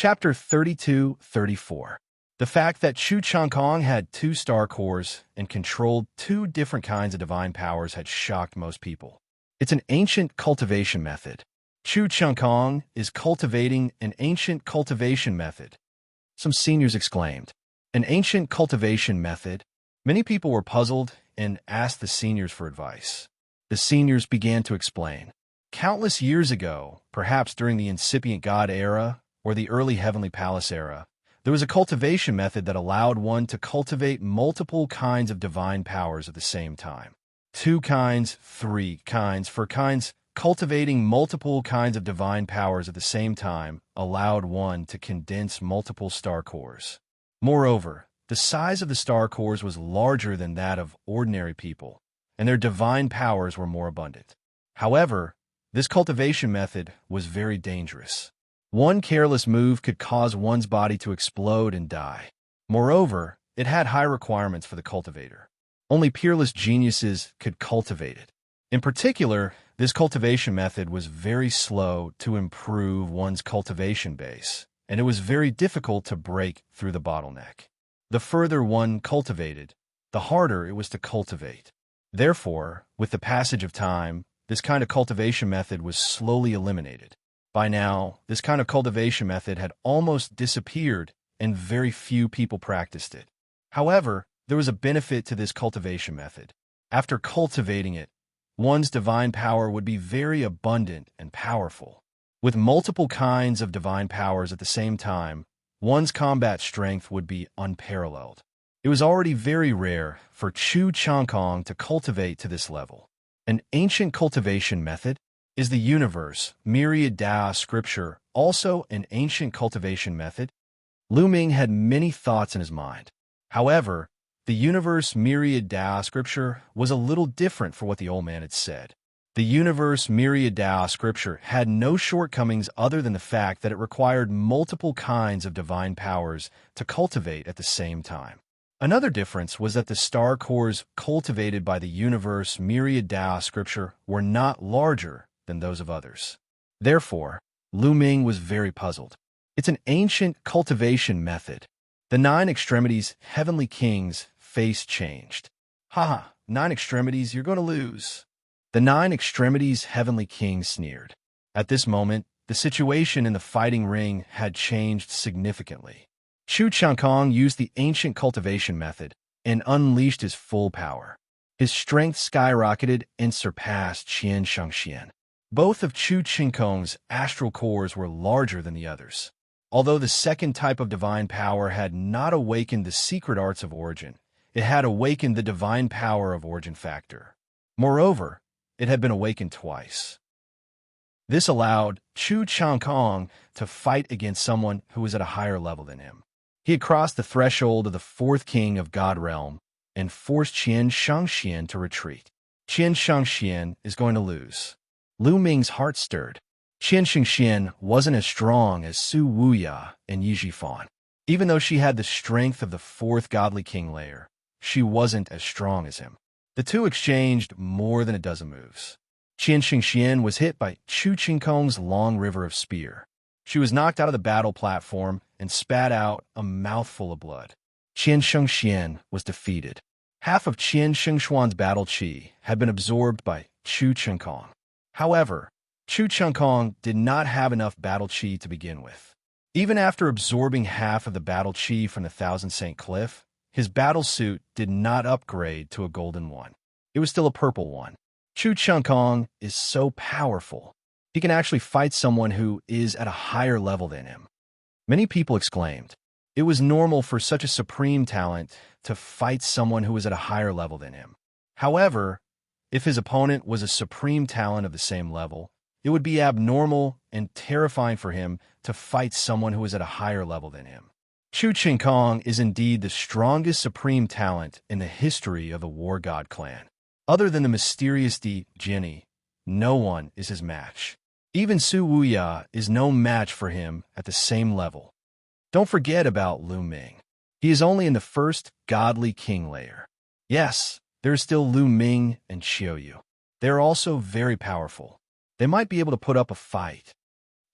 Chapter 32-34. The fact that Chu Changkong had 2 star cores and controlled 2 different kinds of divine powers had shocked most people. It's an ancient cultivation method. Chu Changkong is cultivating an ancient cultivation method. Some seniors exclaimed, "An ancient cultivation method?" Many people were puzzled and asked the seniors for advice. The seniors began to explain. Countless years ago, perhaps during the incipient God era or the early Heavenly Palace era, there was a cultivation method that allowed one to cultivate multiple kinds of divine powers at the same time. 2 kinds, 3 kinds, 4 kinds. Cultivating multiple kinds of divine powers at the same time allowed one to condense multiple star cores. Moreover, the size of the star cores was larger than that of ordinary people, and their divine powers were more abundant. However, this cultivation method was very dangerous. One careless move could cause one's body to explode and die. Moreover, it had high requirements for the cultivator. Only peerless geniuses could cultivate it. In particular, this cultivation method was very slow to improve one's cultivation base, and it was very difficult to break through the bottleneck. The further one cultivated, the harder it was to cultivate. Therefore, with the passage of time, this kind of cultivation method was slowly eliminated. By now, this kind of cultivation method had almost disappeared, and very few people practiced it. However, there was a benefit to this cultivation method. After cultivating it, one's divine power would be very abundant and powerful. With multiple kinds of divine powers at the same time, one's combat strength would be unparalleled. It was already very rare for Chu Changkong to cultivate to this level. An ancient cultivation method is the universe, myriad Dao scripture, also an ancient cultivation method? Lu Ming had many thoughts in his mind. However, the universe myriad Dao scripture was a little different for what the old man had said. The universe myriad Dao scripture had no shortcomings other than the fact that it required multiple kinds of divine powers to cultivate at the same time. Another difference was that the star cores cultivated by the universe myriad Dao scripture were not larger than those of others. Therefore, Lu Ming was very puzzled. It's an ancient cultivation method. The 9 extremities heavenly king's face changed. "Ha! 9 extremities, you're going to lose." The 9 extremities heavenly king sneered. At this moment, the situation in the fighting ring had changed significantly. Chu Changkong used the ancient cultivation method and unleashed his full power. His strength skyrocketed and surpassed Xianxia. Both of Chu Changkong's astral cores were larger than the others. Although the second type of divine power had not awakened the secret arts of origin, it had awakened the divine power of origin factor. Moreover, it had been awakened twice. This allowed Chu Changkong to fight against someone who was at a higher level than him. He had crossed the threshold of the 4th king of God realm and forced Xianxia to retreat. Xianxia is going to lose. Lu Ming's heart stirred. Xianxia wasn't as strong as Su Wuya and Yi Jifan. Even though she had the strength of the 4th godly king layer, she wasn't as strong as him. The two exchanged more than a dozen moves. Xianxia was hit by Chu Changkong's long river of spear. She was knocked out of the battle platform and spat out a mouthful of blood. Xianxia was defeated. Half of Xianxuan's battle chi had been absorbed by Chu Changkong. However, Chu Changkong did not have enough battle chi to begin with. Even after absorbing half of the battle chi from the Thousand Saint Cliff, his battle suit did not upgrade to a golden one. It was still a purple one. Chu Changkong is so powerful. He can actually fight someone who is at a higher level than him. Many people exclaimed. It was normal for such a supreme talent to fight someone who was at a higher level than him. However, if his opponent was a supreme talent of the same level, it would be abnormal and terrifying for him to fight someone who was at a higher level than him. Chu Changkong is indeed the strongest supreme talent in the history of the War God clan. Other than the mysterious Di Jinni, no one is his match. Even Su Wuya is no match for him at the same level. Don't forget about Lu Ming. He is only in the 1st godly king layer. Yes, there is still Lu Ming and Xiaoyu. They are also very powerful. They might be able to put up a fight.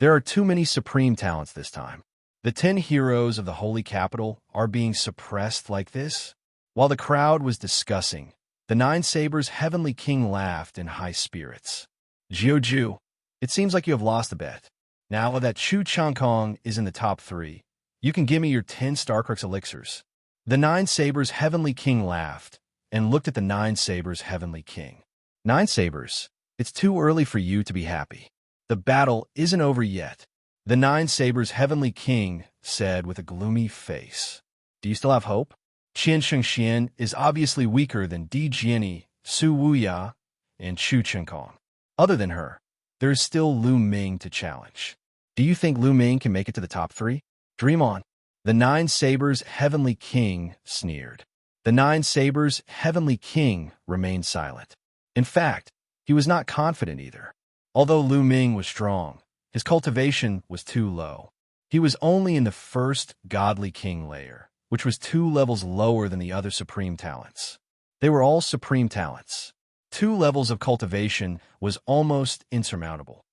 There are too many supreme talents this time. The 10 heroes of the holy capital are being suppressed like this? While the crowd was discussing, the Nine Sabers' heavenly king laughed in high spirits. Jiuju, it seems like you have lost a bet. Now that Chu Changkong is in the top 3, you can give me your 10 Starcrux elixirs. The Nine Sabers' heavenly king laughed and looked at the Nine Sabers' heavenly king. Nine Sabers, it's too early for you to be happy. The battle isn't over yet. The Nine Sabers' heavenly king said with a gloomy face. Do you still have hope? Xianxia is obviously weaker than Di Jiani, Su Wuya, and Chu Changkong. Other than her, there is still Lu Ming to challenge. Do you think Lu Ming can make it to the top 3? Dream on. The Nine Sabers' heavenly king sneered. The Nine Sabers' heavenly king remained silent. In fact, he was not confident either. Although Lu Ming was strong, his cultivation was too low. He was only in the first godly king layer, which was 2 levels lower than the other supreme talents. They were all supreme talents. 2 levels of cultivation was almost insurmountable.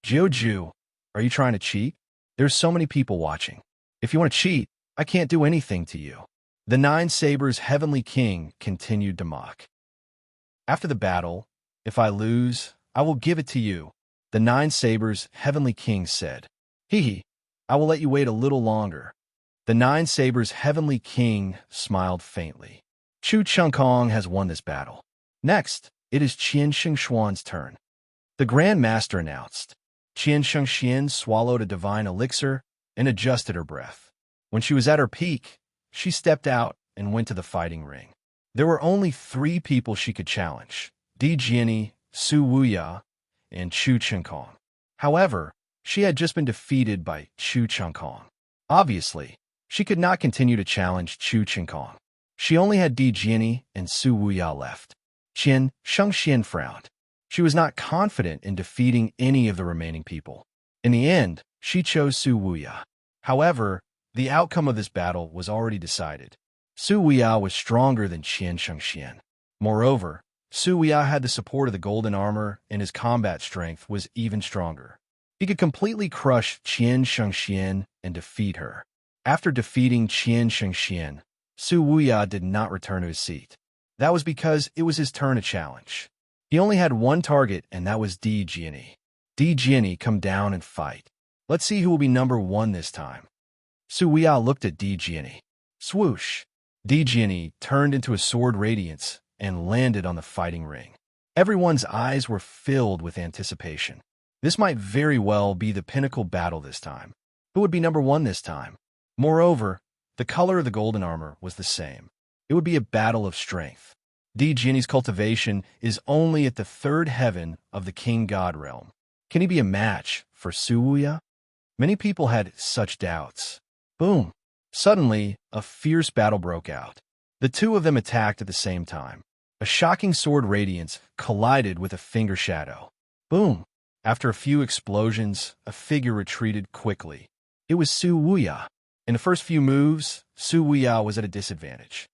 Jiuju, are you trying to cheat? There's so many people watching. If you want to cheat, I can't do anything to you. The Nine Sabers' heavenly king continued to mock. After the battle, if I lose, I will give it to you, the Nine Sabers' heavenly king said. Hee, I will let you wait a little longer. The Nine Sabers' heavenly king smiled faintly. Chu Changkong has won this battle. Next, it is Qian Shengxuan's turn. The Grand Master announced. Qian Shengxian swallowed a divine elixir and adjusted her breath. When she was at her peak, she stepped out and went to the fighting ring. There were only 3 people she could challenge: Di Jiani, Su Wuya, and Chu Changkong. However, she had just been defeated by Chu Changkong. Obviously, she could not continue to challenge Chu Changkong. She only had Di Jiani and Su Wuya left. Qian Shengxian frowned. She was not confident in defeating any of the remaining people. In the end, she chose Su Wuya. However, the outcome of this battle was already decided. Su Wuya was stronger than Qian Shengxian. Moreover, Su Wuya had the support of the golden armor, and his combat strength was even stronger. He could completely crush Qian Shengxian and defeat her. After defeating Qian Shengxian, Su Wuya did not return to his seat. That was because it was his turn to challenge. He only had one target, and that was Di Jiani. Di Jiani, come down and fight. Let's see who will be number 1 this time. Su Wuya looked at Di Jiani. Swoosh! Di Jiani turned into a sword radiance and landed on the fighting ring. Everyone's eyes were filled with anticipation. This might very well be the pinnacle battle this time. Who would be number 1 this time? Moreover, the color of the golden armor was the same. It would be a battle of strength. Di Jiani's cultivation is only at the 3rd heaven of the King God realm. Can he be a match for Su Wuya? Many people had such doubts. Boom! Suddenly, a fierce battle broke out. The 2 of them attacked at the same time. A shocking sword radiance collided with a finger shadow. Boom! After a few explosions, a figure retreated quickly. It was Su Wuya. In the first few moves, Su Wuya was at a disadvantage.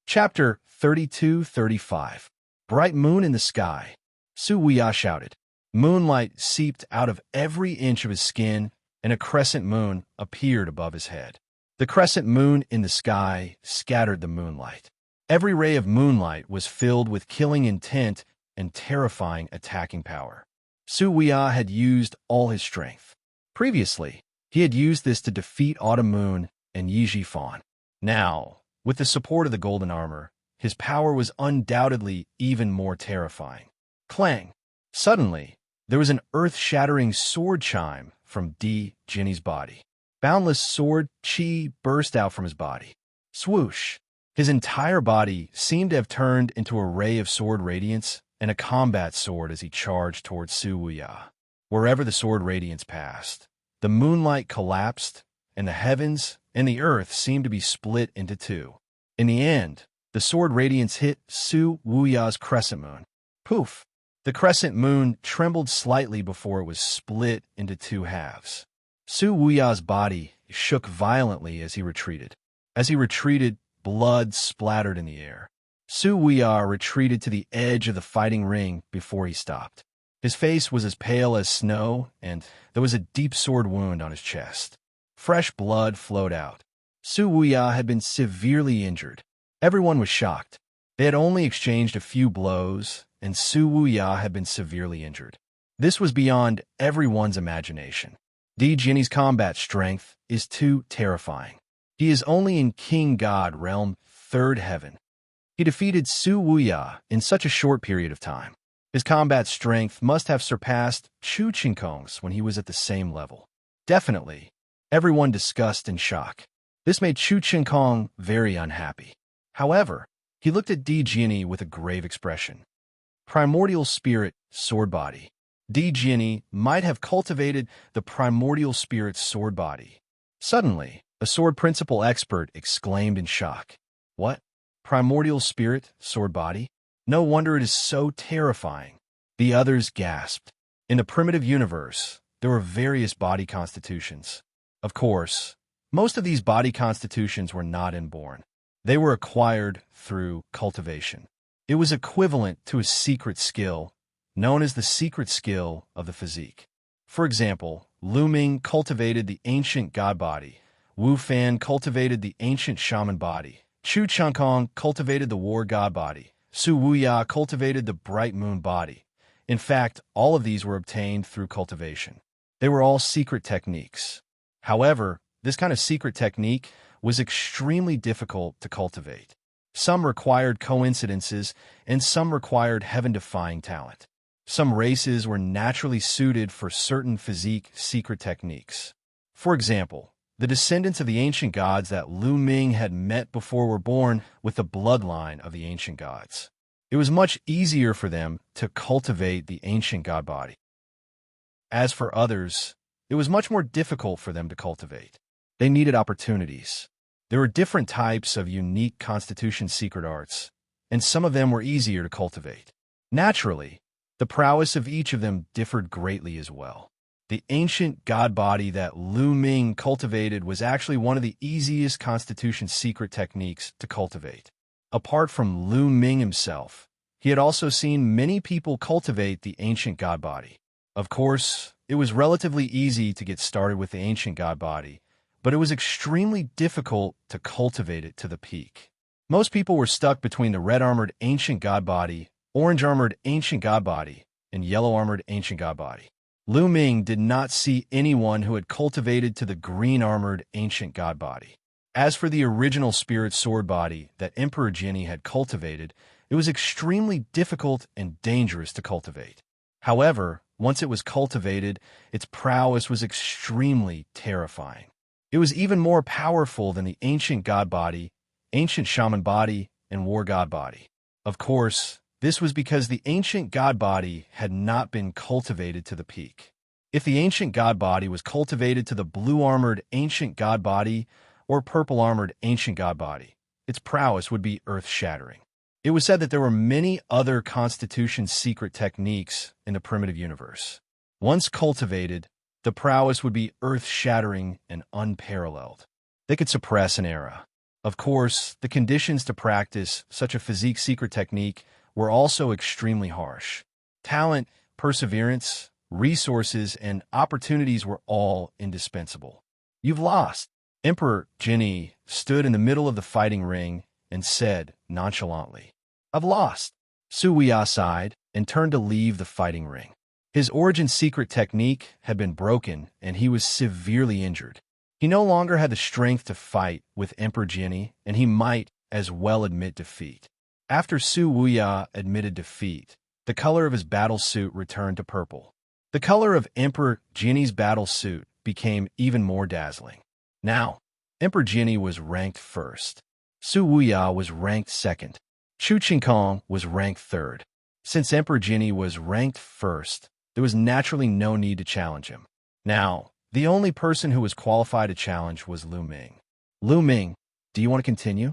Chapter 32-35. Bright moon in the sky. Su Wuya shouted. Moonlight seeped out of every inch of his skin, and a crescent moon appeared above his head. The crescent moon in the sky scattered the moonlight. Every ray of moonlight was filled with killing intent and terrifying attacking power. Su Wuya had used all his strength. Previously, he had used this to defeat Autumn Moon and Yi Jifan. Now, with the support of the golden armor, his power was undoubtedly even more terrifying. Clang! Suddenly, there was an earth-shattering sword chime from Di Jiani's body. Boundless sword chi burst out from his body. Swoosh! His entire body seemed to have turned into a ray of sword radiance and a combat sword as he charged towards Su Wuya. Wherever the sword radiance passed, the moonlight collapsed, and the heavens and the earth seemed to be split into 2. In the end, the sword radiance hit Su Wuya's crescent moon. Poof! The crescent moon trembled slightly before it was split into 2 halves. Su Wuya's body shook violently as he retreated. As he retreated, blood splattered in the air. Su Wuya retreated to the edge of the fighting ring before he stopped. His face was as pale as snow, and there was a deep sword wound on his chest. Fresh blood flowed out. Su Wuya had been severely injured. Everyone was shocked. They had only exchanged a few blows, and Su Wuya had been severely injured. This was beyond everyone's imagination. Di Jinni's combat strength is too terrifying. He is only in King God Realm, Third Heaven. He defeated Su Wuya in such a short period of time. His combat strength must have surpassed Chu Qinkong's when he was at the same level. Definitely, everyone discussed in shock. This made Chu Qinkong very unhappy. However, he looked at Di Jinni with a grave expression. Primordial Spirit, Sword Body. Di Jinni might have cultivated the Primordial Spirit's sword body. Suddenly, a sword principle expert exclaimed in shock. What? Primordial Spirit, sword body? No wonder it is so terrifying. The others gasped. In the primitive universe, there were various body constitutions. Of course, most of these body constitutions were not inborn. They were acquired through cultivation. It was equivalent to a secret skill, known as the secret skill of the physique. For example, Lu Ming cultivated the ancient god body. Wu Fan cultivated the ancient shaman body. Chu Qinkong cultivated the war god body. Su Wuya cultivated the bright moon body. In fact, all of these were obtained through cultivation. They were all secret techniques. However, this kind of secret technique was extremely difficult to cultivate. Some required coincidences, and some required heaven-defying talent. Some races were naturally suited for certain physique secret techniques. For example, the descendants of the ancient gods that Lu Ming had met before were born with the bloodline of the ancient gods. It was much easier for them to cultivate the ancient god body. As for others, it was much more difficult for them to cultivate. They needed opportunities. There were different types of unique constitution secret arts, and some of them were easier to cultivate. Naturally, the prowess of each of them differed greatly as well. The ancient god body that Lu Ming cultivated was actually one of the easiest constitution secret techniques to cultivate. Apart from Lu Ming himself, he had also seen many people cultivate the ancient god body. Of course, it was relatively easy to get started with the ancient god body, but it was extremely difficult to cultivate it to the peak. Most people were stuck between the red-armored ancient god body, orange-armored ancient god body, and yellow-armored ancient god body. Lu Ming did not see anyone who had cultivated to the green-armored ancient god body. As for the original spirit sword body that Emperor Jinni had cultivated, it was extremely difficult and dangerous to cultivate. However, once it was cultivated, its prowess was extremely terrifying. It was even more powerful than the ancient god body, ancient shaman body, and war god body. Of course, this was because the ancient god body had not been cultivated to the peak. If the ancient god body was cultivated to the blue-armored ancient god body or purple-armored ancient god body, its prowess would be earth-shattering. It was said that there were many other constitution secret techniques in the primitive universe. Once cultivated, the prowess would be earth-shattering and unparalleled. They could suppress an era. Of course, the conditions to practice such a physique secret technique were also extremely harsh. Talent, perseverance, resources, and opportunities were all indispensable. You've lost. Emperor Jinni stood in the middle of the fighting ring and said nonchalantly, I've lost. Su Wuya sighed and turned to leave the fighting ring. His origin secret technique had been broken and he was severely injured. He no longer had the strength to fight with Emperor Jinni, and he might as well admit defeat. After Su Wuya admitted defeat, the color of his battle suit returned to purple. The color of Emperor Jinni's battle suit became even more dazzling. Now, Emperor Jinni was ranked first. Su Wuya was ranked second. Chu Qinkong was ranked third. Since Emperor Jinni was ranked first, there was naturally no need to challenge him. Now, the only person who was qualified to challenge was Lu Ming. Lu Ming, do you want to continue?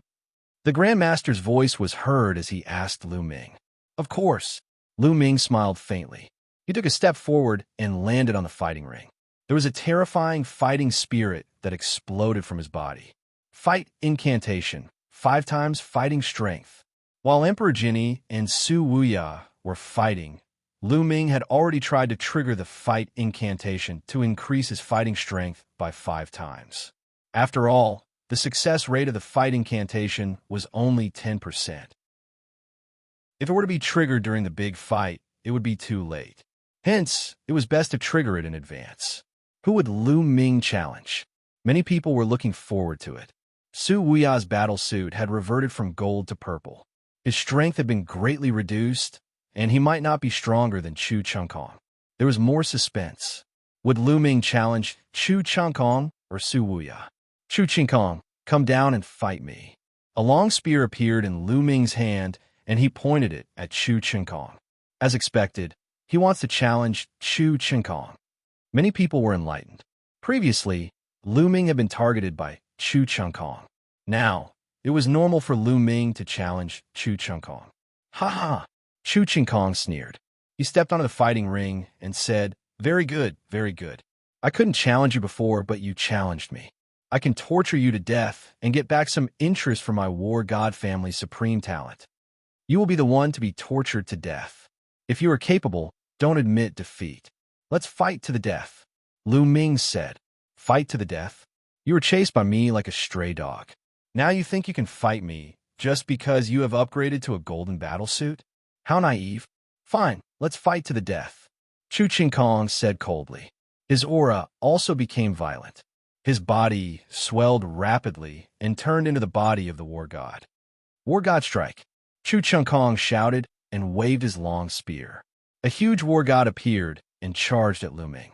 The Grandmaster's voice was heard as he asked Lu Ming. Of course. Lu Ming smiled faintly. He took a step forward and landed on the fighting ring. There was a terrifying fighting spirit that exploded from his body. Fight incantation, 5 times fighting strength. While Emperor Jinni and Su Wuya were fighting, Lu Ming had already tried to trigger the fight incantation to increase his fighting strength by 5 times. After all, the success rate of the fight incantation was only 10%. If it were to be triggered during the big fight, it would be too late. Hence, it was best to trigger it in advance. Who would Lu Ming challenge? Many people were looking forward to it. Su Wuya's battle suit had reverted from gold to purple. His strength had been greatly reduced, and he might not be stronger than Chu Changkong. There was more suspense. Would Lu Ming challenge Chu Changkong or Su Wuya? Chu Changkong, come down and fight me. A long spear appeared in Lu Ming's hand, and he pointed it at Chu Changkong. As expected, he wants to challenge Chu Changkong. Many people were enlightened. Previously, Lu Ming had been targeted by Chu Changkong. Now, it was normal for Lu Ming to challenge Chu Changkong. Ha ha! Chu Changkong sneered. He stepped onto the fighting ring and said, very good, very good. I couldn't challenge you before, but you challenged me. I can torture you to death and get back some interest for my war god family's supreme talent. You will be the one to be tortured to death. If you are capable, don't admit defeat. Let's fight to the death. Lu Ming said. Fight to the death? You were chased by me like a stray dog. Now you think you can fight me just because you have upgraded to a golden battlesuit? How naive. Fine, let's fight to the death. Chu Changkong said coldly. His aura also became violent. His body swelled rapidly and turned into the body of the war god. War god strike. Chu Changkong shouted and waved his long spear. A huge war god appeared and charged at Lu Ming.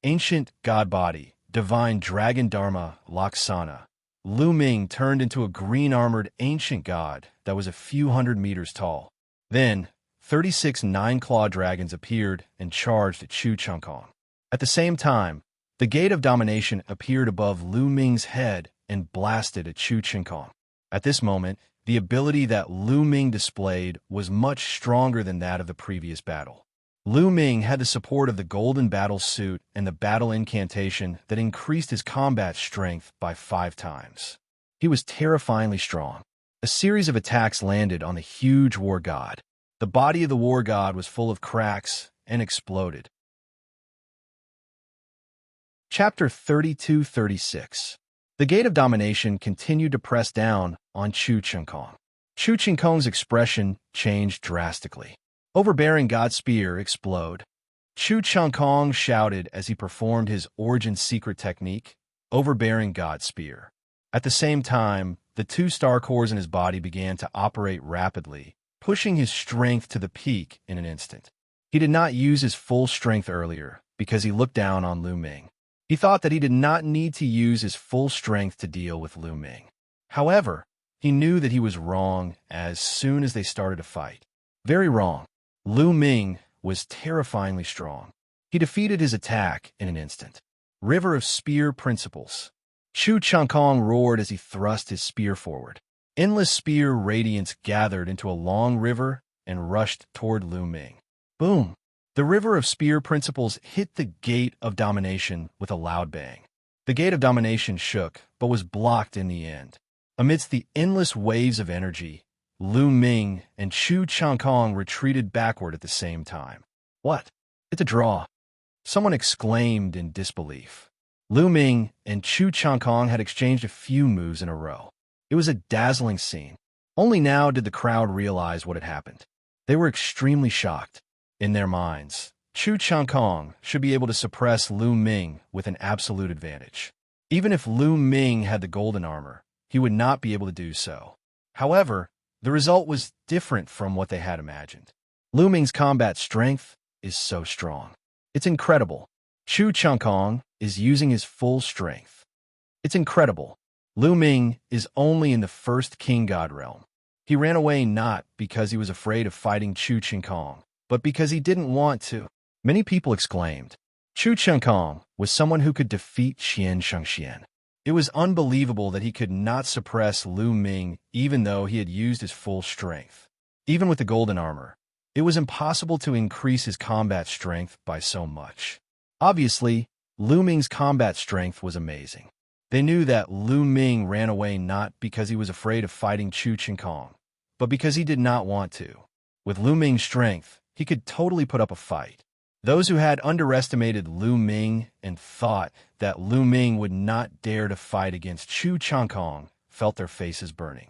Ancient god body, divine dragon dharma, Laksana. Lu Ming turned into a green-armored ancient god that was a few hundred meters tall. Then, 36 nine-clawed dragons appeared and charged at Chu Changkong. At the same time, the Gate of Domination appeared above Lu Ming's head and blasted at Chu Changkong. At this moment, the ability that Lu Ming displayed was much stronger than that of the previous battle. Lu Ming had the support of the golden battle suit and the battle incantation that increased his combat strength by 5 times. He was terrifyingly strong. A series of attacks landed on the huge war god. The body of the war god was full of cracks and exploded. Chapter 32-36. The Gate of Domination continued to press down on Chu Changkong. Chu Changkong's expression changed drastically. Overbearing God Spear explode. Chu Changkong shouted as he performed his origin secret technique, Overbearing God Spear. At the same time, the 2 star cores in his body began to operate rapidly, pushing his strength to the peak in an instant. He did not use his full strength earlier because he looked down on Lu Ming. He thought that he did not need to use his full strength to deal with Lu Ming. However, he knew that he was wrong as soon as they started to fight. Very wrong. Lu Ming was terrifyingly strong. He defeated his attack in an instant. River of Spear Principles. Chu Changkong roared as he thrust his spear forward. Endless spear radiance gathered into a long river and rushed toward Lu Ming. Boom! The River of Spear Principles hit the Gate of Domination with a loud bang. The Gate of Domination shook, but was blocked in the end. Amidst the endless waves of energy, Lu Ming and Chu Changkong retreated backward at the same time. What? It's a draw. Someone exclaimed in disbelief. Lu Ming and Chu Changkong had exchanged a few moves in a row. It was a dazzling scene. Only now did the crowd realize what had happened. They were extremely shocked. In their minds, Chu Changkong should be able to suppress Lu Ming with an absolute advantage. Even if Lu Ming had the golden armor, he would not be able to do so. However, the result was different from what they had imagined. Lu Ming's combat strength is so strong. It's incredible. Chu Changkong is using his full strength. It's incredible. Lu Ming is only in the first king god realm. He ran away not because he was afraid of fighting Chu Changkong, but because he didn't want to. Many people exclaimed. Chu Changkong was someone who could defeat Xianxia. It was unbelievable that he could not suppress Lu Ming even though he had used his full strength. Even with the golden armor, it was impossible to increase his combat strength by so much. Obviously, Lu Ming's combat strength was amazing. They knew that Lu Ming ran away not because he was afraid of fighting Chu Changkong, but because he did not want to. With Lu Ming's strength, he could totally put up a fight. Those who had underestimated Lu Ming and thought that Lu Ming would not dare to fight against Chu Changkong felt their faces burning.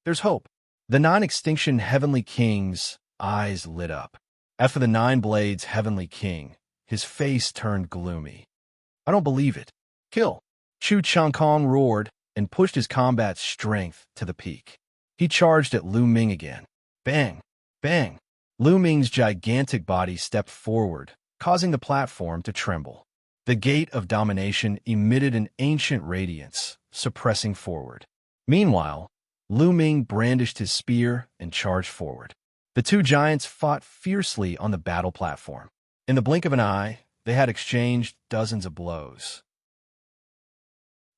There's hope. The non-extinction Heavenly King's eyes lit up. As for the Nine Blades Heavenly King, his face turned gloomy. I don't believe it. Kill! Chu Changkong roared and pushed his combat strength to the peak. He charged at Lu Ming again. Bang! Bang! Lu Ming's gigantic body stepped forward, causing the platform to tremble. The Gate of Domination emitted an ancient radiance, suppressing forward. Meanwhile, Lu Ming brandished his spear and charged forward. The two giants fought fiercely on the battle platform. In the blink of an eye, they had exchanged dozens of blows.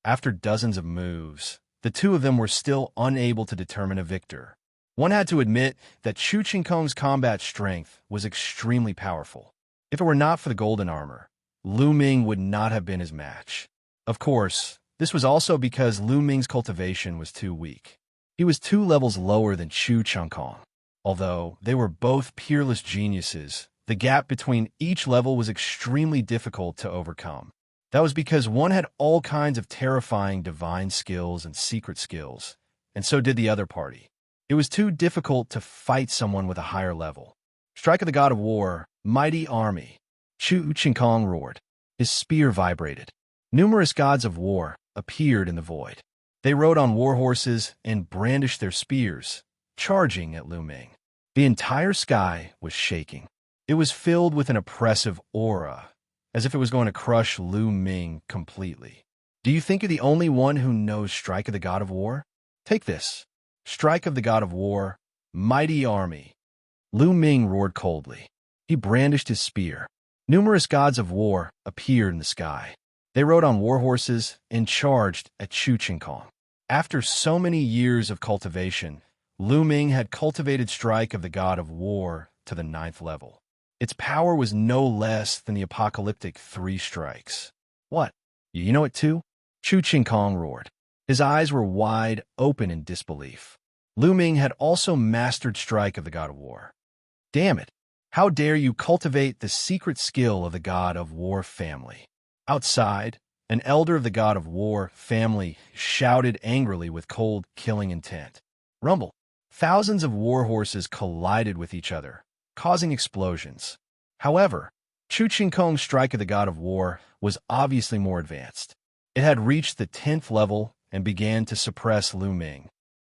After dozens of moves, the two of them were still unable to determine a victor. One had to admit that Chu Changkong's combat strength was extremely powerful. If it were not for the golden armor, Lu Ming would not have been his match. Of course, this was also because Lu Ming's cultivation was too weak. He was 2 levels lower than Chu Changkong. Although they were both peerless geniuses, the gap between each level was extremely difficult to overcome. That was because one had all kinds of terrifying divine skills and secret skills, and so did the other party. It was too difficult to fight someone with a higher level. Strike of the God of War, mighty army. Chu Changkong roared. His spear vibrated. Numerous gods of war appeared in the void. They rode on war horses and brandished their spears, charging at Lu Ming. The entire sky was shaking. It was filled with an oppressive aura, as if it was going to crush Lu Ming completely. Do you think you're the only one who knows Strike of the God of War? Take this. Strike of the God of War, mighty army. Lu Ming roared coldly. He brandished his spear. Numerous gods of war appeared in the sky. They rode on war horses and charged at Chu Changkong. After so many years of cultivation, Lu Ming had cultivated Strike of the God of War to the 9th level. Its power was no less than the apocalyptic 3 strikes. What? You know it too? Chu Changkong roared. His eyes were wide open in disbelief. Lu Ming had also mastered Strike of the God of War. Damn it! How dare you cultivate the secret skill of the God of War family? Outside, an elder of the God of War family shouted angrily with cold, killing intent. Rumble! Thousands of war horses collided with each other, causing explosions. However, Chu Changkong's Strike of the God of War was obviously more advanced. It had reached the 10th level and began to suppress Lu Ming.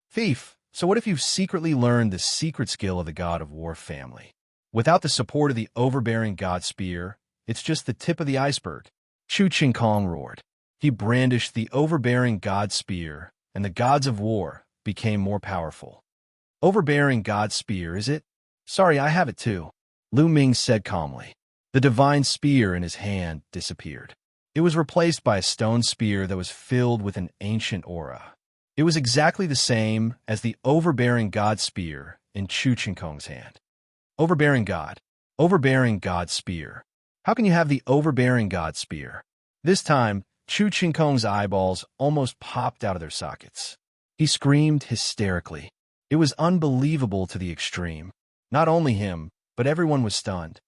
Thief! So what if you've secretly learned the secret skill of the God of War family? Without the support of the overbearing God Spear, it's just the tip of the iceberg. Chu Changkong roared. He brandished the overbearing God Spear, and the gods of war became more powerful. Overbearing God Spear, is it? Sorry, I have it too, Lu Ming said calmly. The divine spear in his hand disappeared. It was replaced by a stone spear that was filled with an ancient aura. It was exactly the same as the overbearing God Spear in Chu Changkong's hand. Overbearing God Spear. How can you have the overbearing God Spear? This time, Chu Changkong's eyeballs almost popped out of their sockets. He screamed hysterically. It was unbelievable to the extreme. Not only him, but everyone was stunned.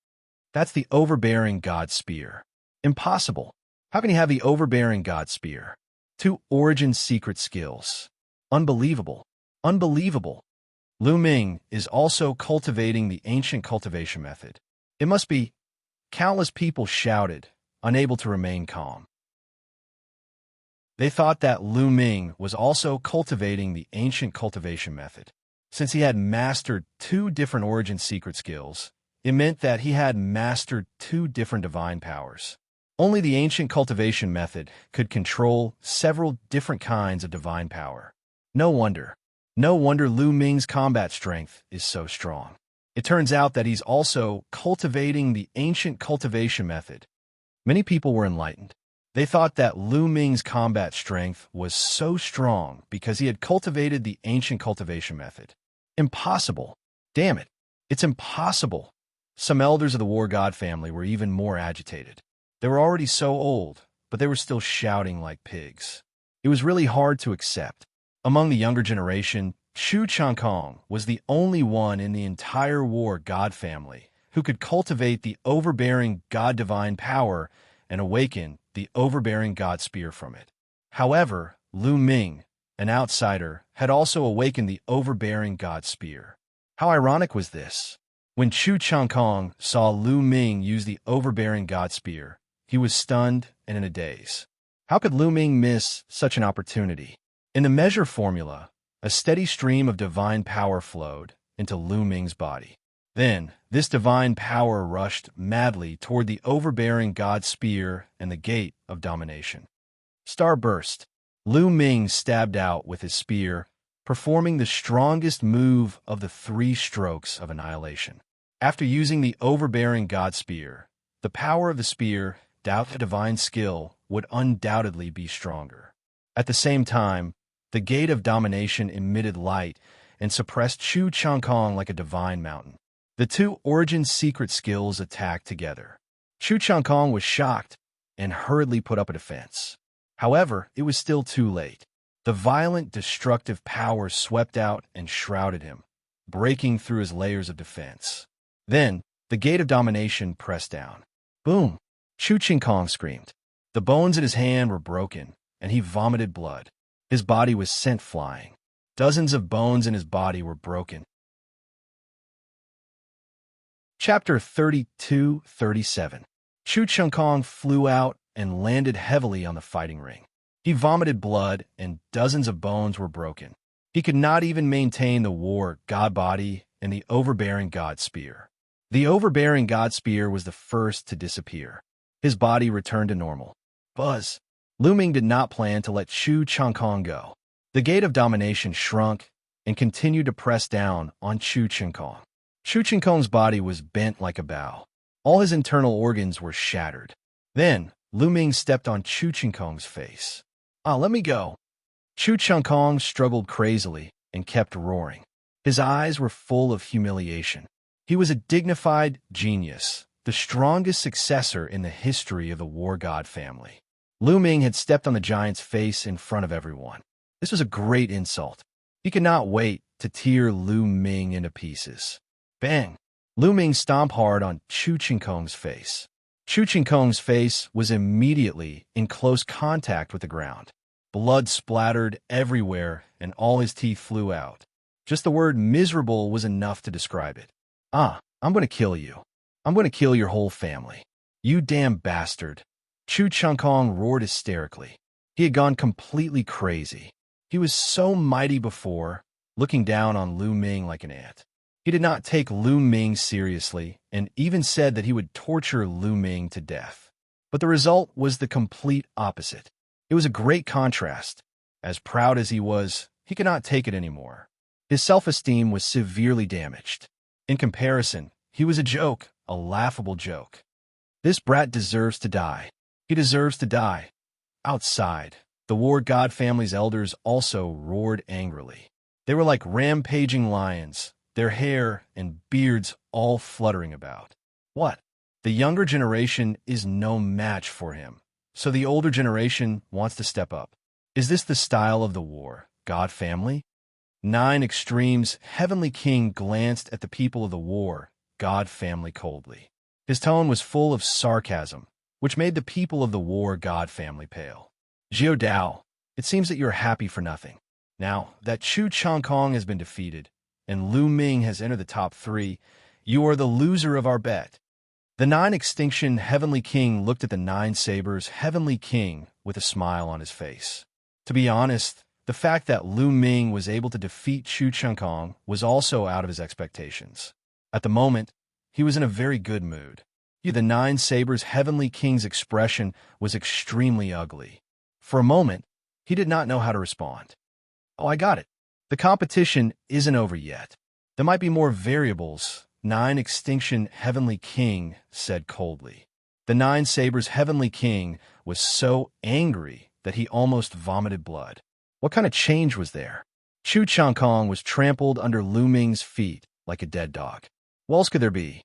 That's the overbearing God Spear. Impossible. How can you have the overbearing God Spear? 2 origin secret skills. Unbelievable. Unbelievable. Lu Ming is also cultivating the ancient cultivation method. It must be. Countless people shouted, unable to remain calm. They thought that Lu Ming was also cultivating the ancient cultivation method. Since he had mastered 2 different origin secret skills, it meant that he had mastered 2 different divine powers. Only the ancient cultivation method could control several different kinds of divine power. No wonder Lu Ming's combat strength is so strong. It turns out that he's also cultivating the ancient cultivation method. Many people were enlightened. They thought that Lu Ming's combat strength was so strong because he had cultivated the ancient cultivation method. Impossible. Damn it. It's impossible. Some elders of the war god family were even more agitated. They were already so old, but they were still shouting like pigs. It was really hard to accept. Among the younger generation, Chu Changkong was the only one in the entire war god family who could cultivate the overbearing god-divine power and awaken the overbearing god spear from it. However, Lu Ming, an outsider, had also awakened the overbearing god spear. How ironic was this? When Chu Changkong saw Lu Ming use the overbearing god spear, he was stunned and in a daze. How could Lu Ming miss such an opportunity? In the measure formula, a steady stream of divine power flowed into Lu Ming's body. Then, this divine power rushed madly toward the overbearing god spear and the gate of domination. Starburst. Lu Ming stabbed out with his spear, performing the strongest move of the 3 strokes of annihilation. After using the overbearing god spear, the power of the spear, doubt the divine skill, would undoubtedly be stronger. At the same time, the gate of domination emitted light and suppressed Chu Changkong like a divine mountain. The 2 origin secret skills attacked together. Chu Changkong was shocked and hurriedly put up a defense. However, it was still too late. The violent, destructive power swept out and shrouded him, breaking through his layers of defense. Then, the gate of domination pressed down. Boom! Chu Changkong screamed. The bones in his hand were broken, and he vomited blood. His body was sent flying. Dozens of bones in his body were broken. Chapter 32-37. Chu Changkong flew out and landed heavily on the fighting ring. He vomited blood, and dozens of bones were broken. He could not even maintain the war god body and the overbearing god spear. The overbearing god spear was the first to disappear. His body returned to normal. Buzz. Lu Ming did not plan to let Chu Changkong go. The gate of domination shrunk and continued to press down on Chu Changkong. Chu Changkong's body was bent like a bow. All his internal organs were shattered. Then, Lu Ming stepped on Chu Changkong's face. Let me go. Chu Changkong struggled crazily and kept roaring. His eyes were full of humiliation. He was a dignified genius, the strongest successor in the history of the war god family. Lu Ming had stepped on the giant's face in front of everyone. This was a great insult. He could not wait to tear Lu Ming into pieces. Bang! Lu Ming stomped hard on Chu Changkong's face. Chu Changkong's face was immediately in close contact with the ground. Blood splattered everywhere, and all his teeth flew out. Just the word miserable was enough to describe it. I'm going to kill you. I'm going to kill your whole family. You damn bastard. Chu Changkong roared hysterically. He had gone completely crazy. He was so mighty before, looking down on Lu Ming like an ant. He did not take Lu Ming seriously and even said that he would torture Lu Ming to death. But the result was the complete opposite. It was a great contrast. As proud as he was, he could not take it anymore. His self-esteem was severely damaged. In comparison, he was a joke, a laughable joke. This brat deserves to die. He deserves to die. Outside, the war god family's elders also roared angrily. They were like rampaging lions, their hair and beards all fluttering about. What? The younger generation is no match for him, so the older generation wants to step up. Is this the style of the war god family? 9 Extremes Heavenly King glanced at the people of the war god family coldly. His tone was full of sarcasm, which made the people of the war god family pale. Xiao Dao, it seems that you're happy for nothing. Now that Chu Changkong has been defeated, and Lu Ming has entered the top 3, you are the loser of our bet. The 9 Extinction Heavenly King looked at the 9 Sabers Heavenly King with a smile on his face. To be honest, the fact that Lu Ming was able to defeat Chu Changkong was also out of his expectations. At the moment, he was in a very good mood. The 9 Sabers Heavenly King's expression was extremely ugly. For a moment, he did not know how to respond. I got it. The competition isn't over yet. There might be more variables, 9 Extinction Heavenly King said coldly. The 9 Sabers Heavenly King was so angry that he almost vomited blood. What kind of change was there? Chu Changkong was trampled under Lu Ming's feet like a dead dog. What else could there be?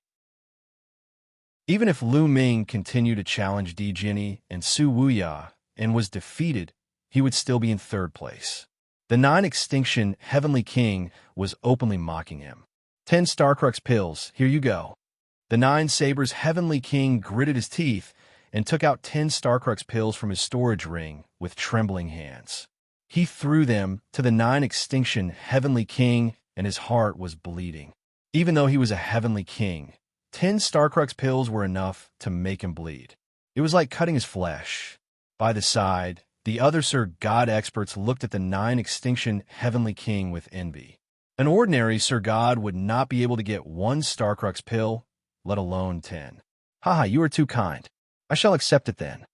Even if Lu Ming continued to challenge Di Jinni and Su Wuya and was defeated, he would still be in 3rd place. The 9 Extinction Heavenly King was openly mocking him. 10 Starcrux pills, here you go. The Nine Sabers' Heavenly King gritted his teeth and took out 10 Starcrux pills from his storage ring with trembling hands. He threw them to the Nine Extinction Heavenly King, and his heart was bleeding. Even though he was a Heavenly King, 10 Starcrux pills were enough to make him bleed. It was like cutting his flesh. By the side, the other Sir God experts looked at the Nine Extinction Heavenly King with envy. An ordinary Sir God would not be able to get 1 Starcrux pill, let alone 10. Haha, you are too kind. I shall accept it then.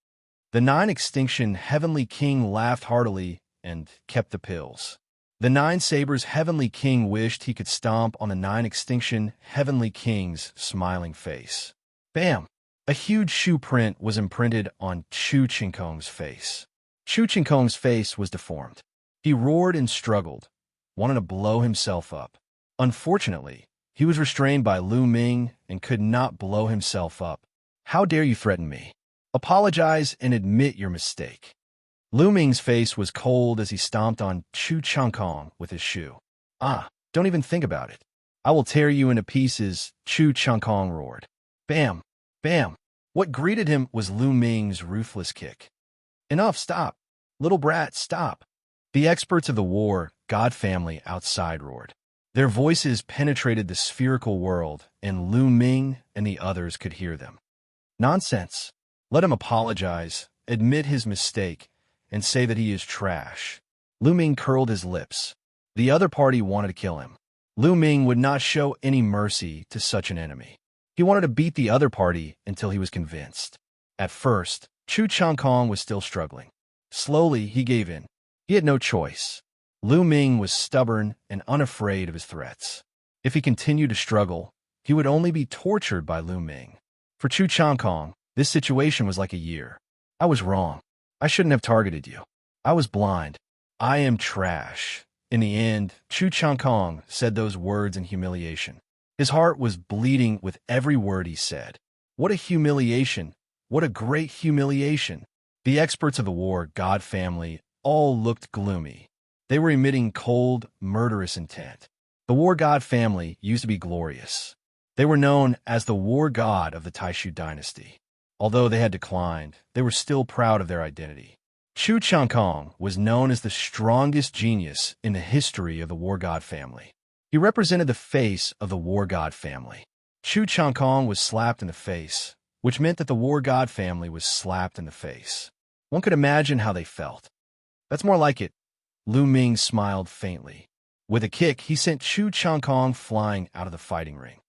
The Nine Extinction Heavenly King laughed heartily and kept the pills. The Nine Sabers' Heavenly King wished he could stomp on the Nine Extinction Heavenly King's smiling face. Bam! A huge shoe print was imprinted on Chu Qinkong's face. Chu Qinkong's face was deformed. He roared and struggled, wanting to blow himself up. Unfortunately, he was restrained by Lu Ming and could not blow himself up. How dare you threaten me? Apologize and admit your mistake. Lu Ming's face was cold as he stomped on Chu Qinkong with his shoe. Don't even think about it. I will tear you into pieces, Chu Qinkong roared. Bam! Bam! What greeted him was Lu Ming's ruthless kick. Enough, stop. Little brat, stop. The experts of the war, God family outside roared. Their voices penetrated the spherical world, and Lu Ming and the others could hear them. Nonsense. Let him apologize, admit his mistake, and say that he is trash. Lu Ming curled his lips. The other party wanted to kill him. Lu Ming would not show any mercy to such an enemy. He wanted to beat the other party until he was convinced. At first, Chu Qinkong was still struggling. Slowly, he gave in. He had no choice. Lu Ming was stubborn and unafraid of his threats. If he continued to struggle, he would only be tortured by Lu Ming. For Chu Qinkong, this situation was like a year. I was wrong. I shouldn't have targeted you. I was blind. I am trash. In the end, Chu Qinkong said those words in humiliation. His heart was bleeding with every word he said. What a humiliation. What a great humiliation. The experts of the war, God family, all looked gloomy. They were emitting cold, murderous intent. The war god family used to be glorious. They were known as the war god of the Taishu dynasty. Although they had declined, they were still proud of their identity. Chu Qinkong was known as the strongest genius in the history of the war god family. He represented the face of the war god family. Chu Qinkong was slapped in the face, which meant that the war god family was slapped in the face. One could imagine how they felt. That's more like it. Lu Ming smiled faintly. With a kick, he sent Chu Qinkong flying out of the fighting ring.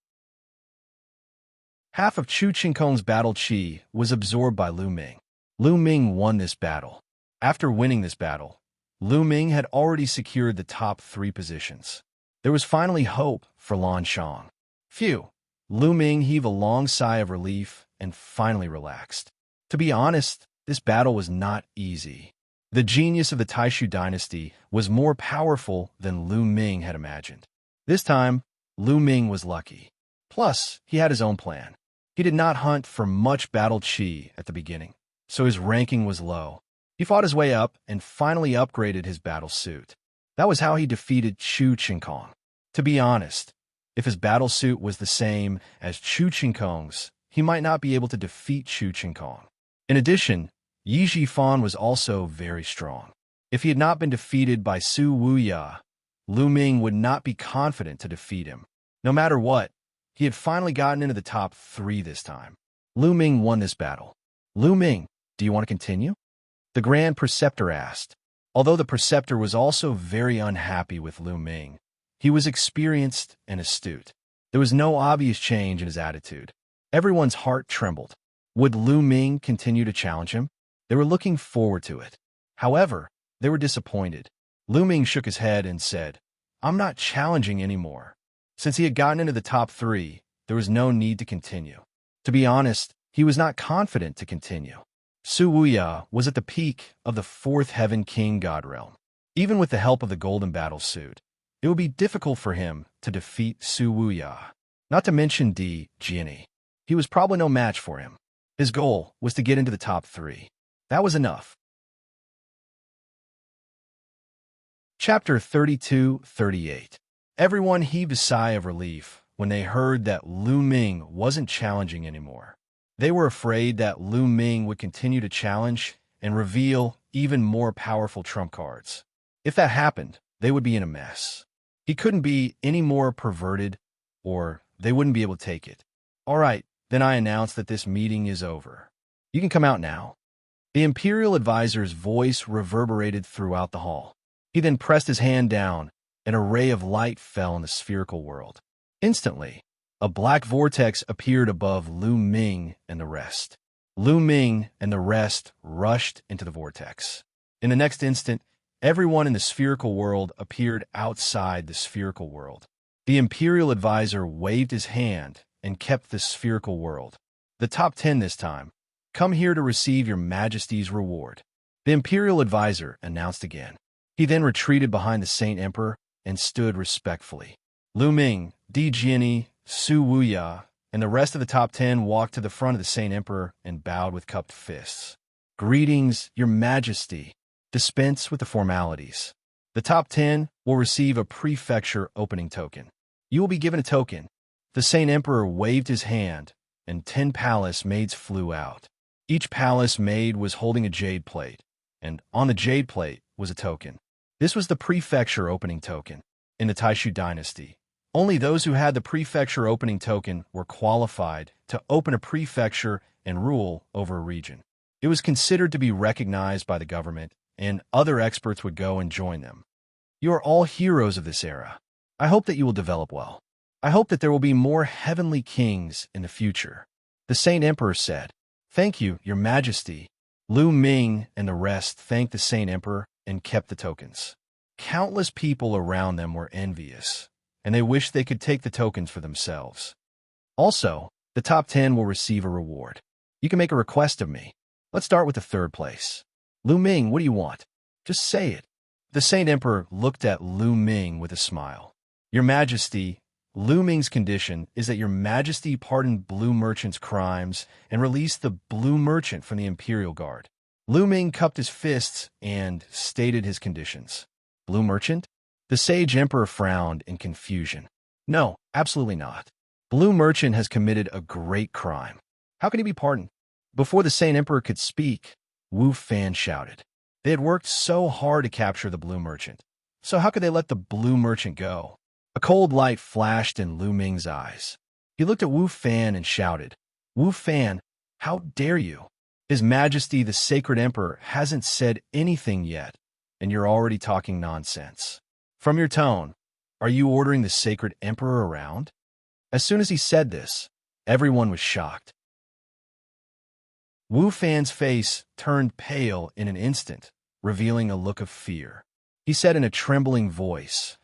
Half of Chu Qinkong's battle chi was absorbed by Lu Ming. Lu Ming won this battle. After winning this battle, Lu Ming had already secured the top 3 positions. There was finally hope for Lan Shang. Phew! Lu Ming heaved a long sigh of relief and finally relaxed. To be honest, this battle was not easy. The genius of the Taishu dynasty was more powerful than Lu Ming had imagined. This time, Lu Ming was lucky. Plus, he had his own plan. He did not hunt for much battle chi at the beginning, so his ranking was low. He fought his way up and finally upgraded his battle suit. That was how he defeated Chu Qinkong. To be honest, if his battle suit was the same as Chu Qinkong's, he might not be able to defeat Chu Qinkong. In addition, Yi Jifan was also very strong. If he had not been defeated by Su Wuya, Lu Ming would not be confident to defeat him. No matter what, he had finally gotten into the top 3 this time. Lu Ming won this battle. Lu Ming, do you want to continue? The Grand Preceptor asked. Although the Preceptor was also very unhappy with Lu Ming, he was experienced and astute. There was no obvious change in his attitude. Everyone's heart trembled. Would Lu Ming continue to challenge him? They were looking forward to it. However, they were disappointed. Lu Ming shook his head and said, I'm not challenging anymore. Since he had gotten into the top 3, there was no need to continue. To be honest, he was not confident to continue. Su Wuya was at the peak of the 4th Heaven King God Realm. Even with the help of the Golden Battle Suit, it would be difficult for him to defeat Su Wuya. Not to mention Di Jiani. He was probably no match for him. His goal was to get into the top 3. That was enough. Chapter 32-38. Everyone heaved a sigh of relief when they heard that Lu Ming wasn't challenging anymore. They were afraid that Lu Ming would continue to challenge and reveal even more powerful trump cards. If that happened, they would be in a mess. He couldn't be any more perverted, or they wouldn't be able to take it. All right, then I announce that this meeting is over. You can come out now. The Imperial Advisor's voice reverberated throughout the hall. He then pressed his hand down, and a ray of light fell on the spherical world. Instantly, a black vortex appeared above Lu Ming and the rest. Lu Ming and the rest rushed into the vortex. In the next instant, everyone in the spherical world appeared outside the spherical world. The Imperial Advisor waved his hand and kept the spherical world. The top 10 this time. Come here to receive your Majesty's reward. The Imperial Advisor announced again. He then retreated behind the Saint Emperor and stood respectfully. Lu Ming, Di Jiani, Su Wuya, and the rest of the top 10 walked to the front of the Saint Emperor and bowed with cupped fists. Greetings, Your Majesty. Dispense with the formalities. The top 10 will receive a prefecture opening token. You will be given a token. The Saint Emperor waved his hand, and 10 palace maids flew out. Each palace maid was holding a jade plate, and on the jade plate was a token. This was the prefecture opening token. In the Taishu dynasty, only those who had the prefecture opening token were qualified to open a prefecture and rule over a region. It was considered to be recognized by the government, and other experts would go and join them. You are all heroes of this era. I hope that you will develop well. I hope that there will be more heavenly kings in the future. The Saint Emperor said, Thank you, Your Majesty. Lu Ming and the rest thanked the Saint Emperor and kept the tokens. Countless people around them were envious, and they wished they could take the tokens for themselves. Also, the top 10 will receive a reward. You can make a request of me. Let's start with the third place. Lu Ming, what do you want? Just say it. The Saint Emperor looked at Lu Ming with a smile. Your Majesty, Lu Ming's condition is that Your Majesty pardon Blue Merchant's crimes and release the Blue Merchant from the Imperial Guard. Lu Ming cupped his fists and stated his conditions. Blue Merchant? The Sage Emperor frowned in confusion. No, absolutely not. Blue Merchant has committed a great crime. How can he be pardoned? Before the Saint Emperor could speak, Wu Fan shouted. They had worked so hard to capture the Blue Merchant. So how could they let the Blue Merchant go? A cold light flashed in Lu Ming's eyes. He looked at Wu Fan and shouted, Wu Fan, how dare you? His Majesty the Sacred Emperor hasn't said anything yet, and you're already talking nonsense. From your tone, are you ordering the Sacred Emperor around? As soon as he said this, everyone was shocked. Wu Fan's face turned pale in an instant, revealing a look of fear. He said in a trembling voice,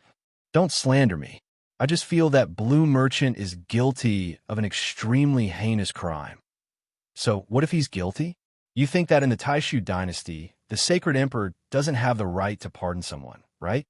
Don't slander me. I just feel that Blue Merchant is guilty of an extremely heinous crime. So what if he's guilty? You think that in the Taishu dynasty, the Sacred Emperor doesn't have the right to pardon someone, right?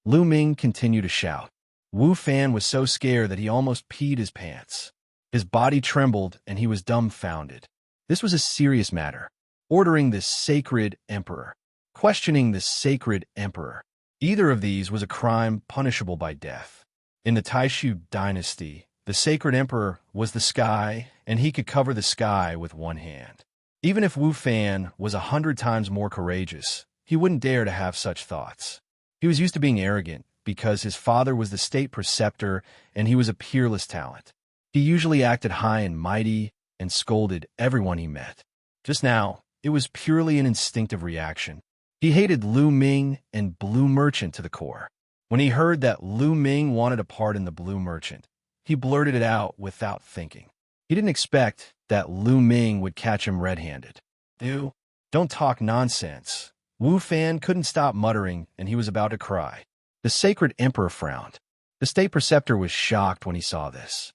Lu Ming continued to shout. Wu Fan was so scared that he almost peed his pants. His body trembled and he was dumbfounded. This was a serious matter. Ordering the Sacred Emperor. Questioning the Sacred Emperor. Either of these was a crime punishable by death. In the Taishu dynasty, the Sacred Emperor was the sky, and he could cover the sky with one hand. Even if Wu Fan was 100 times more courageous, he wouldn't dare to have such thoughts. He was used to being arrogant because his father was the state preceptor and he was a peerless talent. He usually acted high and mighty and scolded everyone he met. Just now, it was purely an instinctive reaction. He hated Lu Ming and Blue Merchant to the core. When he heard that Lu Ming wanted to pardon the Blue Merchant, he blurted it out without thinking. He didn't expect that Lu Ming would catch him red-handed. Don't talk nonsense. Wu Fan couldn't stop muttering, and he was about to cry. The Sacred Emperor frowned. The state preceptor was shocked when he saw this.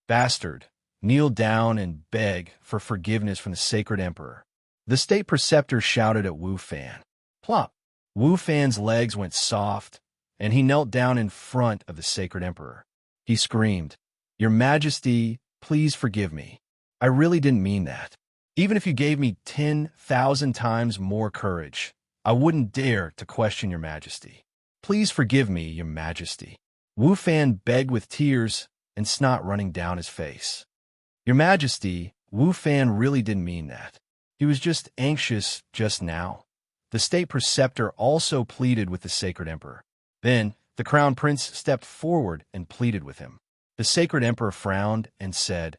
Bastard, kneel down and beg for forgiveness from the Sacred Emperor. The state preceptor shouted at Wu Fan. Plop! Wu Fan's legs went soft, and he knelt down in front of the Sacred Emperor. He screamed, Your Majesty, please forgive me. I really didn't mean that. Even if you gave me 10,000 times more courage, I wouldn't dare to question Your Majesty. Please forgive me, Your Majesty. Wu Fan begged with tears, and snot running down his face. "Your Majesty, Wu Fan really didn't mean that. He was just anxious just now." The state preceptor also pleaded with the sacred emperor. Then, the crown prince stepped forward and pleaded with him. The sacred emperor frowned and said,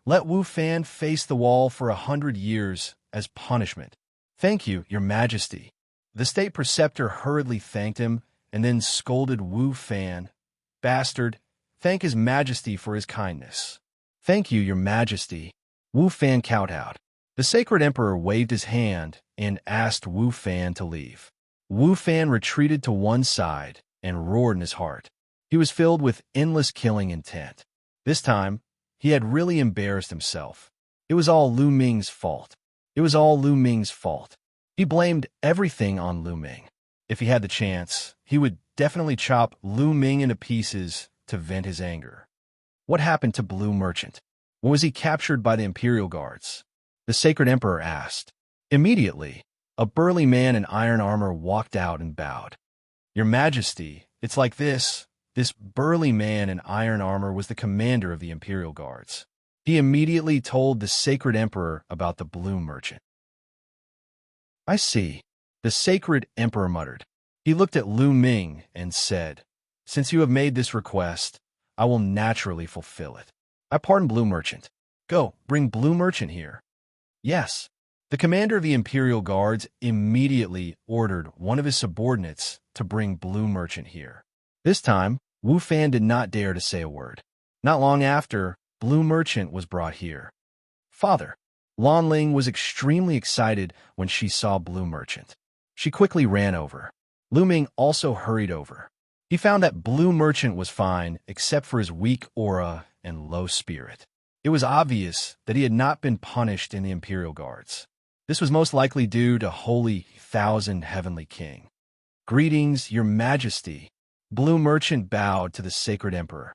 "Let Wu Fan face the wall for 100 years as punishment." "Thank you, Your Majesty." The state preceptor hurriedly thanked him and then scolded Wu Fan. "Bastard, thank His Majesty for his kindness." "Thank you, Your Majesty." Wu Fan kowtowed. The sacred emperor waved his hand and asked Wu Fan to leave. Wu Fan retreated to one side and roared in his heart. He was filled with endless killing intent. This time, he had really embarrassed himself. It was all Lu Ming's fault. It was all Lu Ming's fault. He blamed everything on Lu Ming. If he had the chance, he would definitely chop Lu Ming into pieces to vent his anger. What happened to Blue Merchant? Was he captured by the Imperial Guards? The sacred emperor asked. Immediately, a burly man in iron armor walked out and bowed. "Your Majesty, it's like this." This burly man in iron armor was the commander of the Imperial Guards. He immediately told the sacred emperor about the Blue Merchant. "I see," the sacred emperor muttered. He looked at Lu Ming and said, "Since you have made this request, I will naturally fulfill it. I pardon Blue Merchant. Go, bring Blue Merchant here." "Yes." The commander of the Imperial Guards immediately ordered one of his subordinates to bring Blue Merchant here. This time, Wu Fan did not dare to say a word. Not long after, Blue Merchant was brought here. "Father." Lan Ling was extremely excited when she saw Blue Merchant. She quickly ran over. Lu Ming also hurried over. He found that Blue Merchant was fine except for his weak aura and low spirit. It was obvious that he had not been punished in the Imperial Guards. This was most likely due to Holy Thousand Heavenly King. "Greetings, Your Majesty." Blue Merchant bowed to the sacred emperor.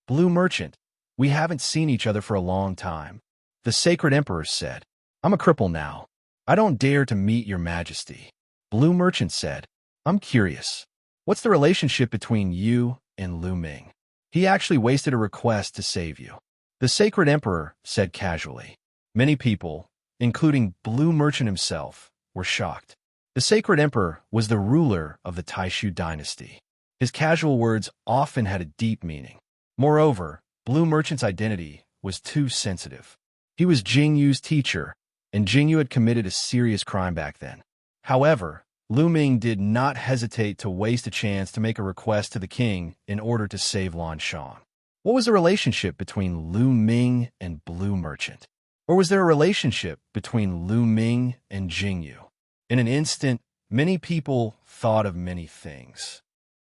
"Blue Merchant, we haven't seen each other for a long time." The sacred emperor said, "I'm a cripple now. I don't dare to meet Your Majesty." Blue Merchant said, "I'm curious. What's the relationship between you and Lu Ming? He actually wasted a request to save you." The sacred emperor said casually. Many people, including Blue Merchant himself, were shocked. The sacred emperor was the ruler of the Taishu dynasty. His casual words often had a deep meaning. Moreover, Blue Merchant's identity was too sensitive. He was Jingyu's teacher, and Jingyu had committed a serious crime back then. However, Lu Ming did not hesitate to waste a chance to make a request to the king in order to save Lan Shang. What was the relationship between Lu Ming and Blue Merchant? Or was there a relationship between Lu Ming and Jingyu? In an instant, many people thought of many things.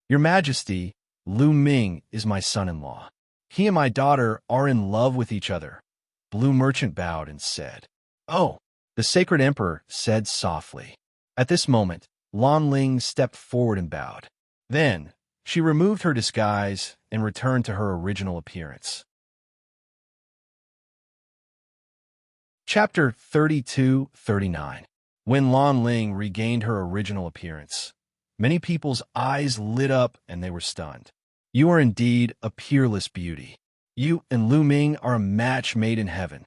"Your Majesty, Lu Ming is my son-in-law. He and my daughter are in love with each other." Blue Merchant bowed and said, "Oh," the sacred emperor said softly. At this moment, Lan Ling stepped forward and bowed. Then, she removed her disguise and returned to her original appearance. Chapter 32-39. When Lan Ling regained her original appearance, many people's eyes lit up and they were stunned. "You are indeed a peerless beauty. You and Lu Ming are a match made in heaven."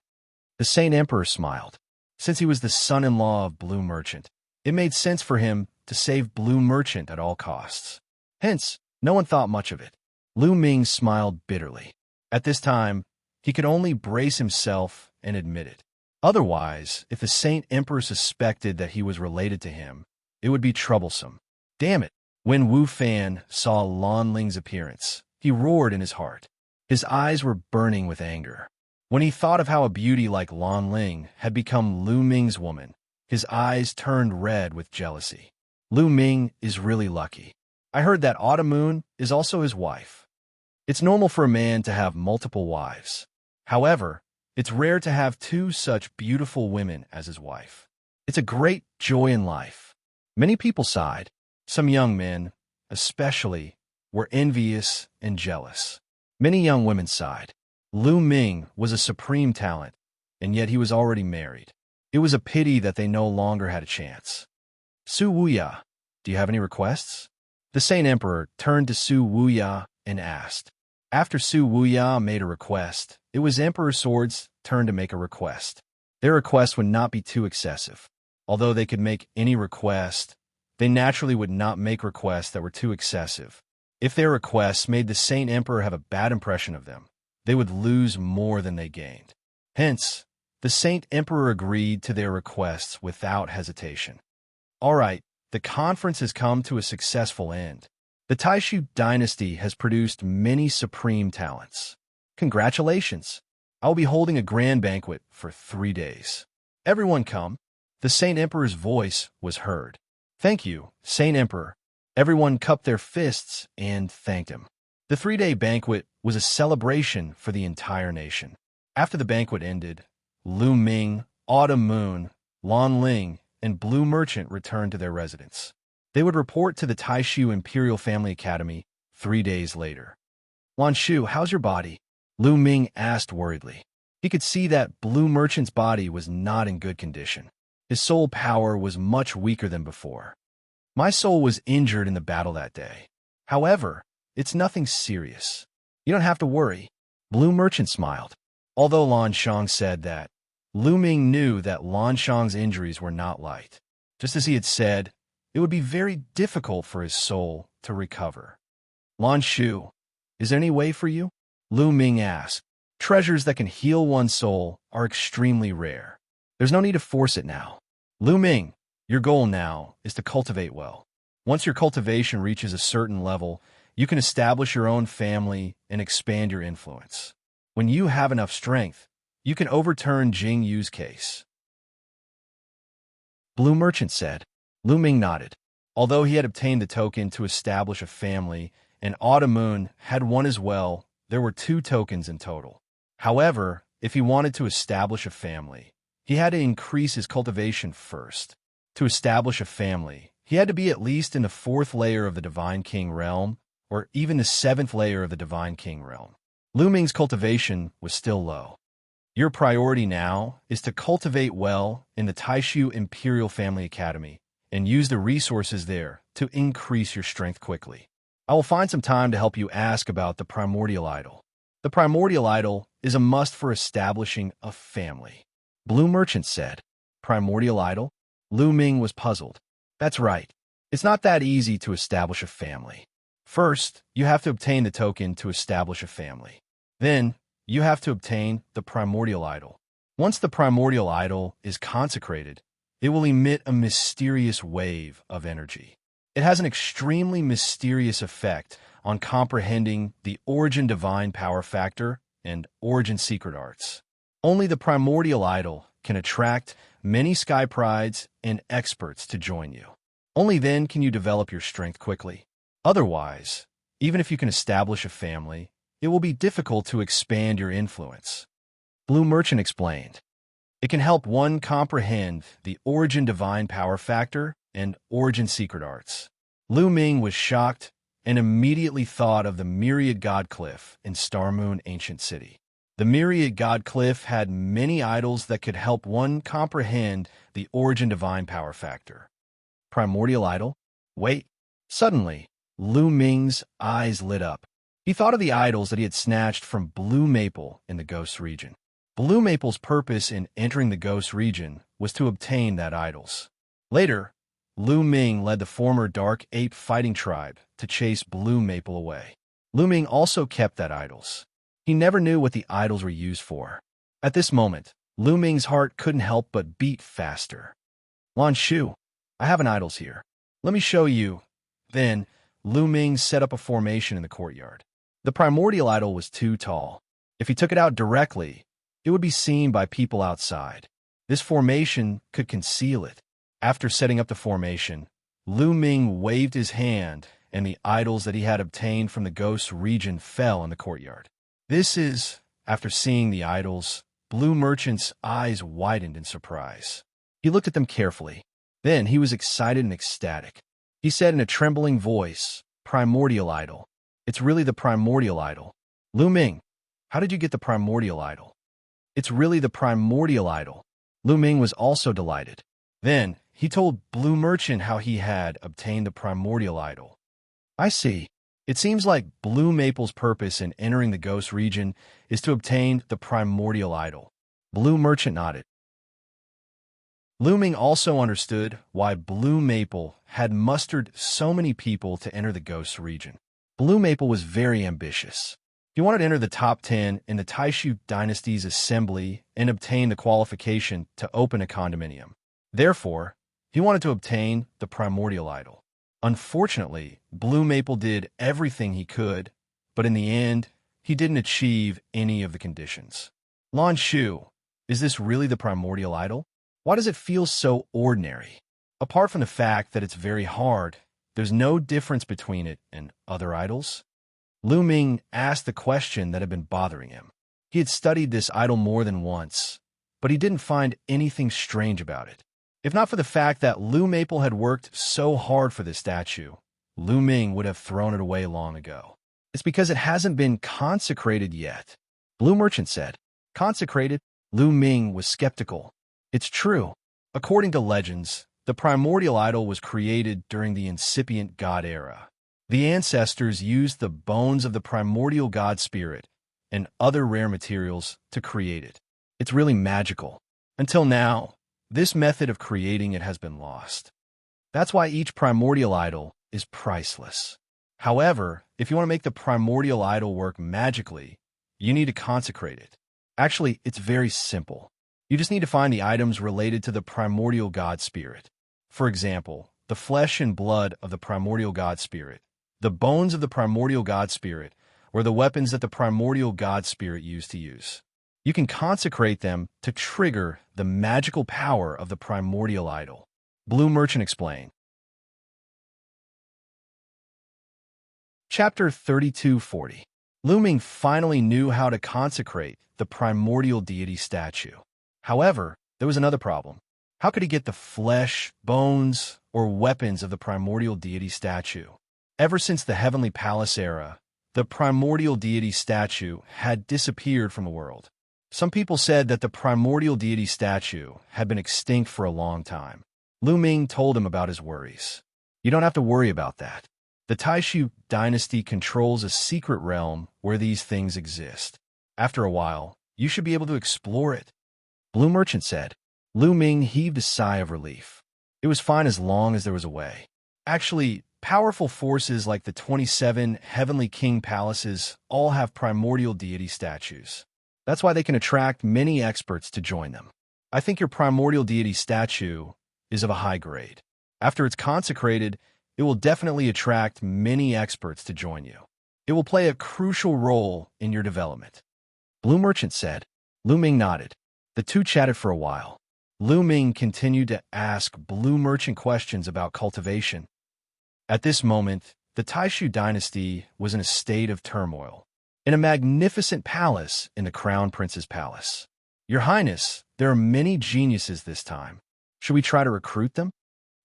The Saint Emperor smiled. Since he was the son-in-law of Blue Merchant, it made sense for him to save Blue Merchant at all costs. Hence, no one thought much of it. Lu Ming smiled bitterly. At this time, he could only brace himself and admit it. Otherwise, if the Saint Emperor suspected that he was related to him, it would be troublesome. Damn it! When Wu Fan saw Lan Ling's appearance, he roared in his heart. His eyes were burning with anger. When he thought of how a beauty like Lan Ling had become Lu Ming's woman, his eyes turned red with jealousy. Lu Ming is really lucky. I heard that Autumn Moon is also his wife. It's normal for a man to have multiple wives. However, it's rare to have two such beautiful women as his wife. It's a great joy in life. Many people sighed. Some young men, especially, were envious and jealous. Many young women sighed. Lu Ming was a supreme talent, and yet he was already married. It was a pity that they no longer had a chance. "Su Wuya, do you have any requests?" The Saint Emperor turned to Su Wuya and asked. After Su Wuya made a request, it was Emperor Sword's turn to make a request. Their request would not be too excessive. Although they could make any request, they naturally would not make requests that were too excessive. If their requests made the Saint Emperor have a bad impression of them, they would lose more than they gained. Hence, the Saint Emperor agreed to their requests without hesitation. All right, the conference has come to a successful end. The Taishu dynasty has produced many supreme talents. Congratulations! I will be holding a grand banquet for 3 days. Everyone come. The Saint Emperor's voice was heard. Thank you, Saint Emperor. Everyone cupped their fists and thanked him. The 3-day banquet was a celebration for the entire nation. After the banquet ended, Lu Ming, Autumn Moon, Lan Ling, and Blue Merchant returned to their residence. They would report to the Taishu Imperial Family Academy 3 days later. Lan Shu, how's your body? Lu Ming asked worriedly. He could see that Blue Merchant's body was not in good condition. His soul power was much weaker than before. My soul was injured in the battle that day. However, it's nothing serious. You don't have to worry. Blue Merchant smiled. Although Lan Shang said that, Lu Ming knew that Lan Shang's injuries were not light. Just as he had said, it would be very difficult for his soul to recover. Lan Shu, is there any way for you? Lu Ming asked. Treasures that can heal one's soul are extremely rare. There's no need to force it now. Lu Ming, your goal now is to cultivate well. Once your cultivation reaches a certain level, you can establish your own family and expand your influence. When you have enough strength, you can overturn Jing Yu's case. Blue Merchant said. Lu Ming nodded. Although he had obtained the token to establish a family, and Autumn Moon had one as well, there were 2 tokens in total. However, if he wanted to establish a family, he had to increase his cultivation first. To establish a family, he had to be at least in the 4th layer of the Divine King realm, or even the 7th layer of the Divine King realm. Lu Ming's cultivation was still low. Your priority now is to cultivate well in the Taishu Imperial Family Academy and use the resources there to increase your strength quickly. I will find some time to help you ask about the primordial idol. The primordial idol is a must for establishing a family. Blue Merchant said. Primordial idol? Lu Ming was puzzled. That's right. It's not that easy to establish a family. First, you have to obtain the token to establish a family. Then, you have to obtain the primordial idol. Once the primordial idol is consecrated, it will emit a mysterious wave of energy. It has an extremely mysterious effect on comprehending the origin divine power factor and origin secret arts. Only the primordial idol can attract many sky prides and experts to join you. Only then can you develop your strength quickly. Otherwise, even if you can establish a family, it will be difficult to expand your influence. Blue Merchant explained. It can help one comprehend the origin divine power factor and origin secret arts. Lu Ming was shocked and immediately thought of the Myriad God Cliff in Star Moon Ancient City. The Myriad God Cliff had many idols that could help one comprehend the origin divine power factor. Primordial idol? Wait. Suddenly, Lu Ming's eyes lit up. He thought of the idols that he had snatched from Blue Maple in the Ghost region. Blue Maple's purpose in entering the Ghost region was to obtain that idols. Later, Lu Ming led the former Dark Ape fighting tribe to chase Blue Maple away. Lu Ming also kept that idols. He never knew what the idols were used for. At this moment, Lu Ming's heart couldn't help but beat faster. Lan Shu, I have an idols here. Let me show you. Then, Lu Ming set up a formation in the courtyard. The primordial idol was too tall. If he took it out directly, it would be seen by people outside. This formation could conceal it. After setting up the formation, Lu Ming waved his hand, and the idols that he had obtained from the Ghost region fell in the courtyard. After seeing the idols, Blue Merchant's eyes widened in surprise. He looked at them carefully. Then he was excited and ecstatic. He said in a trembling voice, Primordial idol. It's really the primordial idol. Lu Ming, how did you get the primordial idol? It's really the primordial idol. Lu Ming was also delighted. Then, he told Blue Merchant how he had obtained the primordial idol. I see. It seems like Blue Maple's purpose in entering the ghost region is to obtain the primordial idol. Blue Merchant nodded. Lu Ming also understood why Blue Maple had mustered so many people to enter the ghost region. Blue Maple was very ambitious. He wanted to enter the top 10 in the Taishu dynasty's assembly and obtain the qualification to open a condominium. Therefore, he wanted to obtain the primordial idol. Unfortunately, Blue Maple did everything he could, but in the end, he didn't achieve any of the conditions. Lan Shu, is this really the primordial idol? Why does it feel so ordinary? Apart from the fact that it's very hard, there's no difference between it and other idols. Lu Ming asked the question that had been bothering him. He had studied this idol more than once, but he didn't find anything strange about it. If not for the fact that Lu Maple had worked so hard for this statue, Lu Ming would have thrown it away long ago. It's because it hasn't been consecrated yet. Blue Merchant said. Consecrated? Lu Ming was skeptical. It's true. According to legends, the primordial idol was created during the incipient god era. The ancestors used the bones of the primordial god spirit and other rare materials to create it. It's really magical. Until now, this method of creating it has been lost. That's why each primordial idol is priceless. However, if you want to make the primordial idol work magically, you need to consecrate it. Actually, it's very simple. You just need to find the items related to the primordial god spirit. For example, the flesh and blood of the primordial god spirit, the bones of the primordial god spirit, or the weapons that the primordial god spirit used to use. You can consecrate them to trigger the magical power of the primordial idol. Blue Merchant explained. Chapter 3240. Lu Ming finally knew how to consecrate the primordial deity statue. However, there was another problem. How could he get the flesh, bones, or weapons of the primordial deity statue? Ever since the Heavenly Palace era, the primordial deity statue had disappeared from the world. Some people said that the primordial deity statue had been extinct for a long time. Lu Ming told him about his worries. You don't have to worry about that. The Taishu dynasty controls a secret realm where these things exist. After a while, you should be able to explore it. Blue Merchant said. Lu Ming heaved a sigh of relief. It was fine as long as there was a way. Actually, powerful forces like the 27 Heavenly King Palaces all have primordial deity statues. That's why they can attract many experts to join them. I think your primordial deity statue is of a high grade. After it's consecrated, it will definitely attract many experts to join you. It will play a crucial role in your development. Blue Merchant said. Lu Ming nodded. The two chatted for a while. Lu Ming continued to ask Blue Merchant questions about cultivation. At this moment, the Taishu dynasty was in a state of turmoil. In a magnificent palace in the Crown Prince's palace. Your Highness, there are many geniuses this time. Should we try to recruit them?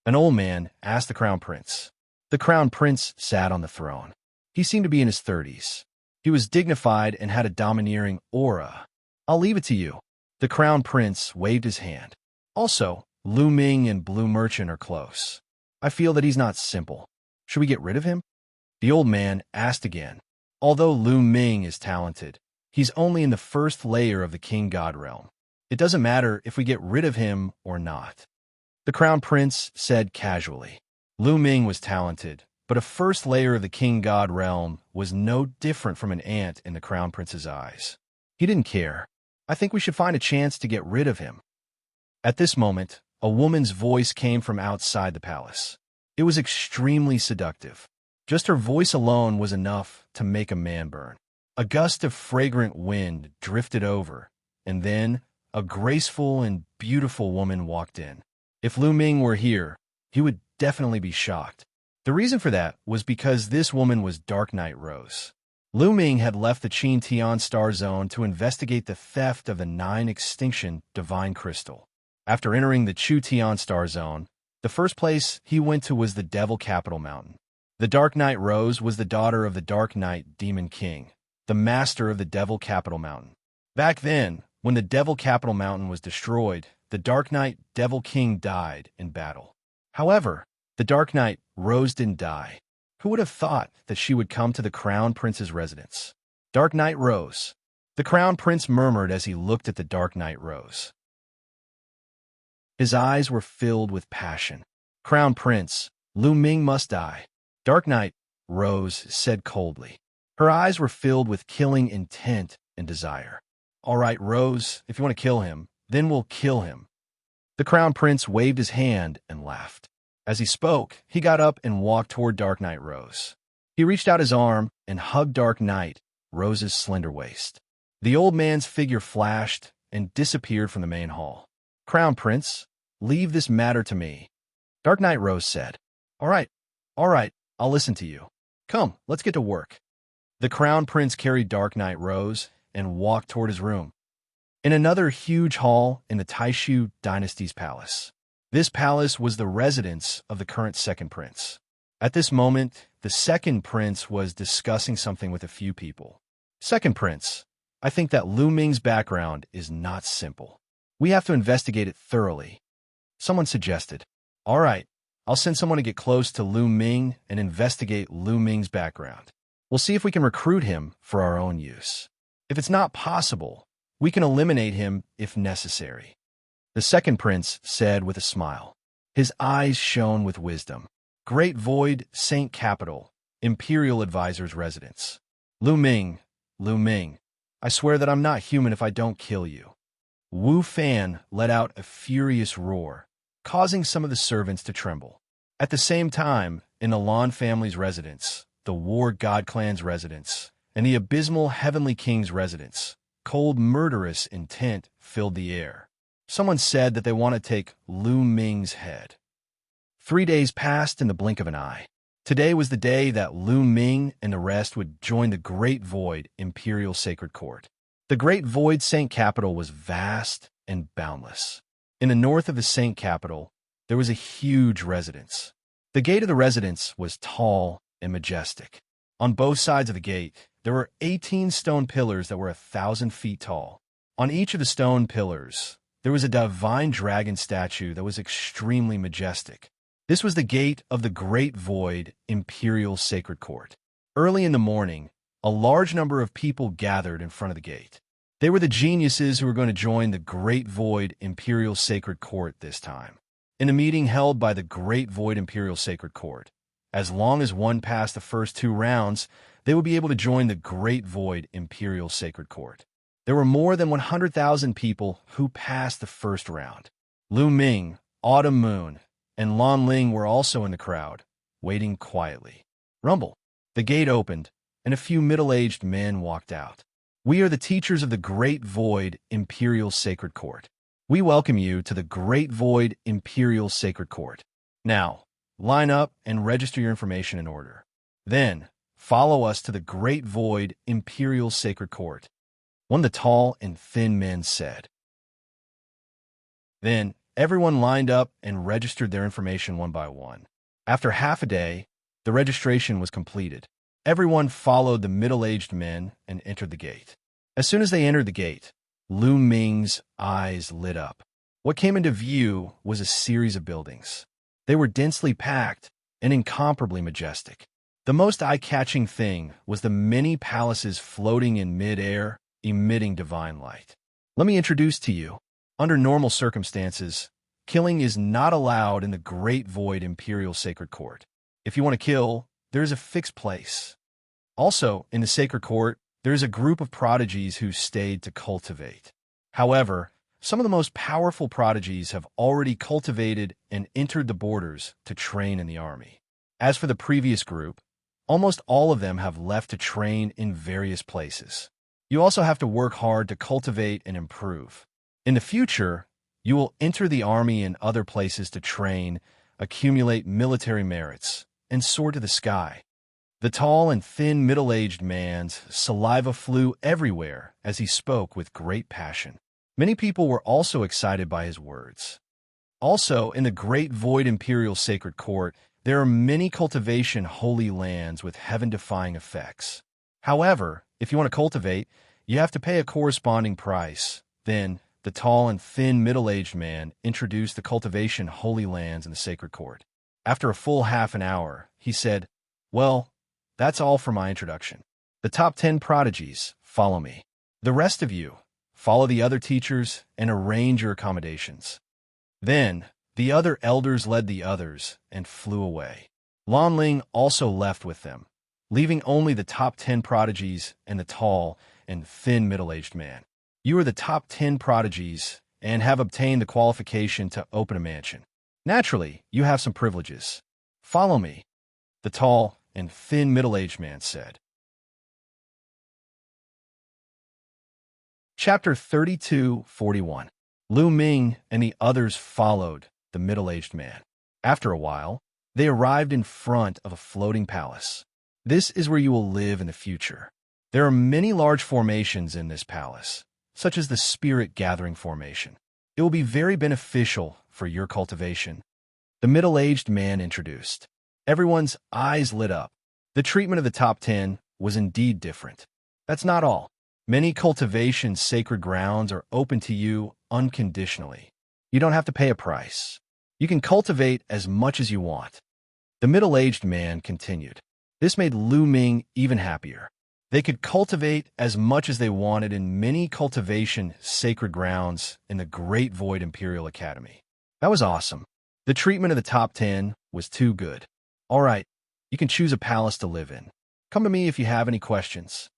An old man asked the Crown Prince. The Crown Prince sat on the throne. He seemed to be in his 30s. He was dignified and had a domineering aura. I'll leave it to you. The Crown Prince waved his hand. Also, Lu Ming and Blue Merchant are close. I feel that he's not simple. Should we get rid of him? The old man asked again. Although Lu Ming is talented, he's only in the first layer of the King God realm. It doesn't matter if we get rid of him or not. The Crown Prince said casually. Lu Ming was talented, but a first layer of the King God realm was no different from an ant in the Crown Prince's eyes. He didn't care. I think we should find a chance to get rid of him. At this moment, a woman's voice came from outside the palace. It was extremely seductive. Just her voice alone was enough to make a man burn. A gust of fragrant wind drifted over, and then a graceful and beautiful woman walked in. If Lu Ming were here, he would definitely be shocked. The reason for that was because this woman was Dark Knight Rose. Lu Ming had left the Qin Tian Star Zone to investigate the theft of the 9 extinction Divine Crystal. After entering the Chu Tian Star Zone, the first place he went to was the Devil Capital Mountain. The Dark Knight Rose was the daughter of the Dark Knight Demon King, the master of the Devil Capital Mountain. Back then, when the Devil Capital Mountain was destroyed, the Dark Knight Devil King died in battle. However, the Dark Knight Rose didn't die. Who would have thought that she would come to the Crown Prince's residence? Dark Knight rose. The Crown Prince murmured as he looked at the Dark Knight rose. His eyes were filled with passion. Crown Prince, Lu Ming must die. Dark Knight Rose said coldly. Her eyes were filled with killing intent and desire. All right, Rose, if you want to kill him, then we'll kill him. The Crown Prince waved his hand and laughed. As he spoke, he got up and walked toward Dark Knight Rose. He reached out his arm and hugged Dark Knight Rose's slender waist. The old man's figure flashed and disappeared from the main hall. Crown Prince, leave this matter to me. Dark Knight Rose said. All right, I'll listen to you. Come, let's get to work. The Crown Prince carried Dark Knight Rose and walked toward his room. In another huge hall in the Taishu dynasty's palace. This palace was the residence of the current second prince. At this moment, the second prince was discussing something with a few people. Second prince, I think that Lu Ming's background is not simple. We have to investigate it thoroughly. Someone suggested. All right, I'll send someone to get close to Lu Ming and investigate Lu Ming's background. We'll see if we can recruit him for our own use. If it's not possible, we can eliminate him if necessary. The second prince said with a smile. His eyes shone with wisdom. Great Void, Saint Capital, Imperial Advisor's residence. Lu Ming, I swear that I'm not human if I don't kill you. Wu Fan let out a furious roar, causing some of the servants to tremble. At the same time, in the Lan family's residence, the War God clan's residence, and the abysmal Heavenly King's residence, cold murderous intent filled the air. Someone said that they want to take Lu Ming's head. 3 days passed in the blink of an eye. Today was the day that Lu Ming and the rest would join the Great Void Imperial Sacred Court. The Great Void Saint Capital was vast and boundless. In the north of the Saint Capital, there was a huge residence. The gate of the residence was tall and majestic. On both sides of the gate, there were 18 stone pillars that were 1,000 feet tall. On each of the stone pillars, there was a divine dragon statue that was extremely majestic. This was the gate of the Great Void Imperial Sacred Court. Early in the morning, a large number of people gathered in front of the gate. They were the geniuses who were going to join the Great Void Imperial Sacred Court this time. In a meeting held by the Great Void Imperial Sacred Court, as long as one passed the first 2 rounds, they would be able to join the Great Void Imperial Sacred Court. There were more than 100,000 people who passed the first round. Lu Ming, Autumn Moon, and Lan Ling were also in the crowd, waiting quietly. Rumble. The gate opened, and a few middle-aged men walked out. We are the teachers of the Great Void Imperial Sacred Court. We welcome you to the Great Void Imperial Sacred Court. Now, line up and register your information in order. Then, follow us to the Great Void Imperial Sacred Court. One of the tall and thin men said. Then, everyone lined up and registered their information one by one. After half a day, the registration was completed. Everyone followed the middle-aged men and entered the gate. As soon as they entered the gate, Lu Ming's eyes lit up. What came into view was a series of buildings. They were densely packed and incomparably majestic. The most eye-catching thing was the many palaces floating in mid-air, emitting divine light. Let me introduce to you. Under normal circumstances, killing is not allowed in the Great Void Imperial Sacred Court. If you want to kill, there is a fixed place. Also, in the Sacred Court, there is a group of prodigies who stayed to cultivate. However, some of the most powerful prodigies have already cultivated and entered the borders to train in the army. As for the previous group, almost all of them have left to train in various places. You also have to work hard to cultivate and improve. In the future, you will enter the army and other places to train, accumulate military merits, and soar to the sky. The tall and thin middle-aged man's saliva flew everywhere as he spoke with great passion. Many people were also excited by his words. Also, in the Great Void Imperial Sacred Court, there are many cultivation holy lands with heaven-defying effects. However, if you want to cultivate, you have to pay a corresponding price. Then, the tall and thin middle-aged man introduced the cultivation holy lands in the Sacred Court. After a full half an hour, he said, Well, that's all for my introduction. The top 10 prodigies, follow me. The rest of you, follow the other teachers and arrange your accommodations. Then, the other elders led the others and flew away. Lan Ling also left with them, leaving only the top 10 prodigies and the tall and thin middle-aged man. You are the top 10 prodigies and have obtained the qualification to open a mansion. Naturally, you have some privileges. Follow me, the tall and thin middle-aged man said. Chapter 32:41. Lu Ming and the others followed the middle-aged man. After a while, they arrived in front of a floating palace. This is where you will live in the future. There are many large formations in this palace, such as the Spirit Gathering Formation. It will be very beneficial for your cultivation. The middle-aged man introduced. Everyone's eyes lit up. The treatment of the top 10 was indeed different. That's not all. Many cultivation sacred grounds are open to you unconditionally. You don't have to pay a price. You can cultivate as much as you want. The middle-aged man continued. This made Lu Ming even happier. They could cultivate as much as they wanted in many cultivation sacred grounds in the Great Void Imperial Academy. That was awesome. The treatment of the top 10 was too good. All right, you can choose a palace to live in. Come to me if you have any questions.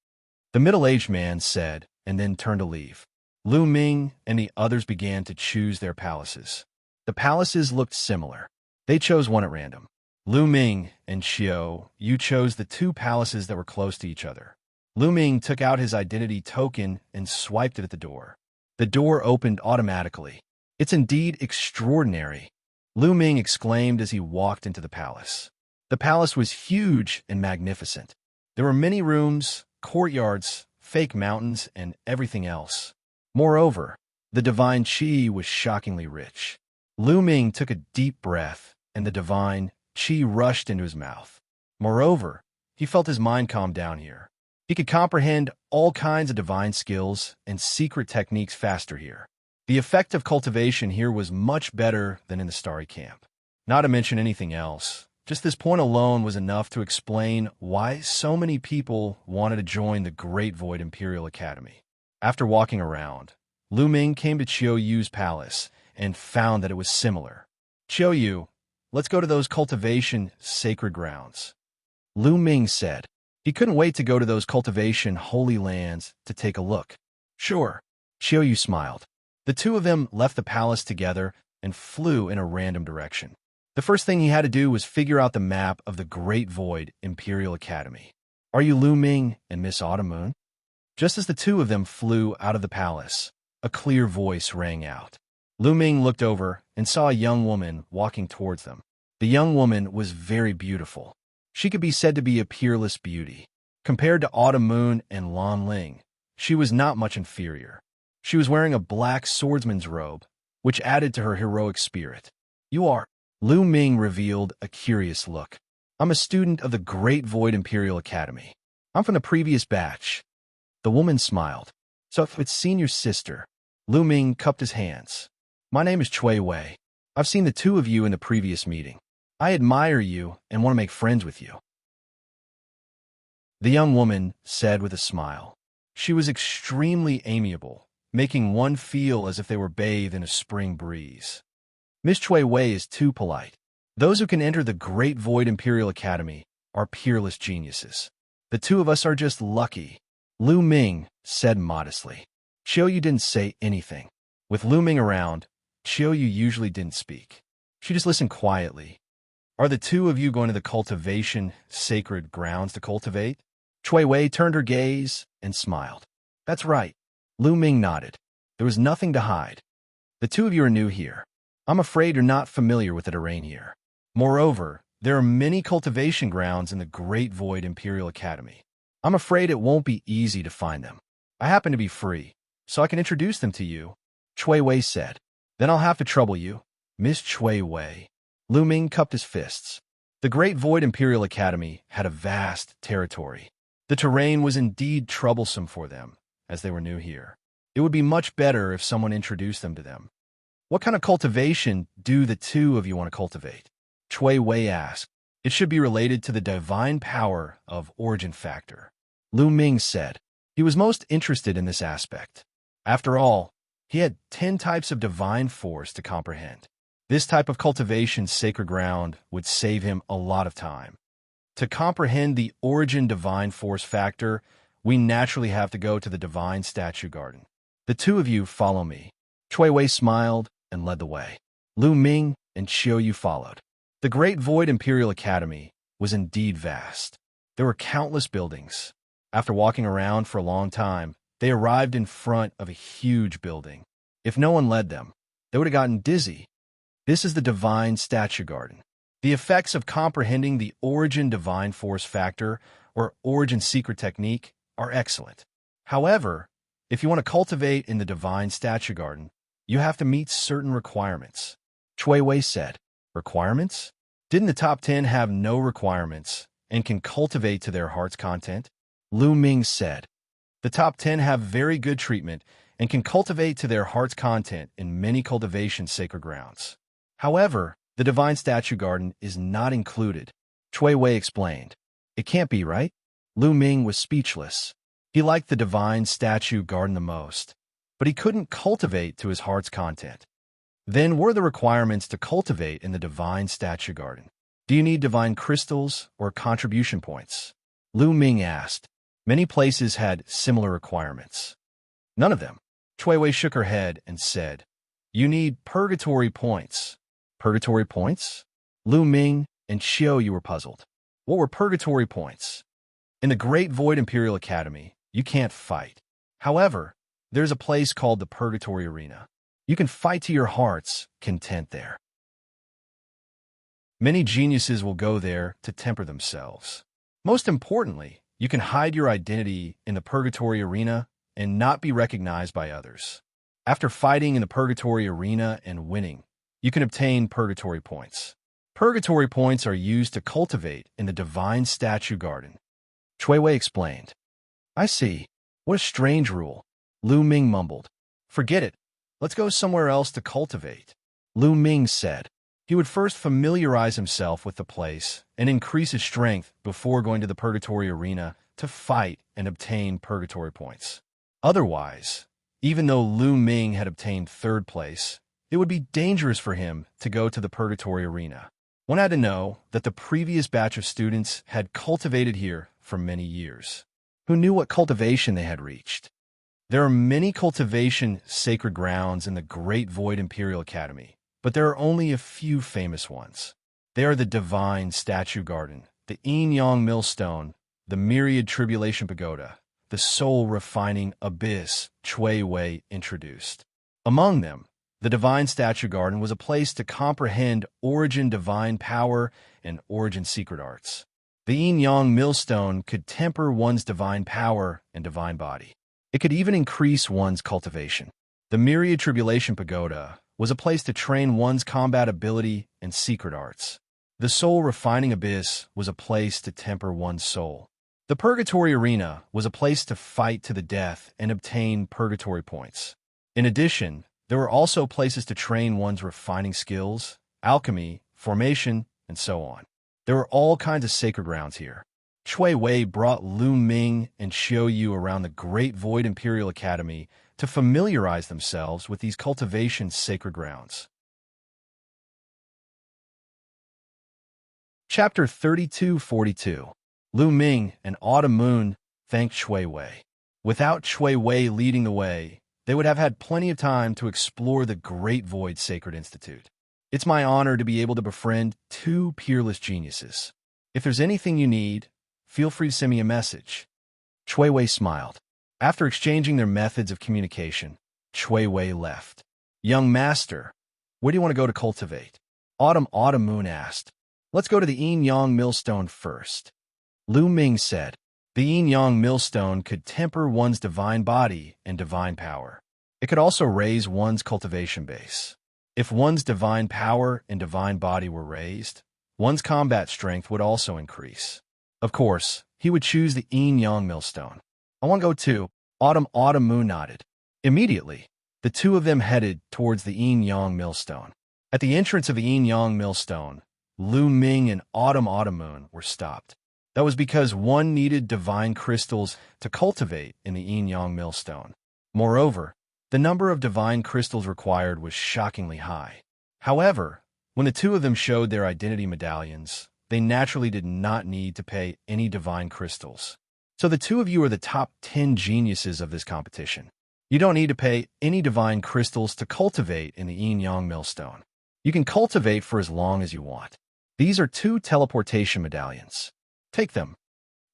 The middle-aged man said, and then turned to leave. Lu Ming and the others began to choose their palaces. The palaces looked similar. They chose one at random. Lu Ming and Xiao, you chose the two palaces that were close to each other. Lu Ming took out his identity token and swiped it at the door. The door opened automatically. It's indeed extraordinary, Lu Ming exclaimed as he walked into the palace. The palace was huge and magnificent. There were many rooms, courtyards, fake mountains, and everything else. Moreover, the divine qi was shockingly rich. Lu Ming took a deep breath, and the divine qi rushed into his mouth. Moreover, he felt his mind calm down here. He could comprehend all kinds of divine skills and secret techniques faster here. The effect of cultivation here was much better than in the Starry Camp. Not to mention anything else, just this point alone was enough to explain why so many people wanted to join the Great Void Imperial Academy. After walking around, Lu Ming came to Qiu Yu's palace and found that it was similar. Qiu Yu, let's go to those cultivation sacred grounds, Lu Ming said. He couldn't wait to go to those cultivation holy lands to take a look. Sure, Qiu Yu smiled. The two of them left the palace together and flew in a random direction. The first thing he had to do was figure out the map of the Great Void Imperial Academy. Are you Lu Ming and Miss Autumn Moon? Just as the two of them flew out of the palace, a clear voice rang out. Lu Ming looked over and saw a young woman walking towards them. The young woman was very beautiful. She could be said to be a peerless beauty. Compared to Autumn Moon and Lan Ling, she was not much inferior. She was wearing a black swordsman's robe, which added to her heroic spirit. You are, Lu Ming revealed a curious look. I'm a student of the Great Void Imperial Academy. I'm from the previous batch. The woman smiled. So it's senior sister. Lu Ming cupped his hands. My name is Chui Wei. I've seen the two of you in the previous meeting. I admire you and want to make friends with you. The young woman said with a smile. She was extremely amiable, making one feel as if they were bathed in a spring breeze. Miss Chui Wei is too polite. Those who can enter the Great Void Imperial Academy are peerless geniuses. The two of us are just lucky, Lu Ming said modestly. Qiu Yu didn't say anything. With Lu Ming around, Qiu Yu usually didn't speak. She just listened quietly. Are the two of you going to the cultivation sacred grounds to cultivate? Chui Wei turned her gaze and smiled. That's right. Lu Ming nodded. There was nothing to hide. The two of you are new here. I'm afraid you're not familiar with the terrain here. Moreover, there are many cultivation grounds in the Great Void Imperial Academy. I'm afraid it won't be easy to find them. I happen to be free, so I can introduce them to you, Chui Wei said. Then I'll have to trouble you, Miss Chui Wei. Lu Ming cupped his fists. The Great Void Imperial Academy had a vast territory. The terrain was indeed troublesome for them, as they were new here. It would be much better if someone introduced them to them. What kind of cultivation do the two of you want to cultivate? Chui Wei asked. It should be related to the divine power of origin factor. Lu Ming said. He was most interested in this aspect. After all, he had 10 types of divine force to comprehend. This type of cultivation sacred ground would save him a lot of time. To comprehend the origin divine force factor, we naturally have to go to the divine statue garden. The two of you follow me. Chui Wei smiled and led the way. Lu Ming and Xiu Yu followed. The Great Void Imperial Academy was indeed vast. There were countless buildings. After walking around for a long time, they arrived in front of a huge building. If no one led them, they would have gotten dizzy. This is the Divine Statue Garden. The effects of comprehending the origin divine force factor or origin secret technique are excellent. However, if you want to cultivate in the Divine Statue Garden, you have to meet certain requirements. Chui Wei said. Requirements? Didn't the top 10 have no requirements and can cultivate to their heart's content? Lu Ming said. The top 10 have very good treatment and can cultivate to their heart's content in many cultivation sacred grounds. However, the Divine Statue Garden is not included. Chui Wei explained. It can't be, right? Lu Ming was speechless. He liked the Divine Statue Garden the most, but he couldn't cultivate to his heart's content. Then were the requirements to cultivate in the Divine Statue Garden? Do you need divine crystals or contribution points? Lu Ming asked. Many places had similar requirements. None of them. Chui Wei shook her head and said, You need purgatory points. Purgatory points? Lu Ming and Xiu Yu were puzzled. What were purgatory points? In the Great Void Imperial Academy, you can't fight. However, there's a place called the Purgatory Arena. You can fight to your heart's content there. Many geniuses will go there to temper themselves. Most importantly, you can hide your identity in the Purgatory Arena and not be recognized by others. After fighting in the Purgatory Arena and winning, you can obtain Purgatory points. Purgatory points are used to cultivate in the Divine Statue Garden. Chui Wei explained. I see. What a strange rule. Lu Ming mumbled. Forget it. Let's go somewhere else to cultivate. Lu Ming said. He would first familiarize himself with the place and increase his strength before going to the Purgatory Arena to fight and obtain Purgatory points. Otherwise, even though Lu Ming had obtained 3rd place, it would be dangerous for him to go to the Purgatory Arena. One had to know that the previous batch of students had cultivated here for many years. Who knew what cultivation they had reached? There are many cultivation sacred grounds in the Great Void Imperial Academy, but there are only a few famous ones. They are the Divine Statue Garden, the Yin Yang Millstone, the Myriad Tribulation Pagoda, the Soul Refining Abyss Chui Wei introduced. Among them, the Divine Statue Garden was a place to comprehend origin divine power and origin secret arts. The Yin Yang Millstone could temper one's divine power and divine body. It could even increase one's cultivation. The Myriad Tribulation Pagoda was a place to train one's combat ability and secret arts. The Soul Refining Abyss was a place to temper one's soul. The Purgatory Arena was a place to fight to the death and obtain Purgatory points. In addition, there were also places to train one's refining skills, alchemy, formation, and so on. There were all kinds of sacred grounds here. Chui Wei brought Lu Ming and Xiu Yu around the Great Void Imperial Academy to familiarize themselves with these cultivation sacred grounds. Chapter 32-42. Lu Ming and Autumn Moon thanked Chui Wei. Without Chui Wei leading the way, they would have had plenty of time to explore the Great Void Sacred Institute. It's my honor to be able to befriend 2 peerless geniuses. If there's anything you need, feel free to send me a message. Chui Wei smiled. After exchanging their methods of communication, Chui Wei left. Young master, where do you want to go to cultivate? Autumn Moon asked. Let's go to the Yin Yang Millstone first. Lu Ming said. The Yin Yang Millstone could temper one's divine body and divine power. It could also raise one's cultivation base. If one's divine power and divine body were raised, one's combat strength would also increase. Of course, he would choose the Yin Yang Millstone. I want to go too. Autumn Moon nodded. Immediately, the two of them headed towards the Yin Yang Millstone. At the entrance of the Yin Yang Millstone, Lu Ming and Autumn Moon were stopped. That was because one needed divine crystals to cultivate in the yin-yang millstone. Moreover, the number of divine crystals required was shockingly high. However, when the two of them showed their identity medallions, they naturally did not need to pay any divine crystals. So the two of you are the top 10 geniuses of this competition. You don't need to pay any divine crystals to cultivate in the yin-yang millstone. You can cultivate for as long as you want. These are 2 teleportation medallions. Take them.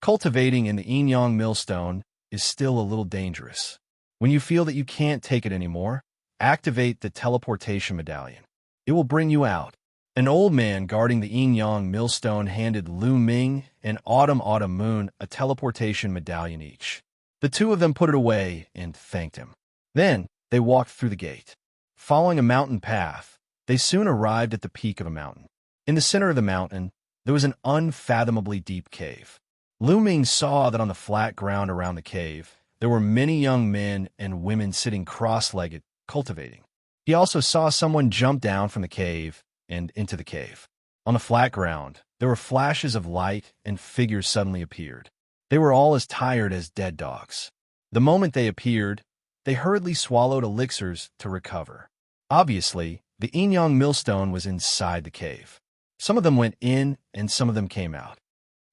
Cultivating in the yin-yang millstone is still a little dangerous. When you feel that you can't take it anymore, activate the teleportation medallion. It will bring you out. An old man guarding the yin-yang millstone handed Lu Ming and Autumn Moon a teleportation medallion each. The two of them put it away and thanked him. Then they walked through the gate. Following a mountain path, they soon arrived at the peak of a mountain. In the center of the mountain, there was an unfathomably deep cave. Lu Ming saw that on the flat ground around the cave, there were many young men and women sitting cross-legged, cultivating. He also saw someone jump down from the cave and into the cave. On the flat ground, there were flashes of light and figures suddenly appeared. They were all as tired as dead dogs. The moment they appeared, they hurriedly swallowed elixirs to recover. Obviously, the yin-yang millstone was inside the cave. Some of them went in and some of them came out.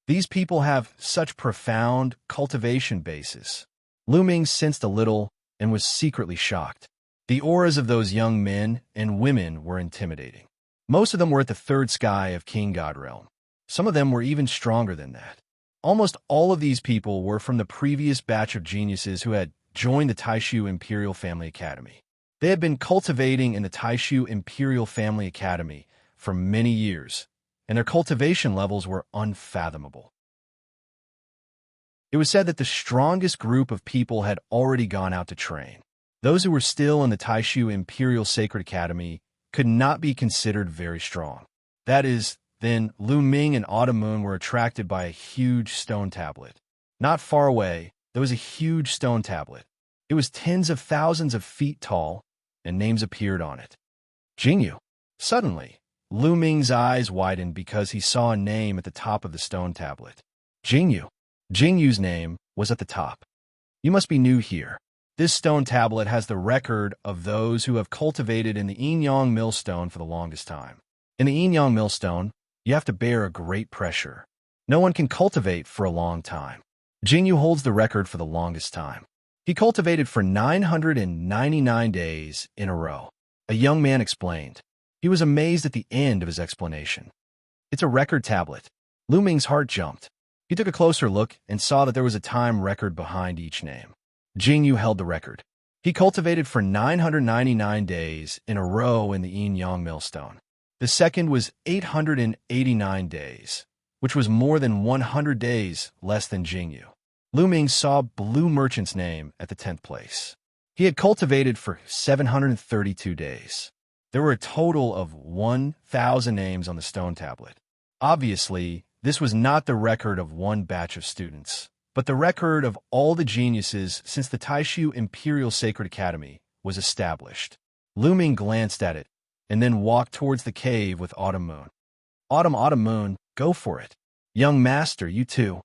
These people have such profound cultivation bases. Lu Ming sensed a little and was secretly shocked. The auras of those young men and women were intimidating. Most of them were at the third sky of King God Realm. Some of them were even stronger than that. Almost all of these people were from the previous batch of geniuses who had joined the Taishu Imperial Family Academy. They had been cultivating in the Taishu Imperial Family Academy for many years, and their cultivation levels were unfathomable. It was said that the strongest group of people had already gone out to train. Those who were still in the Taishu Imperial Sacred Academy could not be considered very strong. That is, then Lu Ming and Autumn Moon were attracted by a huge stone tablet. Not far away, there was a huge stone tablet. It was tens of thousands of feet tall, and names appeared on it. Jingyu. Suddenly, Lu Ming's eyes widened because he saw a name at the top of the stone tablet. Jingyu. Jingyu's name was at the top. You must be new here. This stone tablet has the record of those who have cultivated in the yin-yang millstone for the longest time. In the yin-yang millstone, you have to bear a great pressure. No one can cultivate for a long time. Jingyu holds the record for the longest time. He cultivated for 999 days in a row. A young man explained. He was amazed at the end of his explanation. It's a record tablet. Lu Ming's heart jumped. He took a closer look and saw that there was a time record behind each name. Jingyu held the record. He cultivated for 999 days in a row in the yin-yang millstone. The second was 889 days, which was more than 100 days less than Jingyu. Lu Ming saw Blue Merchant's name at the 10th place. He had cultivated for 732 days. There were a total of 1,000 names on the stone tablet. Obviously, this was not the record of one batch of students, but the record of all the geniuses since the Taishu Imperial Sacred Academy was established. Lu Ming glanced at it, and then walked towards the cave with Autumn Moon. Autumn Moon, go for it. Young master, you too.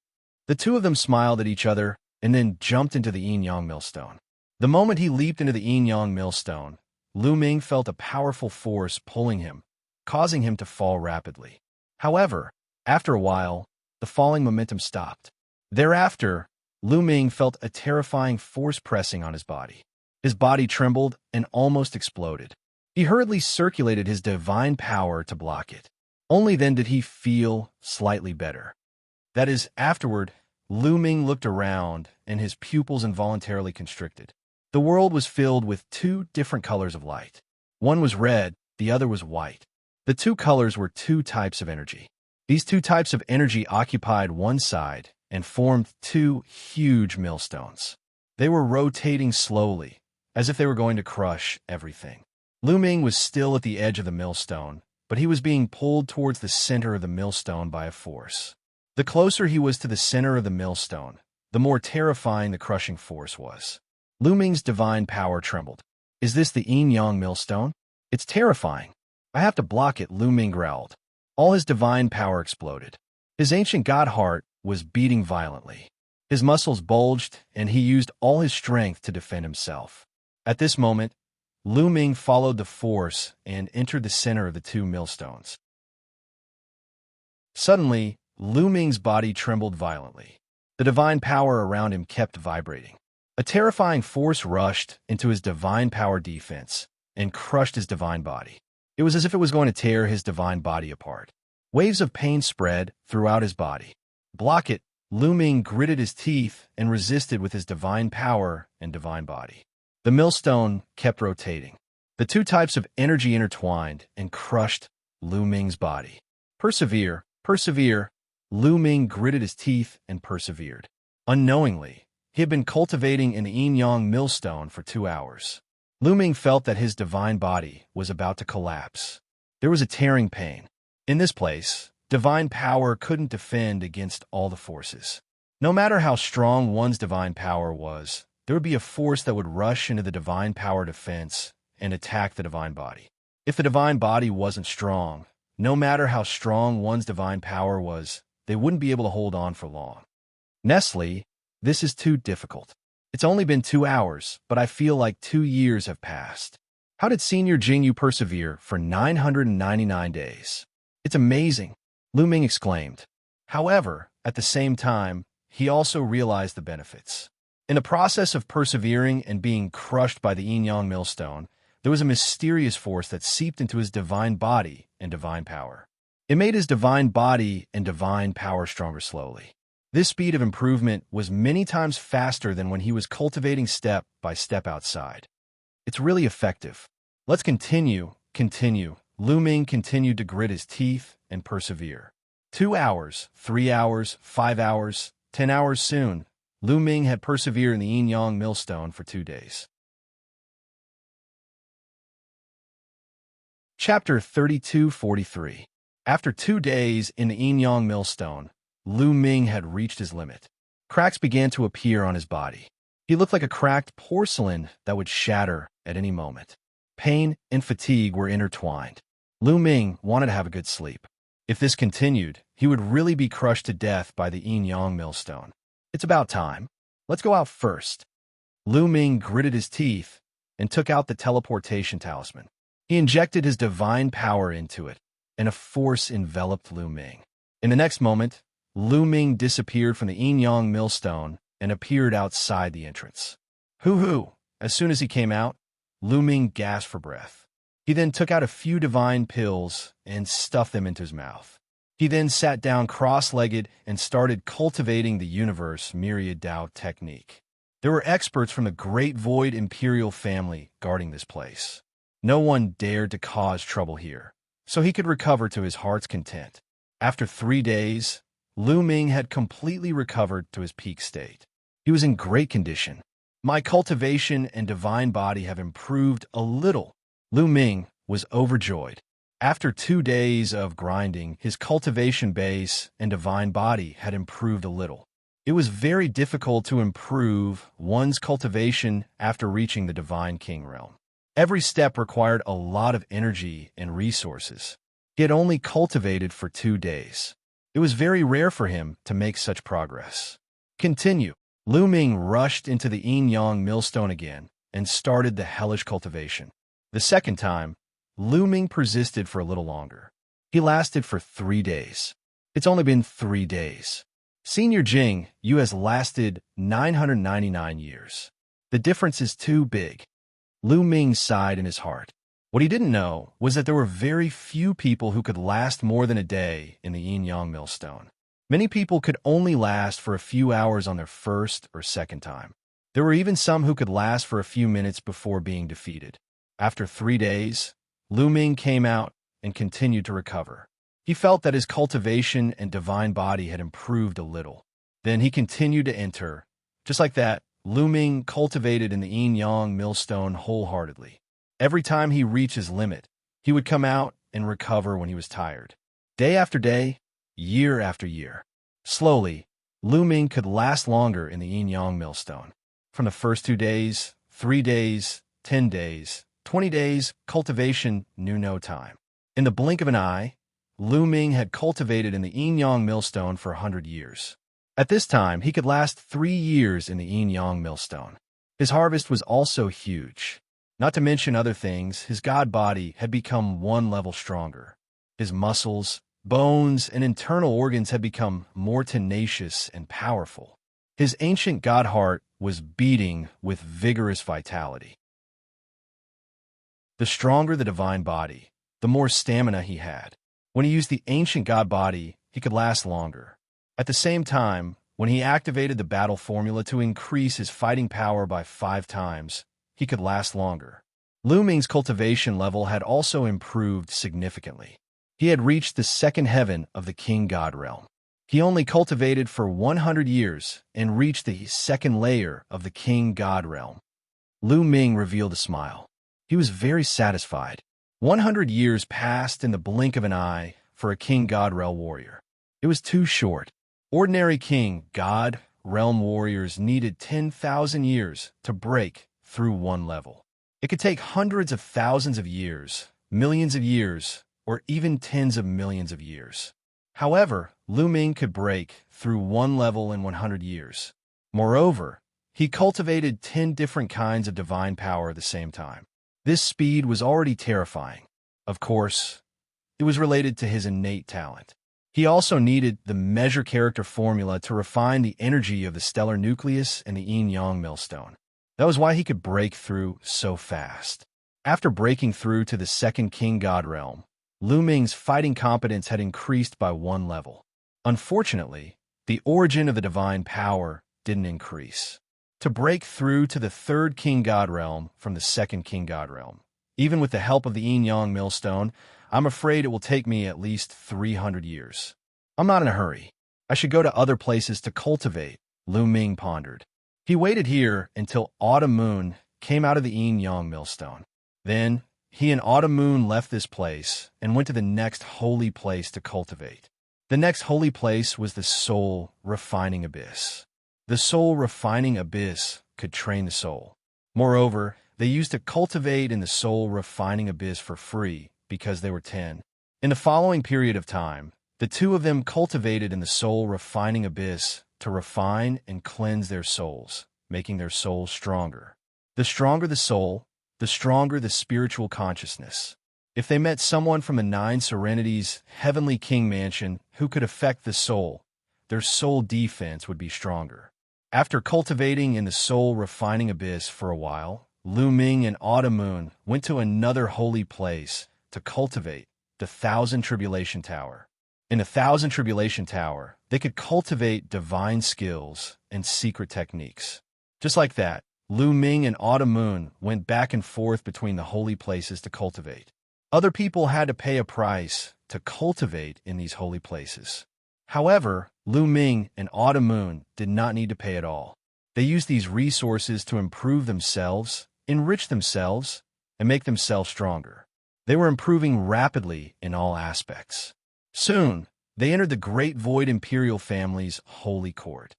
The two of them smiled at each other, and then jumped into the yin-yang millstone. The moment he leaped into the yin-yang millstone, Lu Ming felt a powerful force pulling him, causing him to fall rapidly. However, after a while, the falling momentum stopped. Thereafter, Lu Ming felt a terrifying force pressing on his body. His body trembled and almost exploded. He hurriedly circulated his divine power to block it. Only then did he feel slightly better. That is, afterward, Lu Ming looked around and his pupils involuntarily constricted. The world was filled with 2 different colors of light. One was red, the other was white. The 2 colors were 2 types of energy. These 2 types of energy occupied one side and formed 2 huge millstones. They were rotating slowly, as if they were going to crush everything. Lu Ming was still at the edge of the millstone, but he was being pulled towards the center of the millstone by a force. The closer he was to the center of the millstone, the more terrifying the crushing force was. Lu Ming's divine power trembled. Is this the yin-yang millstone? It's terrifying. I have to block it, Lu Ming growled. All his divine power exploded. His ancient god heart was beating violently. His muscles bulged, and he used all his strength to defend himself. At this moment, Lu Ming followed the force and entered the center of the two millstones. Suddenly, Lu Ming's body trembled violently. The divine power around him kept vibrating. A terrifying force rushed into his divine power defense and crushed his divine body. It was as if it was going to tear his divine body apart. Waves of pain spread throughout his body. Block it, Lu Ming gritted his teeth and resisted with his divine power and divine body. The millstone kept rotating. The two types of energy intertwined and crushed Lu Ming's body. Persevere, persevere. Lu Ming gritted his teeth and persevered. Unknowingly, he had been cultivating an yin-yang millstone for 2 hours. Lu Ming felt that his divine body was about to collapse. There was a tearing pain. In this place, divine power couldn't defend against all the forces. No matter how strong one's divine power was, there would be a force that would rush into the divine power defense and attack the divine body. If the divine body wasn't strong, no matter how strong one's divine power was, they wouldn't be able to hold on for long. Nestle, this is too difficult. It's only been 2 hours, but I feel like 2 years have passed. How did Senior Jingyu persevere for 999 days? It's amazing, Lu Ming exclaimed. However, at the same time, he also realized the benefits. In the process of persevering and being crushed by the yin-yang millstone, there was a mysterious force that seeped into his divine body and divine power. It made his divine body and divine power stronger slowly. This speed of improvement was many times faster than when he was cultivating step by step outside. It's really effective. Let's continue. Lu Ming continued to grit his teeth and persevere. 2 hours, 3 hours, 5 hours, 10 hours soon, Lu Ming had persevered in the yin-yang millstone for 2 days. Chapter 3243. After 2 days in the yin-yang millstone, Lu Ming had reached his limit. Cracks began to appear on his body. He looked like a cracked porcelain that would shatter at any moment. Pain and fatigue were intertwined. Lu Ming wanted to have a good sleep. If this continued, he would really be crushed to death by the yin-yang millstone. It's about time. Let's go out first. Lu Ming gritted his teeth and took out the teleportation talisman. He injected his divine power into it, and a force enveloped Lu Ming. In the next moment, Lu Ming disappeared from the yin-yang millstone and appeared outside the entrance. Hoo-hoo! As soon as he came out, Lu Ming gasped for breath. He then took out a few divine pills and stuffed them into his mouth. He then sat down cross-legged and started cultivating the universe myriad Dao technique. There were experts from the Great Void Imperial family guarding this place. No one dared to cause trouble here, so he could recover to his heart's content. After 3 days, Lu Ming had completely recovered to his peak state. He was in great condition. My cultivation and divine body have improved a little. Lu Ming was overjoyed. After 2 days of grinding, his cultivation base and divine body had improved a little. It was very difficult to improve one's cultivation after reaching the Divine King realm. Every step required a lot of energy and resources. He had only cultivated for 2 days. It was very rare for him to make such progress. Continue. Lu Ming rushed into the yin-yang millstone again and started the hellish cultivation. The second time, Lu Ming persisted for a little longer. He lasted for 3 days. It's only been 3 days. Senior Jing, you has lasted 999 years. The difference is too big. Lu Ming sighed in his heart. What he didn't know was that there were very few people who could last more than a day in the yin-yang millstone. Many people could only last for a few hours on their first or second time. There were even some who could last for a few minutes before being defeated. After 3 days, Lu Ming came out and continued to recover. He felt that his cultivation and divine body had improved a little. Then he continued to enter. Just like that, Lu Ming cultivated in the yin-yang millstone wholeheartedly. Every time he reached his limit, he would come out and recover when he was tired. Day after day, year after year. Slowly, Lu Ming could last longer in the yin-yang millstone. From the first 2 days, 3 days, 10 days, 20 days, cultivation knew no time. In the blink of an eye, Lu Ming had cultivated in the Yin-Yang millstone for 100 years. At this time, he could last 3 years in the Yin-Yang millstone. His harvest was also huge. Not to mention other things, his god body had become 1 level stronger. His muscles, bones, and internal organs had become more tenacious and powerful. His ancient god heart was beating with vigorous vitality. The stronger the divine body, the more stamina he had. When he used the ancient god body, he could last longer. At the same time, when he activated the battle formula to increase his fighting power by 5 times, he could last longer. Lu Ming's cultivation level had also improved significantly. He had reached the 2nd heaven of the king god realm. He only cultivated for 100 years and reached the 2nd layer of the king god realm. Lu Ming revealed a smile. He was very satisfied. 100 years passed in the blink of an eye for a king god realm warrior. It was too short. Ordinary king god realm warriors needed 10,000 years to break through 1 level. It could take hundreds of thousands of years, millions of years, or even tens of millions of years. However, Lu Ming could break through 1 level in 100 years. Moreover, he cultivated 10 different kinds of divine power at the same time. This speed was already terrifying. Of course, it was related to his innate talent. He also needed the measure character formula to refine the energy of the stellar nucleus and the yin-yang millstone. That was why he could break through so fast. After breaking through to the 2nd king god realm, Lu Ming's fighting competence had increased by 1 level. Unfortunately, the origin of the divine power didn't increase. To break through to the 3rd king god realm from the 2nd king god realm, even with the help of the yin-yang millstone, I'm afraid it will take me at least 300 years. I'm not in a hurry. I should go to other places to cultivate, Lu Ming pondered. He waited here until Autumn Moon came out of the yin-yang millstone. Then, he and Autumn Moon left this place and went to the next holy place to cultivate. The next holy place was the soul refining abyss. The soul refining abyss could train the soul. Moreover, they used to cultivate in the soul refining abyss for free because they were 10. In the following period of time, the 2 of them cultivated in the soul refining abyss to refine and cleanse their souls, making their souls stronger. The stronger the soul, the stronger the spiritual consciousness. If they met someone from the 9 Serenities heavenly king mansion who could affect the soul, their soul defense would be stronger. After cultivating in the soul refining abyss for a while, Lu Ming and Autumn Moon went to another holy place to cultivate the 1,000 Tribulation Tower. In the 1,000 Tribulation Tower, they could cultivate divine skills and secret techniques. Just like that, Lu Ming and Autumn Moon went back and forth between the holy places to cultivate. Other people had to pay a price to cultivate in these holy places. However, Lu Ming and Autumn Moon did not need to pay at all. They used these resources to improve themselves, enrich themselves, and make themselves stronger. They were improving rapidly in all aspects. Soon, they entered the Great Void Imperial family's holy court.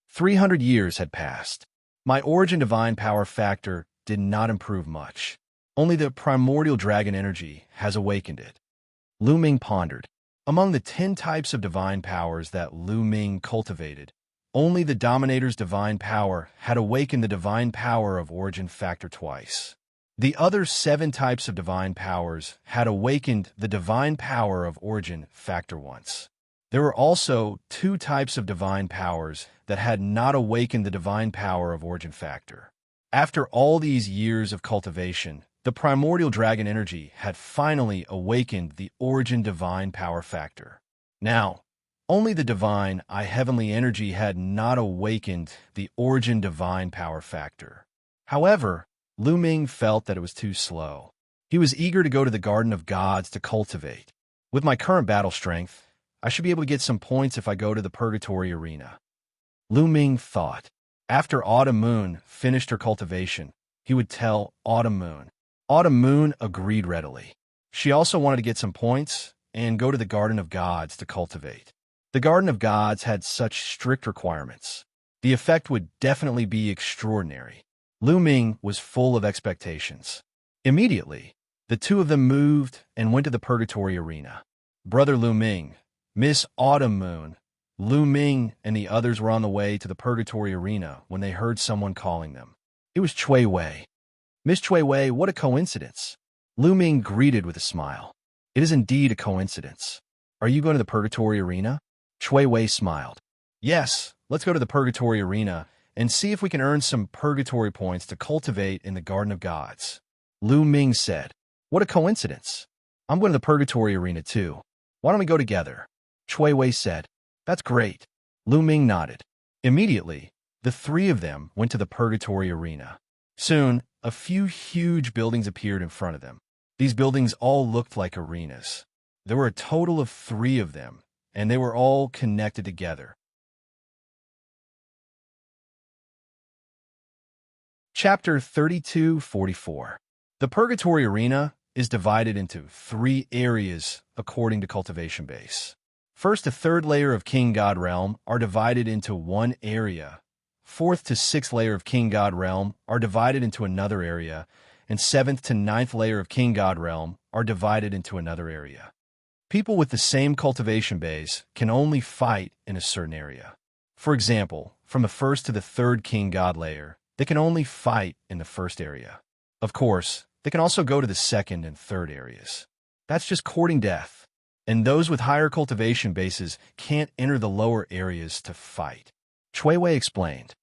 300 years had passed. My origin divine power factor did not improve much. Only the primordial dragon energy has awakened it. Lu Ming pondered. Among the 10 types of divine powers that Lu Ming cultivated, only the Dominator's divine power had awakened the divine power of origin factor twice. The other 7 types of divine powers had awakened the divine power of origin factor once. There were also 2 types of divine powers that had not awakened the divine power of origin factor. After all these years of cultivation, the primordial dragon energy had finally awakened the origin divine power factor. Now, only the divine heavenly energy had not awakened the origin divine power factor. However, Lu Ming felt that it was too slow. He was eager to go to the Garden of Gods to cultivate. With my current battle strength, I should be able to get some points if I go to the Purgatory Arena. Lu Ming thought. After Autumn Moon finished her cultivation, he would tell Autumn Moon. Autumn Moon agreed readily. She also wanted to get some points and go to the Garden of Gods to cultivate. The Garden of Gods had such strict requirements. The effect would definitely be extraordinary. Lu Ming was full of expectations. Immediately, The two of them moved and went to the purgatory arena. Brother Lu Ming, Miss Autumn Moon, Lu Ming and the others were on the way to the purgatory arena when they heard someone calling them. It was Chui Wei. Miss Chui Wei, what a coincidence. Lu Ming greeted with a smile. It is indeed a coincidence. Are you going to the purgatory arena? Chui Wei smiled. Yes, let's go to the purgatory arena and see if we can earn some purgatory points to cultivate in the Garden of Gods. Lu Ming said. What a coincidence. I'm going to the purgatory arena too. Why don't we go together? Chui Wei said. That's great. Lu Ming nodded. Immediately, the three of them went to the purgatory arena. Soon, a few huge buildings appeared in front of them. These buildings all looked like arenas. There were a total of 3 of them, and they were all connected together. Chapter 32-44. The Purgatory Arena is divided into 3 areas according to Cultivation Base. First to 3rd layer of King God Realm are divided into one area. 4th to 6th layer of King God Realm are divided into another area, and 7th to 9th layer of King God Realm are divided into another area. People with the same cultivation base can only fight in a certain area. For example, from the 1st to the 3rd King God layer, they can only fight in the 1st area. Of course, they can also go to the 2nd and 3rd areas. That's just courting death. And those with higher cultivation bases can't enter the lower areas to fight. Chui Wei explained.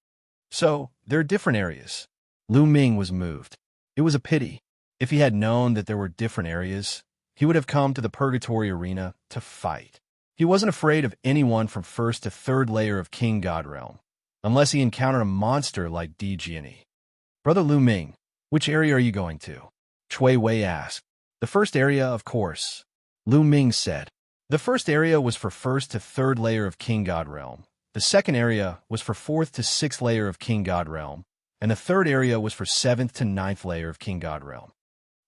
So, there are different areas. Lu Ming was moved. It was a pity. If he had known that there were different areas, he would have come to the Purgatory Arena to fight. He wasn't afraid of anyone from 1st to 3rd layer of King God Realm, unless he encountered a monster like Di Jiani. Brother Lu Ming, which area are you going to? Chui Wei asked. The 1st area, of course. Lu Ming said. The 1st area was for 1st to 3rd layer of King God Realm. The 2nd area was for 4th to 6th layer of King God Realm, and the 3rd area was for 7th to 9th layer of King God Realm.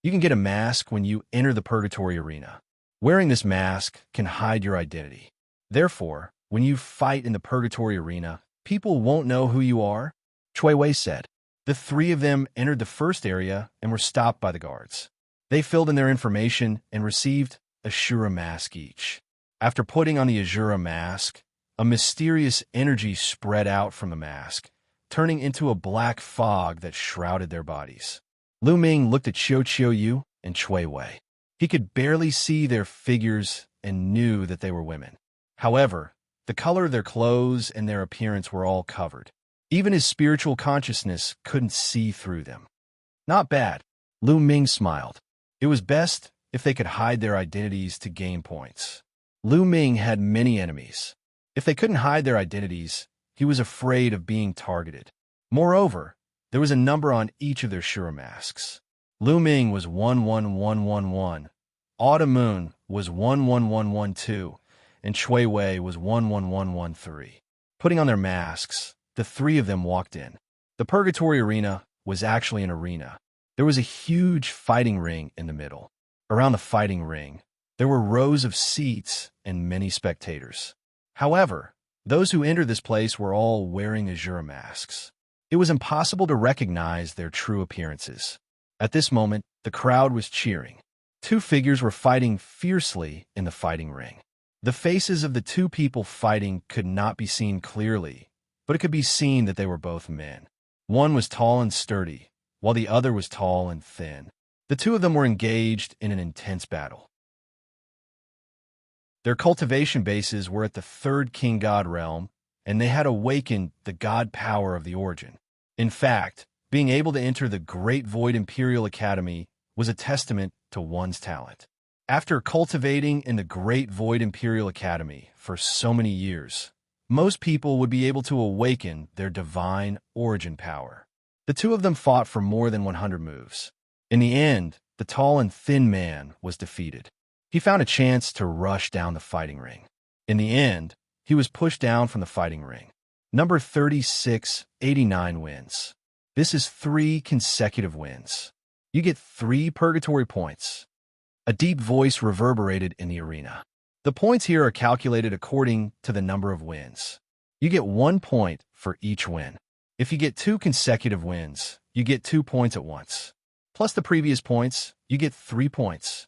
You can get a mask when you enter the Purgatory Arena. Wearing this mask can hide your identity. Therefore, when you fight in the Purgatory Arena, people won't know who you are, Chui Wei said. The 3 of them entered the 1st area and were stopped by the guards. They filled in their information and received a Ashura mask each. After putting on the Ashura mask, a mysterious energy spread out from the mask, turning into a black fog that shrouded their bodies. Lu Ming looked at Xiu Yu and Chui Wei. He could barely see their figures and knew that they were women. However, the color of their clothes and their appearance were all covered. Even his spiritual consciousness couldn't see through them. Not bad. Lu Ming smiled. It was best if they could hide their identities to gain points. Lu Ming had many enemies. If they couldn't hide their identities, he was afraid of being targeted. Moreover, there was a number on each of their Shura masks. Lu Ming was 11111, Autumn Moon was 11112, and Chui Wei was 11113. Putting on their masks, the 3 of them walked in. The Purgatory Arena was actually an arena. There was a huge fighting ring in the middle. Around the fighting ring, there were rows of seats and many spectators. However, those who entered this place were all wearing Ashura masks. It was impossible to recognize their true appearances. At this moment, the crowd was cheering. 2 figures were fighting fiercely in the fighting ring. The faces of the 2 people fighting could not be seen clearly, but it could be seen that they were both men. One was tall and sturdy, while the other was tall and thin. The 2 of them were engaged in an intense battle. Their cultivation bases were at the 3rd King God Realm, and they had awakened the God power of the origin. In fact, being able to enter the Great Void Imperial Academy was a testament to one's talent. After cultivating in the Great Void Imperial Academy for so many years, most people would be able to awaken their divine origin power. The 2 of them fought for more than 100 moves. In the end, the tall and thin man was defeated. He found a chance to rush down the fighting ring. In the end, he was pushed down from the fighting ring. Number 3689 wins. This is 3 consecutive wins. You get 3 purgatory points. A deep voice reverberated in the arena. The points here are calculated according to the number of wins. You get 1 point for each win. If you get 2 consecutive wins, you get 2 points at once, plus the previous points you get 3 points.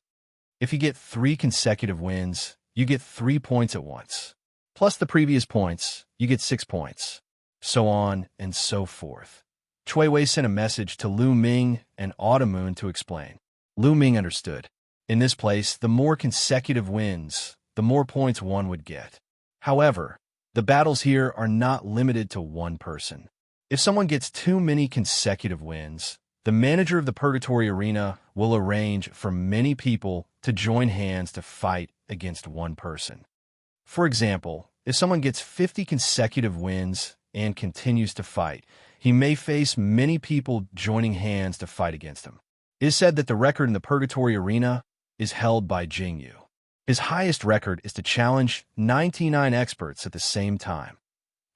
If you get 3 consecutive wins, you get 3 points at once. Plus the previous points, you get 6 points. So on and so forth. Chui Wei sent a message to Lu Ming and Autumn Moon to explain. Lu Ming understood. In this place, the more consecutive wins, the more points one would get. However, the battles here are not limited to one person. If someone gets too many consecutive wins, the manager of the Purgatory Arena will arrange for many people to join hands to fight against one person. For example, if someone gets 50 consecutive wins and continues to fight, he may face many people joining hands to fight against him. It is said that the record in the Purgatory Arena is held by Jingyu. His highest record is to challenge 99 experts at the same time.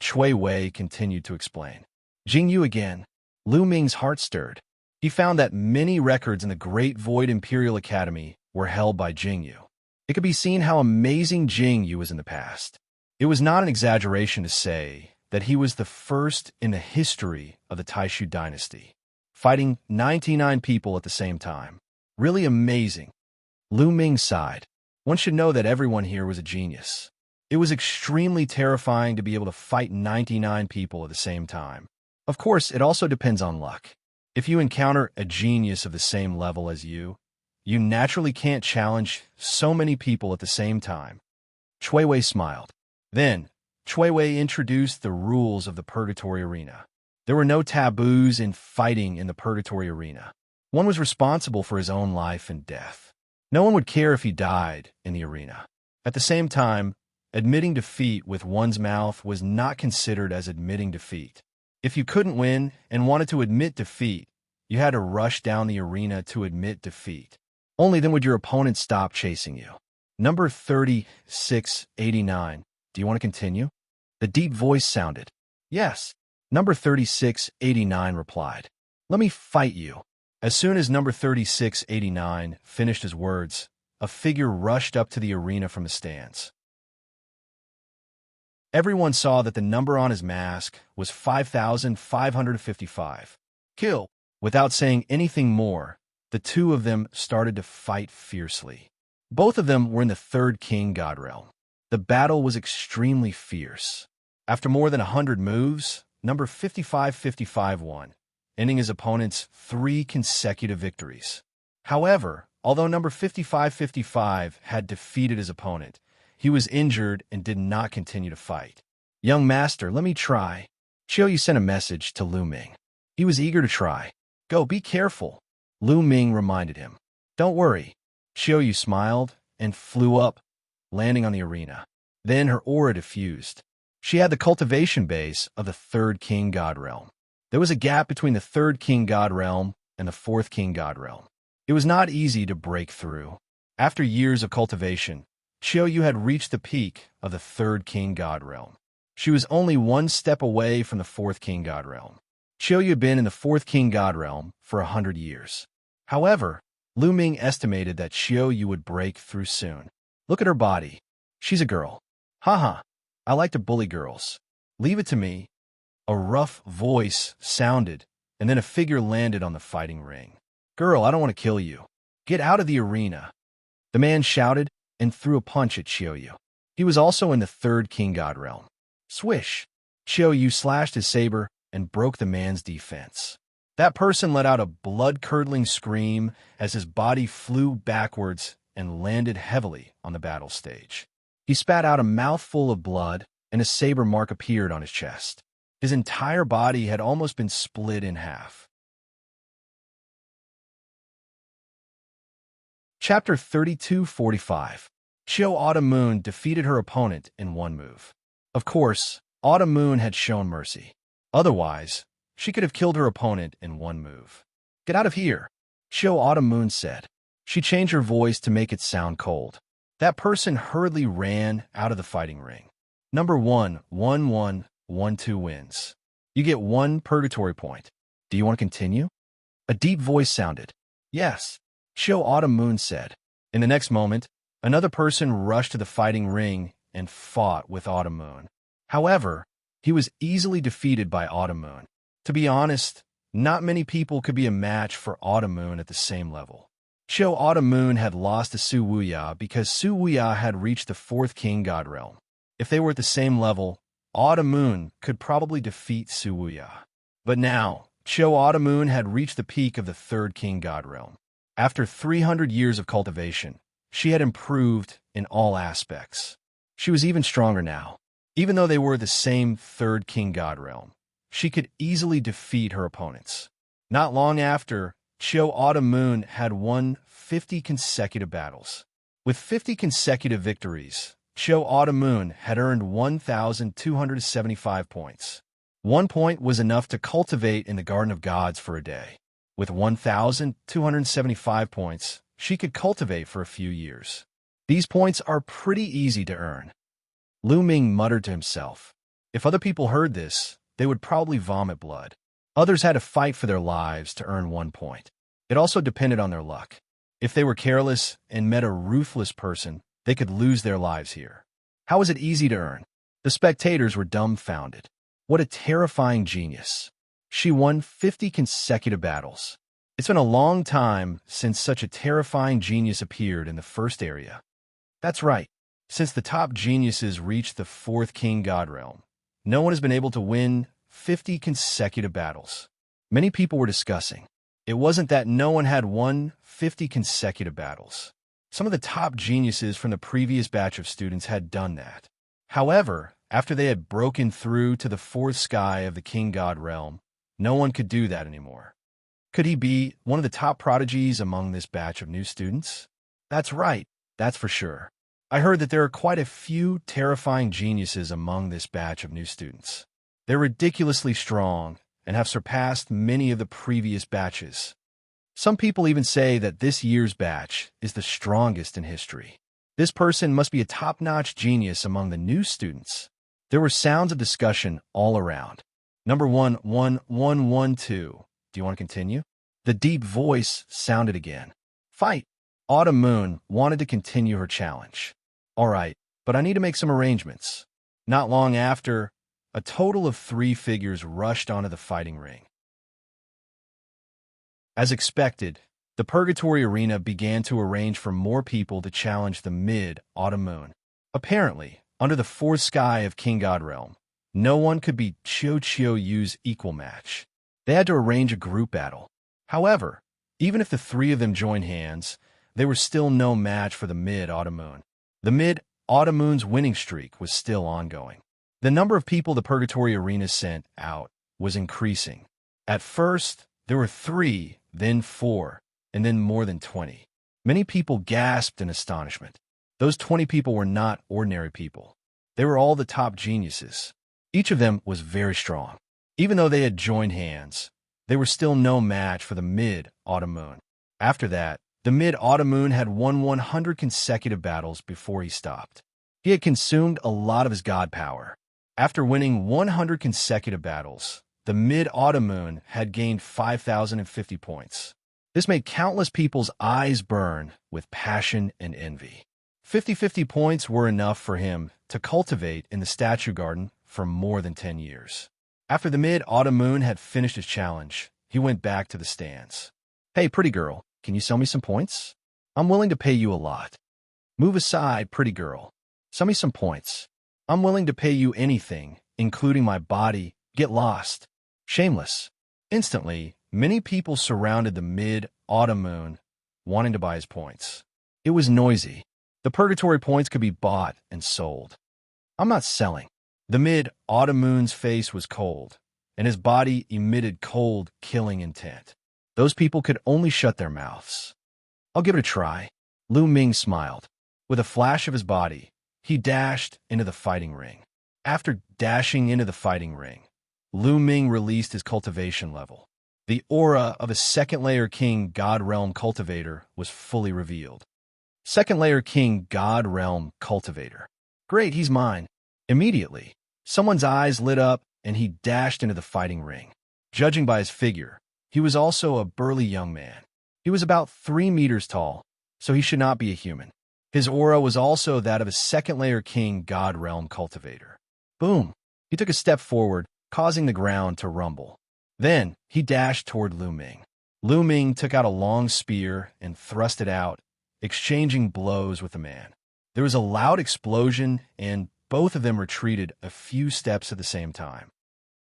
Chui Wei continued to explain. Jingyu again. Lu Ming's heart stirred. He found that many records in the Great Void Imperial Academy were held by Jingyu. It could be seen how amazing Jingyu was in the past. It was not an exaggeration to say that he was the first in the history of the Taishu dynasty, fighting 99 people at the same time. Really amazing. Lu Ming sighed. One should know that everyone here was a genius. It was extremely terrifying to be able to fight 99 people at the same time. Of course, it also depends on luck. If you encounter a genius of the same level as you naturally can't challenge so many people at the same time. Chui Wei smiled. Then, Chui Wei introduced the rules of the Purgatory Arena. There were no taboos in fighting in the Purgatory Arena. One was responsible for his own life and death. No one would care if he died in the arena. At the same time, admitting defeat with one's mouth was not considered as admitting defeat. If you couldn't win and wanted to admit defeat, you had to rush down the arena to admit defeat. Only then would your opponent stop chasing you. Number 3689. Do you want to continue? The deep voice sounded. Yes. Number 3689 replied. Let me fight you. As soon as number 3689 finished his words, a figure rushed up to the arena from the stands. Everyone saw that the number on his mask was 5,555. Kill. Without saying anything more, the two of them started to fight fiercely. Both of them were in the third king god realm. The battle was extremely fierce. After more than 100 moves, number 5555 won, ending his opponent's 3 consecutive victories. However, although number 5555 had defeated his opponent, he was injured and did not continue to fight. Young master, let me try. Xiaoyu sent a message to Lu Ming. He was eager to try. Go, be careful. Lu Ming reminded him. Don't worry. Xiaoyu smiled and flew up, landing on the arena. Then her aura diffused. She had the cultivation base of the third king god realm. There was a gap between the third king god realm and the fourth king god realm. It was not easy to break through. After years of cultivation, Xiaoyu had reached the peak of the third king god realm. She was only 1 step away from the fourth king god realm. Xiaoyu had been in the fourth king god realm for 100 years. However, Lu Ming estimated that Xiaoyu would break through soon. Look at her body. She's a girl. Haha, I like to bully girls. Leave it to me. A rough voice sounded, and then a figure landed on the fighting ring. Girl, I don't want to kill you. Get out of the arena. The man shouted and threw a punch at Xiaoyu. He was also in the third king god realm. Swish! Xiaoyu slashed his saber and broke the man's defense. That person let out a blood-curdling scream as his body flew backwards and landed heavily on the battle stage. He spat out a mouthful of blood, and a saber mark appeared on his chest. His entire body had almost been split in half. Chapter 3245. Xiao Autumn Moon defeated her opponent in 1 move. Of course, Autumn Moon had shown mercy. Otherwise, she could have killed her opponent in 1 move. Get out of here, Xiao Autumn Moon said. She changed her voice to make it sound cold. That person hurriedly ran out of the fighting ring. Number 11112 wins. You get 1 purgatory point. Do you want to continue? A deep voice sounded. Yes, Xiao Autumn Moon said. In the next moment, another person rushed to the fighting ring and fought with Autumn Moon. However, he was easily defeated by Autumn Moon. To be honest, not many people could be a match for Autumn Moon at the same level. Xiao Autumn Moon had lost to Su Wuya because Su Wuya had reached the 4th King God Realm. If they were at the same level, Autumn Moon could probably defeat Su Wuya. But now, Xiao Autumn Moon had reached the peak of the 3rd King God Realm. After 300 years of cultivation, she had improved in all aspects. She was even stronger now. Even though they were the same 3rd King God Realm, she could easily defeat her opponents. Not long after, Xiao Autumn Moon had won 50 consecutive battles. With 50 consecutive victories, Xiao Autumn Moon had earned 1,275 points. 1 point was enough to cultivate in the Garden of Gods for a day. With 1,275 points, she could cultivate for a few years. These points are pretty easy to earn. Lu Ming muttered to himself. If other people heard this, they would probably vomit blood. Others had to fight for their lives to earn 1 point. It also depended on their luck. If they were careless and met a ruthless person, they could lose their lives here. How was it easy to earn? The spectators were dumbfounded. What a terrifying genius. She won 50 consecutive battles. It's been a long time since such a terrifying genius appeared in the first area. That's right. Since the top geniuses reached the 4th King God Realm, no one has been able to win 50 consecutive battles. Many people were discussing. It wasn't that no one had won 50 consecutive battles. Some of the top geniuses from the previous batch of students had done that. However, after they had broken through to the 4th sky of the King God Realm, no one could do that anymore. Could he be one of the top prodigies among this batch of new students? That's right, that's for sure. I heard that there are quite a few terrifying geniuses among this batch of new students. They're ridiculously strong and have surpassed many of the previous batches. Some people even say that this year's batch is the strongest in history. This person must be a top-notch genius among the new students. There were sounds of discussion all around. Number 11112. Do you want to continue? The deep voice sounded again. Fight! Autumn Moon wanted to continue her challenge. All right, but I need to make some arrangements. Not long after, a total of 3 figures rushed onto the fighting ring. As expected, the Purgatory Arena began to arrange for more people to challenge the Mid-Autumn Moon. Apparently, under the 4th sky of King God Realm, no one could beat Qiu Yu's equal match. They had to arrange a group battle. However, even if the 3 of them joined hands, they were still no match for the Mid-Autumn Moon. The Mid-Autumn Moon's winning streak was still ongoing. The number of people the Purgatory Arena sent out was increasing. At first, there were 3, then 4, and then more than 20. Many people gasped in astonishment. Those 20 people were not ordinary people. They were all the top geniuses. Each of them was very strong. Even though they had joined hands, they were still no match for the Mid-Autumn Moon. After that, the Mid-Autumn Moon had won 100 consecutive battles before he stopped. He had consumed a lot of his god power. After winning 100 consecutive battles, the Mid-Autumn Moon had gained 5,050 points. This made countless people's eyes burn with passion and envy. 50 points were enough for him to cultivate in the statue garden for more than 10 years. After the Mid-Autumn Moon had finished his challenge, he went back to the stands. Hey, pretty girl, can you sell me some points? I'm willing to pay you a lot. Move aside, pretty girl. Sell me some points. I'm willing to pay you anything, including my body. Get lost. Shameless. Instantly, many people surrounded the Mid-Autumn Moon, wanting to buy his points. It was noisy. The Purgatory points could be bought and sold. I'm not selling. The Mid-Autumn Moon's face was cold, and his body emitted cold, killing intent. Those people could only shut their mouths. I'll give it a try. Lu Ming smiled. With a flash of his body, he dashed into the fighting ring. After dashing into the fighting ring, Lu Ming released his cultivation level. The aura of a second-layer King God Realm Cultivator was fully revealed. Second-layer King God Realm Cultivator. Great, he's mine. Immediately, someone's eyes lit up and he dashed into the fighting ring. Judging by his figure, he was also a burly young man. He was about 3 meters tall, so he should not be a human. His aura was also that of a second-layer King God Realm Cultivator. Boom! He took a step forward, causing the ground to rumble. Then, he dashed toward Lu Ming. Lu Ming took out a long spear and thrust it out, exchanging blows with the man. There was a loud explosion, and both of them retreated a few steps at the same time.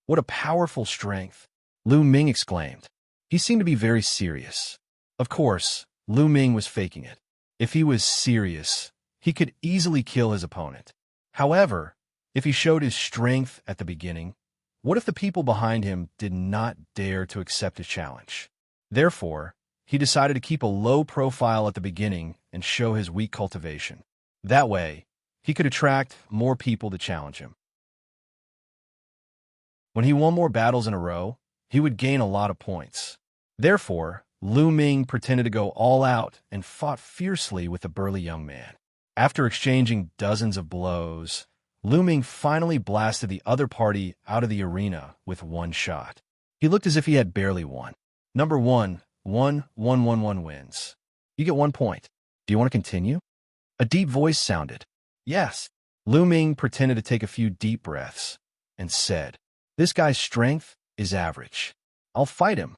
"What a powerful strength!" Lu Ming exclaimed. He seemed to be very serious. Of course, Lu Ming was faking it. If he was serious, he could easily kill his opponent. However, if he showed his strength at the beginning, what if the people behind him did not dare to accept his challenge? Therefore, he decided to keep a low profile at the beginning and show his weak cultivation. That way, he could attract more people to challenge him. When he won more battles in a row, he would gain a lot of points. Therefore, Lu Ming pretended to go all out and fought fiercely with the burly young man. After exchanging dozens of blows, Lu Ming finally blasted the other party out of the arena with one shot. He looked as if he had barely won. Number 1, 1-1-1-1 wins. You get 1 point. Do you want to continue? A deep voice sounded. Yes. Lu Ming pretended to take a few deep breaths and said, "This guy's strength is average. I'll fight him."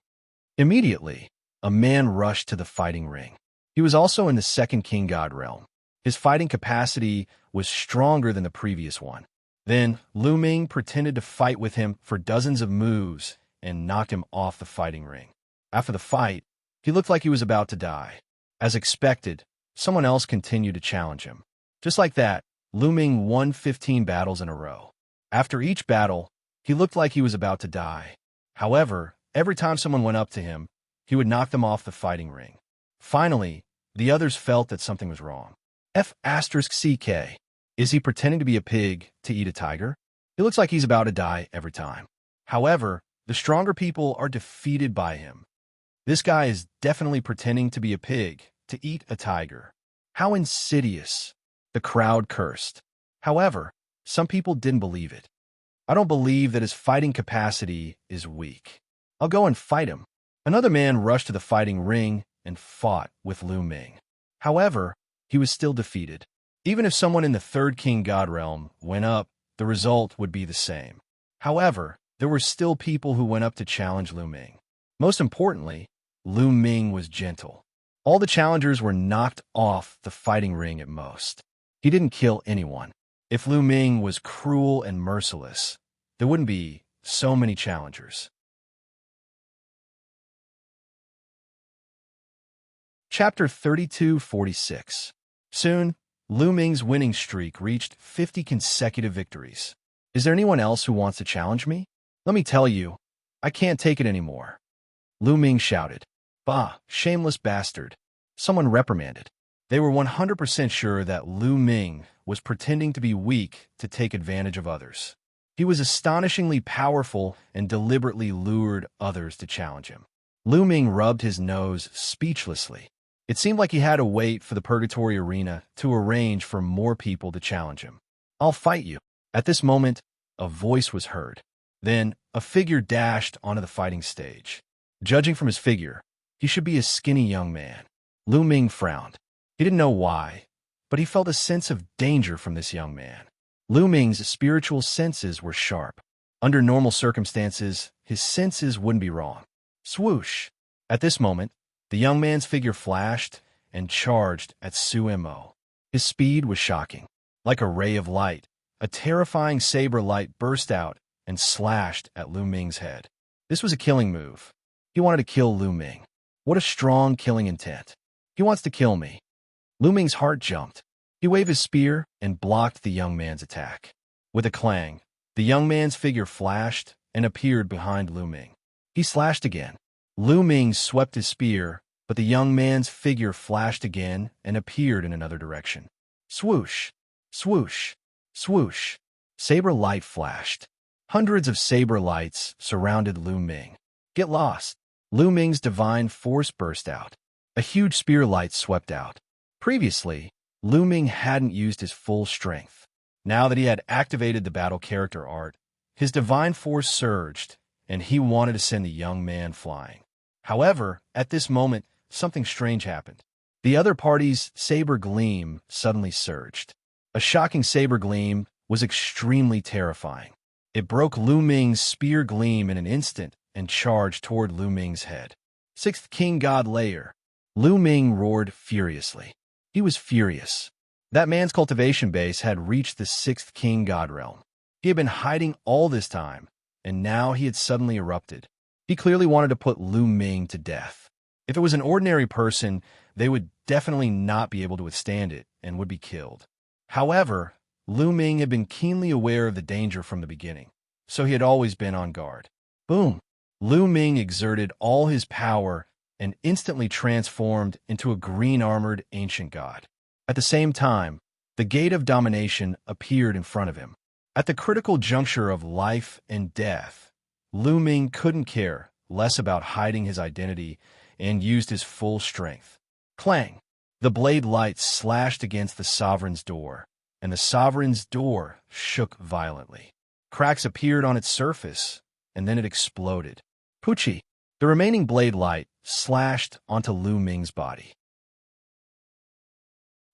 Immediately, a man rushed to the fighting ring. He was also in the second king god realm. His fighting capacity was stronger than the previous one. Then, Lu Ming pretended to fight with him for dozens of moves and knocked him off the fighting ring. After the fight, he looked like he was about to die. As expected, someone else continued to challenge him. Just like that, Lu Ming won 15 battles in a row. After each battle, he looked like he was about to die. However, every time someone went up to him, he would knock them off the fighting ring. Finally, the others felt that something was wrong. F***CK. Is he pretending to be a pig to eat a tiger? He looks like he's about to die every time. However, the stronger people are defeated by him. This guy is definitely pretending to be a pig to eat a tiger. How insidious! The crowd cursed. However, some people didn't believe it. I don't believe that his fighting capacity is weak. I'll go and fight him. Another man rushed to the fighting ring and fought with Lu Ming. However, he was still defeated. Even if someone in the third king god realm went up, the result would be the same. However, there were still people who went up to challenge Lu Ming. Most importantly, Lu Ming was gentle. All the challengers were knocked off the fighting ring at most. He didn't kill anyone. If Lu Ming was cruel and merciless, there wouldn't be so many challengers. Chapter 32-46. Soon, Lu Ming's winning streak reached 50 consecutive victories. Is there anyone else who wants to challenge me? Let me tell you, I can't take it anymore. Lu Ming shouted. Bah, shameless bastard. Someone reprimanded. They were 100% sure that Lu Ming was pretending to be weak to take advantage of others. He was astonishingly powerful and deliberately lured others to challenge him. Lu Ming rubbed his nose speechlessly. It seemed like he had to wait for the Purgatory Arena to arrange for more people to challenge him. I'll fight you. At this moment, a voice was heard. Then, a figure dashed onto the fighting stage. Judging from his figure, he should be a skinny young man. Lu Ming frowned. He didn't know why, but he felt a sense of danger from this young man. Lu Ming's spiritual senses were sharp. Under normal circumstances, his senses wouldn't be wrong. Swoosh! At this moment, the young man's figure flashed and charged at Su Mo. His speed was shocking. Like a ray of light, a terrifying saber light burst out and slashed at Lu Ming's head. This was a killing move. He wanted to kill Lu Ming. What a strong killing intent. He wants to kill me. Lu Ming's heart jumped. He waved his spear and blocked the young man's attack. With a clang, the young man's figure flashed and appeared behind Lu Ming. He slashed again. Lu Ming swept his spear, but the young man's figure flashed again and appeared in another direction. Swoosh! Swoosh! Swoosh! Saber light flashed. Hundreds of saber lights surrounded Lu Ming. Get lost! Lu Ming's divine force burst out. A huge spear light swept out. Previously, Lu Ming hadn't used his full strength. Now that he had activated the battle character art, his divine force surged, and he wanted to send the young man flying. However, at this moment, something strange happened. The other party's saber gleam suddenly surged. A shocking saber gleam was extremely terrifying. It broke Lu Ming's spear gleam in an instant and charged toward Lu Ming's head. Sixth King God Layer. Lu Ming roared furiously. He was furious. That man's cultivation base had reached the sixth King God realm. He had been hiding all this time, and now he had suddenly erupted. He clearly wanted to put Lu Ming to death. If it was an ordinary person, they would definitely not be able to withstand it and would be killed. However, Lu Ming had been keenly aware of the danger from the beginning, so he had always been on guard. Boom! Lu Ming exerted all his power and instantly transformed into a green-armored ancient god. At the same time, the Gate of Domination appeared in front of him. At the critical juncture of life and death, Lu Ming couldn't care less about hiding his identity and used his full strength. Clang! The blade light slashed against the sovereign's door, and the sovereign's door shook violently. Cracks appeared on its surface, and then it exploded. Poochie! The remaining blade light slashed onto Lu Ming's body.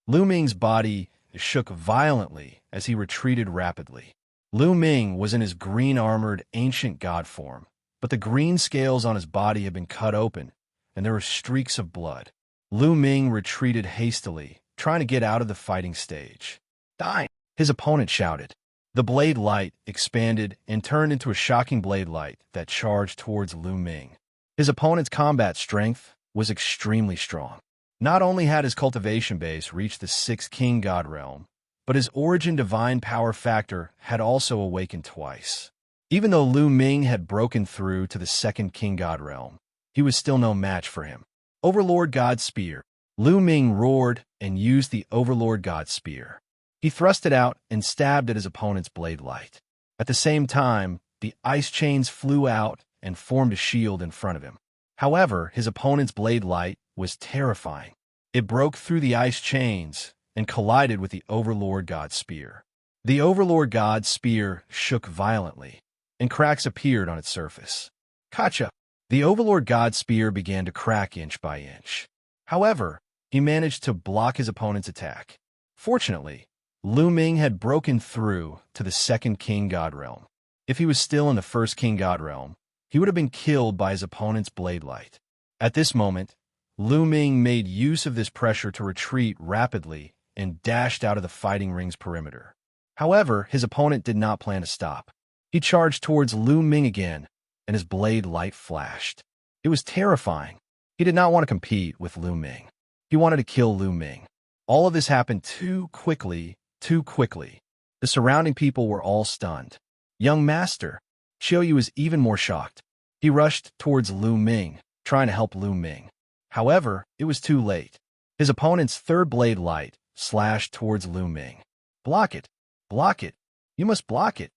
Lu Ming's body shook violently as he retreated rapidly. Lu Ming was in his green-armored ancient god form, but the green scales on his body had been cut open, and there were streaks of blood. Lu Ming retreated hastily, trying to get out of the fighting stage. Die! His opponent shouted. The blade light expanded and turned into a shocking blade light that charged towards Lu Ming. His opponent's combat strength was extremely strong. Not only had his cultivation base reached the sixth King God realm, but his origin divine power factor had also awakened twice. Even though Lu Ming had broken through to the second King God realm, he was still no match for him. Overlord God Spear. Lu Ming roared and used the Overlord God Spear. He thrust it out and stabbed at his opponent's blade light. At the same time, the ice chains flew out and formed a shield in front of him. However, his opponent's blade light was terrifying. It broke through the ice chains and collided with the Overlord God Spear. The Overlord God Spear shook violently, and cracks appeared on its surface. Gotcha! The Overlord God Spear began to crack inch by inch. However, he managed to block his opponent's attack. Fortunately, Lu Ming had broken through to the second King God realm. If he was still in the first King God realm, he would have been killed by his opponent's blade light. At this moment, Lu Ming made use of this pressure to retreat rapidly and dashed out of the fighting ring's perimeter. However, his opponent did not plan to stop. He charged towards Lu Ming again, and his blade light flashed. It was terrifying. He did not want to compete with Lu Ming. He wanted to kill Lu Ming. All of this happened too quickly. The surrounding people were all stunned. Young Master, Xiaoyu was even more shocked. He rushed towards Lu Ming, trying to help Lu Ming. However, it was too late. His opponent's third blade light slashed towards Lu Ming. Block it! Block it! You must block it!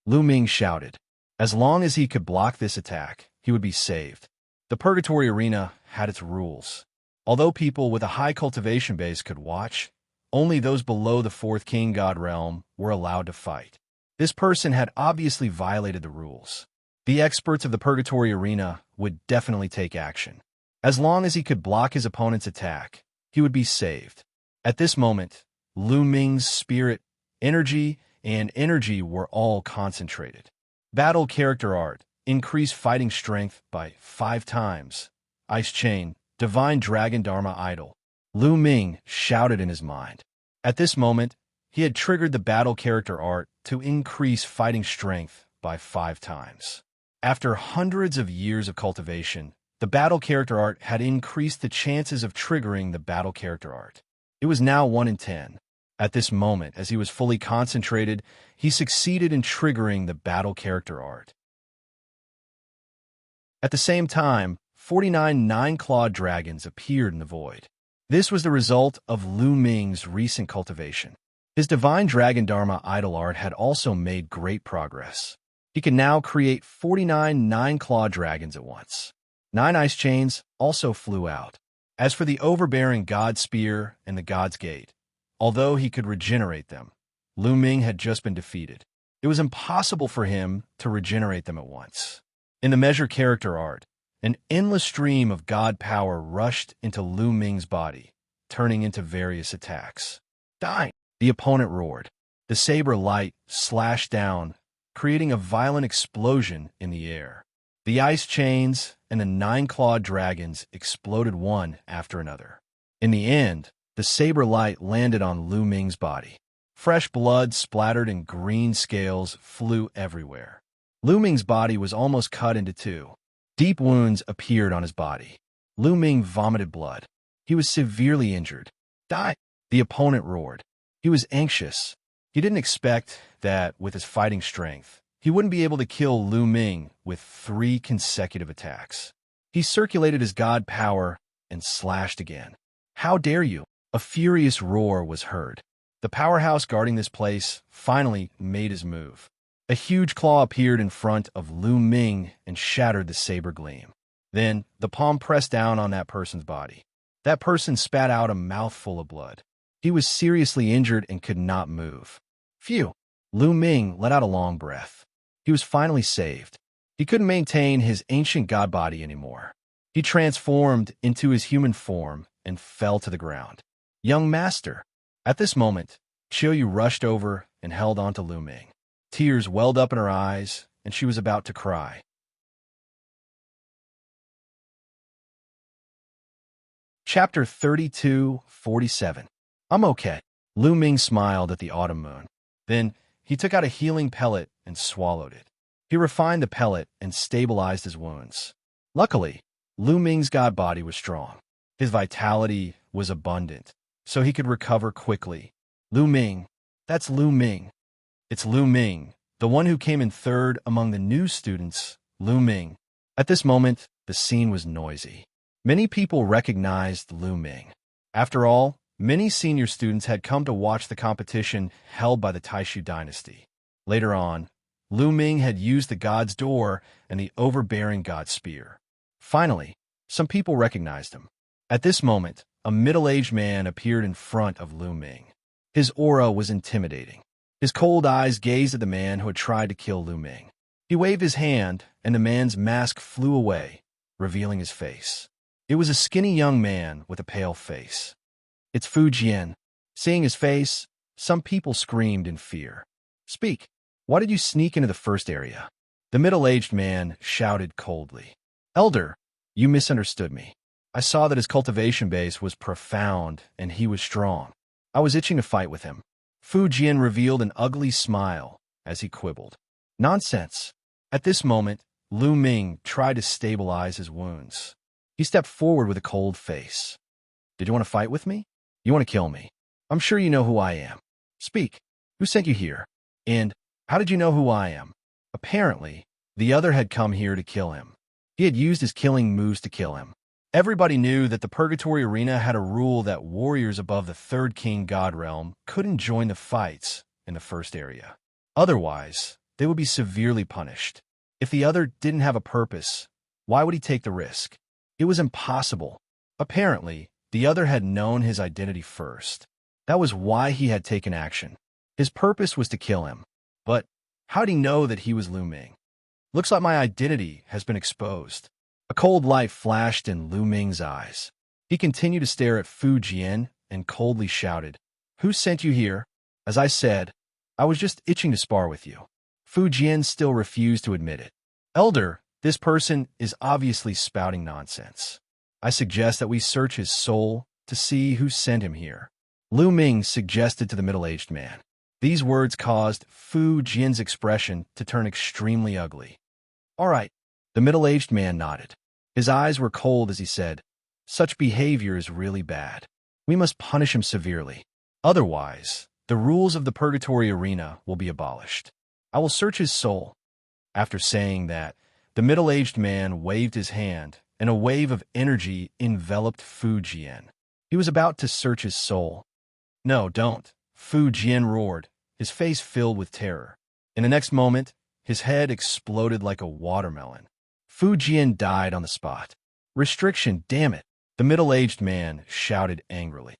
Lu Ming shouted. As long as he could block this attack, he would be saved. The Purgatory Arena had its rules. Although people with a high cultivation base could watch, only those below the fourth King God realm were allowed to fight. This person had obviously violated the rules. The experts of the Purgatory Arena would definitely take action. As long as he could block his opponent's attack, he would be saved. At this moment, Lu Ming's spirit, energy, and energy were all concentrated. Battle character art. Increase fighting strength by 5 times. Ice Chain. Divine Dragon Dharma Idol. Lu Ming shouted in his mind. At this moment, he had triggered the battle character art to increase fighting strength by 5 times. After hundreds of years of cultivation, the battle character art had increased the chances of triggering the battle character art. It was now 1 in 10. At this moment, as he was fully concentrated, he succeeded in triggering the battle character art. At the same time, 49 nine-clawed dragons appeared in the void. This was the result of Lu Ming's recent cultivation. His Divine Dragon Dharma idol art had also made great progress. He can now create 49 nine-clawed dragons at once. 9 ice chains also flew out. As for the overbearing God Spear and the God's Gate, although he could regenerate them, Lu Ming had just been defeated. It was impossible for him to regenerate them at once. In the measure character art, an endless stream of God power rushed into Lu Ming's body, turning into various attacks. Die! The opponent roared. The saber light slashed down, creating a violent explosion in the air. The ice chains and the 9-clawed dragons exploded one after another. In the end, the saber light landed on Lu Ming's body. Fresh blood splattered and green scales flew everywhere. Lu Ming's body was almost cut into two. Deep wounds appeared on his body. Lu Ming vomited blood. He was severely injured. Die! The opponent roared. He was anxious. He didn't expect that, with his fighting strength, he wouldn't be able to kill Lu Ming with 3 consecutive attacks. He circulated his god power and slashed again. How dare you? A furious roar was heard. The powerhouse guarding this place finally made his move. A huge claw appeared in front of Lu Ming and shattered the saber gleam. Then, the palm pressed down on that person's body. That person spat out a mouthful of blood. He was seriously injured and could not move. Phew! Lu Ming let out a long breath. He was finally saved. He couldn't maintain his ancient god body anymore. He transformed into his human form and fell to the ground. Young master! At this moment, Xianxia rushed over and held on to Lu Ming. Tears welled up in her eyes, and she was about to cry. Chapter 32:47. I'm okay. Lu Ming smiled at the autumn moon. Then, he took out a healing pellet and swallowed it. He refined the pellet and stabilized his wounds. Luckily, Lu Ming's god body was strong. His vitality was abundant, so he could recover quickly. Lu Ming. That's Lu Ming. It's Lu Ming, the one who came in third among the new students, Lu Ming. At this moment, the scene was noisy. Many people recognized Lu Ming. After all, many senior students had come to watch the competition held by the Taishu dynasty. Later on, Lu Ming had used the God's Door and the overbearing God Spear. Finally, some people recognized him. At this moment, a middle-aged man appeared in front of Lu Ming. His aura was intimidating. His cold eyes gazed at the man who had tried to kill Lu Ming. He waved his hand, and the man's mask flew away, revealing his face. It was a skinny young man with a pale face. It's Fu Jian. Seeing his face, some people screamed in fear. Speak. Why did you sneak into the first area? The middle-aged man shouted coldly. Elder, you misunderstood me. I saw that his cultivation base was profound and he was strong. I was itching to fight with him. Fu Jian revealed an ugly smile as he quibbled. Nonsense. At this moment, Lu Ming tried to stabilize his wounds. He stepped forward with a cold face. Did you want to fight with me? You want to kill me? I'm sure you know who I am. Speak. Who sent you here? And how did you know who I am? Apparently, the other had come here to kill him. He had used his killing moves to kill him. Everybody knew that the Purgatory Arena had a rule that warriors above the Third King God Realm couldn't join the fights in the first area. Otherwise, they would be severely punished. If the other didn't have a purpose, why would he take the risk? It was impossible. Apparently, the other had known his identity first. That was why he had taken action. His purpose was to kill him. But how did he know that he was Lu Ming? Looks like my identity has been exposed. A cold light flashed in Lu Ming's eyes. He continued to stare at Fu Jian and coldly shouted, Who sent you here? As I said, I was just itching to spar with you. Fu Jian still refused to admit it. Elder, this person is obviously spouting nonsense. I suggest that we search his soul to see who sent him here. Lu Ming suggested to the middle-aged man. These words caused Fu Jian's expression to turn extremely ugly. All right, the middle-aged man nodded. His eyes were cold as he said, Such behavior is really bad. We must punish him severely. Otherwise, the rules of the Purgatory Arena will be abolished. I will search his soul. After saying that, the middle-aged man waved his hand, and a wave of energy enveloped Fu Jian. He was about to search his soul. No, don't, Fu Jian roared, his face filled with terror. In the next moment, his head exploded like a watermelon. Fu Jian died on the spot. Restriction, damn it, the middle-aged man shouted angrily.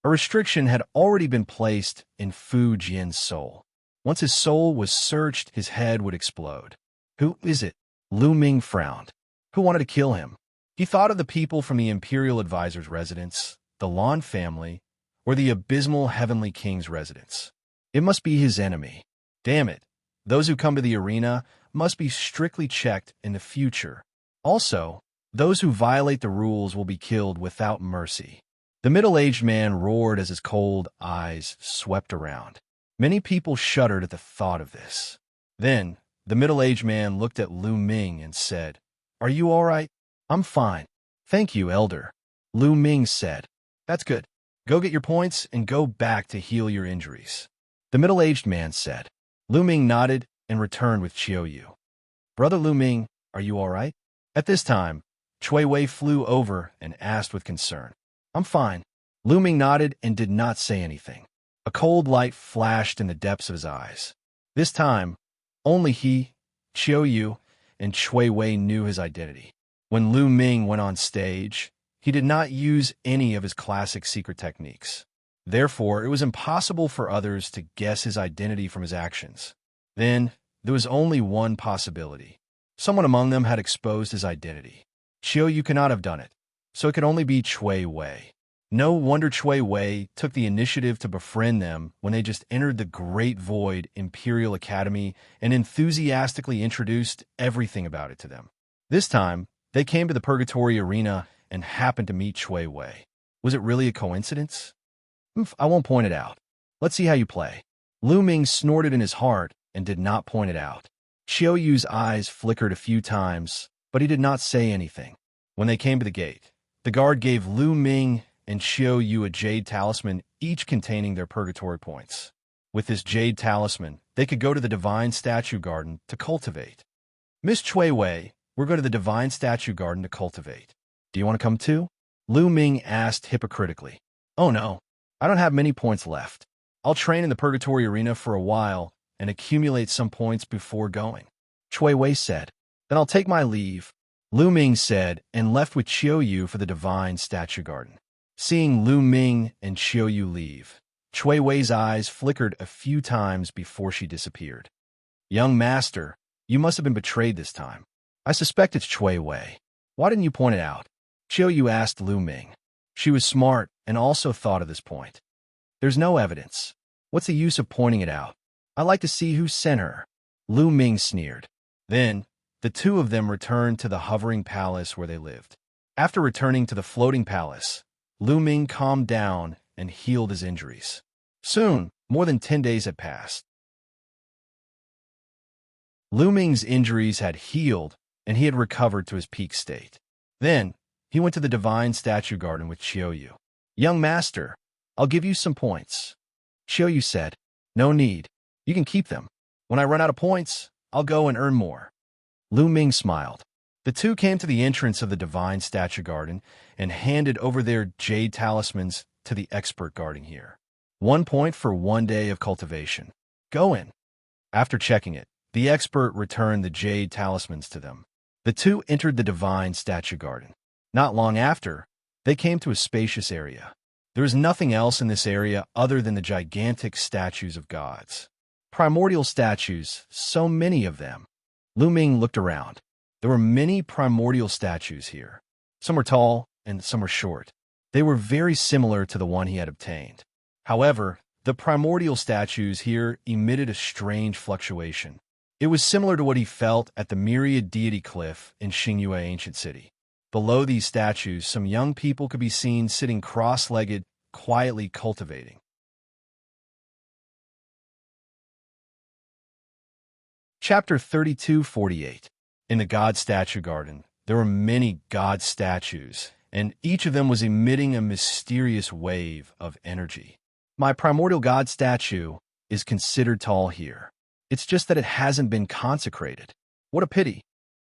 A restriction had already been placed in Fu Jian's soul. Once his soul was searched, his head would explode. Who is it? Lu Ming frowned. Who wanted to kill him? He thought of the people from the Imperial Advisor's residence, the Lan family, or the abysmal Heavenly King's residence. It must be his enemy. Damn it, those who come to the arena must be strictly checked in the future. Also, those who violate the rules will be killed without mercy. The middle-aged man roared as his cold eyes swept around. Many people shuddered at the thought of this. Then, the middle-aged man looked at Lu Ming and said, "Are you all right?" "I'm fine. Thank you, Elder." Lu Ming said, "That's good. Go get your points and go back to heal your injuries." The middle-aged man said. Lu Ming nodded and returned with Qiu. "Brother Lu Ming, are you all right?" At this time, Chui Wei flew over and asked with concern. "I'm fine." Lu Ming nodded and did not say anything. A cold light flashed in the depths of his eyes. This time, only he, Qiu, and Chui Wei knew his identity. When Lu Ming went on stage, he did not use any of his classic secret techniques. Therefore, it was impossible for others to guess his identity from his actions. Then, there was only one possibility. Someone among them had exposed his identity. Qiu could not have done it, so it could only be Chui Wei. No wonder Chui Wei took the initiative to befriend them when they just entered the Great Void Imperial Academy and enthusiastically introduced everything about it to them. This time, they came to the Purgatory Arena and happened to meet Chui Wei. Was it really a coincidence? I won't point it out. Let's see how you play. Lu Ming snorted in his heart and did not point it out. Qiu's eyes flickered a few times, but he did not say anything. When they came to the gate, the guard gave Lu Ming and Qiu a jade talisman, each containing their purgatory points. With this jade talisman, they could go to the Divine Statue Garden to cultivate. "Miss Chui Wei, we're going to the Divine Statue Garden to cultivate. Do you want to come too?" Lu Ming asked hypocritically. "Oh no, I don't have many points left. I'll train in the Purgatory Arena for a while and accumulate some points before going." Chui Wei said. "Then I'll take my leave," Lu Ming said, and left with Qiu for the Divine Statue Garden. Seeing Lu Ming and Qiu leave, Chui Wei's eyes flickered a few times before she disappeared. "Young master, you must have been betrayed this time. I suspect it's Chui Wei. Why didn't you point it out?" Qiu asked Lu Ming. She was smart and also thought of this point. "There's no evidence. What's the use of pointing it out? I like to see who sent her," Lu Ming sneered. Then, the two of them returned to the hovering palace where they lived. After returning to the floating palace, Lu Ming calmed down and healed his injuries. Soon, more than 10 days had passed. Lu Ming's injuries had healed, and he had recovered to his peak state. Then, he went to the Divine Statue Garden with Qiu. "Young master, I'll give you some points." Qiu said, "No need. You can keep them. When I run out of points, I'll go and earn more." Lu Ming smiled. The two came to the entrance of the Divine Statue Garden and handed over their jade talismans to the expert guarding here. 1 point for 1 day of cultivation. Go in. After checking it, the expert returned the jade talismans to them. The two entered the Divine Statue Garden. Not long after, they came to a spacious area. There is nothing else in this area other than the gigantic statues of gods. Primordial statues, so many of them. Lu Ming looked around. There were many primordial statues here. Some were tall and some were short. They were very similar to the one he had obtained. However, the primordial statues here emitted a strange fluctuation. It was similar to what he felt at the Myriad Deity Cliff in Xianxia Ancient City. Below these statues, some young people could be seen sitting cross-legged, quietly cultivating. Chapter 32:48. In the God Statue Garden, there were many God statues, and each of them was emitting a mysterious wave of energy. My primordial God statue is considered tall here. It's just that it hasn't been consecrated. What a pity.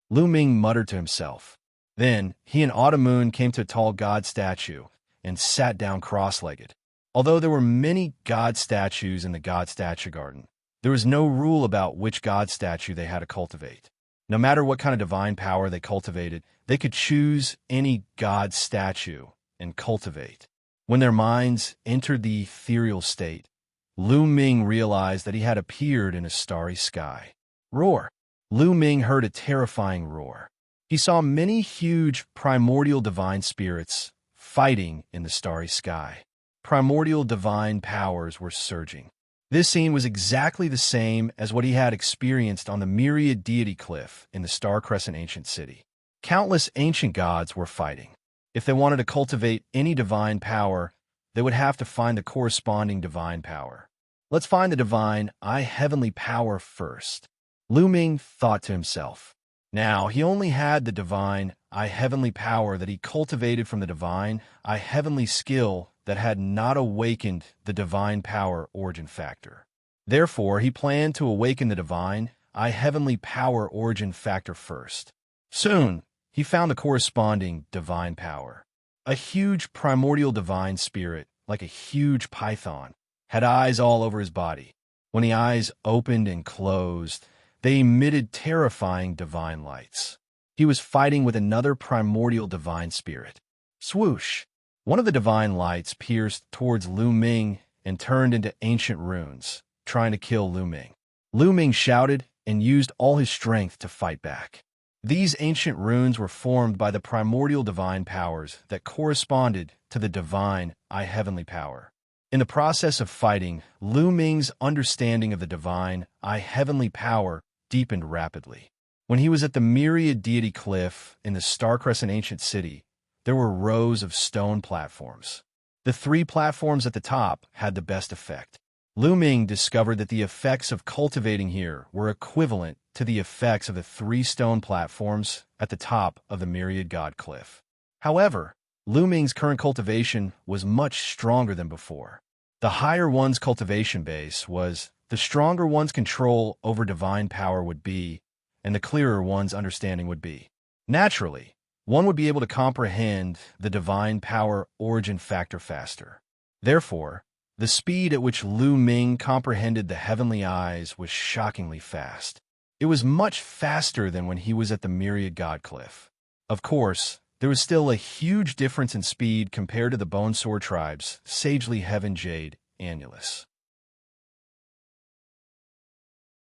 Lu Ming muttered to himself. Then, he and Autumn Moon came to a tall God statue and sat down cross-legged. Although there were many God statues in the God Statue Garden, there was no rule about which God statue they had to cultivate. No matter what kind of divine power they cultivated, they could choose any God statue and cultivate. When their minds entered the ethereal state, Lu Ming realized that he had appeared in a starry sky. Roar! Lu Ming heard a terrifying roar. He saw many huge primordial divine spirits fighting in the starry sky. Primordial divine powers were surging. This scene was exactly the same as what he had experienced on the Myriad Deity Cliff in the Star Crescent ancient city. Countless ancient gods were fighting. If they wanted to cultivate any divine power, they would have to find the corresponding divine power. Let's find the divine heavenly power first. Lu Ming thought to himself. Now, he only had the divine heavenly power that he cultivated from the divine heavenly skill that had not awakened the divine power origin factor. Therefore, he planned to awaken the divine heavenly power origin factor first. Soon, he found the corresponding divine power. A huge primordial divine spirit, like a huge python, had eyes all over his body. When the eyes opened and closed, they emitted terrifying divine lights. He was fighting with another primordial divine spirit. Swoosh! One of the divine lights pierced towards Lu Ming and turned into ancient runes, trying to kill Lu Ming. Lu Ming shouted and used all his strength to fight back. These ancient runes were formed by the primordial divine powers that corresponded to the divine heavenly power. In the process of fighting, Lu Ming's understanding of the divine heavenly power deepened rapidly. When he was at the Myriad Deity Cliff in the Star Crescent ancient city, there were rows of stone platforms. The 3 platforms at the top had the best effect. Lu Ming discovered that the effects of cultivating here were equivalent to the effects of the 3 stone platforms at the top of the Myriad God Cliff. However, Lu Ming's current cultivation was much stronger than before. The higher one's cultivation base was, the stronger one's control over divine power would be, and the clearer one's understanding would be. Naturally, one would be able to comprehend the divine power origin factor faster. Therefore, the speed at which Lu Ming comprehended the heavenly eyes was shockingly fast. It was much faster than when he was at the Myriad God Cliff. Of course, there was still a huge difference in speed compared to the Bone Sword Tribe's Sagely Heaven Jade Annulus.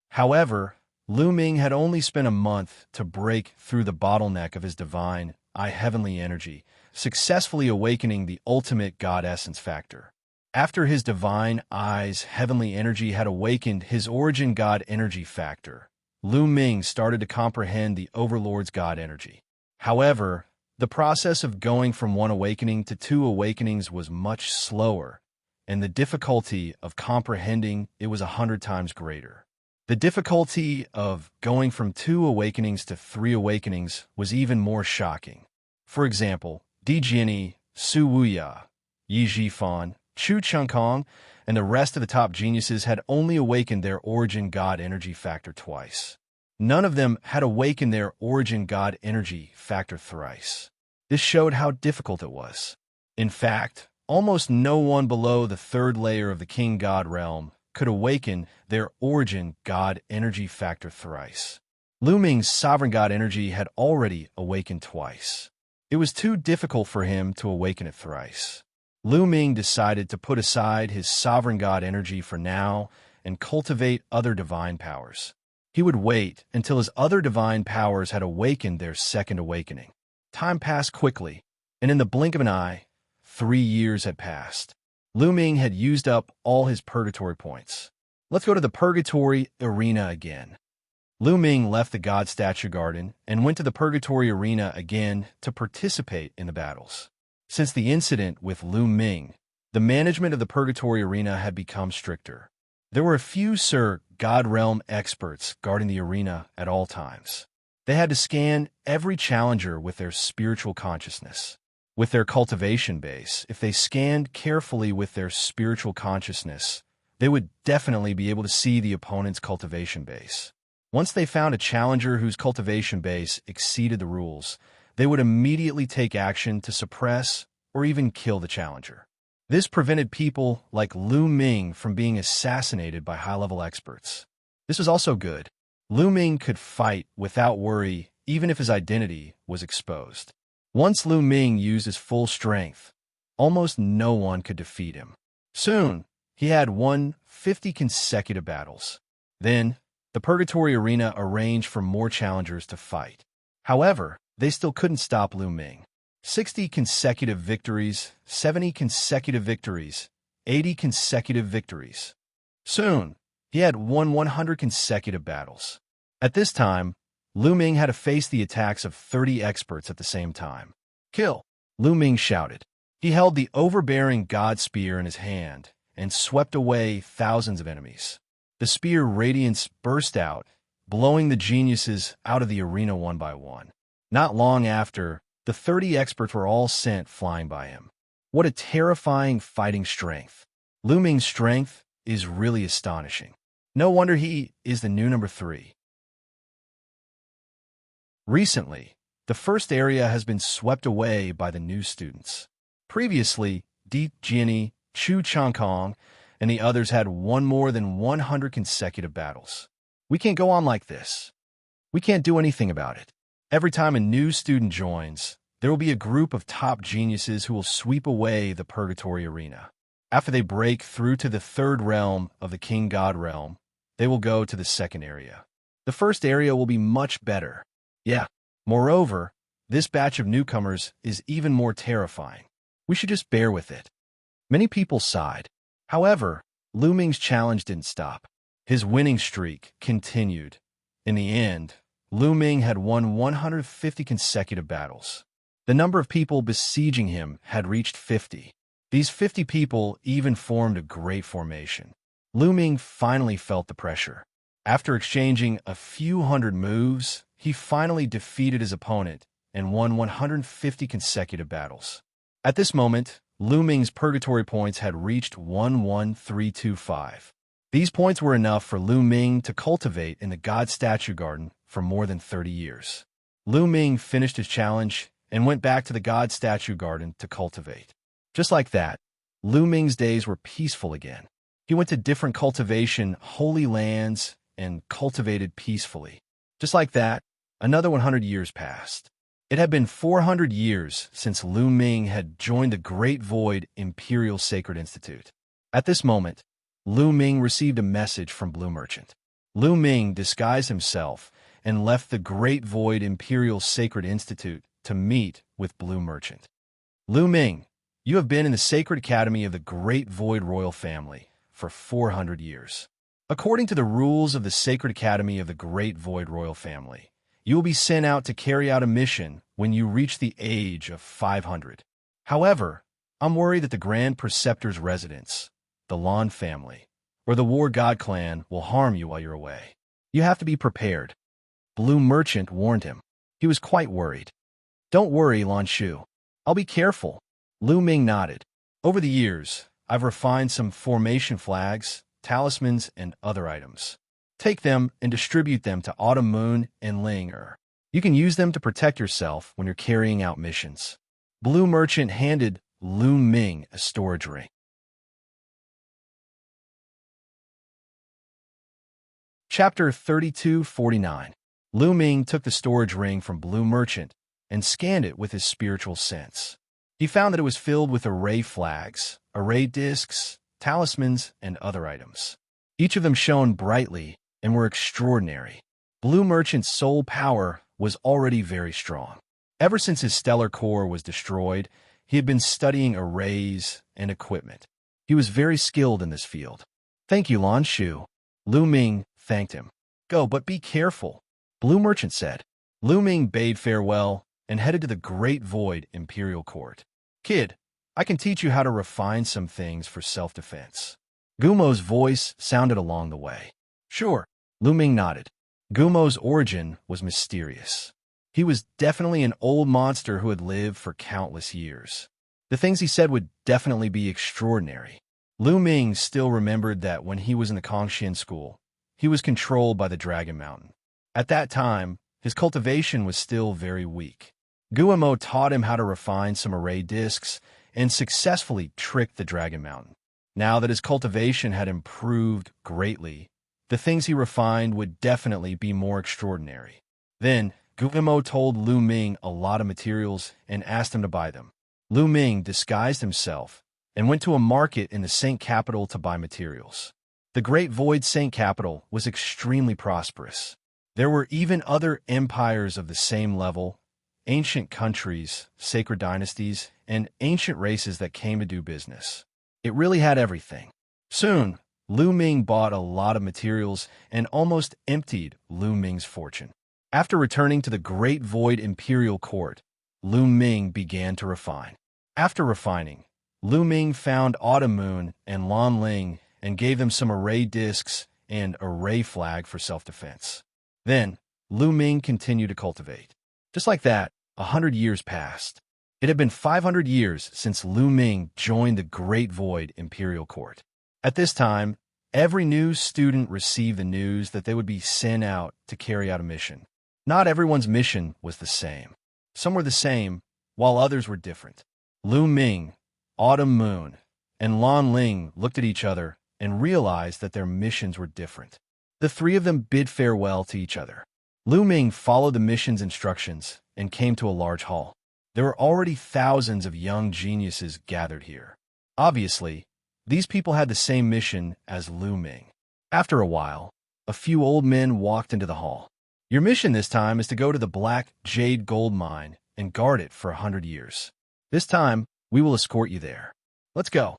However, Lu Ming had only spent a month to break through the bottleneck of his divine heavenly energy, successfully awakening the ultimate God essence factor. After his divine eyes heavenly energy had awakened his origin God energy factor, Lu Ming started to comprehend the Overlord's God energy. However, the process of going from 1 awakening to 2 awakenings was much slower, and the difficulty of comprehending it was 100 times greater. The difficulty of going from 2 awakenings to 3 awakenings was even more shocking. For example, Di Jiani, Su Wuya, Yi Jifan, Chu Changkong, and the rest of the top geniuses had only awakened their origin God energy factor twice. None of them had awakened their origin God energy factor thrice. This showed how difficult it was. In fact, almost no one below the 3rd layer of the King God realm could awaken their origin God energy factor thrice. Lu Ming's sovereign God energy had already awakened twice. It was too difficult for him to awaken it thrice. Lu Ming decided to put aside his sovereign God energy for now and cultivate other divine powers. He would wait until his other divine powers had awakened their 2nd awakening. Time passed quickly, and in the blink of an eye, 3 years had passed. Lu Ming had used up all his purgatory points. Let's go to the purgatory arena again. Lu Ming left the God Statue Garden and went to the purgatory arena again to participate in the battles. Since the incident with Lu Ming, the management of the purgatory arena had become stricter. There were a few Sir God Realm experts guarding the arena at all times. They had to scan every challenger with their spiritual consciousness. With their cultivation base, if they scanned carefully with their spiritual consciousness, they would definitely be able to see the opponent's cultivation base. Once they found a challenger whose cultivation base exceeded the rules, they would immediately take action to suppress or even kill the challenger. This prevented people like Lu Ming from being assassinated by high-level experts. This was also good. Lu Ming could fight without worry even if his identity was exposed. Once Lu Ming used his full strength, almost no one could defeat him. Soon, he had won 50 consecutive battles. Then, the Purgatory Arena arranged for more challengers to fight. However, they still couldn't stop Lu Ming. 60 consecutive victories, 70 consecutive victories, 80 consecutive victories. Soon, he had won 100 consecutive battles. At this time, Lu Ming had to face the attacks of 30 experts at the same time. Kill! Lu Ming shouted. He held the overbearing god spear in his hand and swept away thousands of enemies. The spear radiance burst out, blowing the geniuses out of the arena one by one. Not long after, the 30 experts were all sent flying by him. What a terrifying fighting strength. Lu Ming's strength is really astonishing. No wonder he is the new number 3. Recently, the first area has been swept away by the new students. Previously, Di Jiani, Chu Changkong, and the others had won more than 100 consecutive battles. We can't go on like this. We can't do anything about it. Every time a new student joins, there will be a group of top geniuses who will sweep away the Purgatory Arena. After they break through to the third realm of the King God realm, they will go to the second area. The first area will be much better. Yeah. Moreover, this batch of newcomers is even more terrifying. We should just bear with it. Many people sighed. However, Lu Ming's challenge didn't stop. His winning streak continued. In the end, Lu Ming had won 150 consecutive battles. The number of people besieging him had reached 50. These 50 people even formed a great formation. Lu Ming finally felt the pressure. After exchanging a few hundred moves, he finally defeated his opponent and won 150 consecutive battles. At this moment, Lu Ming's purgatory points had reached 11325. These points were enough for Lu Ming to cultivate in the God Statue Garden for more than 30 years. Lu Ming finished his challenge and went back to the God Statue Garden to cultivate. Just like that, Lu Ming's days were peaceful again. He went to different cultivation holy lands and cultivated peacefully. Just like that, another 100 years passed. It had been 400 years since Lu Ming had joined the Great Void Imperial Sacred Institute. At this moment, Lu Ming received a message from Blue Merchant. Lu Ming disguised himself and left the Great Void Imperial Sacred Institute to meet with Blue Merchant. Lu Ming, you have been in the Sacred Academy of the Great Void Royal Family for 400 years. According to the rules of the Sacred Academy of the Great Void Royal Family, you will be sent out to carry out a mission when you reach the age of 500. However, I'm worried that the Grand Preceptor's residence, the Lan family, or the War God clan will harm you while you're away. You have to be prepared. Blue Merchant warned him. He was quite worried. Don't worry, Lan Shu. I'll be careful. Lu Ming nodded. Over the years, I've refined some formation flags, talismans, and other items. Take them and distribute them to Autumn Moon and Ling Er. You can use them to protect yourself when you're carrying out missions. Blue Merchant handed Lu Ming a storage ring. Chapter 3249. Lu Ming took the storage ring from Blue Merchant and scanned it with his spiritual sense. He found that it was filled with array flags, array discs, talismans, and other items. Each of them shone brightly and were extraordinary. Blue Merchant's soul power was already very strong. Ever since his stellar core was destroyed, he had been studying arrays and equipment. He was very skilled in this field. Thank you, Lan Shu. Lu Ming thanked him. Go, but be careful, Blue Merchant said. Lu Ming bade farewell and headed to the Great Void Imperial Court. Kid, I can teach you how to refine some things for self-defense. Gumo's voice sounded along the way. Sure, Lu Ming nodded. Gumo's origin was mysterious. He was definitely an old monster who had lived for countless years. The things he said would definitely be extraordinary. Lu Ming still remembered that when he was in the Kongxian school, he was controlled by the Dragon Mountain. At that time, his cultivation was still very weak. Gumo taught him how to refine some array discs and successfully tricked the Dragon Mountain. Now that his cultivation had improved greatly, the things he refined would definitely be more extraordinary. Then, Gumo told Lu Ming a lot of materials and asked him to buy them. Lu Ming disguised himself and went to a market in the Saint Capital to buy materials. The Great Void Saint Capital was extremely prosperous. There were even other empires of the same level, ancient countries, sacred dynasties, and ancient races that came to do business. It really had everything. Soon, Lu Ming bought a lot of materials and almost emptied Lu Ming's fortune. After returning to the Great Void Imperial Court, Lu Ming began to refine. After refining, Lu Ming found Autumn Moon and Lan Ling and gave them some array discs and array flag for self-defense. Then, Lu Ming continued to cultivate. Just like that, 100 years passed. It had been 500 years since Lu Ming joined the Great Void Imperial Court. At this time, every new student received the news that they would be sent out to carry out a mission. Not everyone's mission was the same. Some were the same, while others were different. Lu Ming, Autumn Moon, and Lan Ling looked at each other and realized that their missions were different. The three of them bid farewell to each other. Lu Ming followed the mission's instructions and came to a large hall. There were already thousands of young geniuses gathered here. Obviously, these people had the same mission as Lu Ming. After a while, a few old men walked into the hall. Your mission this time is to go to the Black Jade Gold Mine and guard it for 100 years. This time, we will escort you there. Let's go.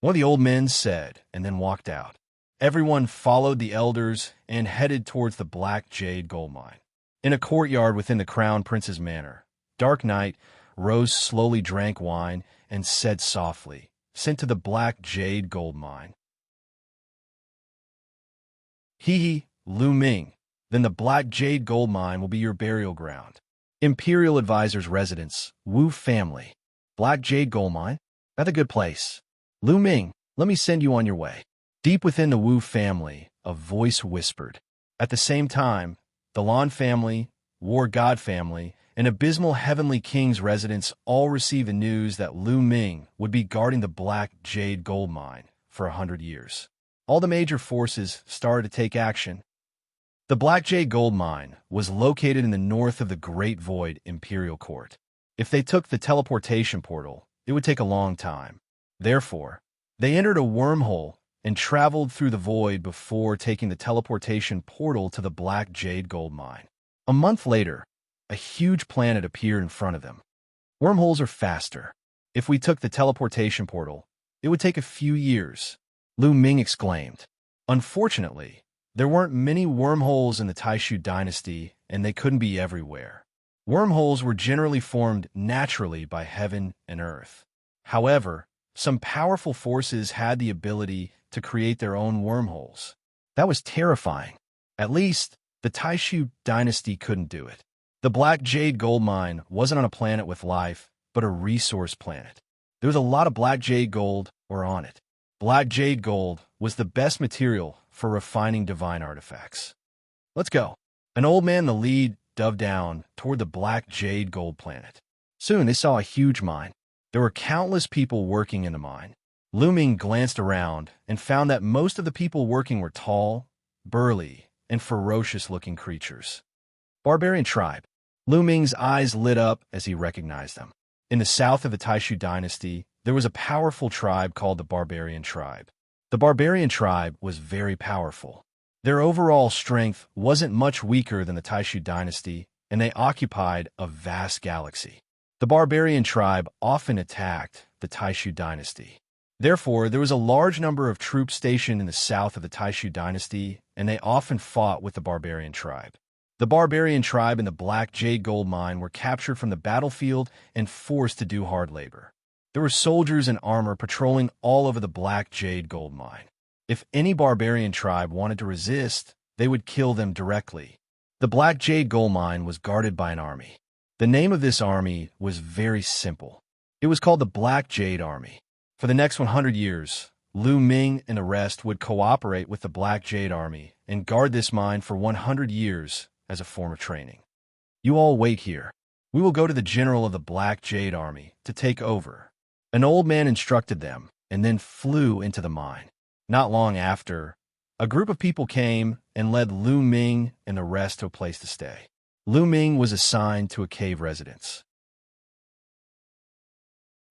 One of the old men said, and then walked out. Everyone followed the elders and headed towards the Black Jade Gold Mine. In a courtyard within the Crown Prince's manor, Dark Knight Rose slowly drank wine and said softly, "Sent to the Black Jade Gold Mine." Hee, Lu Ming. Then the Black Jade Gold Mine will be your burial ground. Imperial Advisor's residence, Wu family. Black Jade Gold Mine? That's a good place. Lu Ming, let me send you on your way. Deep within the Wu family, a voice whispered. At the same time, the Lan family, War God family, and Abysmal Heavenly King's residence all received the news that Lu Ming would be guarding the Black Jade Gold Mine for 100 years. All the major forces started to take action. The Black Jade Gold Mine was located in the north of the Great Void Imperial Court. If they took the teleportation portal, it would take a long time. Therefore, they entered a wormhole and traveled through the void before taking the teleportation portal to the Black Jade Gold Mine. A month later, a huge planet appeared in front of them. Wormholes are faster. If we took the teleportation portal, it would take a few years, Lu Ming exclaimed. Unfortunately, there weren't many wormholes in the Taishu dynasty, and they couldn't be everywhere. Wormholes were generally formed naturally by heaven and earth. However, some powerful forces had the ability to create their own wormholes. That was terrifying. At least, the Taishu dynasty couldn't do it. The Black Jade Gold Mine wasn't on a planet with life, but a resource planet. There was a lot of Black Jade Gold on it. Black Jade Gold was the best material for refining divine artifacts. Let's go. An old man in the lead dove down toward the Black Jade Gold planet. Soon they saw a huge mine. There were countless people working in the mine. Lu Ming glanced around and found that most of the people working were tall, burly, and ferocious-looking creatures. Barbarian tribe. Lu Ming's eyes lit up as he recognized them. In the south of the Taishu dynasty, there was a powerful tribe called the Barbarian tribe. The Barbarian tribe was very powerful. Their overall strength wasn't much weaker than the Taishu dynasty, and they occupied a vast galaxy. The Barbarian tribe often attacked the Taishu dynasty. Therefore, there was a large number of troops stationed in the south of the Taishu dynasty, and they often fought with the Barbarian tribe. The Barbarian tribe and the Black Jade Gold Mine were captured from the battlefield and forced to do hard labor. There were soldiers in armor patrolling all over the Black Jade Gold Mine. If any Barbarian tribe wanted to resist, they would kill them directly. The Black Jade Gold Mine was guarded by an army. The name of this army was very simple. It was called the Black Jade Army. For the next 100 years, Lu Ming and the rest would cooperate with the Black Jade Army and guard this mine for 100 years as a form of training. You all wait here. We will go to the general of the Black Jade Army to take over. An old man instructed them and then flew into the mine. Not long after, a group of people came and led Lu Ming and the rest to a place to stay. Lu Ming was assigned to a cave residence.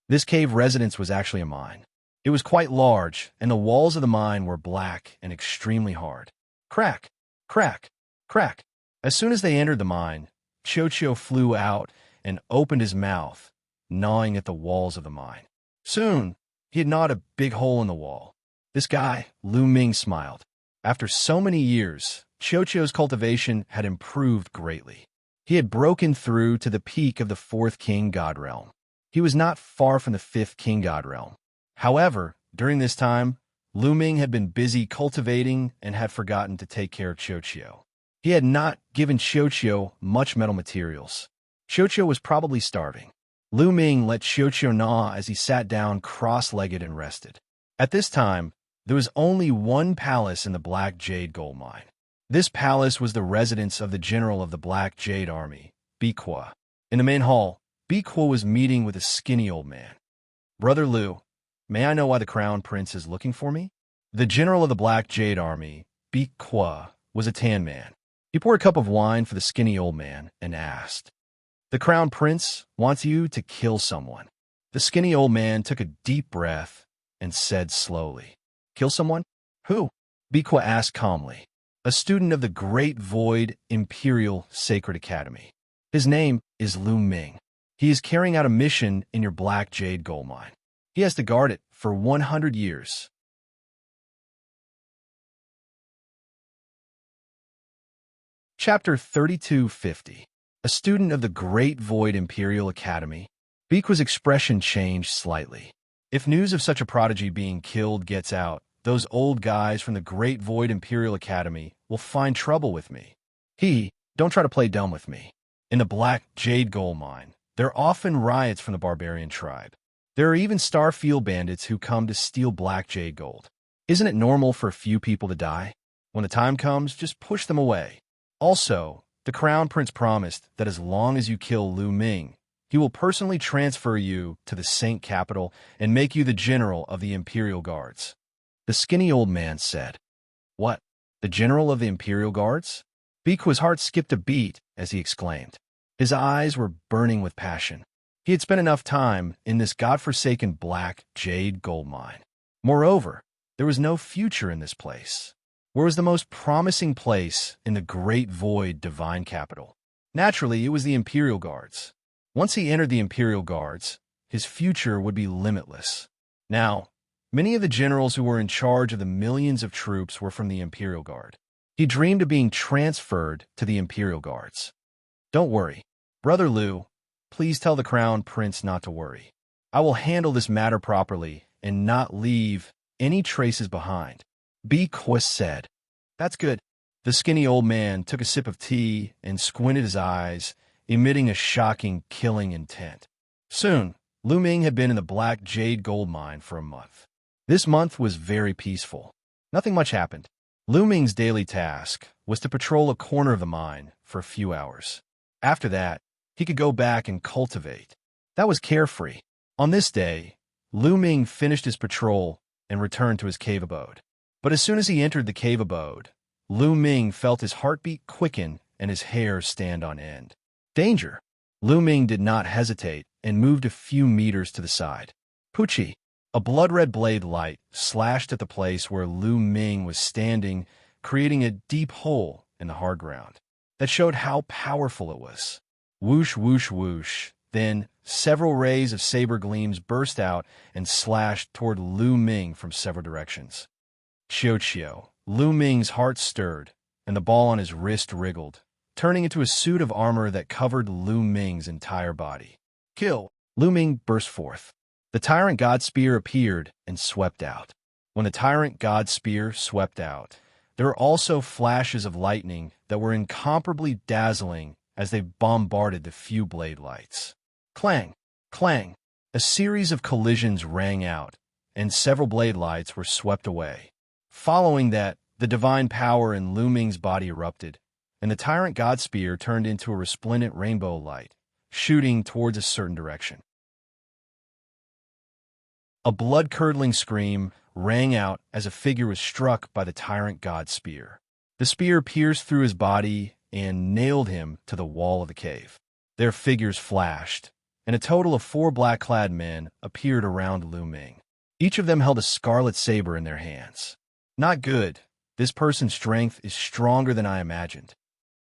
This cave residence was actually a mine. It was quite large, and the walls of the mine were black and extremely hard. Crack, crack, crack. As soon as they entered the mine, Xianxia flew out and opened his mouth, gnawing at the walls of the mine. Soon, he had gnawed a big hole in the wall. This guy, Lu Ming, smiled. After so many years, Xianxia's cultivation had improved greatly. He had broken through to the peak of the 4th King God Realm. He was not far from the 5th King God Realm. However, during this time, Lu Ming had been busy cultivating and had forgotten to take care of Xianxia. He had not given Xianxia much metal materials. Xianxia was probably starving. Lu Ming let Xianxia gnaw as he sat down cross-legged and rested. At this time, there was only one palace in the Black Jade Gold Mine. This palace was the residence of the general of the Black Jade Army, Wuxia. In the main hall, Wuxia was meeting with a skinny old man. "Brother Lu, may I know why the Crown Prince is looking for me?" The general of the Black Jade Army, Wuxia, was a tan man. He poured a cup of wine for the skinny old man and asked, "The Crown Prince wants you to kill someone." The skinny old man took a deep breath and said slowly, "Kill someone? Who?" Wuxia asked calmly. "A student of the Great Void Imperial Sacred Academy. His name is Lu Ming. He is carrying out a mission in your Black Jade Gold Mine. He has to guard it for 100 years. Chapter 3250. A student of the Great Void Imperial Academy. Wuxia's expression changed slightly. If news of such a prodigy being killed gets out, those old guys from the Great Void Imperial Academy will find trouble with me. Don't try to play dumb with me. In the Black Jade Gold Mine, there are often riots from the barbarian tribe. There are even Starfield bandits who come to steal Black Jade Gold. Isn't it normal for a few people to die? When the time comes, just push them away. Also, the Crown Prince promised that as long as you kill Lu Ming, he will personally transfer you to the Saint Capital and make you the general of the Imperial Guards." The skinny old man said, "What? The general of the Imperial Guards?" Wuxia's heart skipped a beat as he exclaimed. His eyes were burning with passion. He had spent enough time in this godforsaken Black Jade Gold Mine. Moreover, there was no future in this place. Where was the most promising place in the Great Void Divine Capital? Naturally, it was the Imperial Guards. Once he entered the Imperial Guards, his future would be limitless. Now, many of the generals who were in charge of the millions of troops were from the Imperial Guard. He dreamed of being transferred to the Imperial Guards. "Don't worry. Brother Lu, please tell the Crown Prince not to worry. I will handle this matter properly and not leave any traces behind," Wuxia said. "That's good." The skinny old man took a sip of tea and squinted his eyes, emitting a shocking, killing intent. Soon, Lu Ming had been in the Black Jade Gold Mine for a month. This month was very peaceful. Nothing much happened. Lu Ming's daily task was to patrol a corner of the mine for a few hours. After that, he could go back and cultivate. That was carefree. On this day, Lu Ming finished his patrol and returned to his cave abode. But as soon as he entered the cave abode, Lu Ming felt his heartbeat quicken and his hair stand on end. Danger! Lu Ming did not hesitate and moved a few meters to the side. Pucci! A blood-red blade light slashed at the place where Lu Ming was standing, creating a deep hole in the hard ground. That showed how powerful it was. Whoosh, whoosh, whoosh. Then, several rays of saber gleams burst out and slashed toward Lu Ming from several directions. Xianxia. Lu Ming's heart stirred, and the ball on his wrist wriggled, turning into a suit of armor that covered Lu Ming's entire body. "Kill!" Lu Ming burst forth. The Tyrant God Spear appeared and swept out. When the Tyrant God Spear swept out, there were also flashes of lightning that were incomparably dazzling as they bombarded the few blade lights. Clang! Clang! A series of collisions rang out, and several blade lights were swept away. Following that, the divine power in Lu Ming's body erupted, and the Tyrant God Spear turned into a resplendent rainbow light, shooting towards a certain direction. A blood-curdling scream rang out as a figure was struck by the Tyrant God Spear. The spear pierced through his body and nailed him to the wall of the cave. Their figures flashed, and a total of 4 black-clad men appeared around Lu Ming. Each of them held a scarlet saber in their hands. "Not good. This person's strength is stronger than I imagined,"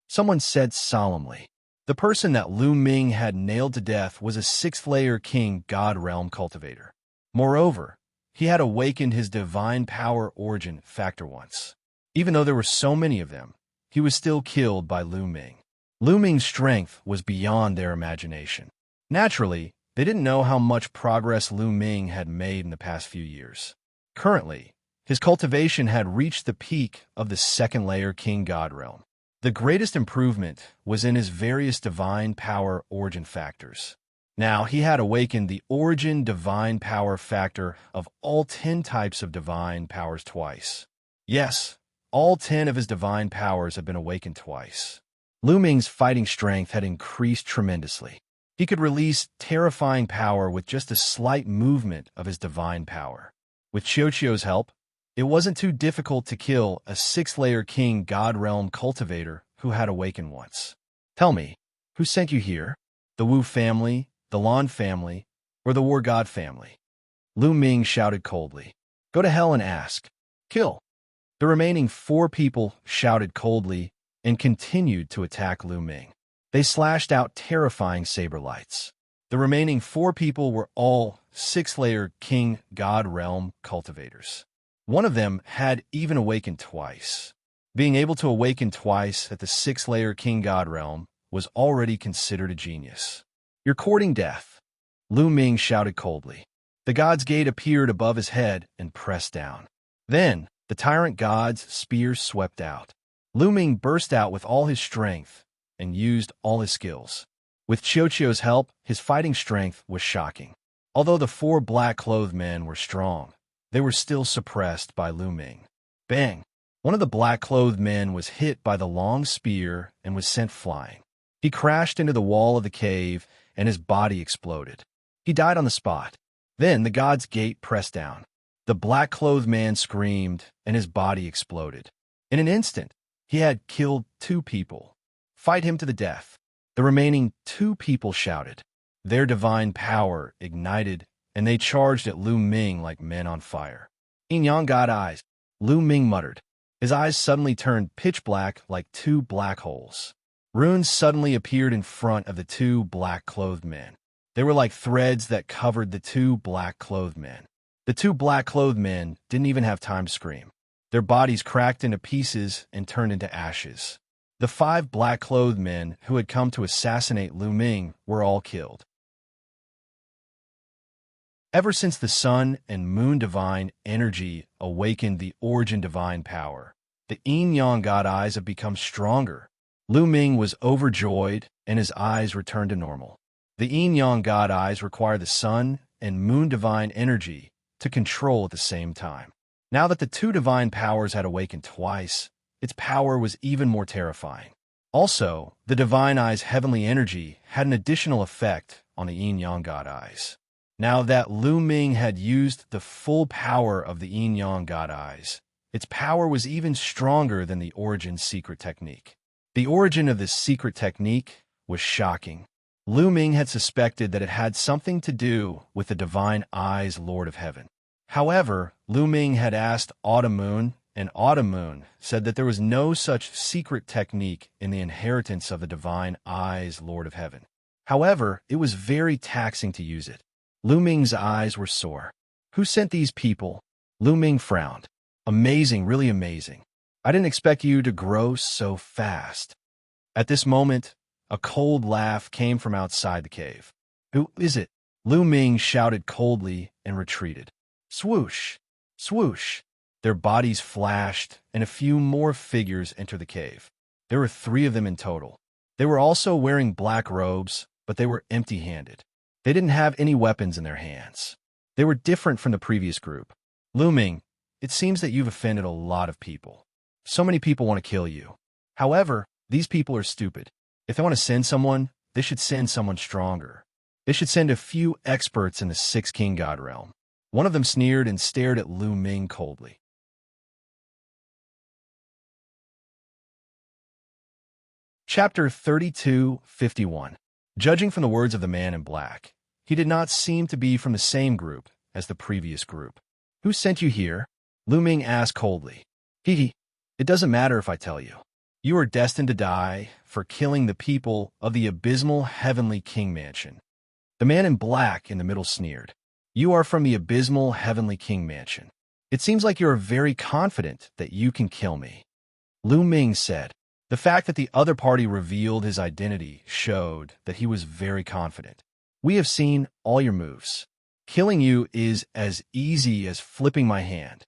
someone said solemnly. The person that Lu Ming had nailed to death was a 6th-layer King God Realm cultivator. Moreover, he had awakened his divine power origin factor once. Even though there were so many of them, he was still killed by Lu Ming. Lu Ming's strength was beyond their imagination. Naturally, they didn't know how much progress Lu Ming had made in the past few years. Currently, his cultivation had reached the peak of the second-layer King God realm. The greatest improvement was in his various divine power origin factors. Now, he had awakened the origin divine power factor of all 10 types of divine powers twice. Yes, all 10 of his divine powers have been awakened twice. Lu Ming's fighting strength had increased tremendously. He could release terrifying power with just a slight movement of his divine power. With Xianxia's help, it wasn't too difficult to kill a 6th-layer King God Realm cultivator who had awakened once. Tell me, who sent you here? The Wu family, the Lan family, or the War God family? Lu Ming shouted coldly. Go to hell and ask. Kill. The remaining 4 people shouted coldly and continued to attack Lu Ming. They slashed out terrifying saber lights. The remaining 4 people were all 6th-layer King God Realm cultivators. One of them had even awakened twice. Being able to awaken twice at the 6th-layer King God Realm was already considered a genius. You're courting death, Lu Ming shouted coldly. The god's gate appeared above his head and pressed down. Then, the tyrant god's spear swept out. Lu Ming burst out with all his strength and used all his skills. With Xianxia's help, his fighting strength was shocking. Although the 4 black-clothed men were strong, they were still suppressed by Lu Ming. Bang! One of the black-clothed men was hit by the long spear and was sent flying. He crashed into the wall of the cave, and his body exploded. He died on the spot. Then the god's gate pressed down. The black-clothed man screamed, and his body exploded. In an instant, he had killed 2 people. Fight him to the death. The remaining 2 people shouted. Their divine power ignited, and they charged at Lu Ming like men on fire. Yin Yang got eyes, Lu Ming muttered. His eyes suddenly turned pitch black like 2 black holes. Runes suddenly appeared in front of the 2 black-clothed men. They were like threads that covered the 2 black-clothed men. The 2 black-clothed men didn't even have time to scream. Their bodies cracked into pieces and turned into ashes. The 5 black-clothed men who had come to assassinate Lu Ming were all killed. Ever since the sun and moon divine energy awakened the origin divine power, the Yin Yang God eyes have become stronger. Lu Ming was overjoyed, and his eyes returned to normal. The Yin Yang God eyes require the sun and moon divine energy to control at the same time. Now that the 2 divine powers had awakened twice, its power was even more terrifying. Also, the divine eye's heavenly energy had an additional effect on the Yin Yang God eyes. Now that Lu Ming had used the full power of the Yin Yang God eyes, its power was even stronger than the origin secret technique. The origin of this secret technique was shocking. Lu Ming had suspected that it had something to do with the divine eyes Lord of Heaven. However, Lu Ming had asked Autumn Moon, and Autumn Moon said that there was no such secret technique in the inheritance of the divine eyes Lord of Heaven. However, it was very taxing to use it. Lu Ming's eyes were sore. Who sent these people? Lu Ming frowned. Amazing, really amazing. I didn't expect you to grow so fast. At this moment, a cold laugh came from outside the cave. Who is it? Lu Ming shouted coldly and retreated. Swoosh! Swoosh! Their bodies flashed, and a few more figures entered the cave. There were 3 of them in total. They were also wearing black robes, but they were empty-handed. They didn't have any weapons in their hands. They were different from the previous group. Lu Ming, it seems that you've offended a lot of people. So many people want to kill you. However, these people are stupid. If they want to send someone, they should send someone stronger. They should send a few experts in the 6th King God realm. One of them sneered and stared at Lu Ming coldly. Chapter 32:51. Judging from the words of the man in black, he did not seem to be from the same group as the previous group. Who sent you here? Lu Ming asked coldly. He. It doesn't matter if I tell you. You are destined to die for killing the people of the abysmal heavenly king mansion. The man in black in the middle sneered. You are from the abysmal Heavenly King Mansion. It seems like you are very confident that you can kill me. Lu Ming said. The fact that the other party revealed his identity showed that he was very confident. We have seen all your moves. Killing you is as easy as flipping my hand.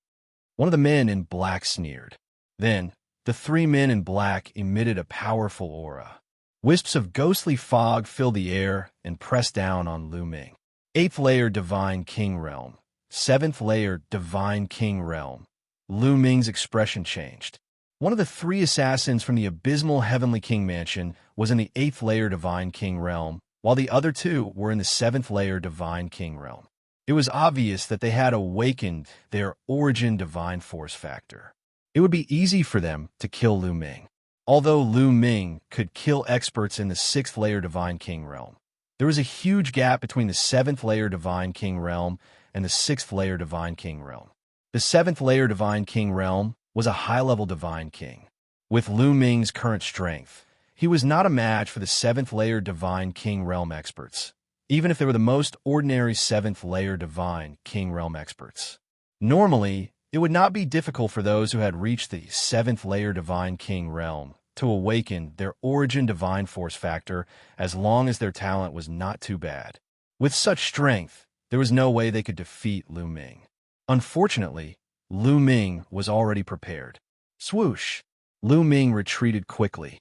One of the men in black sneered. Then, the three men in black emitted a powerful aura. Wisps of ghostly fog filled the air and pressed down on Lu Ming. 8th layer Divine King Realm. 7th layer Divine King Realm. Lu Ming's expression changed. One of the three assassins from the abysmal Heavenly King Mansion was in the 8th layer Divine King Realm, while the other two were in the 7th layer Divine King Realm. It was obvious that they had awakened their origin divine force factor. It would be easy for them to kill Lu Ming. Although Lu Ming could kill experts in the 6th layer Divine King Realm, there was a huge gap between the 7th layer Divine King Realm and the 6th layer Divine King Realm. The 7th layer Divine King Realm was a high-level Divine King. With Lu Ming's current strength, he was not a match for the 7th layer Divine King Realm experts, even if they were the most ordinary 7th layer Divine King Realm experts. Normally, it would not be difficult for those who had reached the 7th layer Divine King Realm to awaken their origin divine force factor as long as their talent was not too bad. With such strength, there was no way they could defeat Lu Ming. Unfortunately, Lu Ming was already prepared. Swoosh! Lu Ming retreated quickly.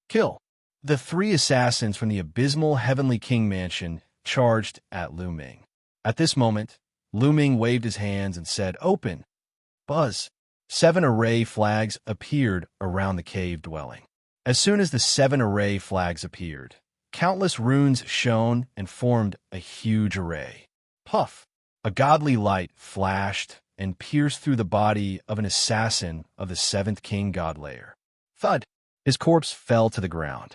Kill! The three assassins from the abysmal Heavenly King Mansion charged at Lu Ming. At this moment, Lu Ming waved his hands and said, "Open!" Buzz! 7 array flags appeared around the cave dwelling. As soon as the 7 array flags appeared, countless runes shone and formed a huge array. Puff! A godly light flashed and pierced through the body of an assassin of the 7th King God Layer. Thud! His corpse fell to the ground.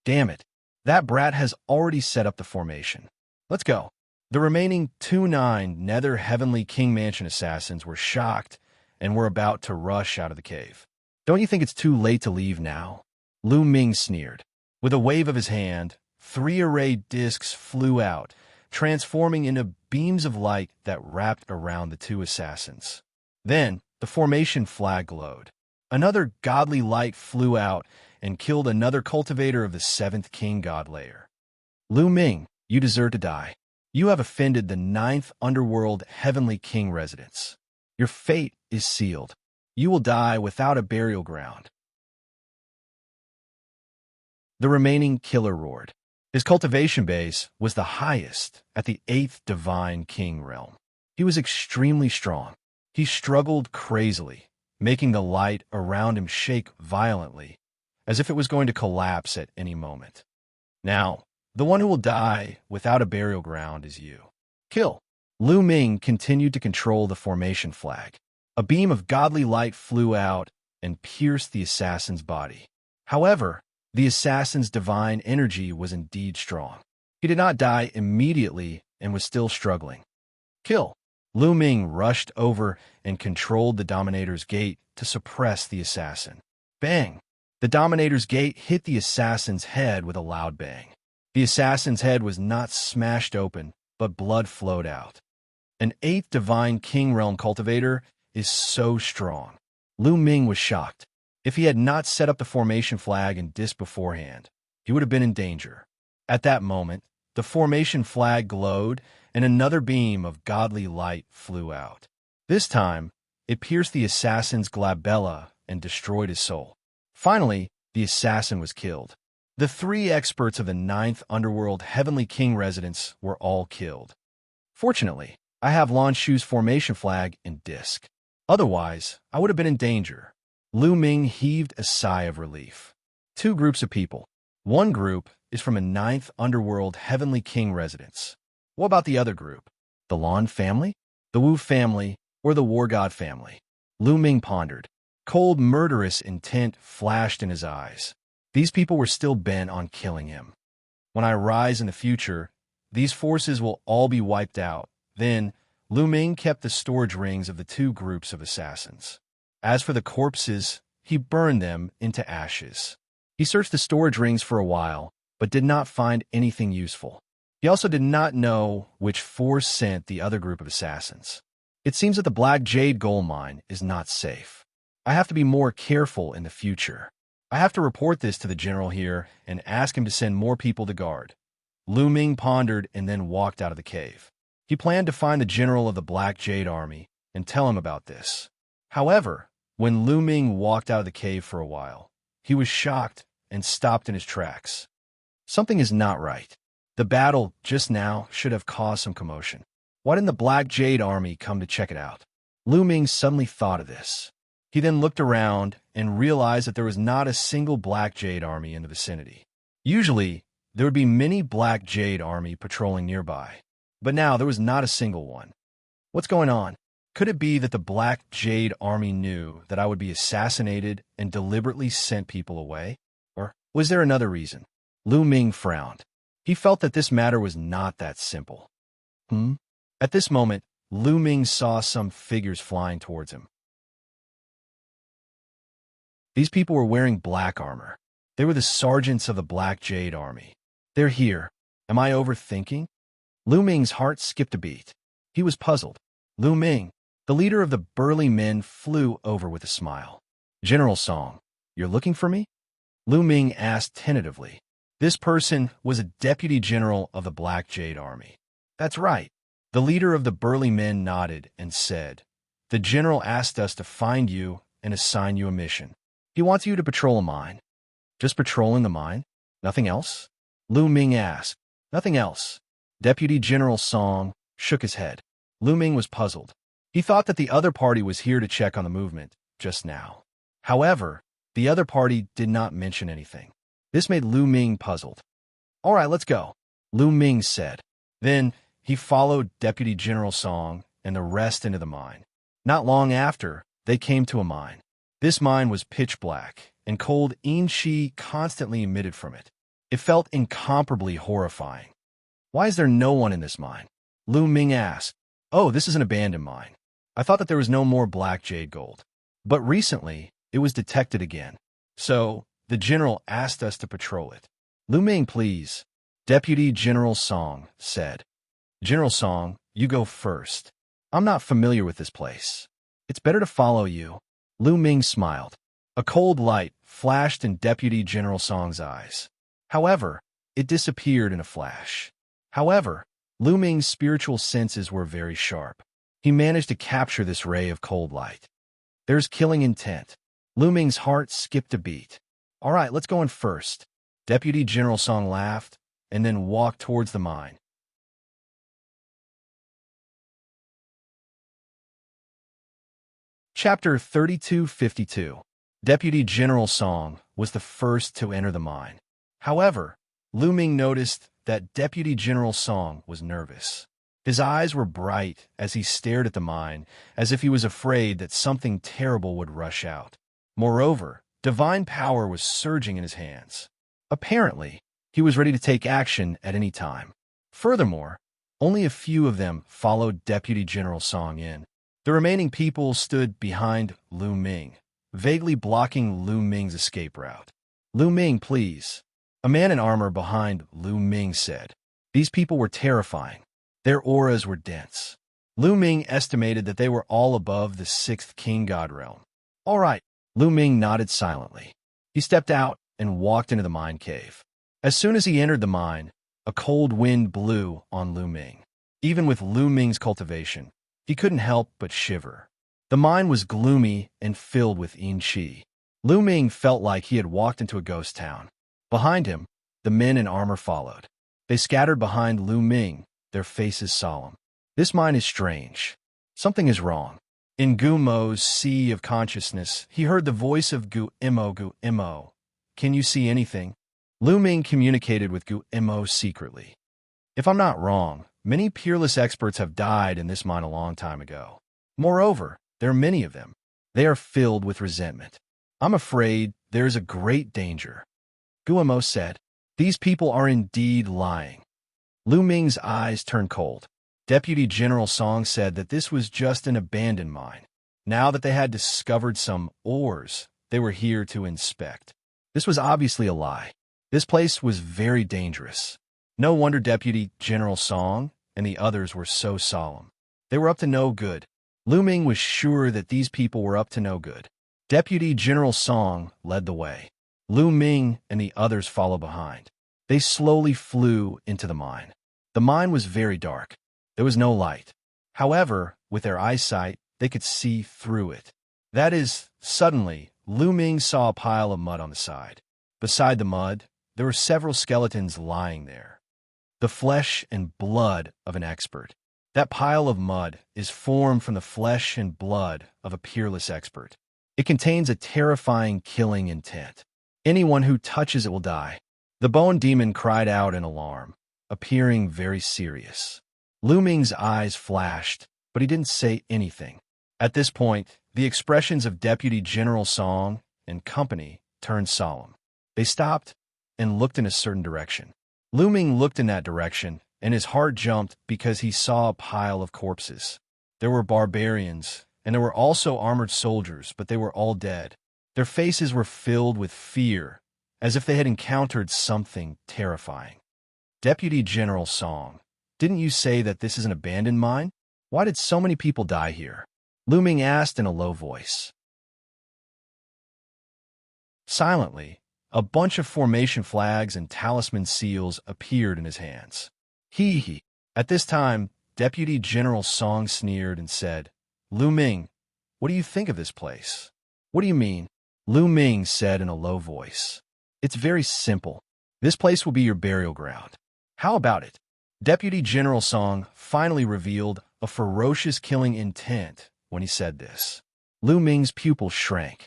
Damn it! That brat has already set up the formation. Let's go. The remaining 2-9 Nether Heavenly King Mansion assassins were shocked and were about to rush out of the cave. Don't you think it's too late to leave now? Lu Ming sneered. With a wave of his hand, 3 array discs flew out, transforming into beams of light that wrapped around the 2 assassins. Then, the formation flag glowed. Another godly light flew out and killed another cultivator of the 7th King God Layer. Lu Ming, you deserve to die. You have offended the 9th Underworld Heavenly King residents. Your fate is sealed. You will die without a burial ground. The remaining killer roared. His cultivation base was the highest at the 8th Divine King Realm. He was extremely strong. He struggled crazily, making the light around him shake violently, as if it was going to collapse at any moment. Now, the one who will die without a burial ground is you. Kill! Lu Ming continued to control the formation flag. A beam of godly light flew out and pierced the assassin's body. However, the assassin's divine energy was indeed strong. He did not die immediately and was still struggling. Kill! Lu Ming rushed over and controlled the Dominator's gate to suppress the assassin. Bang! The Dominator's gate hit the assassin's head with a loud bang. The assassin's head was not smashed open, but blood flowed out. An 8th Divine King Realm cultivator is so strong. Lu Ming was shocked. If he had not set up the formation flag and disc beforehand, he would have been in danger. At that moment, the formation flag glowed and another beam of godly light flew out. This time, it pierced the assassin's glabella and destroyed his soul. Finally, the assassin was killed. The 3 experts of the 9th Underworld Heavenly King residents were all killed. Fortunately, I have Lan Shu's formation flag and disc. Otherwise, I would have been in danger. Lu Ming heaved a sigh of relief. 2 groups of people. One group is from a 9th Underworld Heavenly King residence. What about the other group? The Lan family? The Wu family? Or the War God family? Lu Ming pondered. Cold, murderous intent flashed in his eyes. These people were still bent on killing him. When I rise in the future, these forces will all be wiped out. Then, Lu Ming kept the storage rings of the 2 groups of assassins. As for the corpses, he burned them into ashes. He searched the storage rings for a while, but did not find anything useful. He also did not know which force sent the other group of assassins. It seems that the Black Jade gold mine is not safe. I have to be more careful in the future. I have to report this to the general here and ask him to send more people to guard. Lu Ming pondered and then walked out of the cave. He planned to find the general of the Black Jade army and tell him about this. However, when Lu Ming walked out of the cave for a while, he was shocked and stopped in his tracks. Something is not right. The battle just now should have caused some commotion. Why didn't the Black Jade army come to check it out? Lu Ming suddenly thought of this. He then looked around and realized that there was not a single Black Jade army in the vicinity. Usually, there would be many Black Jade army patrolling nearby, but now there was not a single one. What's going on? Could it be that the Black Jade army knew that I would be assassinated and deliberately sent people away? Or was there another reason? Lu Ming frowned. He felt that this matter was not that simple. At this moment, Lu Ming saw some figures flying towards him. These people were wearing black armor. They were the sergeants of the Black Jade army. They're here. Am I overthinking? Lu Ming's heart skipped a beat. He was puzzled. Lu Ming, the leader of the burly men, flew over with a smile. General Song, you're looking for me? Lu Ming asked tentatively. This person was a deputy general of the Black Jade army. That's right. The leader of the burly men nodded and said, the general asked us to find you and assign you a mission. He wants you to patrol a mine. Just patrolling the mine? Nothing else? Lu Ming asked. Nothing else. Deputy General Song shook his head. Lu Ming was puzzled. He thought that the other party was here to check on the movement just now. However, the other party did not mention anything. This made Lu Ming puzzled. All right, let's go, Lu Ming said. Then he followed Deputy General Song and the rest into the mine. Not long after, they came to a mine. This mine was pitch black, and cold Xianxia constantly emitted from it. It felt incomparably horrifying. Why is there no one in this mine? Lu Ming asked. Oh, this is an abandoned mine. I thought that there was no more Black Jade gold. But recently, it was detected again. So, the general asked us to patrol it. Lu Ming, please, Deputy General Song said. General Song, you go first. I'm not familiar with this place. It's better to follow you. Lu Ming smiled. A cold light flashed in Deputy General Song's eyes. However, it disappeared in a flash. However, Lu Ming's spiritual senses were very sharp. He managed to capture this ray of cold light. There's killing intent. Lu Ming's heart skipped a beat. All right, let's go in first. Deputy General Song laughed and then walked towards the mine. Chapter 3252. Deputy General Song was the first to enter the mine. However, Lu Ming noticed that Deputy General Song was nervous. His eyes were bright as he stared at the mine, as if he was afraid that something terrible would rush out. Moreover, divine power was surging in his hands. Apparently, he was ready to take action at any time. Furthermore, only a few of them followed Deputy General Song in. The remaining people stood behind Lu Ming, vaguely blocking Lu Ming's escape route. Lu Ming, please. A man in armor behind Lu Ming said. These people were terrifying. Their auras were dense. Lu Ming estimated that they were all above the 6th King God realm. All right, Lu Ming nodded silently. He stepped out and walked into the mine cave. As soon as he entered the mine, a cold wind blew on Lu Ming. Even with Lu Ming's cultivation, he couldn't help but shiver. The mine was gloomy and filled with Xianxia. Lu Ming felt like he had walked into a ghost town. Behind him, the men in armor followed. They scattered behind Lu Ming, their faces solemn. This mine is strange. Something is wrong. In Gu Mo's sea of consciousness, he heard the voice of Gu Imo. Can you see anything? Lu Ming communicated with Gu Imo secretly. If I'm not wrong, many peerless experts have died in this mine a long time ago. Moreover, there are many of them. They are filled with resentment. I'm afraid there is a great danger. Gu Imo said, these people are indeed lying. Lu Ming's eyes turned cold. Deputy General Song said that this was just an abandoned mine. Now that they had discovered some ores, they were here to inspect. This was obviously a lie. This place was very dangerous. No wonder Deputy General Song and the others were so solemn. They were up to no good. Lu Ming was sure that these people were up to no good. Deputy General Song led the way. Lu Ming and the others followed behind. They slowly flew into the mine. The mine was very dark. There was no light. However, with their eyesight, they could see through it. That is, suddenly, Lu Ming saw a pile of mud on the side. Beside the mud, there were several skeletons lying there. The flesh and blood of an expert. That pile of mud is formed from the flesh and blood of a peerless expert. It contains a terrifying killing intent. Anyone who touches it will die. The bone demon cried out in alarm, appearing very serious. Lu Ming's eyes flashed, but he didn't say anything. At this point, the expressions of Deputy General Song and company turned solemn. They stopped and looked in a certain direction. Lu Ming looked in that direction, and his heart jumped because he saw a pile of corpses. There were barbarians, and there were also armored soldiers, but they were all dead. Their faces were filled with fear, as if they had encountered something terrifying. Deputy General Song, didn't you say that this is an abandoned mine? Why did so many people die here? Lu Ming asked in a low voice. Silently, a bunch of formation flags and talisman seals appeared in his hands. He. At this time, Deputy General Song sneered and said, Lu Ming, what do you think of this place? What do you mean? Lu Ming said in a low voice. It's very simple. This place will be your burial ground. How about it? Deputy General Song finally revealed a ferocious killing intent when he said this. Lu Ming's pupils shrank.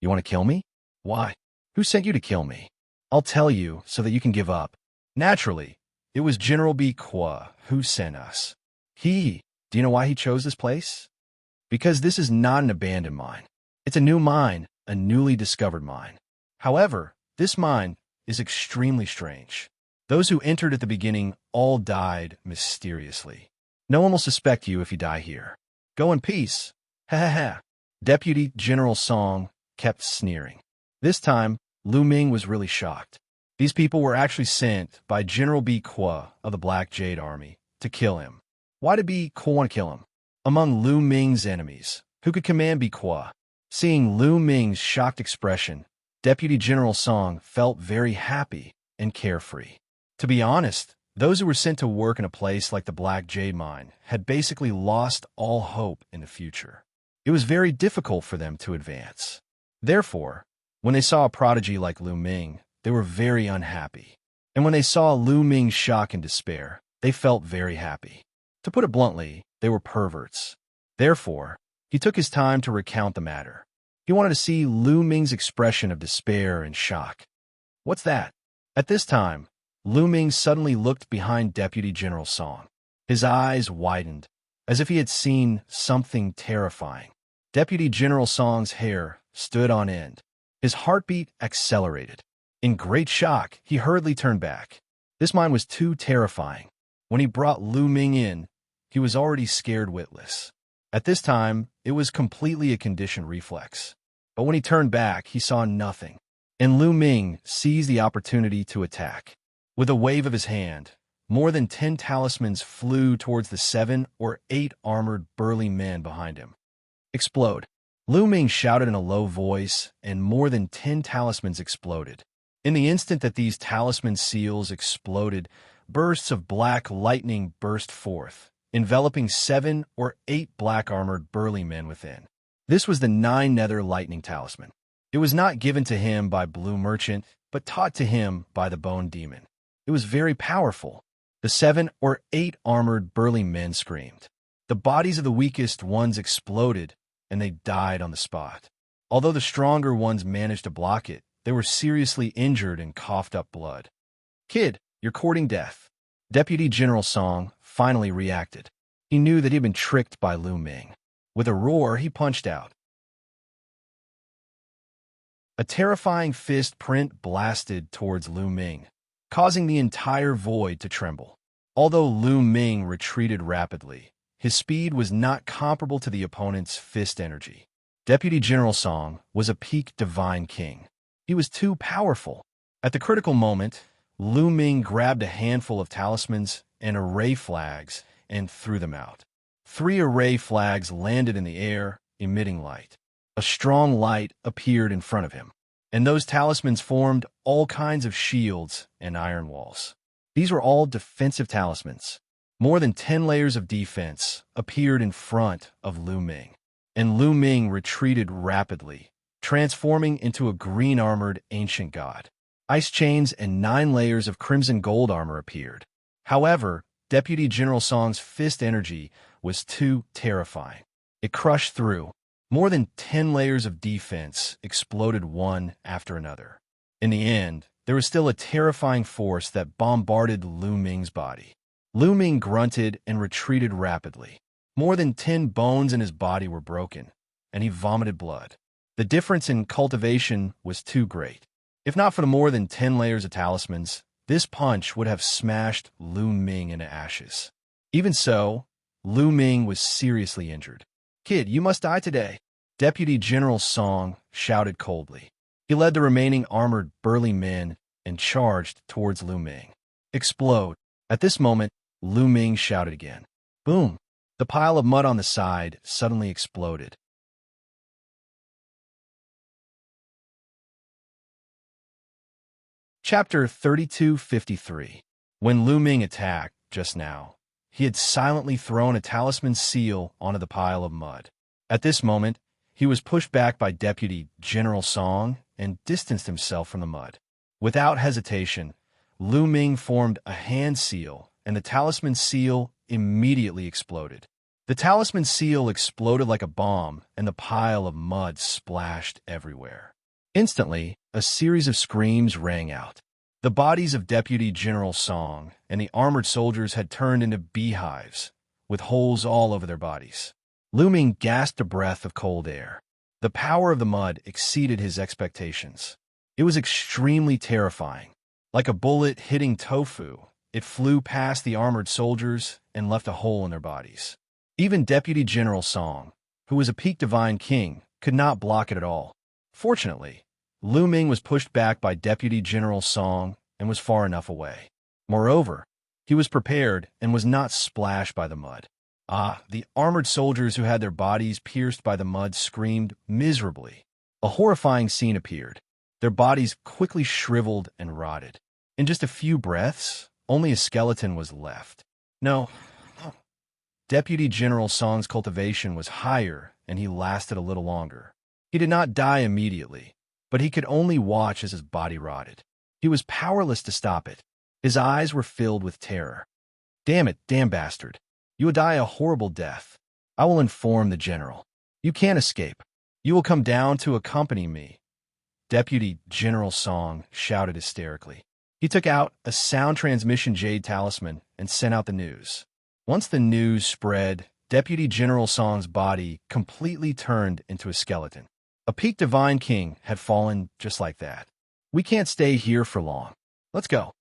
You want to kill me? Why? Who sent you to kill me? I'll tell you so that you can give up. Naturally, it was General B. Kwa who sent us. Do you know why he chose this place? Because this is not an abandoned mine. It's a new mine, a newly discovered mine. However, this mine is extremely strange. Those who entered at the beginning all died mysteriously. No one will suspect you if you die here. Go in peace. Ha ha ha. Deputy General Song kept sneering. This time, Lu Ming was really shocked. These people were actually sent by General B. Kwa of the Black Jade Army to kill him. Why did B. Kwa want to kill him? Among Lu Ming's enemies, who could command B. Kwa? Seeing Lu Ming's shocked expression, Deputy General Song felt very happy and carefree. To be honest, those who were sent to work in a place like the Black Jade Mine had basically lost all hope in the future. It was very difficult for them to advance. Therefore, when they saw a prodigy like Lu Ming, they were very unhappy. And when they saw Lu Ming's shock and despair, they felt very happy. To put it bluntly, they were perverts. Therefore, he took his time to recount the matter. He wanted to see Lu Ming's expression of despair and shock. What's that? At this time, Lu Ming suddenly looked behind Deputy General Song. His eyes widened, as if he had seen something terrifying. Deputy General Song's hair stood on end. His heartbeat accelerated. In great shock, he hurriedly turned back. This mine was too terrifying. When he brought Lu Ming in, he was already scared witless. At this time, it was completely a conditioned reflex. But when he turned back, he saw nothing. And Lu Ming seized the opportunity to attack. With a wave of his hand, more than 10 talismans flew towards the 7 or 8 armored burly men behind him. Explode. Lu Ming shouted in a low voice, and more than 10 talismans exploded. In the instant that these talisman seals exploded, bursts of black lightning burst forth, enveloping 7 or 8 black-armored burly men within. This was the 9 Nether Lightning Talisman. It was not given to him by Blue Merchant, but taught to him by the Bone Demon. It was very powerful. The 7 or 8 armored burly men screamed. The bodies of the weakest ones exploded, and they died on the spot. Although the stronger ones managed to block it, they were seriously injured and coughed up blood. Kid, you're courting death. Deputy General Song finally reacted. He knew that he had been tricked by Lu Ming. With a roar, he punched out. A terrifying fist print blasted towards Lu Ming, causing the entire void to tremble. Although Lu Ming retreated rapidly, his speed was not comparable to the opponent's fist energy. Deputy General Song was a peak divine king. He was too powerful. At the critical moment, Lu Ming grabbed a handful of talismans and array flags and threw them out. 3 array flags landed in the air, emitting light. A strong light appeared in front of him, and those talismans formed all kinds of shields and iron walls. These were all defensive talismans. More than 10 layers of defense appeared in front of Lu Ming, and Lu Ming retreated rapidly, transforming into a green-armored ancient god. Ice chains and 9 layers of crimson gold armor appeared. However, Deputy General Song's fist energy was too terrifying. It crushed through. More than 10 layers of defense exploded one after another. In the end, there was still a terrifying force that bombarded Lu Ming's body. Lu Ming grunted and retreated rapidly. More than 10 bones in his body were broken, and he vomited blood. The difference in cultivation was too great. If not for the more than 10 layers of talismans, this punch would have smashed Lu Ming into ashes. Even so, Lu Ming was seriously injured. "Kid, you must die today," Deputy General Song shouted coldly. He led the remaining armored burly men and charged towards Lu Ming. "Explode." At this moment, Lu Ming shouted again. Boom! The pile of mud on the side suddenly exploded. Chapter 3253. When Lu Ming attacked just now, he had silently thrown a talisman seal onto the pile of mud. At this moment, he was pushed back by Deputy General Song and distanced himself from the mud. Without hesitation, Lu Ming formed a hand seal, and the talisman seal immediately exploded. The talisman seal exploded like a bomb, and the pile of mud splashed everywhere. Instantly, a series of screams rang out. The bodies of Deputy General Song and the armored soldiers had turned into beehives, with holes all over their bodies. Lu Ming gasped a breath of cold air. The power of the mud exceeded his expectations. It was extremely terrifying. Like a bullet hitting tofu, it flew past the armored soldiers and left a hole in their bodies. Even Deputy General Song, who was a peak divine king, could not block it at all. Fortunately, Lu Ming was pushed back by Deputy General Song and was far enough away. Moreover, he was prepared and was not splashed by the mud. The armored soldiers who had their bodies pierced by the mud screamed miserably. A horrifying scene appeared. Their bodies quickly shriveled and rotted. In just a few breaths, only a skeleton was left. No. Deputy General Song's cultivation was higher, and he lasted a little longer. He did not die immediately, but he could only watch as his body rotted. He was powerless to stop it. His eyes were filled with terror. "Damn it, damn bastard. You will die a horrible death. I will inform the general. You can't escape. You will come down to accompany me." Deputy General Song shouted hysterically. He took out a sound transmission jade talisman and sent out the news. Once the news spread, Deputy General Song's body completely turned into a skeleton. A peak divine king had fallen just like that. "We can't stay here for long. Let's go."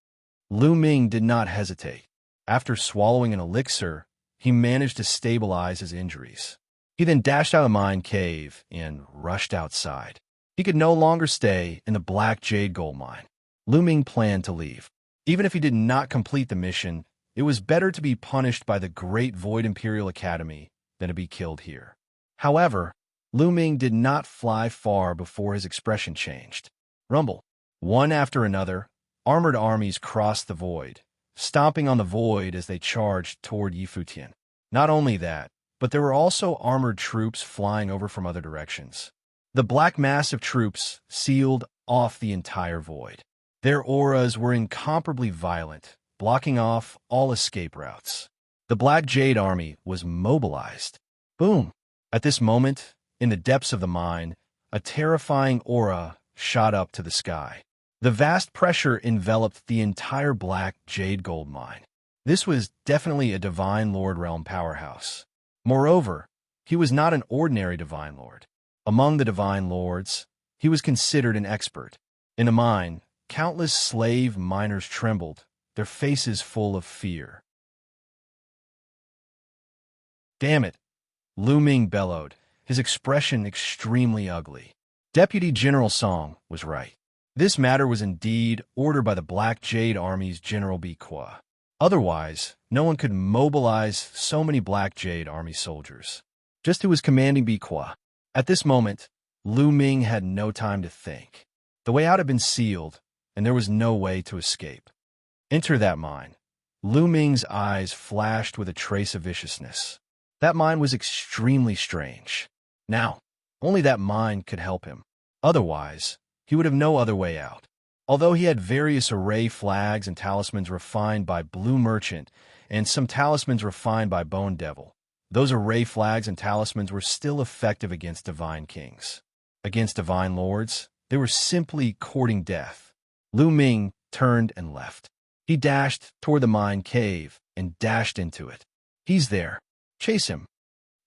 Lu Ming did not hesitate. After swallowing an elixir, he managed to stabilize his injuries. He then dashed out of the mine cave and rushed outside. He could no longer stay in the black jade gold mine. Lu Ming planned to leave. Even if he did not complete the mission, it was better to be punished by the Great Void Imperial Academy than to be killed here. However, Lu Ming did not fly far before his expression changed. Rumble. One after another, armored armies crossed the void, stomping on the void as they charged toward Yifutian. Not only that, but there were also armored troops flying over from other directions. The black mass of troops sealed off the entire void. Their auras were incomparably violent, blocking off all escape routes. The Black Jade Army was mobilized. Boom! At this moment, in the depths of the mine, a terrifying aura shot up to the sky. The vast pressure enveloped the entire Black Jade Gold mine. This was definitely a Divine Lord realm powerhouse. Moreover, he was not an ordinary Divine Lord. Among the Divine Lords, he was considered an expert. In the mine, countless slave miners trembled, their faces full of fear. "Damn it!" Lu Ming bellowed, his expression extremely ugly. Deputy General Song was right. This matter was indeed ordered by the Black Jade Army's General Biqua. Otherwise, no one could mobilize so many Black Jade Army soldiers. Just who was commanding Biqua? At this moment, Lu Ming had no time to think. The way out had been sealed, and there was no way to escape. Enter that mine. Lu Ming's eyes flashed with a trace of viciousness. That mine was extremely strange. Now, only that mine could help him. Otherwise, he would have no other way out. Although he had various array flags and talismans refined by Blue Merchant and some talismans refined by Bone Devil, those array flags and talismans were still effective against divine kings. Against divine lords, they were simply courting death. Lu Ming turned and left. He dashed toward the mine cave and dashed into it. He's there. Chase him.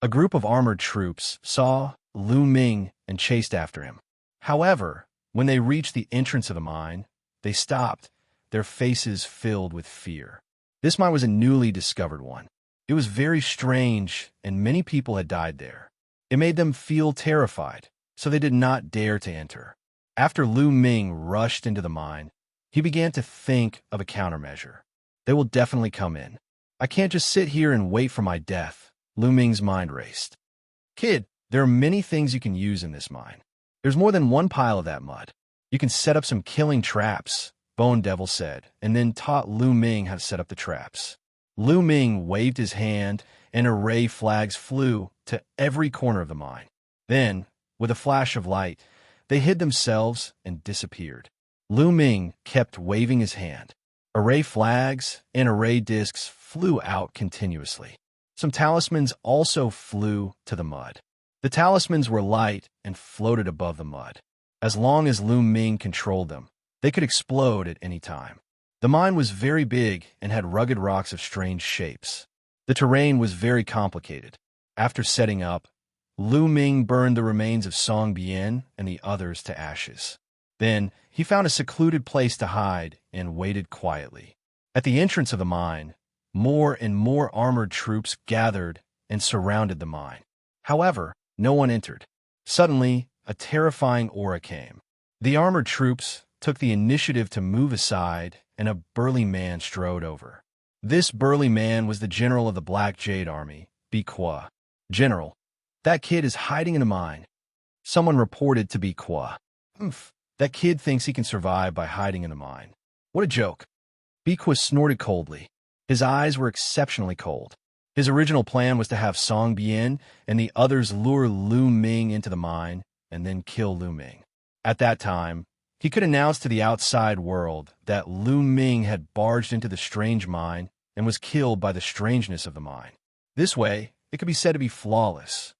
A group of armored troops saw Lu Ming and chased after him. However, when they reached the entrance of the mine, they stopped, their faces filled with fear. This mine was a newly discovered one. It was very strange, and many people had died there. It made them feel terrified, so they did not dare to enter. After Lu Ming rushed into the mine, he began to think of a countermeasure. They will definitely come in. I can't just sit here and wait for my death. Lu Ming's mind raced. Kid, there are many things you can use in this mine. There's more than one pile of that mud. You can set up some killing traps, Bone Devil said, and then taught Lu Ming how to set up the traps. Lu Ming waved his hand, and array flags flew to every corner of the mine. Then, with a flash of light, they hid themselves and disappeared. Lu Ming kept waving his hand. Array flags and array discs flew out continuously. Some talismans also flew to the mud. The talismans were light and floated above the mud. As long as Lu Ming controlled them, they could explode at any time. The mine was very big and had rugged rocks of strange shapes. The terrain was very complicated. After setting up, Lu Ming burned the remains of Song Bian and the others to ashes. Then, he found a secluded place to hide and waited quietly. At the entrance of the mine, more and more armored troops gathered and surrounded the mine. However, no one entered. Suddenly, a terrifying aura came. The armored troops took the initiative to move aside, and a burly man strode over. This burly man was the general of the Black Jade Army, Biqua. General, that kid is hiding in a mine. Someone reported to Biqua. That kid thinks he can survive by hiding in a mine. What a joke. Biqua snorted coldly. His eyes were exceptionally cold. His original plan was to have Song Bian and the others lure Lu Ming into the mine and then kill Lu Ming. At that time, he could announce to the outside world that Lu Ming had barged into the strange mine and was killed by the strangeness of the mine. This way, it could be said to be flawless.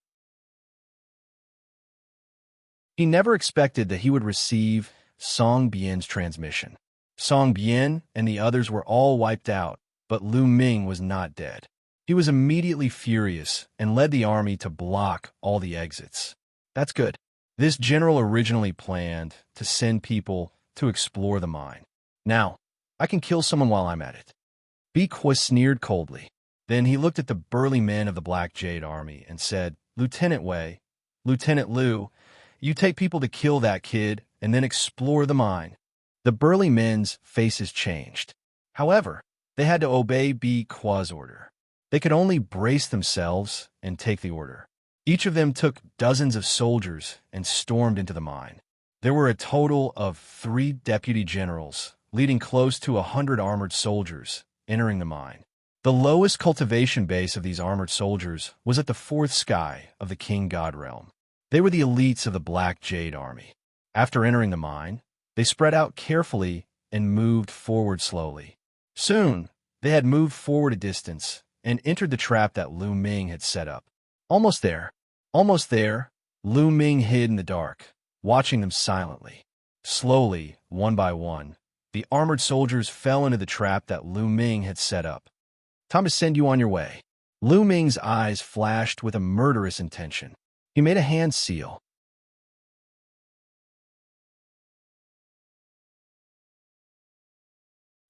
He never expected that he would receive Song Bian's transmission. Song Bian and the others were all wiped out, but Lu Ming was not dead. He was immediately furious and led the army to block all the exits. That's good. This general originally planned to send people to explore the mine. Now, I can kill someone while I'm at it. Biqua sneered coldly. Then he looked at the burly men of the Black Jade Army and said, Lieutenant Wei, Lieutenant Liu, you take people to kill that kid and then explore the mine. The burly men's faces changed. However, they had to obey Biqua's order. They could only brace themselves and take the order. Each of them took dozens of soldiers and stormed into the mine. There were a total of 3 deputy generals, leading close to 100 armored soldiers, entering the mine. The lowest cultivation base of these armored soldiers was at the 4th sky of the King God realm. They were the elites of the Black Jade Army. After entering the mine, they spread out carefully and moved forward slowly. Soon, they had moved forward a distance and entered the trap that Lu Ming had set up. Almost there, Lu Ming hid in the dark, watching them silently. Slowly, one by one, the armored soldiers fell into the trap that Lu Ming had set up. Time to send you on your way. Lu Ming's eyes flashed with a murderous intention. He made a hand seal.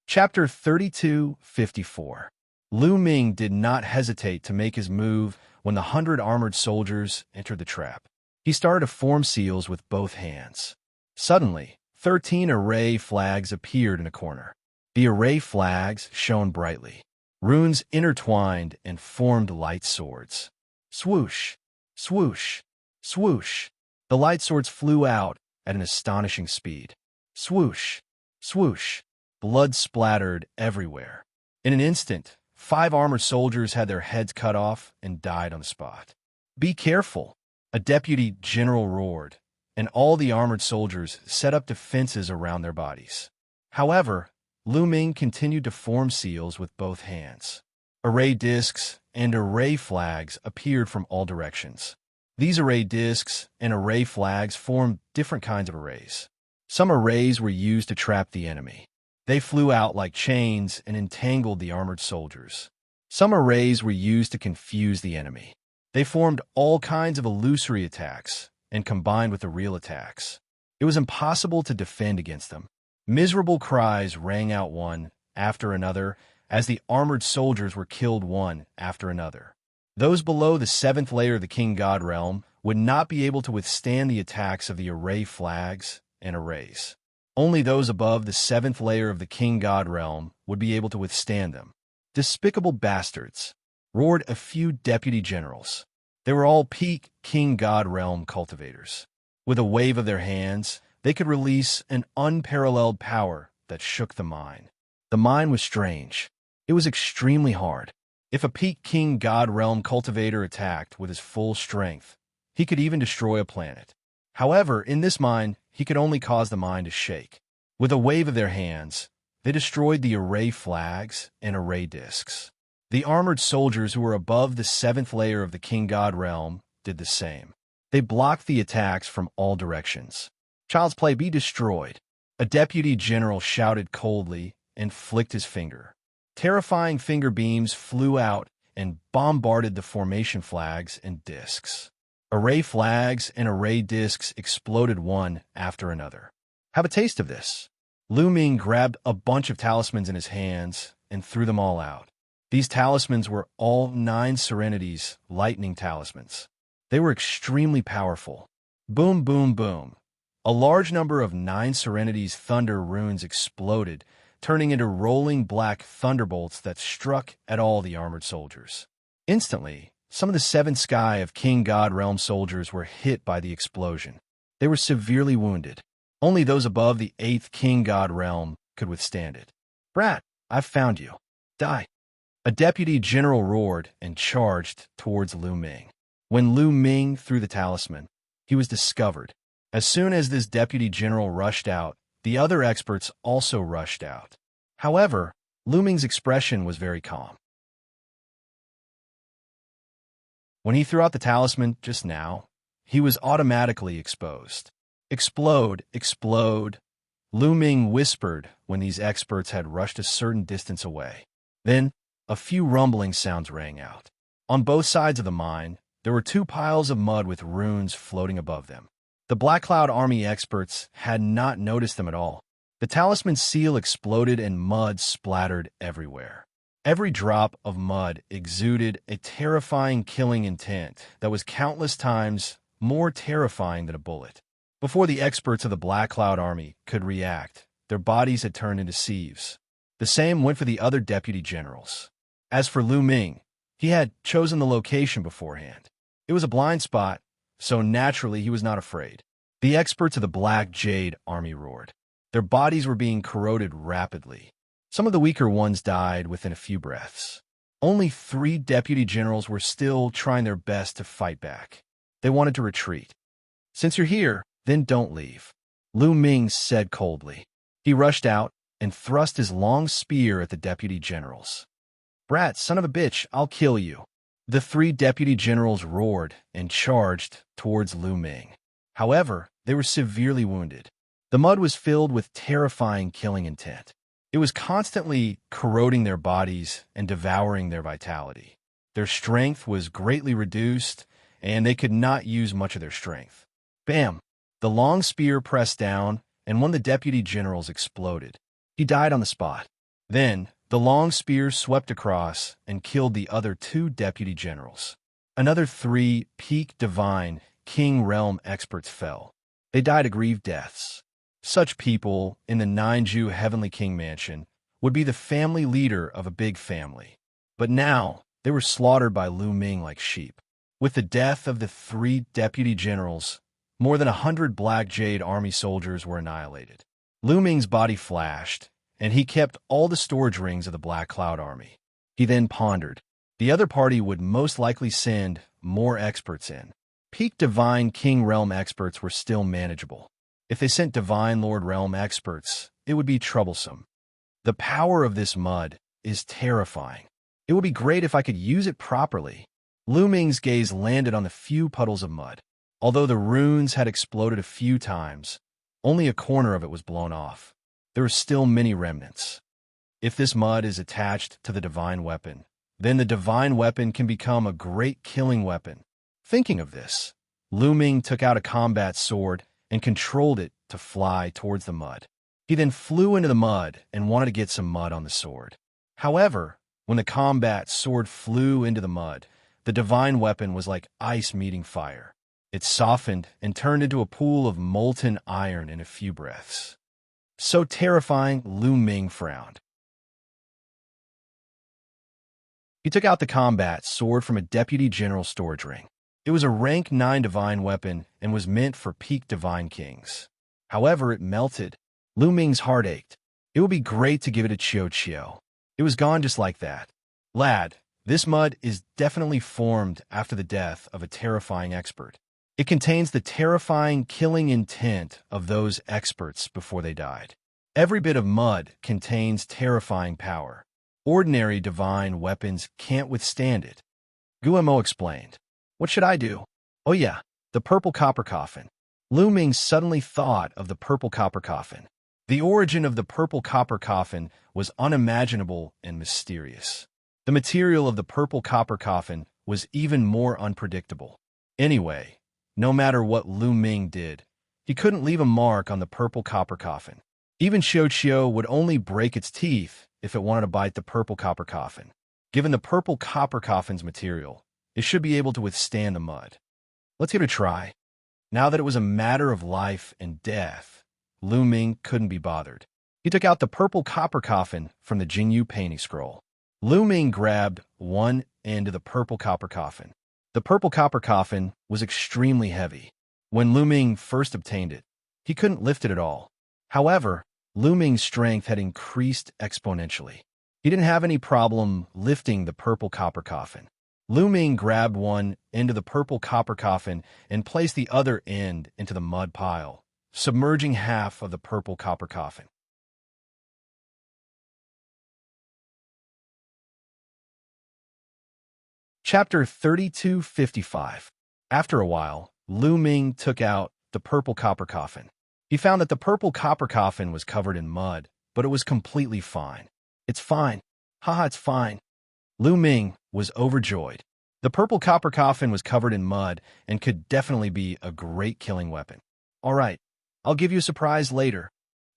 Chapter 32:54. Lu Ming did not hesitate to make his move when the 100 armored soldiers entered the trap. He started to form seals with both hands. Suddenly, 13 array flags appeared in a corner. The array flags shone brightly. Runes intertwined and formed light swords. Swoosh, swoosh, swoosh. The light swords flew out at an astonishing speed. Swoosh, swoosh. Blood splattered everywhere. In an instant, 5 armored soldiers had their heads cut off and died on the spot. "Be careful," a deputy general roared, and all the armored soldiers set up defenses around their bodies. However, Lu Ming continued to form seals with both hands. Array discs and array flags appeared from all directions. These array discs and array flags formed different kinds of arrays. Some arrays were used to trap the enemy. They flew out like chains and entangled the armored soldiers. Some arrays were used to confuse the enemy. They formed all kinds of illusory attacks and combined with the real attacks. It was impossible to defend against them. Miserable cries rang out one after another as the armored soldiers were killed one after another. Those below the 7th layer of the King God realm would not be able to withstand the attacks of the array flags and arrays. Only those above the 7th layer of the King God realm would be able to withstand them. "Despicable bastards," roared a few deputy generals. They were all peak King God realm cultivators. With a wave of their hands, they could release an unparalleled power that shook the mine. The mine was strange. It was extremely hard. If a peak King God realm cultivator attacked with his full strength, he could even destroy a planet. However, in this mine, he could only cause the mine to shake. With a wave of their hands, they destroyed the array flags and array discs. The armored soldiers who were above the 7th layer of the King God realm did the same. They blocked the attacks from all directions. "Child's play, be destroyed," a deputy general shouted coldly and flicked his finger. Terrifying finger beams flew out and bombarded the formation flags and discs. Array flags and array discs exploded one after another. "Have a taste of this." Lu Ming grabbed a bunch of talismans in his hands and threw them all out. These talismans were all 9 serenities, lightning talismans. They were extremely powerful. Boom, boom, boom. A large number of 9 serenities thunder runes exploded, turning into rolling black thunderbolts that struck at all the armored soldiers. Instantly, some of the 7th sky of King God realm soldiers were hit by the explosion. They were severely wounded. Only those above the 8th King God realm could withstand it. "Brat, I've found you. Die." A deputy general roared and charged towards Lu Ming. When Lu Ming threw the talisman, he was discovered. As soon as this deputy general rushed out, the other experts also rushed out. However, Lu Ming's expression was very calm. When he threw out the talisman just now, he was automatically exposed. "Explode, explode," Lu Ming whispered when these experts had rushed a certain distance away. Then, a few rumbling sounds rang out. On both sides of the mine, there were 2 piles of mud with runes floating above them. The Black Cloud Army experts had not noticed them at all. The talisman seal exploded and mud splattered everywhere. Every drop of mud exuded a terrifying killing intent that was countless times more terrifying than a bullet. Before the experts of the Black Cloud Army could react, their bodies had turned into sieves. The same went for the other deputy generals. As for Lu Ming, he had chosen the location beforehand. It was a blind spot, so naturally he was not afraid. The experts of the Black Jade Army roared. Their bodies were being corroded rapidly. Some of the weaker ones died within a few breaths. Only 3 deputy generals were still trying their best to fight back. They wanted to retreat. "Since you're here, then don't leave," Lu Ming said coldly. He rushed out and thrust his long spear at the deputy generals. "Brat, son of a bitch, I'll kill you." The 3 deputy generals roared and charged towards Lu Ming. However, they were severely wounded. The mud was filled with terrifying killing intent. It was constantly corroding their bodies and devouring their vitality. Their strength was greatly reduced, and they could not use much of their strength. Bam! The long spear pressed down, and one of the deputy generals exploded. He died on the spot. Then, the long spear swept across and killed the other 2 deputy generals. Another 3 peak divine King Realm experts fell. They died aggrieved deaths. Such people, in the Ninju Heavenly King Mansion, would be the family leader of a big family. But now, they were slaughtered by Lu Ming like sheep. With the death of the 3 deputy generals, more than 100 Black Jade army soldiers were annihilated. Lu Ming's body flashed, and he kept all the storage rings of the Black Cloud army. He then pondered. The other party would most likely send more experts in. Peak Divine King Realm experts were still manageable. If they sent Divine Lord Realm experts, it would be troublesome. The power of this mud is terrifying. It would be great if I could use it properly. Lu Ming's gaze landed on the few puddles of mud. Although the runes had exploded a few times, only a corner of it was blown off. There were still many remnants. If this mud is attached to the divine weapon, then the divine weapon can become a great killing weapon. Thinking of this, Lu Ming took out a combat sword and controlled it to fly towards the mud. He then flew into the mud and wanted to get some mud on the sword. However, when the combat sword flew into the mud, the divine weapon was like ice meeting fire. It softened and turned into a pool of molten iron in a few breaths. So terrifying, Lu Ming frowned. He took out the combat sword from a deputy general storage ring. It was a rank 9 divine weapon and was meant for peak divine kings. However, it melted. Lu Ming's heart ached. It would be great to give it a Xianxia. It was gone just like that. Lad, this mud is definitely formed after the death of a terrifying expert. It contains the terrifying killing intent of those experts before they died. Every bit of mud contains terrifying power. Ordinary divine weapons can't withstand it. Guillermo explained. What should I do? Oh yeah, the purple copper coffin. Lu Ming suddenly thought of the purple copper coffin. The origin of the purple copper coffin was unimaginable and mysterious. The material of the purple copper coffin was even more unpredictable. Anyway, no matter what Lu Ming did, he couldn't leave a mark on the purple copper coffin. Even Xianxia would only break its teeth if it wanted to bite the purple copper coffin. Given the purple copper coffin's material, it should be able to withstand the mud. Let's give it a try. Now that it was a matter of life and death, Lu Ming couldn't be bothered. He took out the purple copper coffin from the Jingyu painting scroll. Lu Ming grabbed one end of the purple copper coffin. The purple copper coffin was extremely heavy. When Lu Ming first obtained it, he couldn't lift it at all. However, Lu Ming's strength had increased exponentially. He didn't have any problem lifting the purple copper coffin. Lu Ming grabbed one end of the purple copper coffin and placed the other end into the mud pile, submerging half of the purple copper coffin. Chapter 3255. After a while, Lu Ming took out the purple copper coffin. He found that the purple copper coffin was covered in mud, but it was completely fine. It's fine. Haha, it's fine. Lu Ming was overjoyed. The purple copper coffin was covered in mud and could definitely be a great killing weapon. All right, I'll give you a surprise later.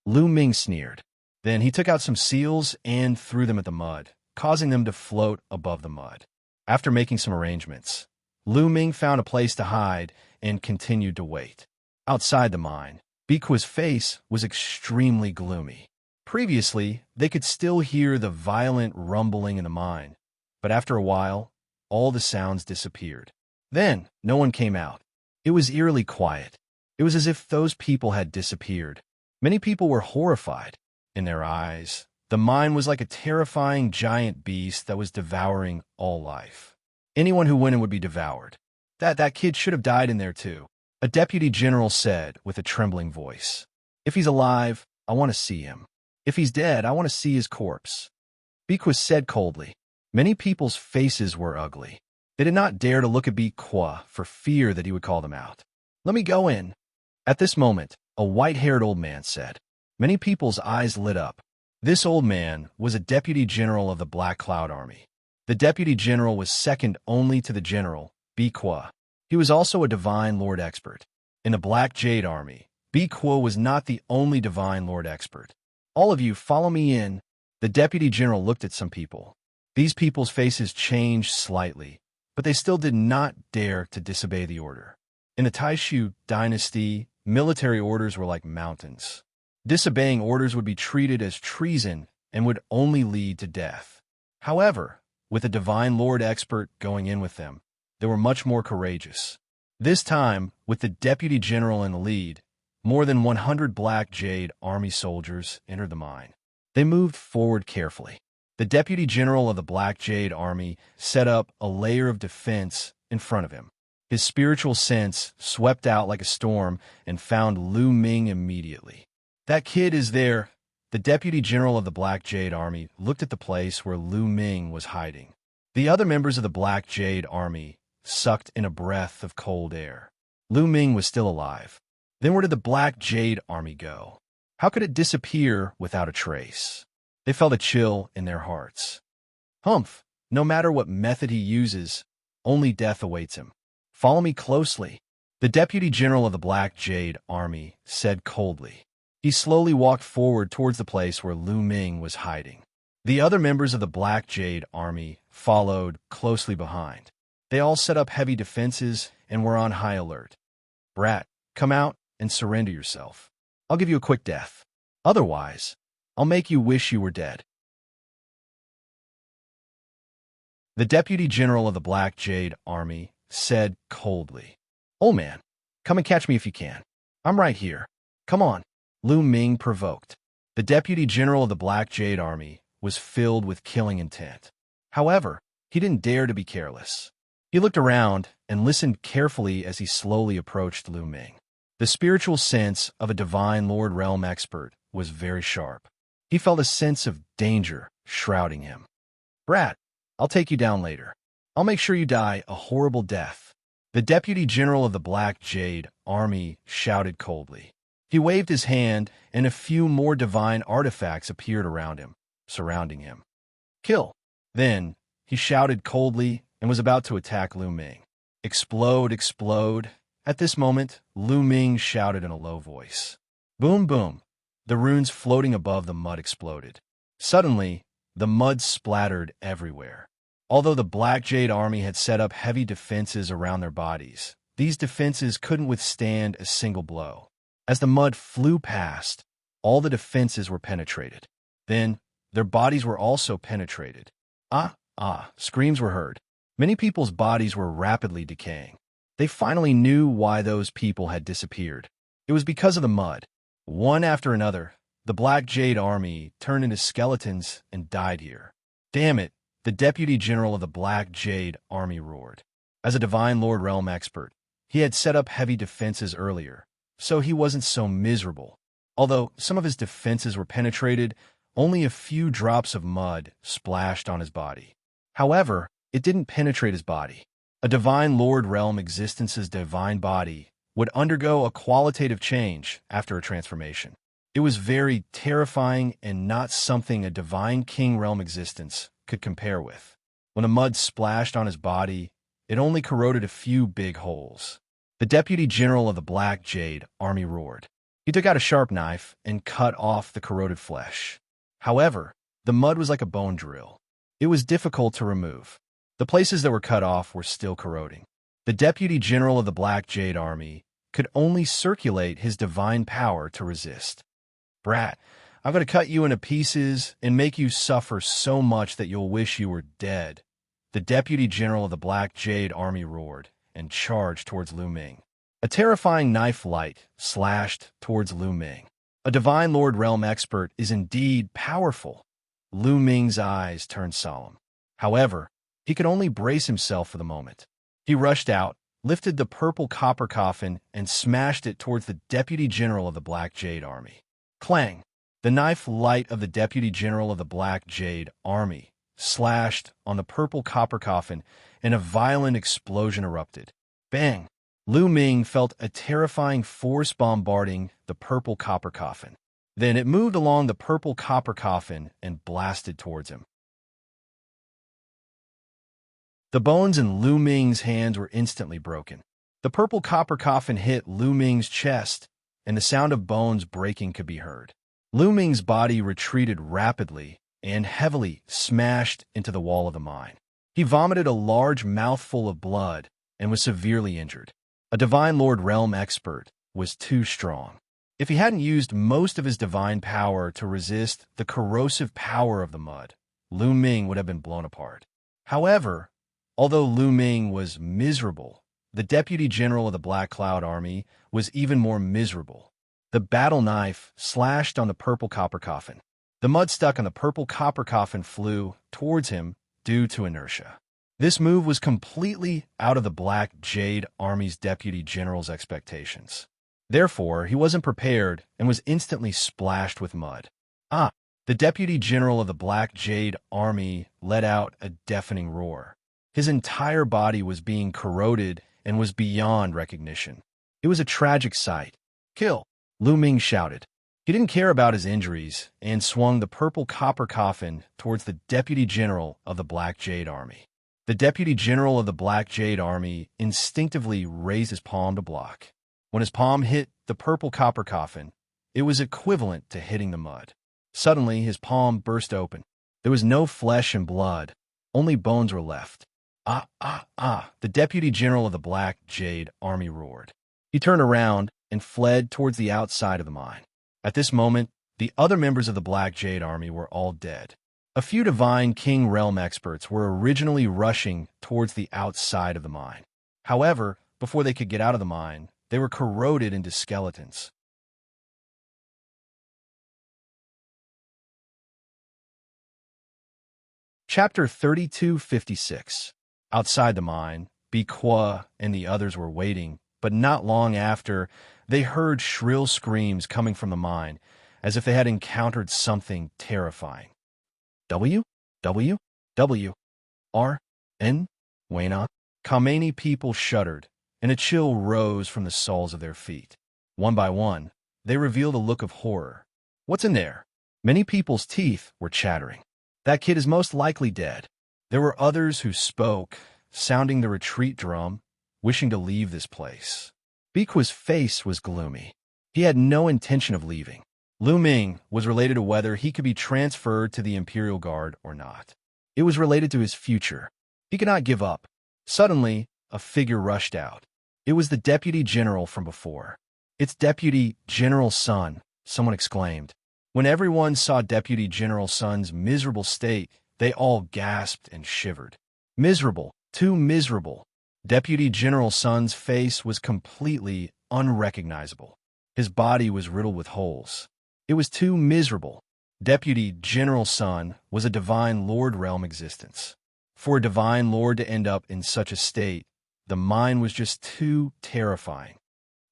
Lu Ming sneered. Then he took out some seals and threw them at the mud, causing them to float above the mud. After making some arrangements, Lu Ming found a place to hide and continued to wait. Outside the mine, Bikua's face was extremely gloomy. Previously, they could still hear the violent rumbling in the mine, but after a while, all the sounds disappeared. Then, no one came out. It was eerily quiet. It was as if those people had disappeared. Many people were horrified. In their eyes, the mine was like a terrifying giant beast that was devouring all life. Anyone who went in would be devoured. That kid should have died in there too, a deputy general said with a trembling voice. If he's alive, I want to see him. If he's dead, I want to see his corpse. Bikwa said coldly. Many people's faces were ugly. They did not dare to look at Bikwa for fear that he would call them out. Let me go in. At this moment, a white-haired old man said. Many people's eyes lit up. This old man was a deputy general of the Black Cloud Army. The deputy general was second only to the general, Bikwa. He was also a divine lord expert. In the Black Jade Army, Bikwa was not the only divine lord expert. All of you, follow me in. The deputy general looked at some people. These people's faces changed slightly, but they still did not dare to disobey the order. In the Taishu dynasty, military orders were like mountains. Disobeying orders would be treated as treason and would only lead to death. However, with a Divine Lord expert going in with them, they were much more courageous. This time, with the Deputy General in the lead, more than 100 Black Jade Army soldiers entered the mine. They moved forward carefully. The Deputy General of the Black Jade Army set up a layer of defense in front of him. His spiritual sense swept out like a storm and found Lu Ming immediately. "That kid is there." The Deputy General of the Black Jade Army looked at the place where Lu Ming was hiding. The other members of the Black Jade Army sucked in a breath of cold air. Lu Ming was still alive. Then where did the Black Jade Army go? How could it disappear without a trace? They felt a chill in their hearts. Humph, no matter what method he uses, only death awaits him. "Follow me closely," the Deputy General of the Black Jade Army said coldly. He slowly walked forward towards the place where Lu Ming was hiding. The other members of the Black Jade Army followed closely behind. They all set up heavy defenses and were on high alert. "Brat, come out and surrender yourself. I'll give you a quick death. Otherwise, I'll make you wish you were dead." The Deputy General of the Black Jade Army said coldly. "Old man, come and catch me if you can. I'm right here. Come on." Lu Ming provoked. The Deputy General of the Black Jade Army was filled with killing intent. However, he didn't dare to be careless. He looked around and listened carefully as he slowly approached Lu Ming. The spiritual sense of a Divine Lord Realm expert was very sharp. He felt a sense of danger shrouding him. "Brat, I'll take you down later. I'll make sure you die a horrible death." The Deputy General of the Black Jade Army shouted coldly. He waved his hand, and a few more divine artifacts appeared around him, surrounding him. "Kill!" Then, he shouted coldly and was about to attack Lu Ming. "Explode, explode!" At this moment, Lu Ming shouted in a low voice. Boom, boom! The runes floating above the mud exploded. Suddenly, the mud splattered everywhere. Although the Black Jade Army had set up heavy defenses around their bodies, these defenses couldn't withstand a single blow. As the mud flew past, all the defenses were penetrated. Then, their bodies were also penetrated. Screams were heard. Many people's bodies were rapidly decaying. They finally knew why those people had disappeared. It was because of the mud. One after another, the Black Jade Army turned into skeletons and died here. "Damn it," the Deputy General of the Black Jade Army roared. As a Divine Lord Realm expert, he had set up heavy defenses earlier, so he wasn't so miserable. Although some of his defenses were penetrated, only a few drops of mud splashed on his body. However, it didn't penetrate his body. A Divine Lord Realm existence's divine body would undergo a qualitative change after a transformation. It was very terrifying and not something a Divine King Realm existence could compare with. When the mud splashed on his body, it only corroded a few big holes. The Deputy General of the Black Jade Army roared. He took out a sharp knife and cut off the corroded flesh. However, the mud was like a bone drill. It was difficult to remove. The places that were cut off were still corroding. The Deputy General of the Black Jade Army could only circulate his divine power to resist. "Brat, I'm going to cut you into pieces and make you suffer so much that you'll wish you were dead." The Deputy General of the Black Jade Army roared and charged towards Lu Ming. A terrifying knife light slashed towards Lu Ming. A Divine Lord Realm expert is indeed powerful. Lu Ming's eyes turned solemn. However, he could only brace himself for the moment. He rushed out, lifted the purple copper coffin, and smashed it towards the Deputy General of the Black Jade Army. Clang! The knife light of the Deputy General of the Black Jade Army slashed on the purple copper coffin, and a violent explosion erupted. Bang! Lu Ming felt a terrifying force bombarding the purple copper coffin. Then it moved along the purple copper coffin and blasted towards him. The bones in Lu Ming's hands were instantly broken. The purple copper coffin hit Lu Ming's chest, and the sound of bones breaking could be heard. Lu Ming's body retreated rapidly and heavily smashed into the wall of the mine. He vomited a large mouthful of blood and was severely injured. A Divine Lord Realm expert was too strong. If he hadn't used most of his divine power to resist the corrosive power of the mud, Lu Ming would have been blown apart. However, although Lu Ming was miserable, the Deputy General of the Black Cloud Army was even more miserable. The battle knife slashed on the purple copper coffin. The mud stuck on the purple copper coffin flew towards him due to inertia. This move was completely out of the Black Jade Army's Deputy General's expectations. Therefore, he wasn't prepared and was instantly splashed with mud. The Deputy General of the Black Jade Army let out a deafening roar. His entire body was being corroded and was beyond recognition. It was a tragic sight. "Kill!" Lu Ming shouted. He didn't care about his injuries and swung the purple copper coffin towards the Deputy General of the Black Jade Army. The Deputy General of the Black Jade Army instinctively raised his palm to block. When his palm hit the purple copper coffin, it was equivalent to hitting the mud. Suddenly, his palm burst open. There was no flesh and blood, only bones were left. The Deputy General of the Black Jade Army roared. He turned around and fled towards the outside of the mine. At this moment, the other members of the Black Jade Army were all dead. A few Divine King Realm experts were originally rushing towards the outside of the mine. However, before they could get out of the mine, they were corroded into skeletons. Chapter 3256. Outside the mine, Bi and the others were waiting, but not long after, they heard shrill screams coming from the mine, as if they had encountered something terrifying. W? R? N? Wayna? Kameni people shuddered, and a chill rose from the soles of their feet. One by one, they revealed a look of horror. What's in there? Many people's teeth were chattering. That kid is most likely dead. There were others who spoke, sounding the retreat drum, wishing to leave this place. Biqua's face was gloomy. He had no intention of leaving. Lu Ming was related to whether he could be transferred to the Imperial Guard or not. It was related to his future. He could not give up. Suddenly, a figure rushed out. It was the Deputy General from before. "It's Deputy General Sun," someone exclaimed. When everyone saw Deputy General Sun's miserable state, they all gasped and shivered. Miserable, too miserable. Deputy General Sun's face was completely unrecognizable. His body was riddled with holes. It was too miserable. Deputy General Sun was a Divine Lord realm existence. For a Divine Lord to end up in such a state, the mine was just too terrifying.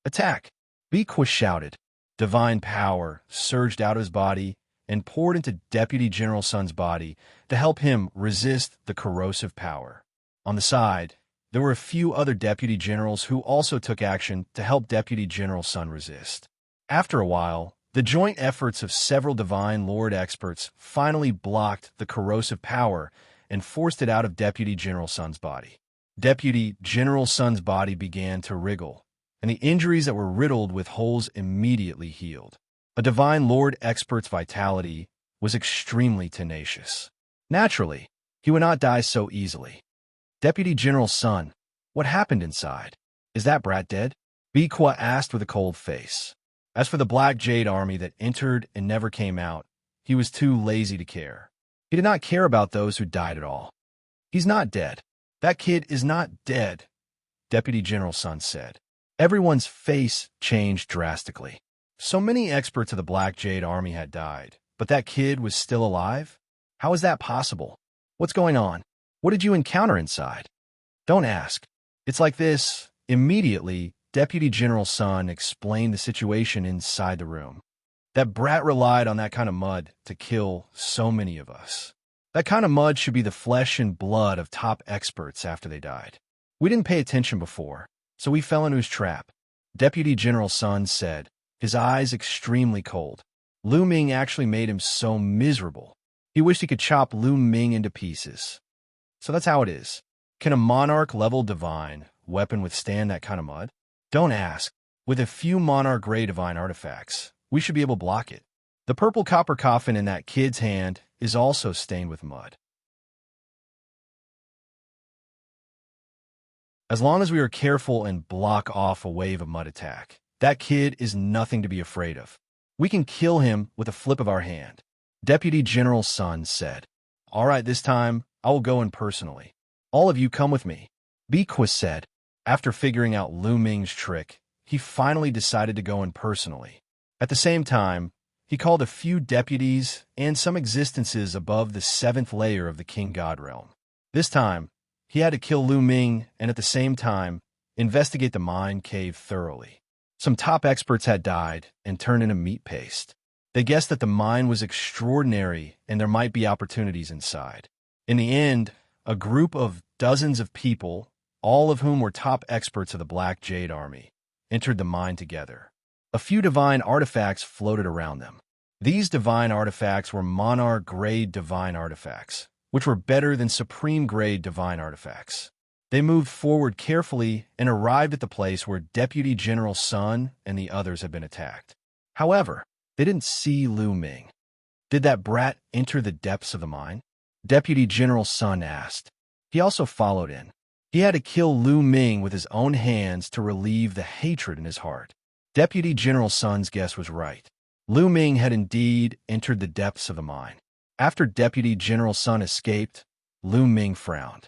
"Attack!" Biqua shouted. Divine power surged out of his body and poured into Deputy General Sun's body to help him resist the corrosive power. On the side, there were a few other Deputy Generals who also took action to help Deputy General Sun resist. After a while, the joint efforts of several Divine Lord experts finally blocked the corrosive power and forced it out of Deputy General Sun's body. Deputy General Sun's body began to wriggle, and the injuries that were riddled with holes immediately healed. A Divine Lord expert's vitality was extremely tenacious. Naturally, he would not die so easily. "Deputy General Sun, what happened inside? Is that brat dead?" Biqua asked with a cold face. As for the Black Jade Army that entered and never came out, he was too lazy to care. He did not care about those who died at all. "He's not dead. That kid is not dead," Deputy General Sun said. Everyone's face changed drastically. So many experts of the Black Jade Army had died, but that kid was still alive? How is that possible? What's going on? What did you encounter inside? Don't ask. It's like this. Immediately, Deputy General Sun explained the situation inside the room. That brat relied on that kind of mud to kill so many of us. That kind of mud should be the flesh and blood of top experts after they died. We didn't pay attention before, so we fell into his trap, Deputy General Sun said, his eyes extremely cold. Lu Ming actually made him so miserable. He wished he could chop Lu Ming into pieces. So that's how it is. Can a Monarch-level Divine weapon withstand that kind of mud? Don't ask. With a few Monarch-grade Divine artifacts, we should be able to block it. The purple copper coffin in that kid's hand is also stained with mud. As long as we are careful and block off a wave of mud attack, That kid is nothing to be afraid of. We can kill him with a flip of our hand. Deputy General Sun said. All right, this time, I will go in personally. All of you come with me. Biqua said. After figuring out Lu Ming's trick, he finally decided to go in personally. At the same time, he called a few deputies and some existences above the 7th layer of the King God realm. This time, he had to kill Lu Ming and at the same time, investigate the mine cave thoroughly. Some top experts had died and turned into meat paste. They guessed that the mine was extraordinary and there might be opportunities inside. In the end, a group of dozens of people, all of whom were top experts of the Black Jade Army, entered the mine together. A few divine artifacts floated around them. These divine artifacts were monarch-grade divine artifacts, which were better than supreme-grade divine artifacts. They moved forward carefully and arrived at the place where Deputy General Sun and the others had been attacked. However, they didn't see Lu Ming. Did that brat enter the depths of the mine? Deputy General Sun asked. He also followed in. He had to kill Lu Ming with his own hands to relieve the hatred in his heart. Deputy General Sun's guess was right. Lu Ming had indeed entered the depths of the mine. After Deputy General Sun escaped, Lu Ming frowned.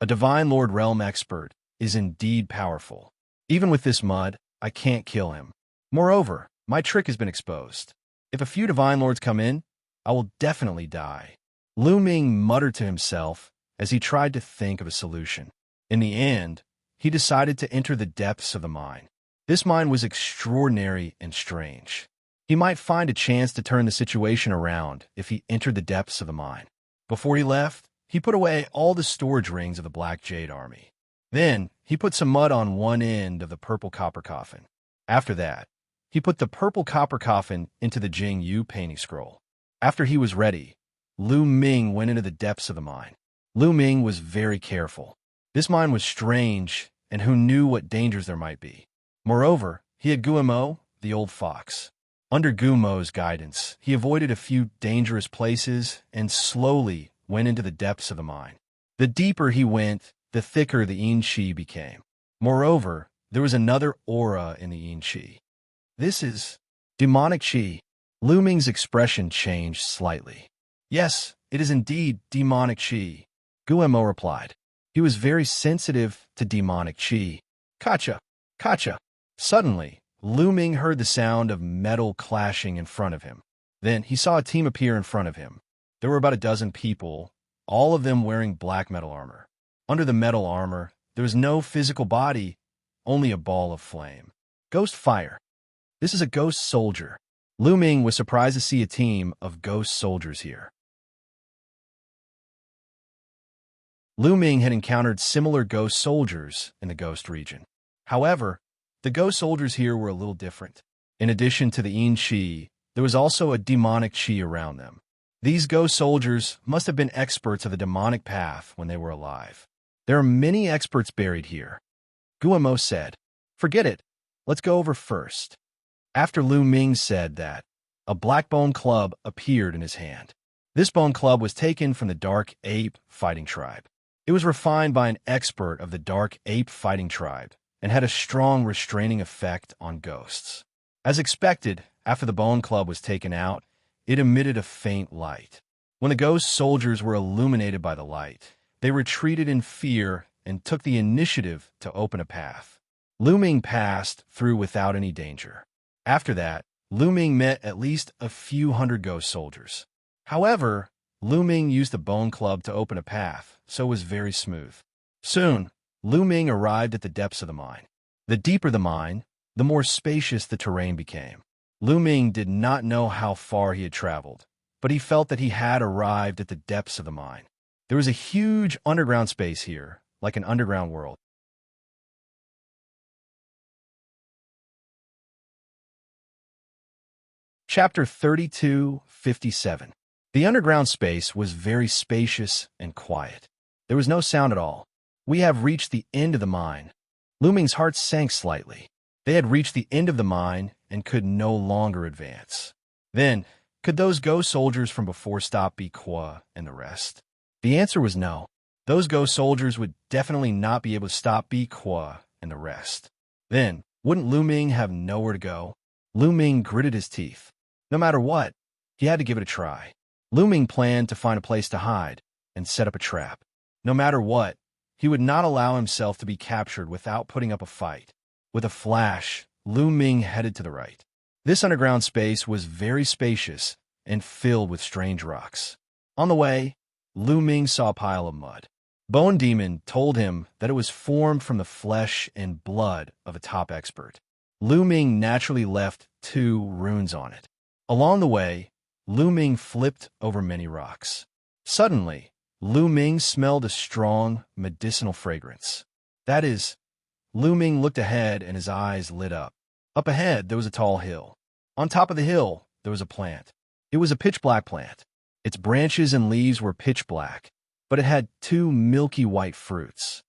A Divine Lord Realm expert is indeed powerful. Even with this mud, I can't kill him. Moreover, my trick has been exposed. If a few Divine Lords come in, I will definitely die. Lu Ming muttered to himself as he tried to think of a solution. In the end, he decided to enter the depths of the mine. This mine was extraordinary and strange. He might find a chance to turn the situation around if he entered the depths of the mine. Before he left, he put away all the storage rings of the Black Jade Army. Then, he put some mud on one end of the purple copper coffin. After that, he put the purple copper coffin into the Jing Yu painting scroll. After he was ready, Lu Ming went into the depths of the mine. Lu Ming was very careful. This mine was strange, and who knew what dangers there might be. Moreover, he had Guimo, the old fox. Under Gumo's guidance, he avoided a few dangerous places and slowly went into the depths of the mine. The deeper he went, the thicker the yin qi became. Moreover, there was another aura in the yin qi. This is demonic qi. Lu Ming's expression changed slightly. Yes, it is indeed demonic qi, Guimo replied. He was very sensitive to demonic qi. Kacha, kacha. Suddenly, Lu Ming heard the sound of metal clashing in front of him. Then he saw a team appear in front of him. There were about a dozen people, all of them wearing black metal armor. Under the metal armor, there was no physical body, only a ball of flame. Ghost fire. This is a ghost soldier. Lu Ming was surprised to see a team of ghost soldiers here. Lu Ming had encountered similar ghost soldiers in the ghost region. However, the ghost soldiers here were a little different. In addition to the yin qi, there was also a demonic qi around them. These ghost soldiers must have been experts of the demonic path when they were alive. There are many experts buried here. Guimo said, Forget it. Let's go over first. After Lu Ming said that, a black bone club appeared in his hand. This bone club was taken from the Dark Ape fighting tribe. It was refined by an expert of the Dark Ape fighting tribe and had a strong restraining effect on ghosts. As expected, after the bone club was taken out, it emitted a faint light. When the ghost soldiers were illuminated by the light, they retreated in fear and took the initiative to open a path. Lu Ming passed through without any danger. After that, Lu Ming met at least a few hundred ghost soldiers. However, Lu Ming used the bone club to open a path, so it was very smooth. Soon, Lu Ming arrived at the depths of the mine. The deeper the mine, the more spacious the terrain became. Lu Ming did not know how far he had traveled, but he felt that he had arrived at the depths of the mine. There was a huge underground space here, like an underground world. Chapter 32:57. The underground space was very spacious and quiet. There was no sound at all. We have reached the end of the mine. Lu Ming's heart sank slightly. They had reached the end of the mine and could no longer advance. Then, could those ghost soldiers from before stop Biqua and the rest? The answer was no. Those ghost soldiers would definitely not be able to stop Biqua and the rest. Then, Wouldn't Lu Ming have nowhere to go? Lu Ming gritted his teeth. No matter what, he had to give it a try. Lu Ming planned to find a place to hide and set up a trap. No matter what, he would not allow himself to be captured without putting up a fight. With a flash, Lu Ming headed to the right. This underground space was very spacious and filled with strange rocks. On the way, Lu Ming saw a pile of mud. Bone Demon told him that it was formed from the flesh and blood of a top expert. Lu Ming naturally left 2 runes on it. Along the way, Lu Ming flipped over many rocks. Suddenly, Lu Ming smelled a strong, medicinal fragrance. That is, Lu Ming looked ahead and his eyes lit up. Up ahead, there was a tall hill. On top of the hill, there was a plant. It was a pitch-black plant. Its branches and leaves were pitch black, but it had 2 milky white fruits.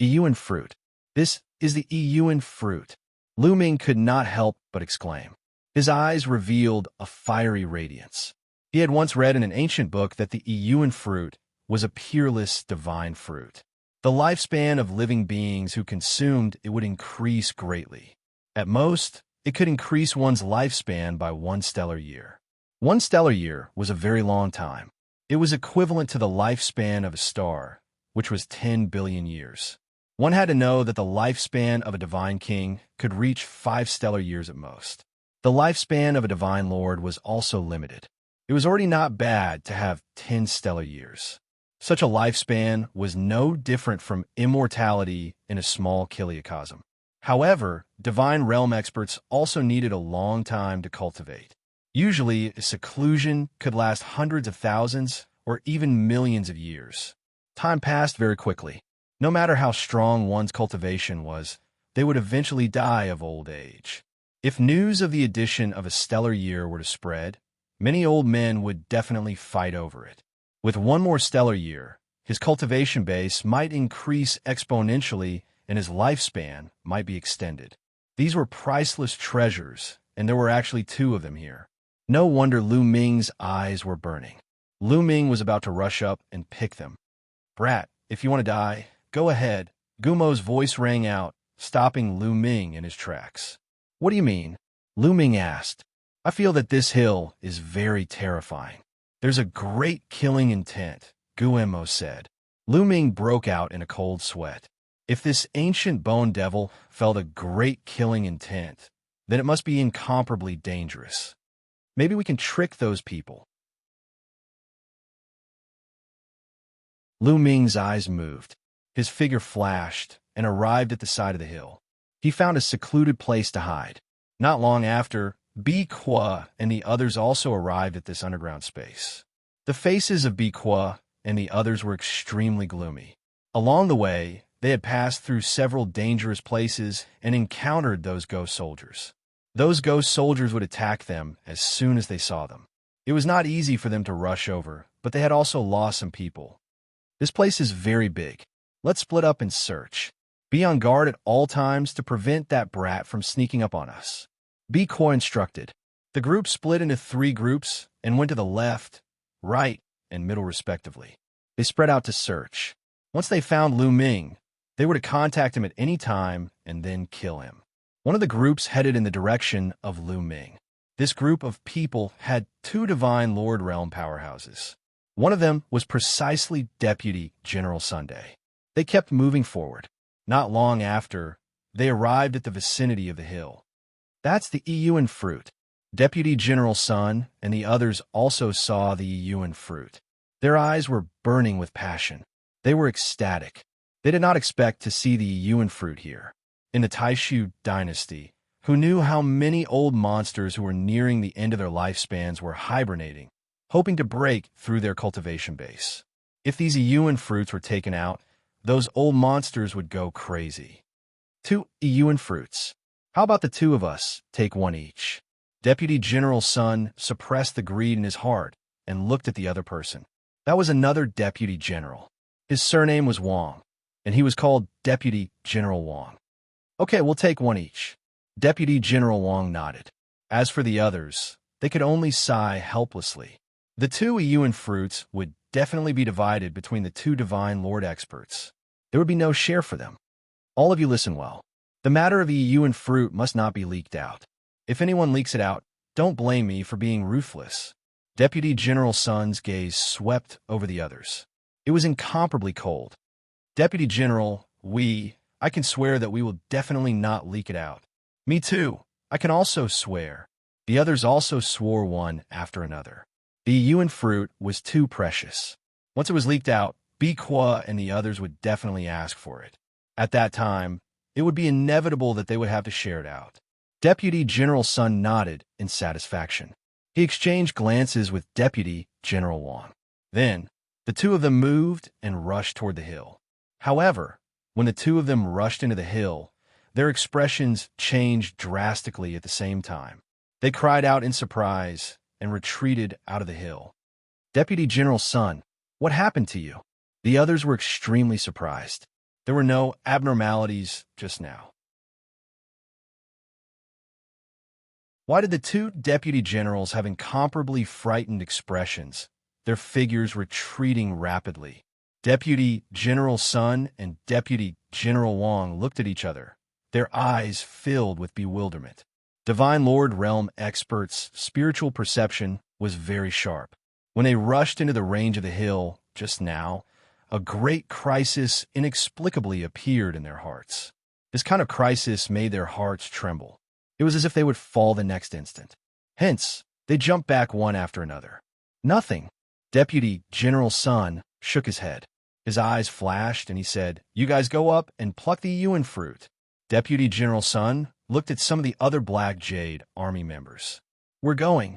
Iyuan fruit. This is the Iyuan fruit. Lu Ming could not help but exclaim. His eyes revealed a fiery radiance. He had once read in an ancient book that the Iyuan fruit was a peerless divine fruit. The lifespan of living beings who consumed it would increase greatly. At most, it could increase one's lifespan by 1 stellar year. 1 stellar year was a very long time. It was equivalent to the lifespan of a star, which was 10 billion years. One had to know that the lifespan of a divine king could reach 5 stellar years at most. The lifespan of a divine lord was also limited. It was already not bad to have 10 stellar years. Such a lifespan was no different from immortality in a small kiliacosm. However, divine realm experts also needed a long time to cultivate. Usually, a seclusion could last hundreds of thousands or even millions of years. Time passed very quickly. No matter how strong one's cultivation was, they would eventually die of old age. If news of the addition of a stellar year were to spread, many old men would definitely fight over it. With 1 more stellar year, his cultivation base might increase exponentially and his lifespan might be extended. These were priceless treasures, and there were actually 2 of them here. No wonder Lu Ming's eyes were burning. Lu Ming was about to rush up and pick them. Brat, if you want to die, go ahead. Gumo's voice rang out, stopping Lu Ming in his tracks. What do you mean? Lu Ming asked. I feel that this hill is very terrifying. There's a great killing intent, Gumo said. Lu Ming broke out in a cold sweat. If this ancient bone devil felt a great killing intent, then it must be incomparably dangerous. Maybe we can trick those people. Lu Ming's eyes moved. His figure flashed and arrived at the side of the hill. He found a secluded place to hide. Not long after, Bi Kwa and the others also arrived at this underground space. The faces of Bi Kwa and the others were extremely gloomy. Along the way, they had passed through several dangerous places and encountered those ghost soldiers. Those ghost soldiers would attack them as soon as they saw them. It was not easy for them to rush over, but they had also lost some people. This place is very big. Let's split up and search. Be on guard at all times to prevent that brat from sneaking up on us. Bi Kwa instructed. The group split into 3 groups and went to the left, right, and middle respectively. They spread out to search. Once they found Lu Ming, they were to contact him at any time and then kill him. One of the groups headed in the direction of Lu Ming. This group of people had 2 Divine Lord Realm powerhouses. One of them was precisely Deputy General Sunday. They kept moving forward. Not long after, they arrived at the vicinity of the hill. That's the Iyuan fruit. Deputy General Sun and the others also saw the Iyuan fruit. Their eyes were burning with passion. They were ecstatic. They did not expect to see the Iyuan fruit here. In the Taishu dynasty, who knew how many old monsters who were nearing the end of their lifespans were hibernating, hoping to break through their cultivation base. If these Iyuan fruits were taken out, those old monsters would go crazy. 2 Iyuan fruits. How about the 2 of us take 1 each? Deputy General Sun suppressed the greed in his heart and looked at the other person. That was another Deputy General. His surname was Wang, and he was called Deputy General Wang. Okay, we'll take 1 each. Deputy General Wang nodded. As for the others, they could only sigh helplessly. The 2 Iyuan fruits would definitely be divided between the 2 Divine Lord experts. There would be no share for them. All of you listen well. The matter of EU and fruit must not be leaked out. If anyone leaks it out, don't blame me for being ruthless. Deputy General Sun's gaze swept over the others. It was incomparably cold. Deputy General, I can swear that we will definitely not leak it out. Me too. I can also swear. The others also swore one after another. The EU and fruit was too precious. Once it was leaked out, Biqua and the others would definitely ask for it. At that time, it would be inevitable that they would have to share it out. Deputy General Sun nodded in satisfaction. He exchanged glances with Deputy General Wang. Then, the two of them moved and rushed toward the hill. However, when the two of them rushed into the hill, their expressions changed drastically at the same time. They cried out in surprise and retreated out of the hill. Deputy General Sun, what happened to you? The others were extremely surprised. There were no abnormalities just now. Why did the two deputy generals have incomparably frightened expressions, their figures retreating rapidly? Deputy General Sun and Deputy General Wang looked at each other, their eyes filled with bewilderment. Divine Lord Realm experts' spiritual perception was very sharp. When they rushed into the range of the hill just now, a great crisis inexplicably appeared in their hearts. This kind of crisis made their hearts tremble. It was as if they would fall the next instant. Hence, they jumped back one after another. Nothing. Deputy General Sun shook his head. His eyes flashed and he said, "You guys go up and pluck the yuan fruit." Deputy General Sun looked at some of the other Black Jade Army members. "We're going."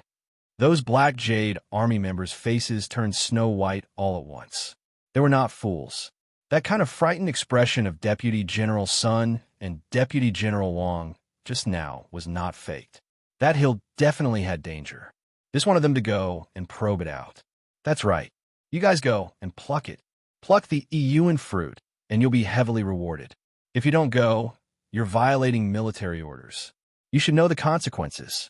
Those Black Jade Army members' faces turned snow white all at once. They were not fools. That kind of frightened expression of Deputy General Sun and Deputy General Wang just now was not faked. That hill definitely had danger. This wanted them to go and probe it out. That's right. You guys go and pluck it. Pluck the yuan fruit, and you'll be heavily rewarded. If you don't go, you're violating military orders. You should know the consequences.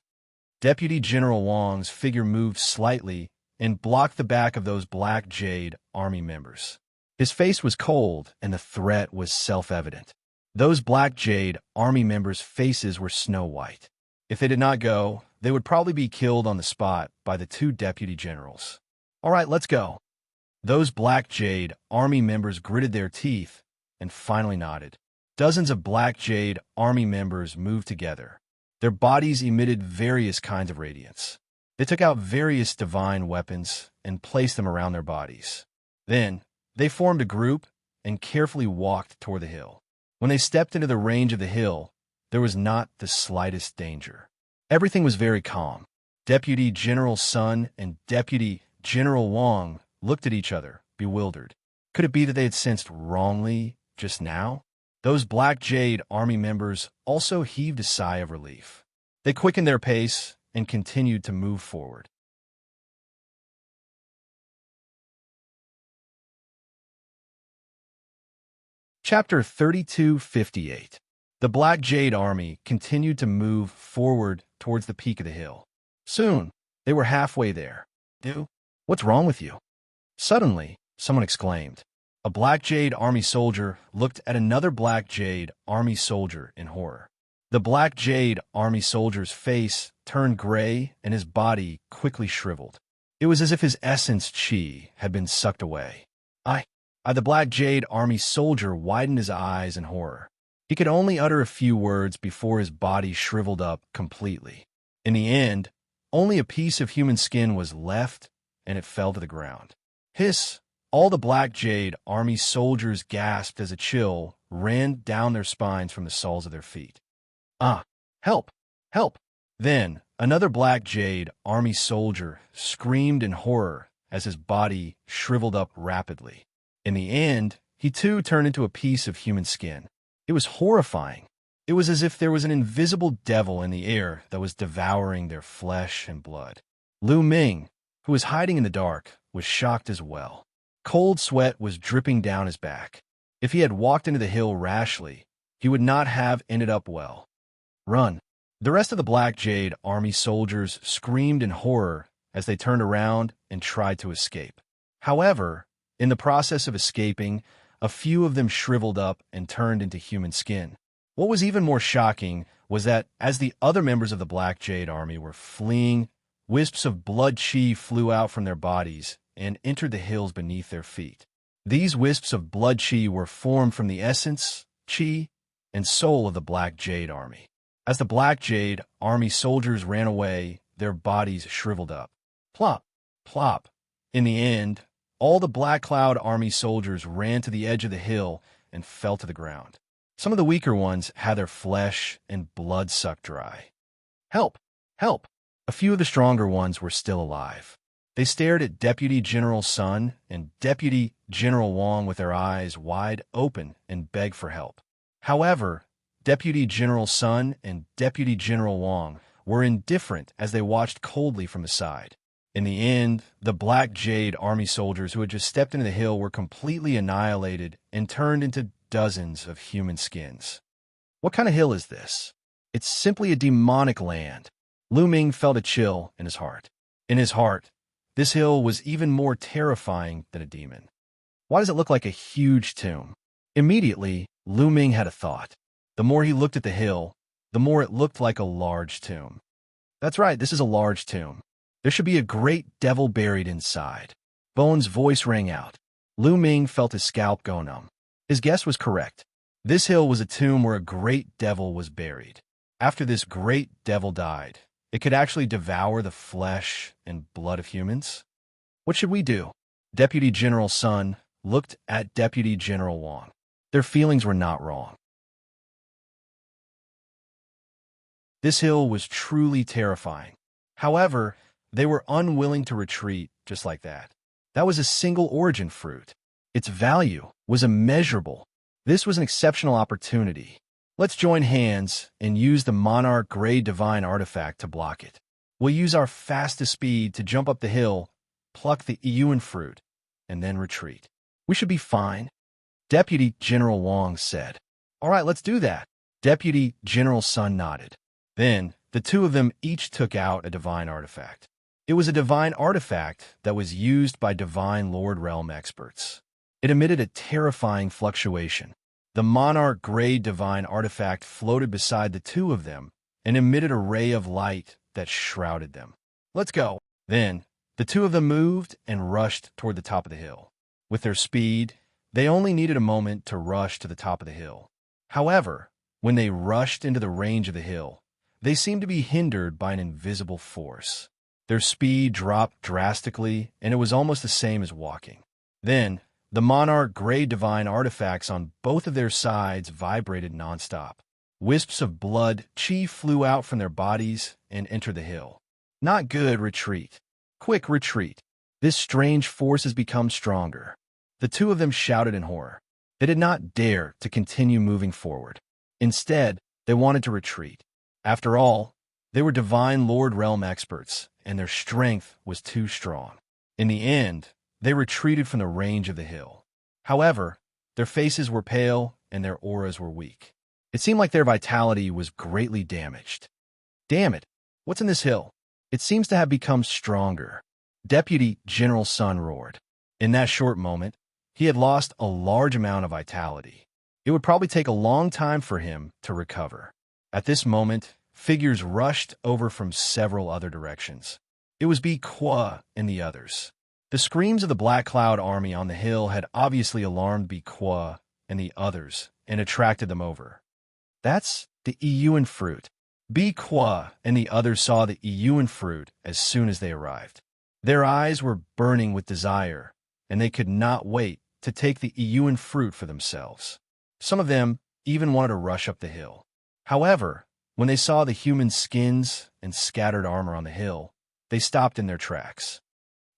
Deputy General Wang's figure moved slightly and blocked the back of those Black Jade Army members. His face was cold, and the threat was self-evident. Those Black Jade Army members' faces were snow white. If they did not go, they would probably be killed on the spot by the two deputy generals. All right, let's go. Those Black Jade Army members gritted their teeth and finally nodded. Dozens of Black Jade Army members moved together. Their bodies emitted various kinds of radiance. They took out various divine weapons and placed them around their bodies. Then, they formed a group and carefully walked toward the hill. When they stepped into the range of the hill, there was not the slightest danger. Everything was very calm. Deputy General Sun and Deputy General Wang looked at each other, bewildered. Could it be that they had sensed wrongly just now? Those Black Jade Army members also heaved a sigh of relief. They quickened their pace and continued to move forward. Chapter 3258. The Black Jade Army continued to move forward towards the peak of the hill. Soon, they were halfway there. Dude, what's wrong with you? Suddenly, someone exclaimed. A Black Jade Army soldier looked at another Black Jade Army soldier in horror. The Black Jade Army soldier's face turned gray and his body quickly shriveled. It was as if his essence chi had been sucked away. The Black Jade Army soldier widened his eyes in horror. He could only utter a few words before his body shriveled up completely. In the end, only a piece of human skin was left, and it fell to the ground. Hiss! All the Black Jade Army soldiers gasped as a chill ran down their spines from the soles of their feet. Help! Help! Then, another Black Jade Army soldier screamed in horror as his body shriveled up rapidly. In the end, he too turned into a piece of human skin. It was horrifying. It was as if there was an invisible devil in the air that was devouring their flesh and blood. Lu Ming, who was hiding in the dark, was shocked as well. Cold sweat was dripping down his back. If he had walked into the hill rashly, he would not have ended up well. Run! The rest of the Black Jade Army soldiers screamed in horror as they turned around and tried to escape. However, in the process of escaping, a few of them shriveled up and turned into human skin. What was even more shocking was that as the other members of the Black Jade Army were fleeing, wisps of blood chi flew out from their bodies and entered the hills beneath their feet. These wisps of blood chi were formed from the essence, chi, and soul of the Black Jade Army. As the Black Jade Army soldiers ran away, their bodies shriveled up. Plop, plop. In the end, all the Black Cloud Army soldiers ran to the edge of the hill and fell to the ground. Some of the weaker ones had their flesh and blood sucked dry. Help! Help! A few of the stronger ones were still alive. They stared at Deputy General Sun and Deputy General Wang with their eyes wide open and begged for help. However, Deputy General Sun and Deputy General Wang were indifferent as they watched coldly from the side. In the end, the Black Jade Army soldiers who had just stepped into the hill were completely annihilated and turned into dozens of human skins. What kind of hill is this? It's simply a demonic land. Lu Ming felt a chill in his heart. In his heart, this hill was even more terrifying than a demon. Why does it look like a huge tomb? Immediately, Lu Ming had a thought. The more he looked at the hill, the more it looked like a large tomb. That's right, this is a large tomb. There should be a great devil buried inside. Bone's voice rang out. Lu Ming felt his scalp go numb. His guess was correct. This hill was a tomb where a great devil was buried. After this great devil died, it could actually devour the flesh and blood of humans. What should we do? Deputy General Sun looked at Deputy General Wang. Their feelings were not wrong. This hill was truly terrifying. However, they were unwilling to retreat just like that. That was a single origin fruit. Its value was immeasurable. This was an exceptional opportunity. Let's join hands and use the Monarch Grey Divine Artifact to block it. We'll use our fastest speed to jump up the hill, pluck the Yuan fruit, and then retreat. We should be fine, Deputy General Wang said. All right, let's do that. Deputy General Sun nodded. Then, the two of them each took out a divine artifact. It was a divine artifact that was used by Divine Lord Realm experts. It emitted a terrifying fluctuation. The Monarch Grey Divine Artifact floated beside the two of them and emitted a ray of light that shrouded them. Let's go. Then, the two of them moved and rushed toward the top of the hill. With their speed, they only needed a moment to rush to the top of the hill. However, when they rushed into the range of the hill, they seemed to be hindered by an invisible force. Their speed dropped drastically, and it was almost the same as walking. Then, the Monarch Grey Divine Artifacts on both of their sides vibrated nonstop. Wisps of blood chi flew out from their bodies and entered the hill. Not good, retreat. Quick, retreat. This strange force has become stronger. The two of them shouted in horror. They did not dare to continue moving forward. Instead, they wanted to retreat. After all, they were Divine Lord Realm experts, and their strength was too strong. In the end, they retreated from the range of the hill. However, their faces were pale and their auras were weak. It seemed like their vitality was greatly damaged. Damn it! What's in this hill? It seems to have become stronger. Deputy General Sun roared. In that short moment, he had lost a large amount of vitality. It would probably take a long time for him to recover. At this moment, figures rushed over from several other directions. It was Bi Kwa and the others. The screams of the Black Cloud Army on the hill had obviously alarmed Bi Kwa and the others and attracted them over. That's the Yuan fruit. Bi Kwa and the others saw the Yuan fruit as soon as they arrived. Their eyes were burning with desire, and they could not wait to take the Yuan fruit for themselves. Some of them even wanted to rush up the hill. However, when they saw the human skins and scattered armor on the hill, they stopped in their tracks.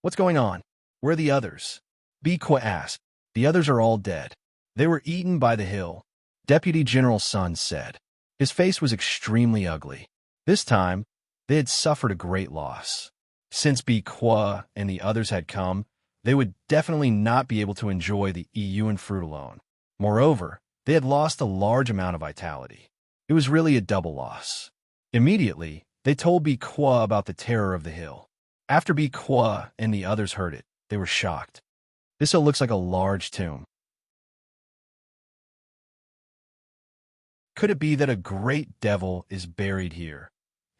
What's going on? Where are the others? Bi Kwa asked. The others are all dead. They were eaten by the hill, Deputy General Sun said. His face was extremely ugly. This time, they had suffered a great loss. Since Bi Kwa and the others had come, they would definitely not be able to enjoy the Yuan fruit alone. Moreover, they had lost a large amount of vitality. It was really a double loss. Immediately, they told Bi Kwa about the terror of the hill. After Bi Kwa and the others heard it, they were shocked. This hill looks like a large tomb. Could it be that a great devil is buried here,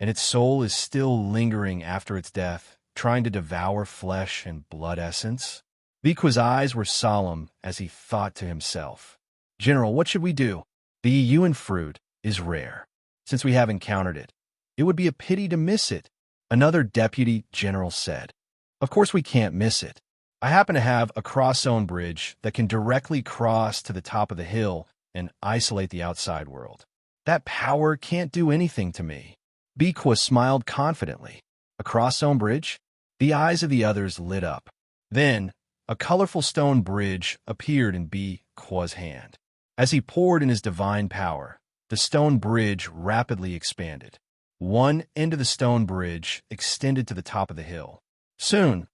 and its soul is still lingering after its death, trying to devour flesh and blood essence? Biku's eyes were solemn as he thought to himself, "General, what should we do? The yuan fruit is rare. Since we have encountered it, it would be a pity to miss it," another deputy general said. "Of course we can't miss it. I happen to have a cross-zone bridge that can directly cross to the top of the hill and isolate the outside world. That power can't do anything to me." Biku smiled confidently. "A cross-zone bridge?" The eyes of the others lit up. Then, a colorful stone bridge appeared in Biku's hand. As he poured in his divine power, the stone bridge rapidly expanded. One end of the stone bridge extended to the top of the hill. Soon,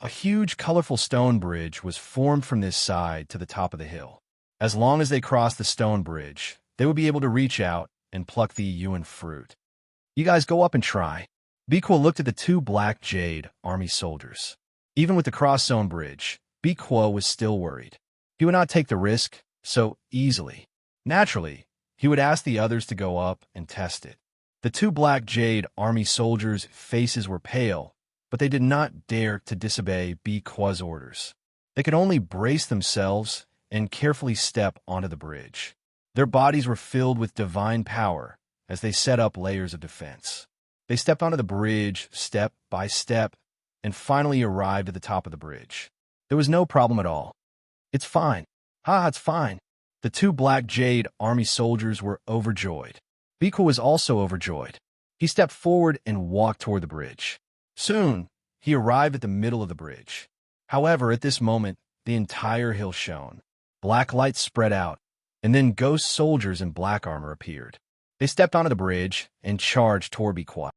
a huge, colorful stone bridge was formed from this side to the top of the hill. As long as they crossed the stone bridge, they would be able to reach out and pluck the yuan fruit. "You guys go up and try." Biku looked at the two black jade army soldiers. Even with the cross-zone bridge, Biku was still worried. He would not take the risk so easily. Naturally, he would ask the others to go up and test it. The two black jade army soldiers' faces were pale, but they did not dare to disobey Biku's orders. They could only brace themselves and carefully step onto the bridge. Their bodies were filled with divine power as they set up layers of defense. They stepped onto the bridge step by step and finally arrived at the top of the bridge. There was no problem at all. "It's fine. It's fine." The two black jade army soldiers were overjoyed. Biku was also overjoyed. He stepped forward and walked toward the bridge. Soon, he arrived at the middle of the bridge. However, at this moment, the entire hill shone. Black lights spread out, and then ghost soldiers in black armor appeared. They stepped onto the bridge and charged toward Biku.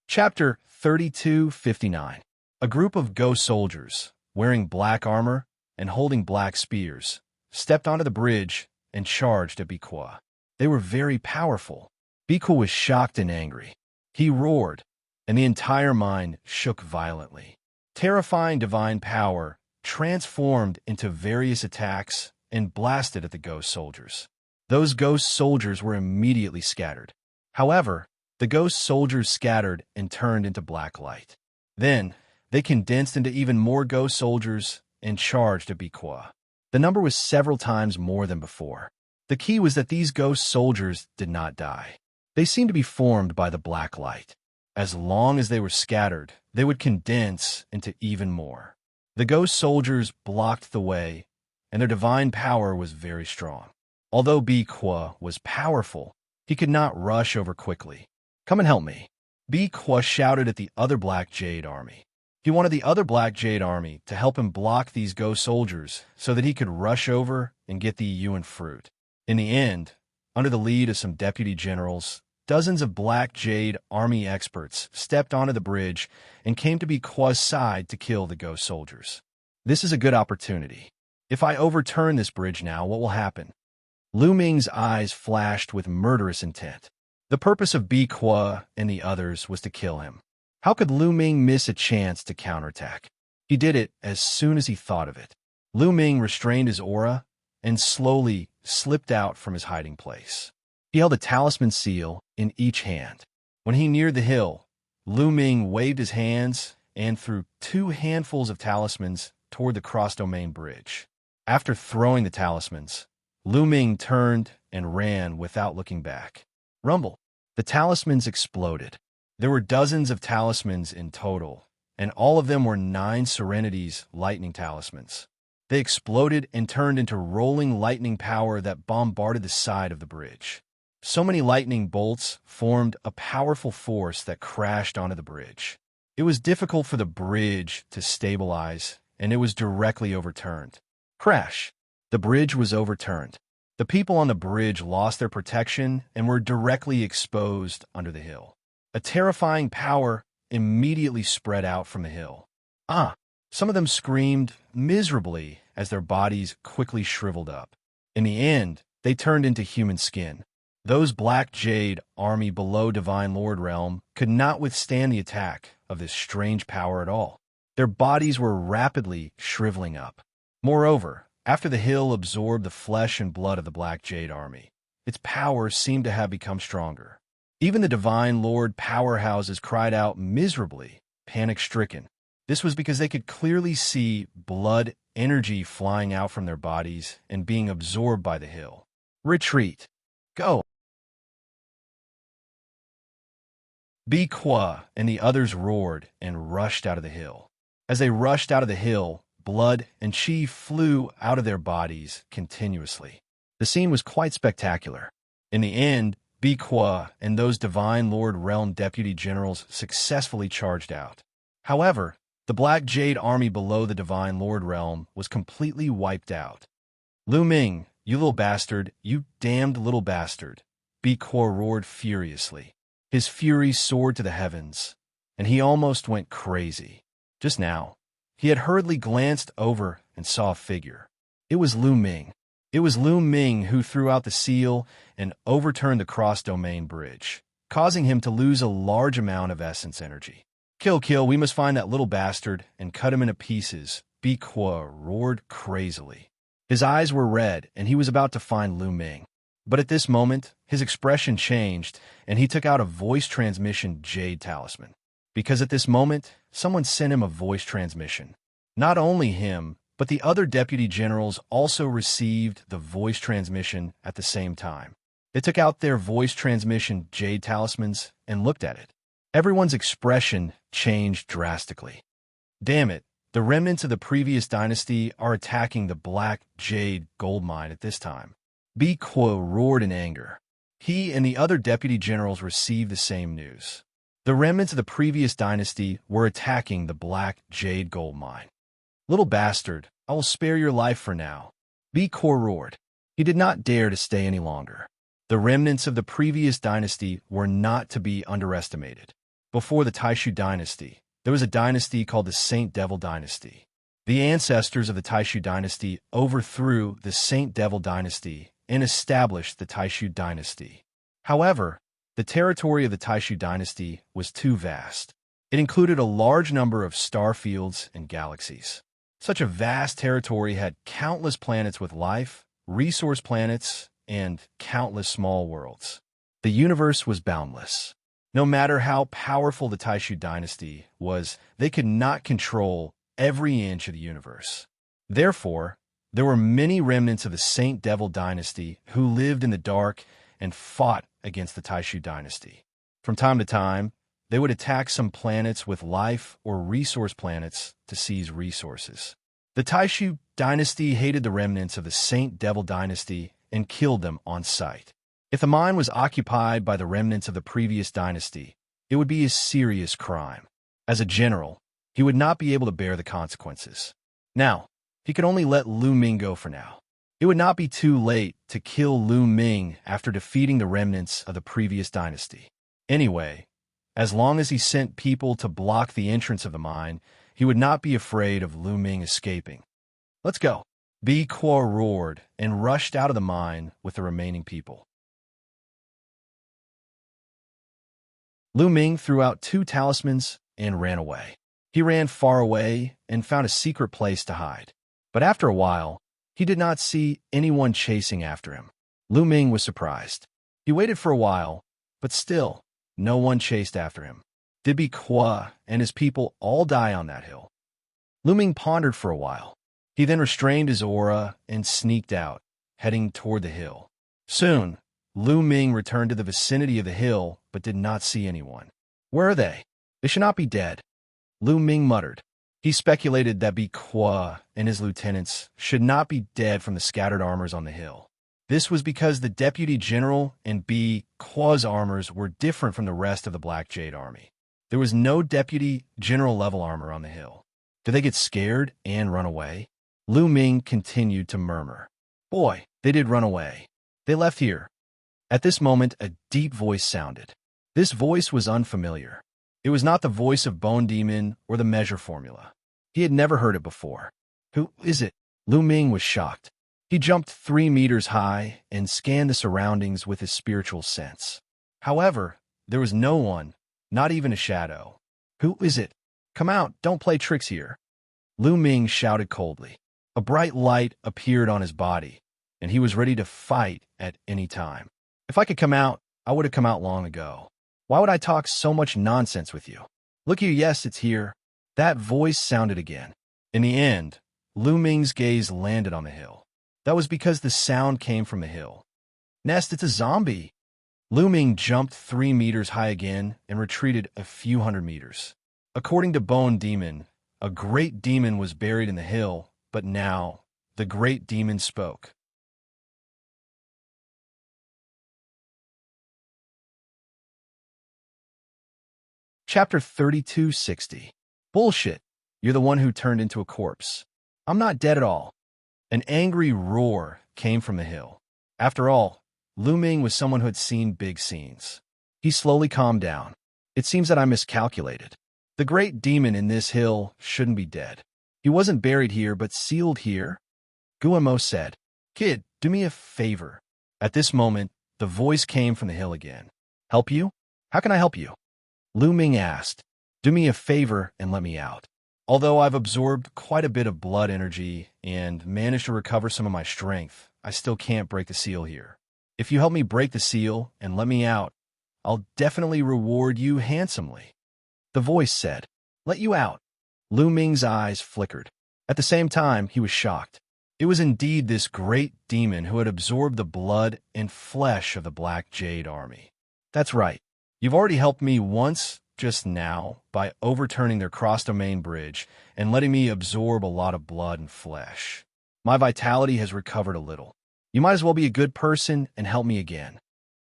Chapter 3259. A group of ghost soldiers, wearing black armor and holding black spears, stepped onto the bridge and charged at Biku. They were very powerful. Biku was shocked and angry. He roared, and the entire mine shook violently. Terrifying divine power transformed into various attacks and blasted at the ghost soldiers. Those ghost soldiers were immediately scattered. However, the ghost soldiers scattered and turned into black light. Then, they condensed into even more ghost soldiers and charged at Biku. The number was several times more than before. The key was that these ghost soldiers did not die. They seemed to be formed by the black light. As long as they were scattered, they would condense into even more. The ghost soldiers blocked the way, and their divine power was very strong. Although Biku was powerful, he could not rush over quickly. "Come and help me." Biku shouted at the other Black Jade army. He wanted the other Black Jade army to help him block these ghost soldiers so that he could rush over and get the yuan fruit. In the end, under the lead of some deputy generals, dozens of Black Jade army experts stepped onto the bridge and came to Biku's side to kill the ghost soldiers. "This is a good opportunity. If I overturn this bridge now, what will happen?" Lu Ming's eyes flashed with murderous intent. The purpose of Biku and the others was to kill him. How could Lu Ming miss a chance to counterattack? He did it as soon as he thought of it. Lu Ming restrained his aura and slowly slipped out from his hiding place. He held a talisman seal in each hand. When he neared the hill, Lu Ming waved his hands and threw 2 handfuls of talismans toward the cross-domain bridge. After throwing the talismans, Lu Ming turned and ran without looking back. Rumble. The talismans exploded. There were dozens of talismans in total, and all of them were 9 Serenity's lightning talismans. They exploded and turned into rolling lightning power that bombarded the side of the bridge. So many lightning bolts formed a powerful force that crashed onto the bridge. It was difficult for the bridge to stabilize, and it was directly overturned. Crash! The bridge was overturned. The people on the bridge lost their protection and were directly exposed under the hill. A terrifying power immediately spread out from the hill. Some of them screamed miserably as their bodies quickly shriveled up. In the end, they turned into human skin. Those Black Jade army below Divine Lord Realm could not withstand the attack of this strange power at all. Their bodies were rapidly shriveling up. Moreover, after the hill absorbed the flesh and blood of the Black Jade Army, its power seemed to have become stronger. Even the Divine Lord powerhouses cried out miserably, panic-stricken. This was because they could clearly see blood energy flying out from their bodies and being absorbed by the hill. Retreat. Go. Bi Kwa and the others roared and rushed out of the hill. As they rushed out of the hill, blood and chi flew out of their bodies continuously. The scene was quite spectacular. In the end, Bi Kwa and those Divine Lord Realm Deputy Generals successfully charged out. However, the Black Jade Army below the Divine Lord Realm was completely wiped out. Lu Ming, you little bastard, you damned little bastard, Bi Kwa roared furiously. His fury soared to the heavens, and he almost went crazy. Just now, he had hurriedly glanced over and saw a figure. It was Lu Ming. It was Lu Ming who threw out the seal and overturned the cross-domain bridge, causing him to lose a large amount of essence energy. Kill, we must find that little bastard and cut him into pieces, Bi Kwa roared crazily. His eyes were red, and he was about to find Lu Ming. But at this moment, his expression changed, and he took out a voice transmission jade talisman. Because at this moment, someone sent him a voice transmission. Not only him, but the other deputy generals also received the voice transmission at the same time. They took out their voice transmission jade talismans and looked at it. Everyone's expression changed drastically. Damn it, the remnants of the previous dynasty are attacking the Black Jade gold mine at this time. Bi Kwa roared in anger. He and the other deputy generals received the same news. The remnants of the previous dynasty were attacking the Black Jade gold mine. Little bastard, I will spare your life for now, Bi Kwa roared. He did not dare to stay any longer. The remnants of the previous dynasty were not to be underestimated. Before the Taishu dynasty, there was a dynasty called the Saint Devil dynasty. The ancestors of the Taishu dynasty overthrew the Saint Devil dynasty and established the Taishu dynasty. However, the territory of the Taishu dynasty was too vast. It included a large number of star fields and galaxies. Such a vast territory had countless planets with life, resource planets, and countless small worlds. The universe was boundless. No matter how powerful the Taishu dynasty was, they could not control every inch of the universe. Therefore, there were many remnants of the Saint Devil dynasty who lived in the dark and fought against the Taishu dynasty. From time to time, they would attack some planets with life or resource planets to seize resources. The Taishu dynasty hated the remnants of the Saint Devil dynasty and killed them on sight. If the mine was occupied by the remnants of the previous dynasty, it would be a serious crime. As a general, he would not be able to bear the consequences. Now, he could only let Lu Ming go for now. It would not be too late to kill Lu Ming after defeating the remnants of the previous dynasty. Anyway, as long as he sent people to block the entrance of the mine, he would not be afraid of Lu Ming escaping. Let's go. Bi Kwa roared and rushed out of the mine with the remaining people. Lu Ming threw out 2 talismans and ran away. He ran far away and found a secret place to hide. But after a while, he did not see anyone chasing after him. Lu Ming was surprised. He waited for a while, but still, no one chased after him. Did Bi Kwa and his people all die on that hill? Lu Ming pondered for a while. He then restrained his aura and sneaked out, heading toward the hill. Soon, Lu Ming returned to the vicinity of the hill, but did not see anyone. Where are they? They should not be dead, Lu Ming muttered. He speculated that Bi Kwa and his lieutenants should not be dead from the scattered armors on the hill. This was because the Deputy General and Bi Kwa's armors were different from the rest of the Black Jade Army. There was no Deputy General level armor on the hill. Did they get scared and run away? Lu Ming continued to murmur. Boy, they did run away. They left here. At this moment, a deep voice sounded. This voice was unfamiliar. It was not the voice of Bone Demon or the measure formula. He had never heard it before. Who is it? Lu Ming was shocked. He jumped 3 meters high and scanned the surroundings with his spiritual sense. However, there was no one, not even a shadow. Who is it? Come out, don't play tricks here. Lu Ming shouted coldly. A bright light appeared on his body, and he was ready to fight at any time. If I could come out, I would have come out long ago. Why would I talk so much nonsense with you? Look here, yes, it's here. That voice sounded again. In the end, Lu Ming's gaze landed on the hill. That was because the sound came from the hill. Nest, it's a zombie. Lu Ming jumped 3 meters high again and retreated a few hundred meters. According to Bone Demon, a great demon was buried in the hill, but now the great demon spoke. Chapter 3260. Bullshit. You're the one who turned into a corpse. I'm not dead at all. An angry roar came from the hill. After all, Lu Ming was someone who had seen big scenes. He slowly calmed down. It seems that I miscalculated. The great demon in this hill shouldn't be dead. He wasn't buried here, but sealed here. Guillermo said, Kid, do me a favor. At this moment, the voice came from the hill again. Help you? How can I help you? Lu Ming asked. Do me a favor and let me out. Although I've absorbed quite a bit of blood energy and managed to recover some of my strength, I still can't break the seal here. If you help me break the seal and let me out, I'll definitely reward you handsomely. The voice said, Let you out. Lu Ming's eyes flickered. At the same time, he was shocked. It was indeed this great demon who had absorbed the blood and flesh of the Black Jade army. That's right. You've already helped me once just now by overturning their cross-domain bridge and letting me absorb a lot of blood and flesh. My vitality has recovered a little. You might as well be a good person and help me again.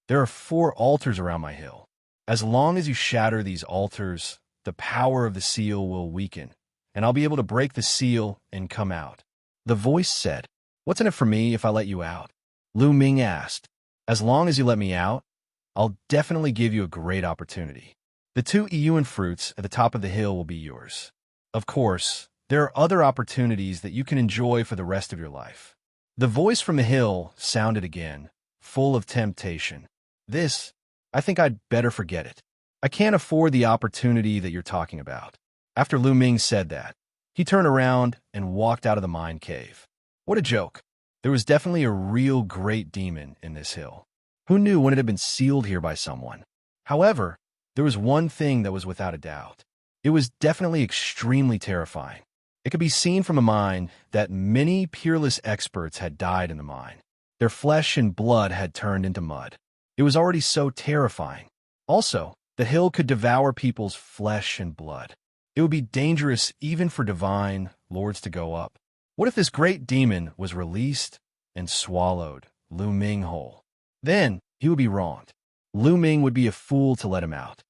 There are 4 altars around my hill. As long as you shatter these altars, the power of the seal will weaken, and I'll be able to break the seal and come out. The voice said, What's in it for me if I let you out? Lu Ming asked. As long as you let me out, I'll definitely give you a great opportunity. The 2 Iyuan fruits at the top of the hill will be yours. Of course, there are other opportunities that you can enjoy for the rest of your life. The voice from the hill sounded again, full of temptation. I think I'd better forget it. I can't afford the opportunity that you're talking about. After Lu Ming said that, he turned around and walked out of the mine cave. What a joke. There was definitely a real great demon in this hill. Who knew when it had been sealed here by someone? However, there was one thing that was without a doubt. It was definitely extremely terrifying. It could be seen from the mine that many peerless experts had died in the mine. Their flesh and blood had turned into mud. It was already so terrifying. Also, the hill could devour people's flesh and blood. It would be dangerous even for divine lords to go up. What if this great demon was released and swallowed Lu Ming whole? Then he would be wronged. Lu Ming would be a fool to let him out.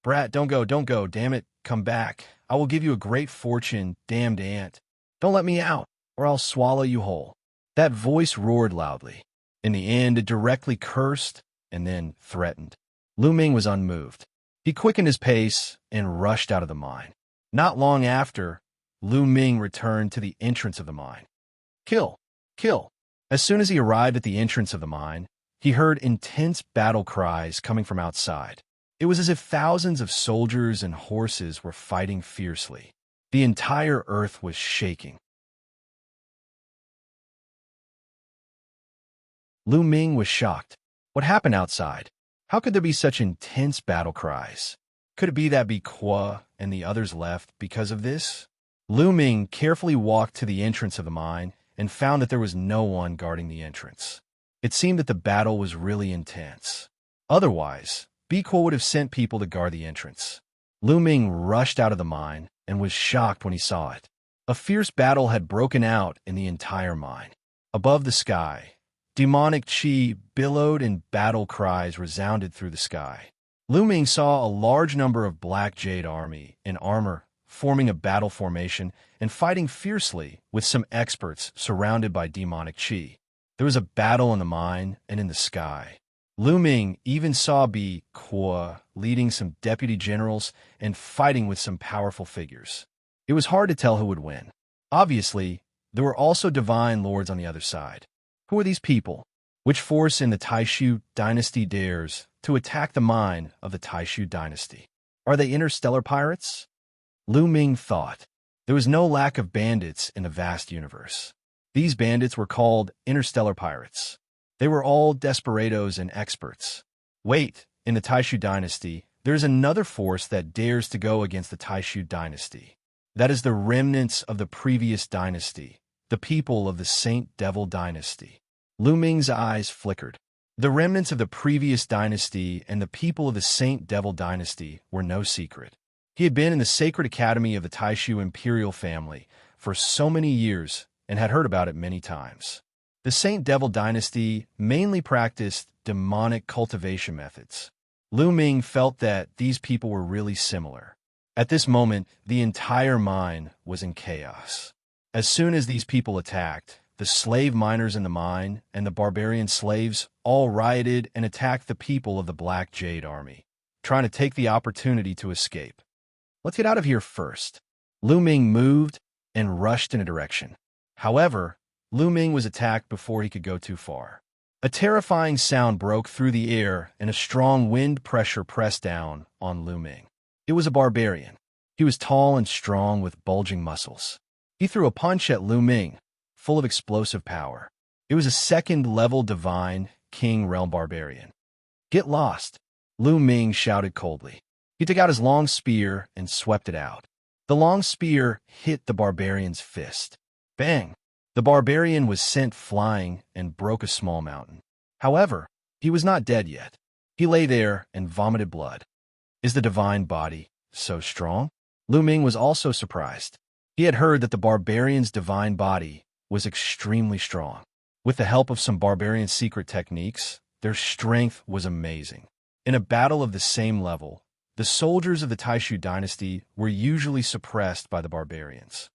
Brat, don't go, damn it, come back. I will give you a great fortune, damned ant. Don't let me out, or I'll swallow you whole. That voice roared loudly. In the end, it directly cursed and then threatened. Lu Ming was unmoved. He quickened his pace and rushed out of the mine. Not long after, Lu Ming returned to the entrance of the mine. Kill! Kill! As soon as he arrived at the entrance of the mine, he heard intense battle cries coming from outside. It was as if thousands of soldiers and horses were fighting fiercely. The entire earth was shaking. Lu Ming was shocked. What happened outside? How could there be such intense battle cries? Could it be that Bi Kwa and the others left because of this? Lu Ming carefully walked to the entrance of the mine and found that there was no one guarding the entrance. It seemed that the battle was really intense. Otherwise, Bi Kwa would have sent people to guard the entrance. Lu Ming rushed out of the mine and was shocked when he saw it. A fierce battle had broken out in the entire mine. Above the sky, demonic chi billowed and battle cries resounded through the sky. Lu Ming saw a large number of Black Jade army in armor forming a battle formation and fighting fiercely with some experts surrounded by demonic chi. There was a battle in the mine and in the sky. Lu Ming even saw Bi Kwa leading some deputy generals and fighting with some powerful figures. It was hard to tell who would win. Obviously, there were also divine lords on the other side. Who are these people? Which force in the Taishu dynasty dares to attack the mine of the Taishu dynasty? Are they interstellar pirates? Lu Ming thought. There was no lack of bandits in the vast universe. These bandits were called interstellar pirates. They were all desperados and experts. Wait, in the Taishu dynasty, there's another force that dares to go against the Taishu dynasty. That is the remnants of the previous dynasty, the people of the Saint Devil dynasty. Lu Ming's eyes flickered. The remnants of the previous dynasty and the people of the Saint Devil dynasty were no secret. He had been in the sacred academy of the Taishu imperial family for so many years and had heard about it many times. The Saint Devil dynasty mainly practiced demonic cultivation methods. Lu Ming felt that these people were really similar. At this moment, the entire mine was in chaos. As soon as these people attacked, the slave miners in the mine and the barbarian slaves all rioted and attacked the people of the Black Jade Army, trying to take the opportunity to escape. Let's get out of here first. Lu Ming moved and rushed in a direction. However, Lu Ming was attacked before he could go too far. A terrifying sound broke through the air and a strong wind pressure pressed down on Lu Ming. It was a barbarian. He was tall and strong with bulging muscles. He threw a punch at Lu Ming, full of explosive power. It was a second-level divine king realm barbarian. Get lost, Lu Ming shouted coldly. He took out his long spear and swept it out. The long spear hit the barbarian's fist. Bang! The barbarian was sent flying and broke a small mountain. However, he was not dead yet. He lay there and vomited blood. Is the divine body so strong? Lu Ming was also surprised. He had heard that the barbarian's divine body was extremely strong. With the help of some barbarian secret techniques, their strength was amazing. In a battle of the same level, the soldiers of the Taishu dynasty were usually suppressed by the barbarians.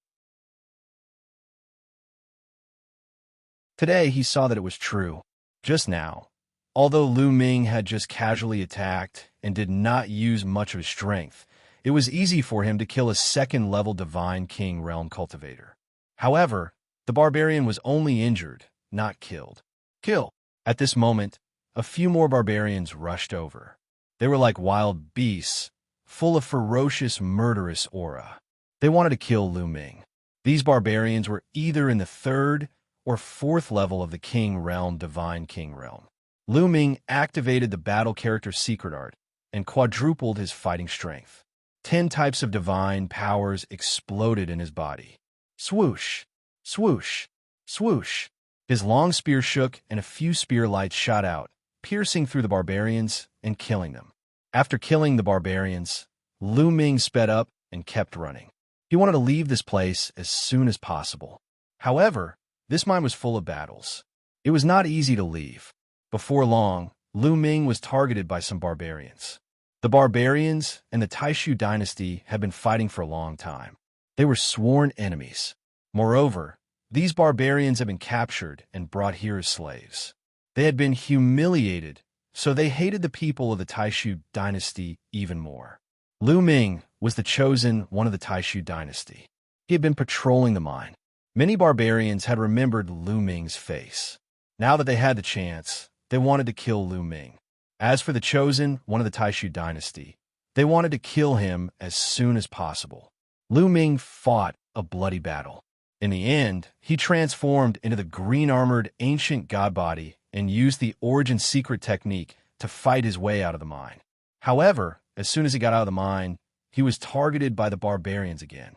Today, he saw that it was true. Just now, although Lu Ming had just casually attacked and did not use much of his strength, it was easy for him to kill a second-level Divine King Realm cultivator. However, the barbarian was only injured, not killed. Kill! At this moment, a few more barbarians rushed over. They were like wild beasts, full of ferocious, murderous aura. They wanted to kill Lu Ming. These barbarians were either in the third or fourth level of the King Realm, Divine King Realm. Lu Ming activated the battle character secret art and quadrupled his fighting strength. 10 types of divine powers exploded in his body. Swoosh, swoosh, swoosh. His long spear shook and a few spear lights shot out, piercing through the barbarians and killing them. After killing the barbarians, Lu Ming sped up and kept running. He wanted to leave this place as soon as possible. However, this mine was full of battles. It was not easy to leave. Before long, Lu Ming was targeted by some barbarians. The barbarians and the Taishu dynasty had been fighting for a long time. They were sworn enemies. Moreover, these barbarians had been captured and brought here as slaves. They had been humiliated, so they hated the people of the Taishu dynasty even more. Lu Ming was the chosen one of the Taishu dynasty. He had been patrolling the mine. Many barbarians had remembered Lu Ming's face. Now that they had the chance, they wanted to kill Lu Ming. As for the chosen one of the Taishu dynasty, they wanted to kill him as soon as possible. Lu Ming fought a bloody battle. In the end, he transformed into the green-armored ancient god body and used the origin secret technique to fight his way out of the mine. However, as soon as he got out of the mine, he was targeted by the barbarians again.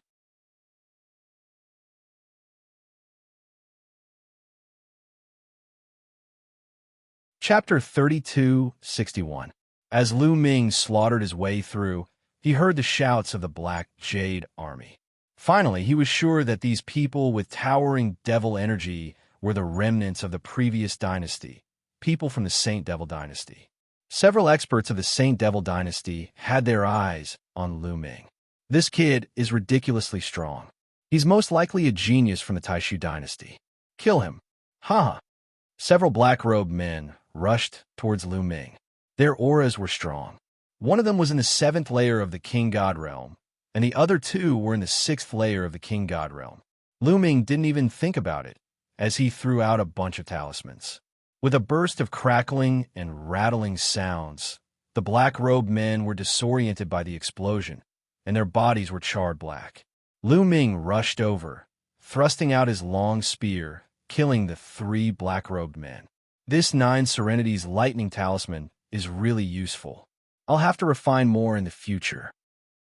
Chapter 32:61. As Lu Ming slaughtered his way through, he heard the shouts of the Black Jade Army. Finally, he was sure that these people with towering devil energy were the remnants of the previous dynasty, people from the Saint Devil dynasty. Several experts of the Saint Devil dynasty had their eyes on Lu Ming. This kid is ridiculously strong. He's most likely a genius from the Taishu dynasty. Kill him. Ha! Several black-robed men rushed towards Lu Ming. Their auras were strong. One of them was in the 7th layer of the King God Realm, and the other 2 were in the 6th layer of the King God Realm. Lu Ming didn't even think about it, as he threw out a bunch of talismans. With a burst of crackling and rattling sounds, the black-robed men were disoriented by the explosion, and their bodies were charred black. Lu Ming rushed over, thrusting out his long spear, killing the 3 black-robed men. This 9 Serenities lightning talisman is really useful. I'll have to refine more in the future.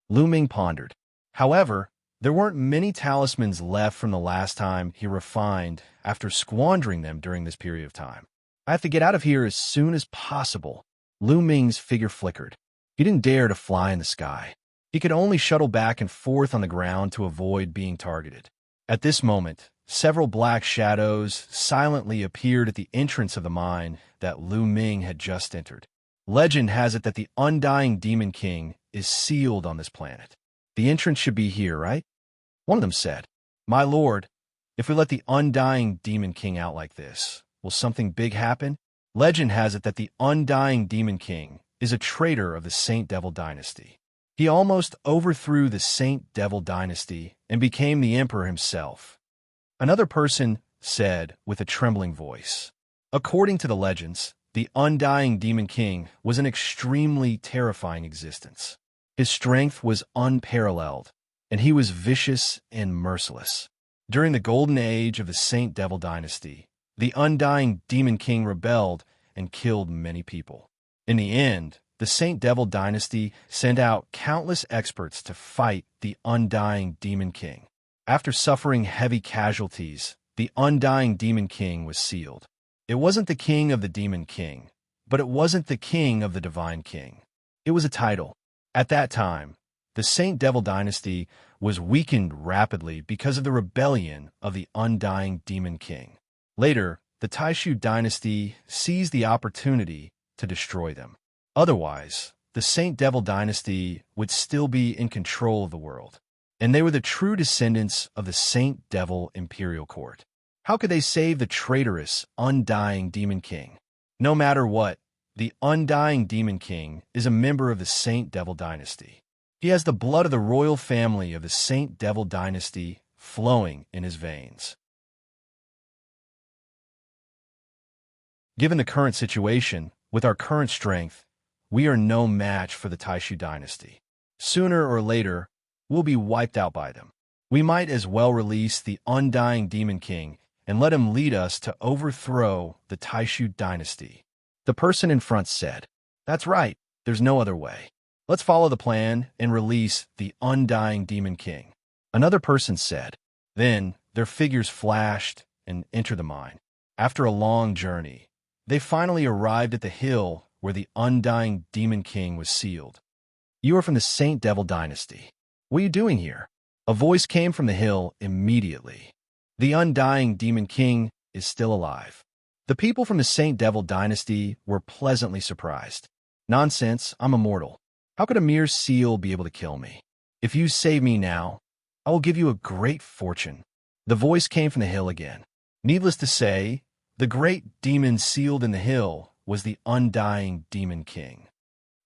Lu Ming pondered. However, there weren't many talismans left from the last time he refined after squandering them during this period of time. I have to get out of here as soon as possible. Lu Ming's figure flickered. He didn't dare to fly in the sky. He could only shuttle back and forth on the ground to avoid being targeted. At this moment, several black shadows silently appeared at the entrance of the mine that Lu Ming had just entered. Legend has it that the Undying Demon King is sealed on this planet. The entrance should be here, right? One of them said, "My lord, if we let the Undying Demon King out like this, will something big happen?" Legend has it that the Undying Demon King is a traitor of the Saint Devil dynasty. He almost overthrew the Saint Devil dynasty and became the emperor himself. Another person said with a trembling voice, "According to the legends, the Undying Demon King was an extremely terrifying existence. His strength was unparalleled, and he was vicious and merciless. During the golden age of the Saint Devil dynasty, the Undying Demon King rebelled and killed many people. In the end, the Saint Devil dynasty sent out countless experts to fight the Undying Demon King. After suffering heavy casualties, the Undying Demon King was sealed. It wasn't the king of the Demon King, but it wasn't the king of the Divine King. It was a title. At that time, the Saint Devil dynasty was weakened rapidly because of the rebellion of the Undying Demon King. Later, the Taishu dynasty seized the opportunity to destroy them. Otherwise, the Saint Devil dynasty would still be in control of the world, and they were the true descendants of the Saint Devil imperial court. How could they save the traitorous, Undying Demon King? No matter what, the Undying Demon King is a member of the Saint Devil dynasty. He has the blood of the royal family of the Saint Devil dynasty flowing in his veins. Given the current situation, with our current strength, we are no match for the Taishu dynasty. Sooner or later, we'll be wiped out by them. We might as well release the Undying Demon King and let him lead us to overthrow the Taishu dynasty. The person in front said, "That's right, there's no other way. Let's follow the plan and release the Undying Demon King." Another person said. Then their figures flashed and entered the mine. After a long journey, they finally arrived at the hill where the Undying Demon King was sealed. "You are from the Saint Devil dynasty. What are you doing here?" A voice came from the hill immediately. "The Undying Demon King is still alive." The people from the Saint Devil dynasty were pleasantly surprised. "Nonsense, I'm immortal. How could a mere seal be able to kill me? If you save me now, I will give you a great fortune." The voice came from the hill again. Needless to say, the great demon sealed in the hill was the Undying Demon King.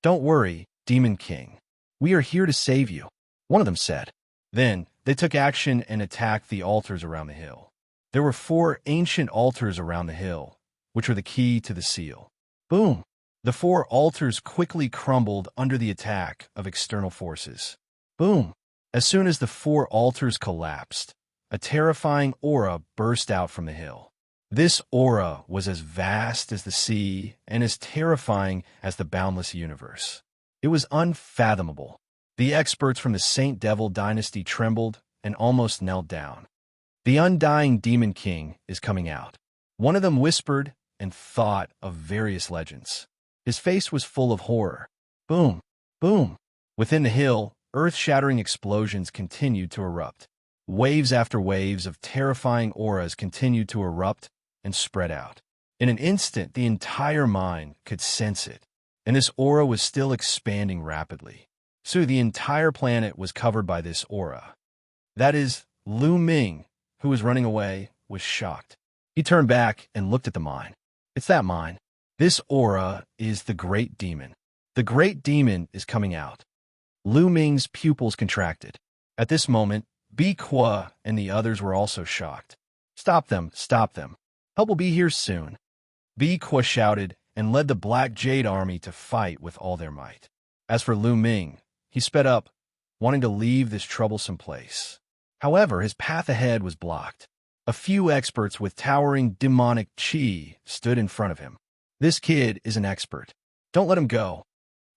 "Don't worry, Demon King. We are here to save you," one of them said. Then they took action and attacked the altars around the hill. There were 4 ancient altars around the hill, which were the key to the seal. Boom! The 4 altars quickly crumbled under the attack of external forces. Boom! As soon as the 4 altars collapsed, a terrifying aura burst out from the hill. This aura was as vast as the sea and as terrifying as the boundless universe. It was unfathomable. The experts from the Saint Devil dynasty trembled and almost knelt down. "The Undying Demon King is coming out." One of them whispered and thought of various legends. His face was full of horror. Boom! Boom! Within the hill, earth-shattering explosions continued to erupt. Waves after waves of terrifying auras continued to erupt and spread out. In an instant, the entire mine could sense it, and this aura was still expanding rapidly. So the entire planet was covered by this aura. That is, Lu Ming, who was running away, was shocked. He turned back and looked at the mine. "It's that mine. This aura is the Great Demon. The Great Demon is coming out." Lu Ming's pupils contracted. At this moment, Bi Kwa and the others were also shocked. "Stop them! Stop them! Help will be here soon." Bi Kwa shouted and led the Black Jade army to fight with all their might. As for Lu Ming, he sped up wanting to leave this troublesome place. However, his path ahead was blocked. A few experts with towering demonic chi stood in front of him. This kid is an expert. Don't let him go.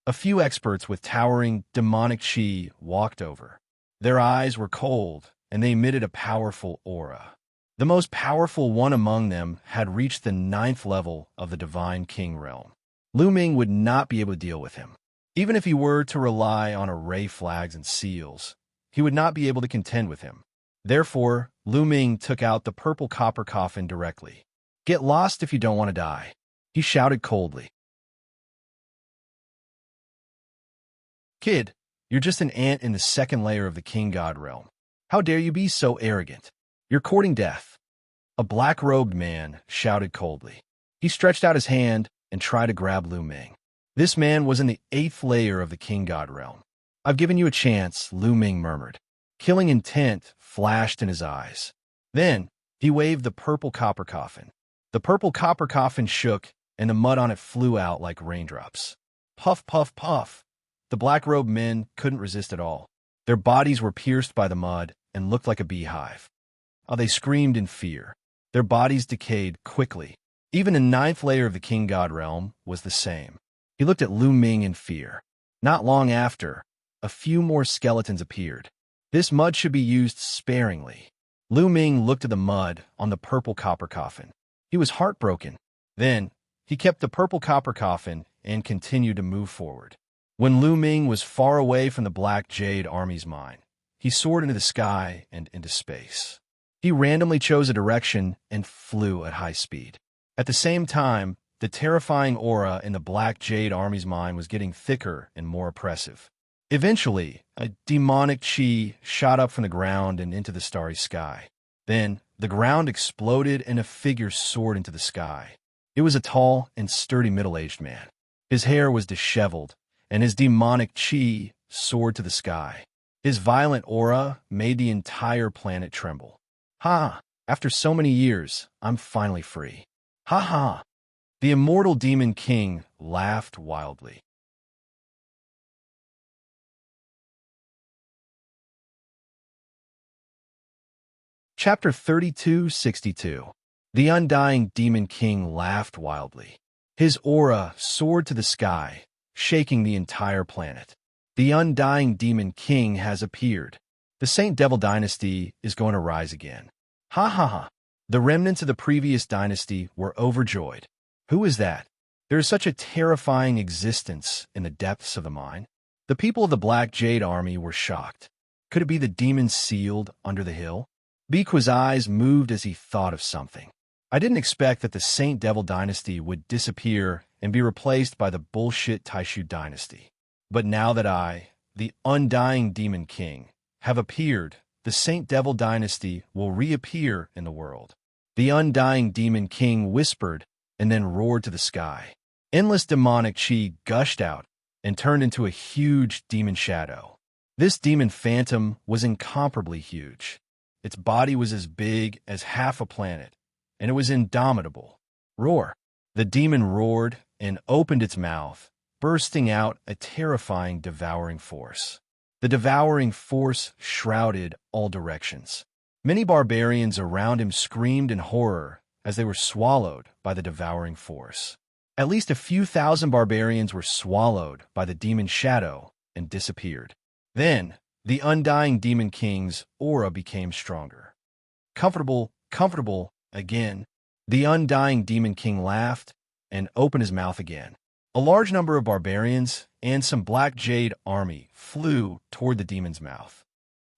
A few experts with towering demonic chi walked over. Their eyes were cold, and they emitted a powerful aura. The most powerful one among them had reached the 9th level of the Divine King realm. Lu Ming would not be able to deal with him. Even if he were to rely on array flags and seals, he would not be able to contend with him. Therefore, Lu Ming took out the purple copper coffin directly. "Get lost if you don't want to die," he shouted coldly. "Kid, you're just an ant in the 2nd layer of the King God realm. How dare you be so arrogant? You're courting death." A black-robed man shouted coldly. He stretched out his hand and tried to grab Lu Ming. This man was in the 8th layer of the King God realm. "I've given you a chance," Lu Ming murmured. Killing intent flashed in his eyes. Then, he waved the purple copper coffin. The purple copper coffin shook, and the mud on it flew out like raindrops. Puff, puff, puff. The black-robed men couldn't resist at all. Their bodies were pierced by the mud and looked like a beehive. They screamed in fear. Their bodies decayed quickly. Even the 9th layer of the King God realm was the same. He looked at Lu Ming in fear. Not long after, a few more skeletons appeared. This mud should be used sparingly. Lu Ming looked at the mud on the purple copper coffin. He was heartbroken. Then, he kept the purple copper coffin and continued to move forward. When Lu Ming was far away from the Black Jade Army's mine, he soared into the sky and into space. He randomly chose a direction and flew at high speed. At the same time, the terrifying aura in the Black Jade Army's mine was getting thicker and more oppressive. Eventually, a demonic chi shot up from the ground and into the starry sky. Then, the ground exploded and a figure soared into the sky. It was a tall and sturdy middle-aged man. His hair was disheveled, and his demonic chi soared to the sky. His violent aura made the entire planet tremble. "Ha! After so many years, I'm finally free. Ha ha!" The immortal demon king laughed wildly. Chapter 3262. The Undying Demon King laughed wildly. His aura soared to the sky, shaking the entire planet. The Undying Demon King has appeared. The Saint Devil Dynasty is going to rise again. Ha ha ha. The remnants of the previous dynasty were overjoyed. Who is that? There is such a terrifying existence in the depths of the mine. The people of the Black Jade Army were shocked. Could it be the demon sealed under the hill? Biqua's eyes moved as he thought of something. "I didn't expect that the Saint Devil Dynasty would disappear and be replaced by the bullshit Taishu Dynasty. But now that I, the Undying Demon King, have appeared, the Saint Devil Dynasty will reappear in the world." The Undying Demon King whispered and then roared to the sky. Endless demonic chi gushed out and turned into a huge demon shadow. This demon phantom was incomparably huge. Its body was as big as half a planet, and it was indomitable. Roar! The demon roared and opened its mouth, bursting out a terrifying devouring force. The devouring force shrouded all directions. Many barbarians around him screamed in horror as they were swallowed by the devouring force. At least a few thousand barbarians were swallowed by the demon shadow and disappeared. Then, the Undying Demon King's aura became stronger. Comfortable, comfortable, again. The Undying Demon King laughed and opened his mouth again. A large number of barbarians and some Black Jade Army flew toward the demon's mouth.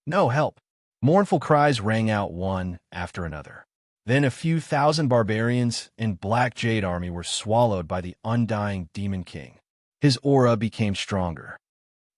"No, help!" Mournful cries rang out one after another. Then a few thousand barbarians and Black Jade Army were swallowed by the Undying Demon King. His aura became stronger.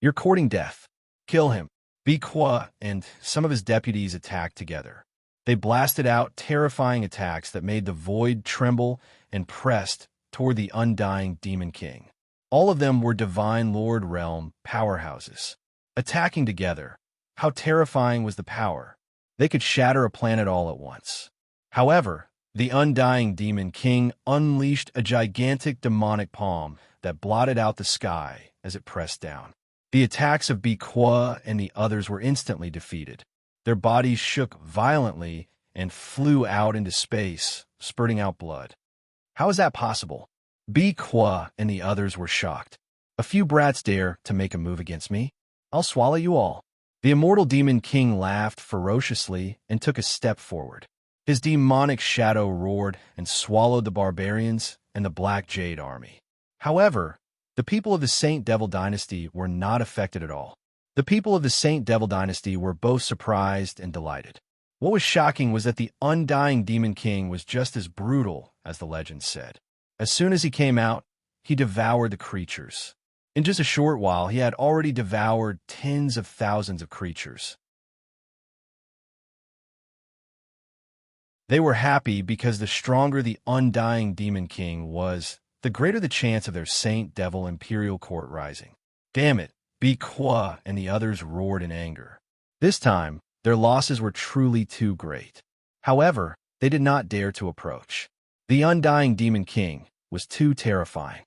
"You're courting death. Kill him." Biqua and some of his deputies attacked together. They blasted out terrifying attacks that made the void tremble and pressed toward the Undying Demon King. All of them were Divine Lord Realm powerhouses. Attacking together, how terrifying was the power. They could shatter a planet all at once. However, the Undying Demon King unleashed a gigantic demonic palm that blotted out the sky as it pressed down. The attacks of Bi Kwa and the others were instantly defeated. Their bodies shook violently and flew out into space, spurting out blood. How is that possible? Bi Kwa and the others were shocked. A few brats dare to make a move against me? I'll swallow you all. The immortal demon king laughed ferociously and took a step forward. His demonic shadow roared and swallowed the barbarians and the Black Jade army. However, the people of the Saint Devil dynasty were not affected at all. The people of the Saint Devil dynasty were both surprised and delighted. What was shocking was that the undying demon king was just as brutal as the legend said. As soon as he came out, he devoured the creatures. In just a short while, he had already devoured tens of thousands of creatures. They were happy because the stronger the undying demon king was, the greater the chance of their Saint Devil imperial court rising. Damn it, Bi Kwa and the others roared in anger. This time, their losses were truly too great. However, they did not dare to approach. The undying demon king was too terrifying.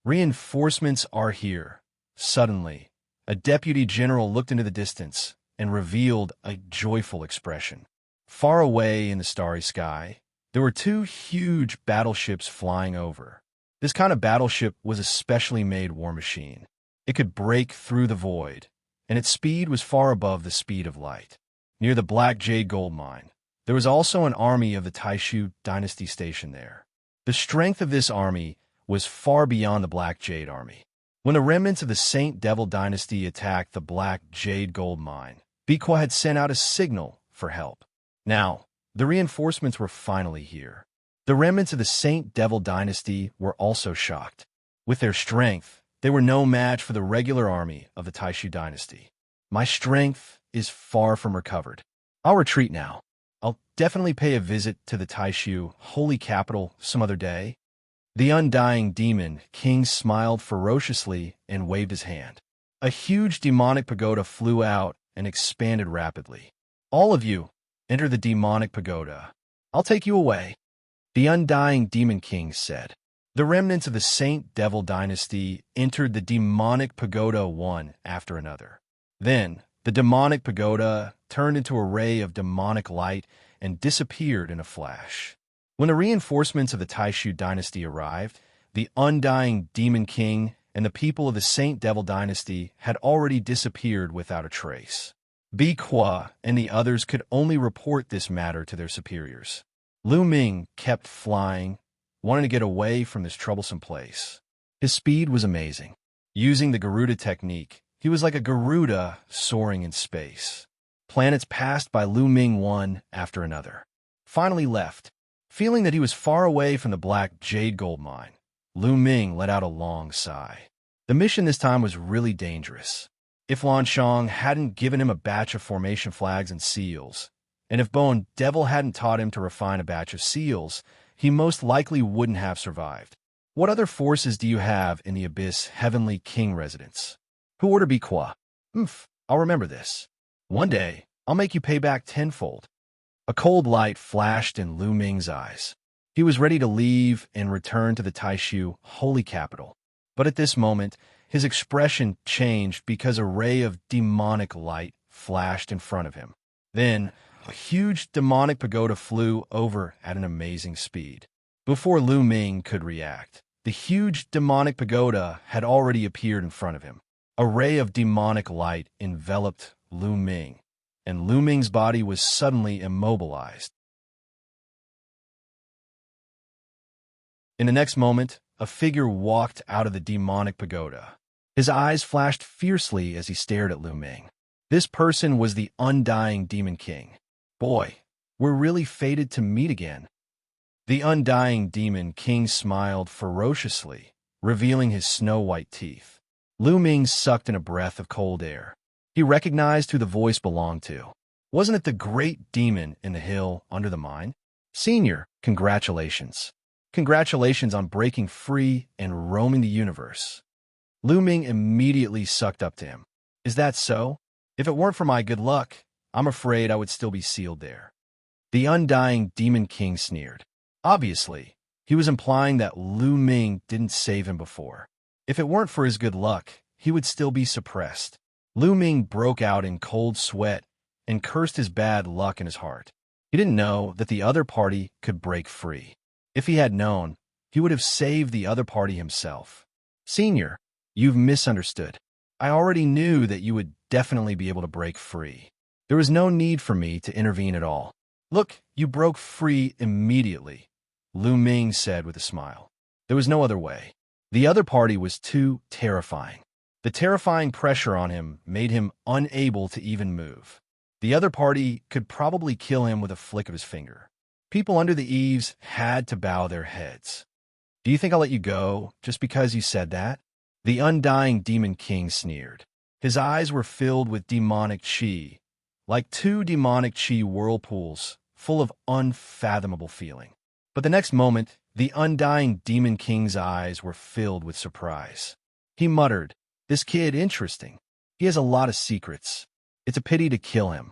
Reinforcements are here. Suddenly, a deputy general looked into the distance and revealed a joyful expression. Far away in the starry sky, there were two huge battleships flying over. This kind of battleship was a specially made war machine. It could break through the void, and its speed was far above the speed of light. Near the Black Jade gold mine, there was also an army of the Taishu dynasty stationed there. The strength of this army was far beyond the Black Jade army. When the remnants of the Saint Devil dynasty attacked the Black Jade gold mine, Bi Kwa had sent out a signal for help. Now, the reinforcements were finally here. The remnants of the Saint Devil dynasty were also shocked. With their strength, they were no match for the regular army of the Taishu dynasty. My strength is far from recovered. I'll retreat now. I'll definitely pay a visit to the Taishu holy capital some other day. The undying demon king smiled ferociously and waved his hand. A huge demonic pagoda flew out and expanded rapidly. All of you, enter the demonic pagoda. I'll take you away. The undying demon king said. The remnants of the Saint Devil dynasty entered the demonic pagoda one after another. Then, the demonic pagoda turned into a ray of demonic light and disappeared in a flash. When the reinforcements of the Taishu dynasty arrived, the undying demon king and the people of the Saint Devil dynasty had already disappeared without a trace. Bi Kwa and the others could only report this matter to their superiors. Lu Ming kept flying, wanting to get away from this troublesome place. His speed was amazing. Using the Garuda technique, he was like a Garuda soaring in space. Planets passed by Lu Ming one after another. Finally left. Feeling that he was far away from the Black Jade gold mine, Lu Ming let out a long sigh. The mission this time was really dangerous. If Lan Shang hadn't given him a batch of formation flags and seals, and if Bone Devil hadn't taught him to refine a batch of seals, he most likely wouldn't have survived. What other forces do you have in the Abyss Heavenly King residence? Who ordered Bi Kwa? I'll remember this. One day, I'll make you pay back tenfold. A cold light flashed in Lu Ming's eyes. He was ready to leave and return to the Taishu holy capital. But at this moment, his expression changed because a ray of demonic light flashed in front of him. Then, a huge demonic pagoda flew over at an amazing speed. Before Lu Ming could react, the huge demonic pagoda had already appeared in front of him. A ray of demonic light enveloped Lu Ming, and Lu Ming's body was suddenly immobilized. In the next moment, a figure walked out of the demonic pagoda. His eyes flashed fiercely as he stared at Lu Ming. This person was the undying demon king. Boy, we're really fated to meet again. The undying demon king smiled ferociously, revealing his snow-white teeth. Lu Ming sucked in a breath of cold air. He recognized who the voice belonged to. Wasn't it the great demon in the hill under the mine? Senior, congratulations. Congratulations on breaking free and roaming the universe. Lu Ming immediately sucked up to him. Is that so? If it weren't for my good luck, I'm afraid I would still be sealed there. The undying demon king sneered. Obviously, he was implying that Lu Ming didn't save him before. If it weren't for his good luck, he would still be suppressed. Lu Ming broke out in cold sweat and cursed his bad luck in his heart. He didn't know that the other party could break free. If he had known, he would have saved the other party himself. Senior, you've misunderstood. I already knew that you would definitely be able to break free. There was no need for me to intervene at all. Look, you broke free immediately, Lu Ming said with a smile. There was no other way. The other party was too terrifying. The terrifying pressure on him made him unable to even move. The other party could probably kill him with a flick of his finger. People under the eaves had to bow their heads. Do you think I'll let you go just because you said that? The undying Demon King sneered. His eyes were filled with demonic chi, like two demonic chi whirlpools, full of unfathomable feeling. But the next moment, the undying Demon King's eyes were filled with surprise. He muttered, "This kid, interesting. He has a lot of secrets. It's a pity to kill him."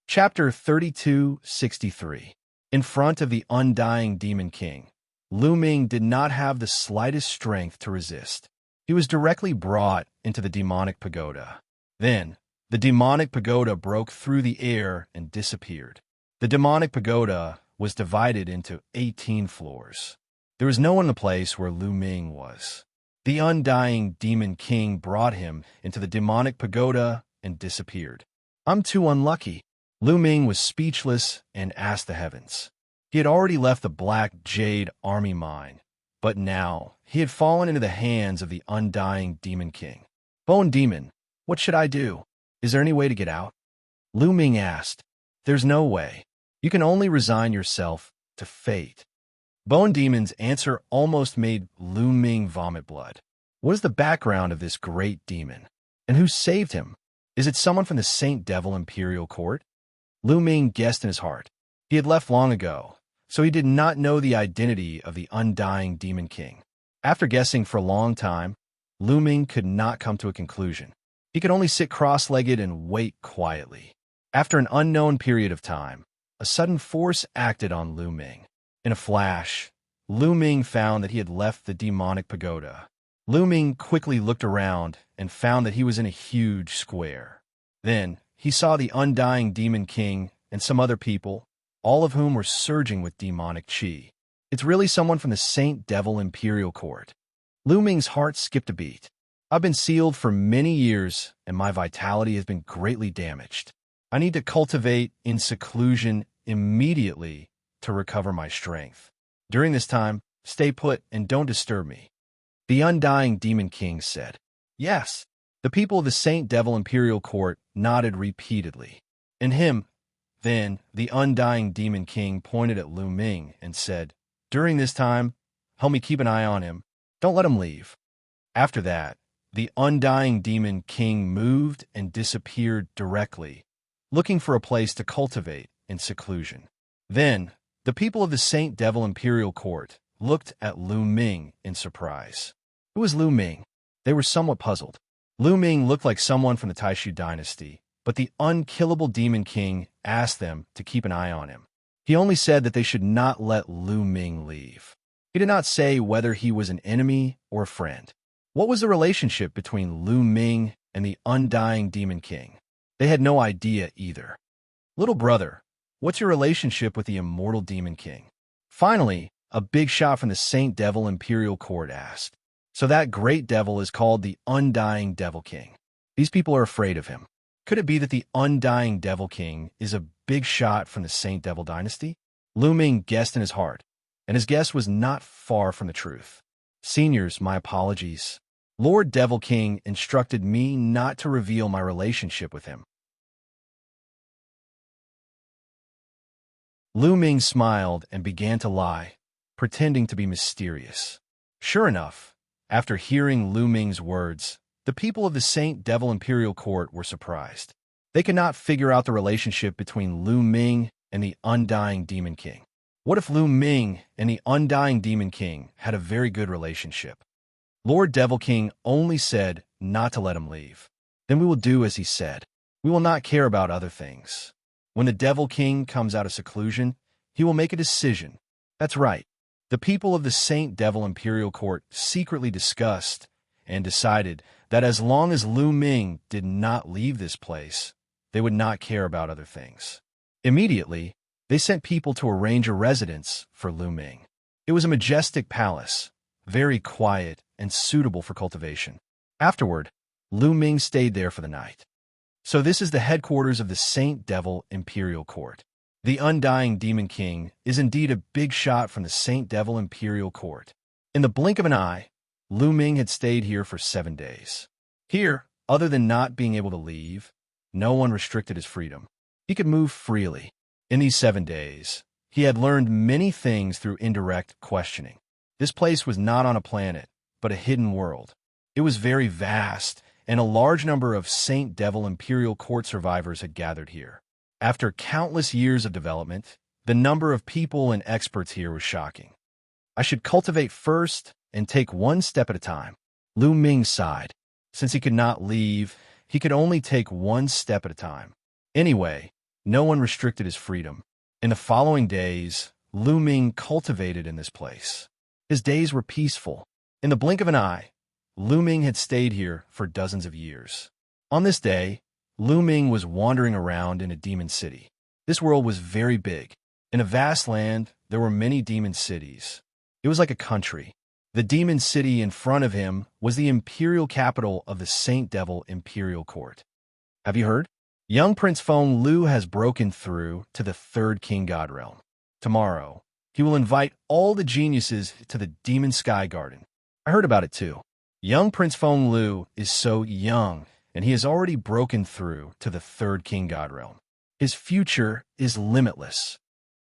Chapter 3263. In front of the undying Demon King, Lu Ming did not have the slightest strength to resist. He was directly brought into the demonic pagoda. Then, the demonic pagoda broke through the air and disappeared. The demonic pagoda was divided into 18 floors. There was no one in the place where Lu Ming was. The undying Demon King brought him into the demonic pagoda and disappeared. "I'm too unlucky." Lu Ming was speechless and asked the heavens. He had already left the Black Jade Army mine, but now he had fallen into the hands of the undying Demon King. "Bone Demon, what should I do? Is there any way to get out?" Lu Ming asked. "There's no way. You can only resign yourself to fate." Bone Demon's answer almost made Lu Ming vomit blood. What is the background of this great demon? And who saved him? Is it someone from the Saint Devil Imperial Court? Lu Ming guessed in his heart. He had left long ago, so he did not know the identity of the undying Demon King. After guessing for a long time, Lu Ming could not come to a conclusion. He could only sit cross-legged and wait quietly. After an unknown period of time, a sudden force acted on Lu Ming. In a flash, Lu Ming found that he had left the demonic pagoda. Lu Ming quickly looked around and found that he was in a huge square. Then, he saw the undying Demon King and some other people, all of whom were surging with demonic chi. It's really someone from the Saint Devil Imperial Court. Lu Ming's heart skipped a beat. I've been sealed for many years, and my vitality has been greatly damaged. I need to cultivate in seclusion immediately to recover my strength. During this time, stay put and don't disturb me. The undying Demon King said. Yes. The people of the Saint Devil Imperial Court nodded repeatedly. And him, then, the undying Demon King pointed at Lu Ming and said, "During this time, help me keep an eye on him. Don't let him leave." After that, the undying Demon King moved and disappeared directly, looking for a place to cultivate in seclusion. Then, the people of the Saint Devil Imperial Court looked at Lu Ming in surprise. Who was Lu Ming? They were somewhat puzzled. Lu Ming looked like someone from the Taishu dynasty, but the unkillable Demon King asked them to keep an eye on him. He only said that they should not let Lu Ming leave. He did not say whether he was an enemy or a friend. What was the relationship between Lu Ming and the undying Demon King? They had no idea either. "Little brother, what's your relationship with the immortal Demon King?" Finally, a big shot from the Saint Devil Imperial Court asked. "So that great devil is called the Undying Devil King. These people are afraid of him. Could it be that the Undying Devil King is a big shot from the Saint Devil dynasty?" Lu Ming guessed in his heart, and his guess was not far from the truth. "Seniors, my apologies. Lord Devil King instructed me not to reveal my relationship with him." Lu Ming smiled and began to lie, pretending to be mysterious. Sure enough, after hearing Lu Ming's words, the people of the Saint Devil Imperial Court were surprised. They could not figure out the relationship between Lu Ming and the Undying Demon King. What if Lu Ming and the Undying Demon King had a very good relationship? Lord Devil King only said not to let him leave. Then we will do as he said. We will not care about other things. When the Devil King comes out of seclusion, he will make a decision. That's right. The people of the Saint Devil Imperial Court secretly discussed and decided that as long as Lu Ming did not leave this place, they would not care about other things. Immediately, they sent people to arrange a residence for Lu Ming. It was a majestic palace, very quiet and suitable for cultivation. Afterward, Lu Ming stayed there for the night. So this is the headquarters of the Saint Devil Imperial Court. The Undying Demon King is indeed a big shot from the Saint Devil Imperial Court. In the blink of an eye, Lu Ming had stayed here for 7 days. Here, other than not being able to leave, no one restricted his freedom. He could move freely. In these 7 days, he had learned many things through indirect questioning. This place was not on a planet, but a hidden world. It was very vast, and a large number of Saint Devil Imperial Court survivors had gathered here. After countless years of development, the number of people and experts here was shocking. I should cultivate first and take one step at a time. Lu Ming sighed. Since he could not leave, he could only take one step at a time. Anyway, no one restricted his freedom. In the following days, Lu Ming cultivated in this place. His days were peaceful. In the blink of an eye, Lu Ming had stayed here for dozens of years. On this day, Lu Ming was wandering around in a demon city. This world was very big. In a vast land, there were many demon cities. It was like a country. The demon city in front of him was the imperial capital of the Saint Devil Imperial Court. Have you heard? Young Prince Feng Lu has broken through to the third King God realm. Tomorrow, he will invite all the geniuses to the Demon Sky Garden. I heard about it too. Young Prince Feng Lu is so young, and he has already broken through to the third King God realm. His future is limitless.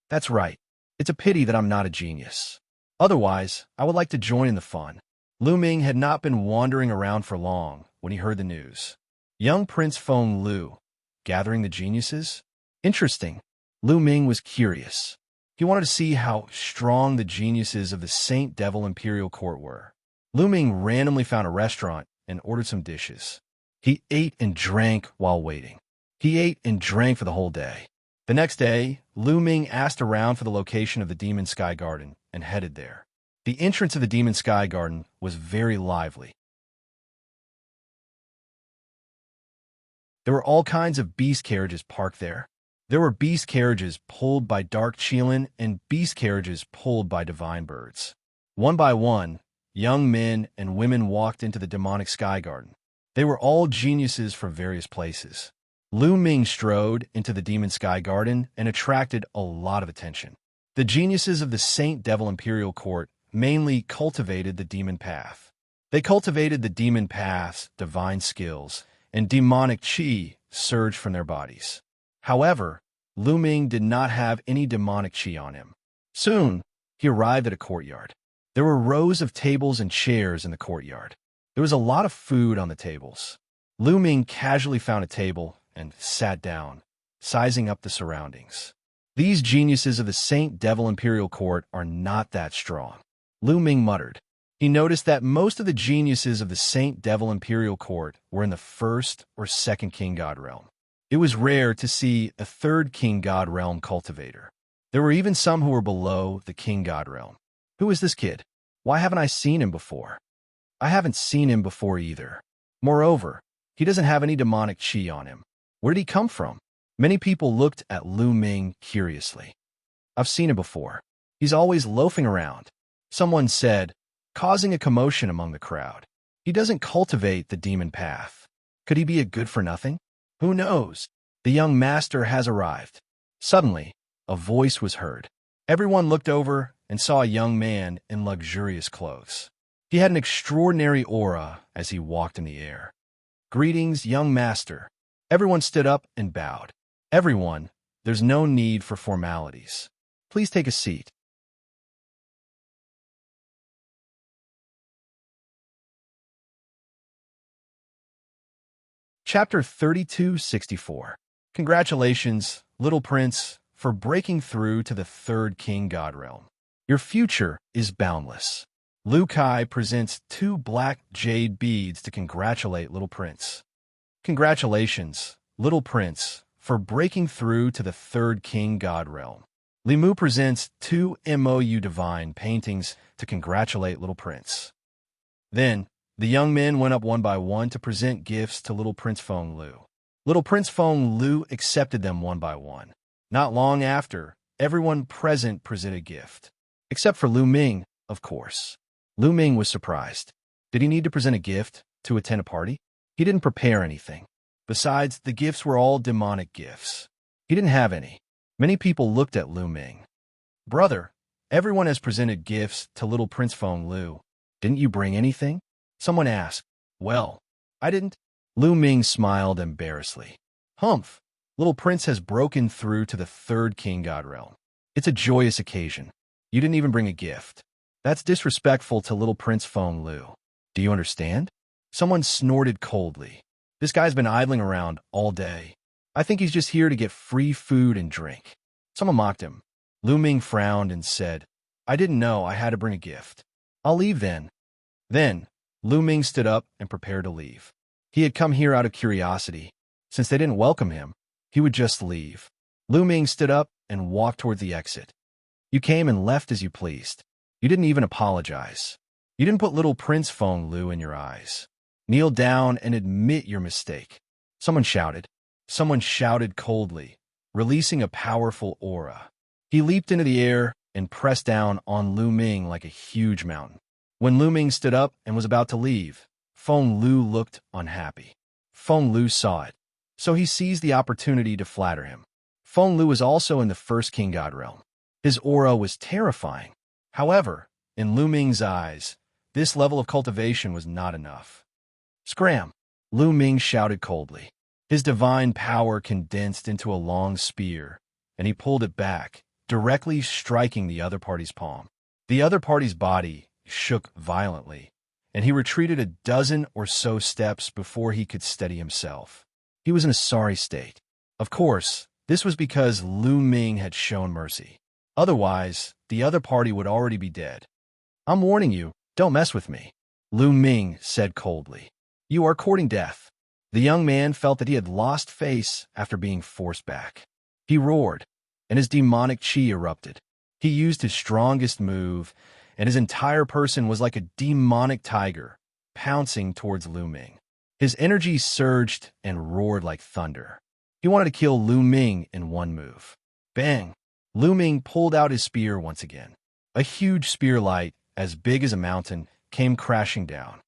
That's right. It's a pity that I'm not a genius. Otherwise, I would like to join in the fun. Lu Ming had not been wandering around for long when he heard the news. Young Prince Feng Lu, gathering the geniuses? Interesting. Lu Ming was curious. He wanted to see how strong the geniuses of the Saint Devil Imperial Court were. Lu Ming randomly found a restaurant and ordered some dishes. He ate and drank while waiting. He ate and drank for the whole day. The next day, Lu Ming asked around for the location of the Demon Sky Garden and headed there. The entrance of the Demon Sky Garden was very lively. There were all kinds of beast carriages parked there. There were beast carriages pulled by dark Qilin and beast carriages pulled by divine birds. One by one, young men and women walked into the demonic sky garden. They were all geniuses from various places. Lu Ming strode into the Demon Sky Garden and attracted a lot of attention. The geniuses of the Saint Devil Imperial Court mainly cultivated the demon path. They cultivated the demon path's divine skills, and demonic qi surged from their bodies. However, Lu Ming did not have any demonic qi on him. Soon, he arrived at a courtyard. There were rows of tables and chairs in the courtyard. There was a lot of food on the tables. Lu Ming casually found a table and sat down, sizing up the surroundings. These geniuses of the Saint Devil Imperial Court are not that strong. Lu Ming muttered. He noticed that most of the geniuses of the Saint Devil Imperial Court were in the first or second King God realm. It was rare to see a third King God realm cultivator. There were even some who were below the King God realm. Who is this kid? Why haven't I seen him before? I haven't seen him before either. Moreover, he doesn't have any demonic qi on him. Where did he come from? Many people looked at Lu Ming curiously. I've seen him before. He's always loafing around. Someone said, causing a commotion among the crowd. He doesn't cultivate the demon path. Could he be a good-for-nothing? Who knows? The young master has arrived. Suddenly, a voice was heard. Everyone looked over and saw a young man in luxurious clothes. He had an extraordinary aura as he walked in the air. Greetings, young master. Everyone stood up and bowed. Everyone, there's no need for formalities. Please take a seat. Chapter 3264. Congratulations, little prince, for breaking through to the third King God realm. Your future is boundless. Lu Kai presents 2 black jade beads to congratulate little prince. Congratulations, little prince, for breaking through to the third King God realm. Li Mu presents 2 divine paintings to congratulate Little Prince. Then, the young men went up one by one to present gifts to Little Prince Feng Lu. Little Prince Feng Lu accepted them one by one. Not long after, everyone present presented a gift. Except for Lu Ming, of course. Lu Ming was surprised. Did he need to present a gift to attend a party? He didn't prepare anything. Besides, the gifts were all demonic gifts. He didn't have any. Many people looked at Lu Ming. Brother, everyone has presented gifts to Little Prince Feng Lu. Didn't you bring anything? Someone asked. Well, I didn't. Lu Ming smiled embarrassedly. Humph! Little Prince has broken through to the third King God realm. It's a joyous occasion. You didn't even bring a gift. That's disrespectful to Little Prince Feng Lu. Do you understand? Someone snorted coldly. This guy's been idling around all day. I think he's just here to get free food and drink. Someone mocked him. Lu Ming frowned and said, I didn't know I had to bring a gift. I'll leave then. Then, Lu Ming stood up and prepared to leave. He had come here out of curiosity. Since they didn't welcome him, he would just leave. Lu Ming stood up and walked toward the exit. You came and left as you pleased. You didn't even apologize. You didn't put Little Prince Feng Lu in your eyes. Kneel down and admit your mistake. Someone shouted. Someone shouted coldly, releasing a powerful aura. He leaped into the air and pressed down on Lu Ming like a huge mountain. When Lu Ming stood up and was about to leave, Feng Lu looked unhappy. Feng Lu saw it, so he seized the opportunity to flatter him. Feng Lu was also in the first King God realm. His aura was terrifying. However, in Lu Ming's eyes, this level of cultivation was not enough. Scram! Lu Ming shouted coldly. His divine power condensed into a long spear, and he pulled it back, directly striking the other party's palm. The other party's body shook violently, and he retreated a dozen or so steps before he could steady himself. He was in a sorry state. Of course, this was because Lu Ming had shown mercy. Otherwise, the other party would already be dead. I'm warning you, don't mess with me, Lu Ming said coldly. You are courting death. The young man felt that he had lost face after being forced back. He roared, and his demonic chi erupted. He used his strongest move, and his entire person was like a demonic tiger, pouncing towards Lu Ming. His energy surged and roared like thunder. He wanted to kill Lu Ming in one move. Bang! Lu Ming pulled out his spear once again. A huge spear light, as big as a mountain, came crashing down.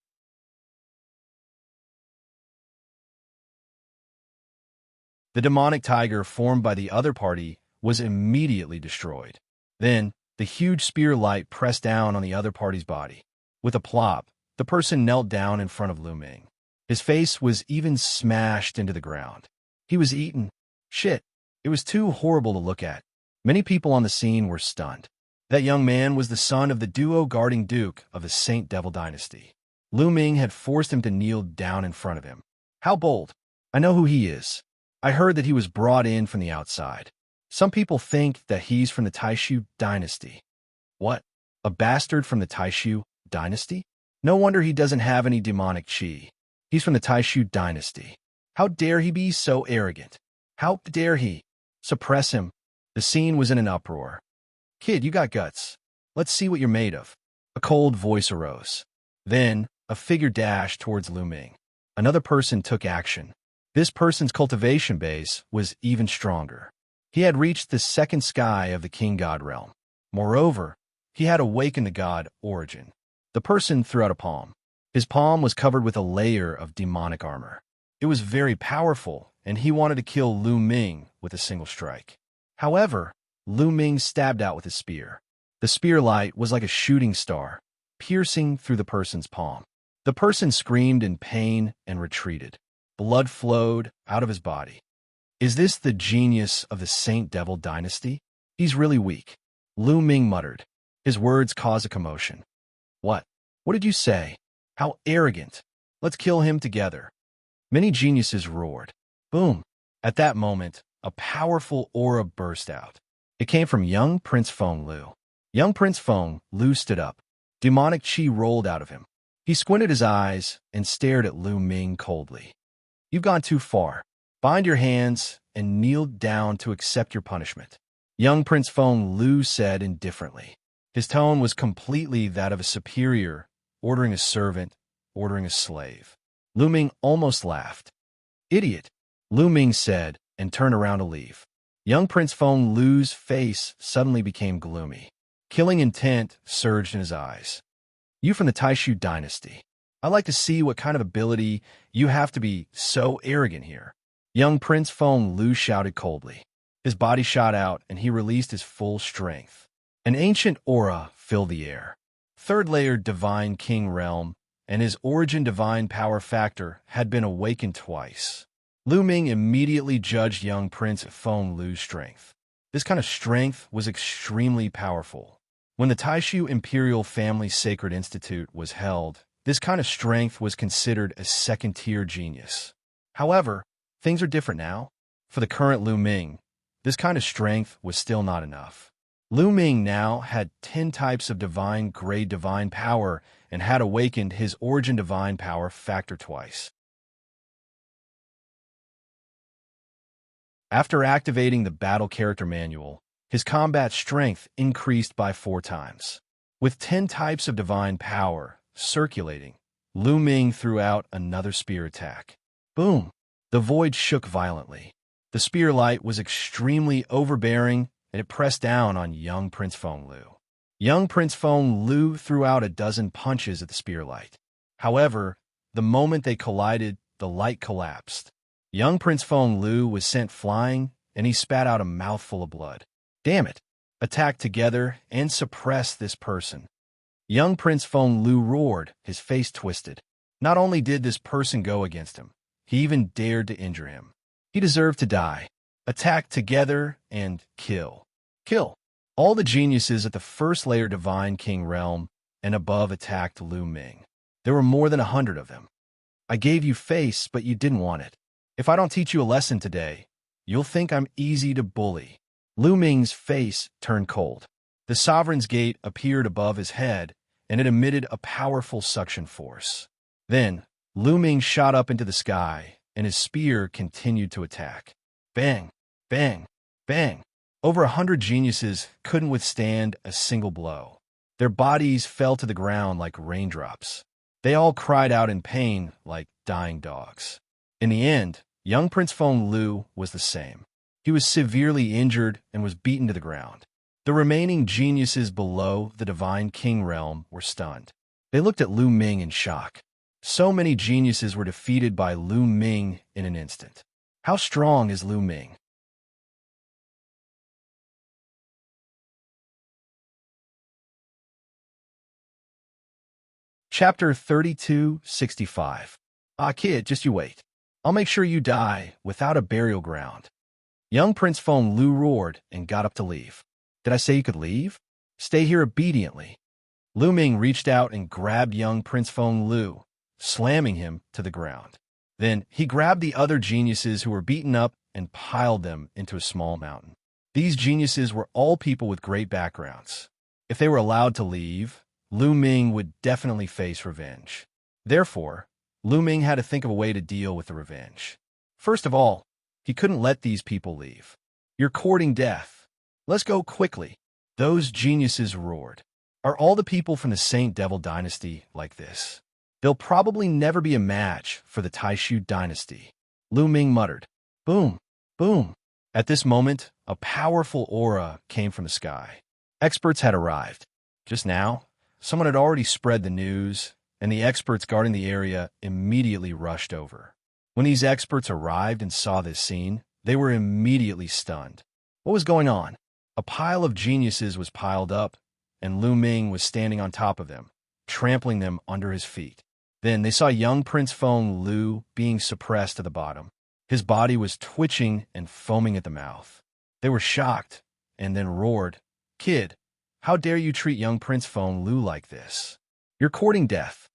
The demonic tiger formed by the other party was immediately destroyed. Then, the huge spear light pressed down on the other party's body. With a plop, the person knelt down in front of Lu Ming. His face was even smashed into the ground. He was eaten. Shit, it was too horrible to look at. Many people on the scene were stunned. That young man was the son of the duo guarding duke of the Saint Devil dynasty. Lu Ming had forced him to kneel down in front of him. How bold! I know who he is. I heard that he was brought in from the outside. Some people think that he's from the Taishu dynasty. What? A bastard from the Taishu dynasty? No wonder he doesn't have any demonic chi. He's from the Taishu dynasty. How dare he be so arrogant? How dare he? Suppress him. The scene was in an uproar. Kid, you got guts. Let's see what you're made of. A cold voice arose. Then, a figure dashed towards Lu Ming. Another person took action. This person's cultivation base was even stronger. He had reached the second sky of the King God realm. Moreover, he had awakened the god Origin. The person threw out a palm. His palm was covered with a layer of demonic armor. It was very powerful, and he wanted to kill Lu Ming with a single strike. However, Lu Ming stabbed out with his spear. The spear light was like a shooting star, piercing through the person's palm. The person screamed in pain and retreated. Blood flowed out of his body. Is this the genius of the Saint Devil dynasty? He's really weak, Lu Ming muttered. His words caused a commotion. What? What did you say? How arrogant. Let's kill him together. Many geniuses roared. Boom. At that moment, a powerful aura burst out. It came from young Prince Feng Lu. Young Prince Feng Lu stood up. Demonic chi rolled out of him. He squinted his eyes and stared at Lu Ming coldly. You've gone too far. Bind your hands and kneel down to accept your punishment. Young Prince Feng Lu said indifferently. His tone was completely that of a superior, ordering a servant, ordering a slave. Lu Ming almost laughed. Idiot, Lu Ming said, and turned around to leave. Young Prince Feng Lu's face suddenly became gloomy. Killing intent surged in his eyes. You from the Taishu dynasty. I'd like to see what kind of ability you have to be so arrogant here. Young Prince Feng Lu shouted coldly. His body shot out, and he released his full strength. An ancient aura filled the air. Third-layer Divine King Realm, and his origin divine power factor had been awakened twice. Lu Ming immediately judged young Prince Feng Lu's strength. This kind of strength was extremely powerful. When the Taishu Imperial Family Sacred Institute was held, this kind of strength was considered a second-tier genius. However, things are different now. For the current Lu Ming, this kind of strength was still not enough. Lu Ming now had 10 types of divine-grade divine power and had awakened his origin divine power factor twice. After activating the battle character manual, his combat strength increased by 4 times. With 10 types of divine power circulating, Lu Ming threw out another spear attack. Boom! The void shook violently. The spear light was extremely overbearing, and it pressed down on young Prince Feng Lu. Young Prince Feng Lu threw out a dozen punches at the spear light. However, the moment they collided, the light collapsed. Young Prince Feng Lu was sent flying, and he spat out a mouthful of blood. Damn it! Attack together and suppress this person. Young Prince Feng Lu roared, his face twisted. Not only did this person go against him, he even dared to injure him. He deserved to die. Attack together and kill. Kill. All the geniuses at the first-layer Divine King Realm and above attacked Lu Ming. There were more than 100 of them. I gave you face, but you didn't want it. If I don't teach you a lesson today, you'll think I'm easy to bully. Lu Ming's face turned cold. The Sovereign's Gate appeared above his head, and it emitted a powerful suction force. Then, Lu Ming shot up into the sky, and his spear continued to attack. Bang! Bang! Bang! Over 100 geniuses couldn't withstand a single blow. Their bodies fell to the ground like raindrops. They all cried out in pain like dying dogs. In the end, young Prince Feng Lu was the same. He was severely injured and was beaten to the ground. The remaining geniuses below the Divine King Realm were stunned. They looked at Lu Ming in shock. So many geniuses were defeated by Lu Ming in an instant. How strong is Lu Ming? Chapter 3265. Ah, kid, just you wait. I'll make sure you die without a burial ground. Young Prince Feng Lu roared and got up to leave. Did I say you could leave? Stay here obediently. Lu Ming reached out and grabbed young Prince Feng Lu, slamming him to the ground. Then he grabbed the other geniuses who were beaten up and piled them into a small mountain. These geniuses were all people with great backgrounds. If they were allowed to leave, Lu Ming would definitely face revenge. Therefore, Lu Ming had to think of a way to deal with the revenge. First of all, he couldn't let these people leave. You're courting death. Let's go quickly. Those geniuses roared. Are all the people from the Saint Devil dynasty like this? They'll probably never be a match for the Taishu dynasty. Lu Ming muttered. Boom, boom. At this moment, a powerful aura came from the sky. Experts had arrived. Just now, someone had already spread the news, and the experts guarding the area immediately rushed over. When these experts arrived and saw this scene, they were immediately stunned. What was going on? A pile of geniuses was piled up, and Lu Ming was standing on top of them, trampling them under his feet. Then they saw young Prince Feng Lu being suppressed at the bottom. His body was twitching and foaming at the mouth. They were shocked, and then roared, Kid, how dare you treat young Prince Feng Lu like this? You're courting death.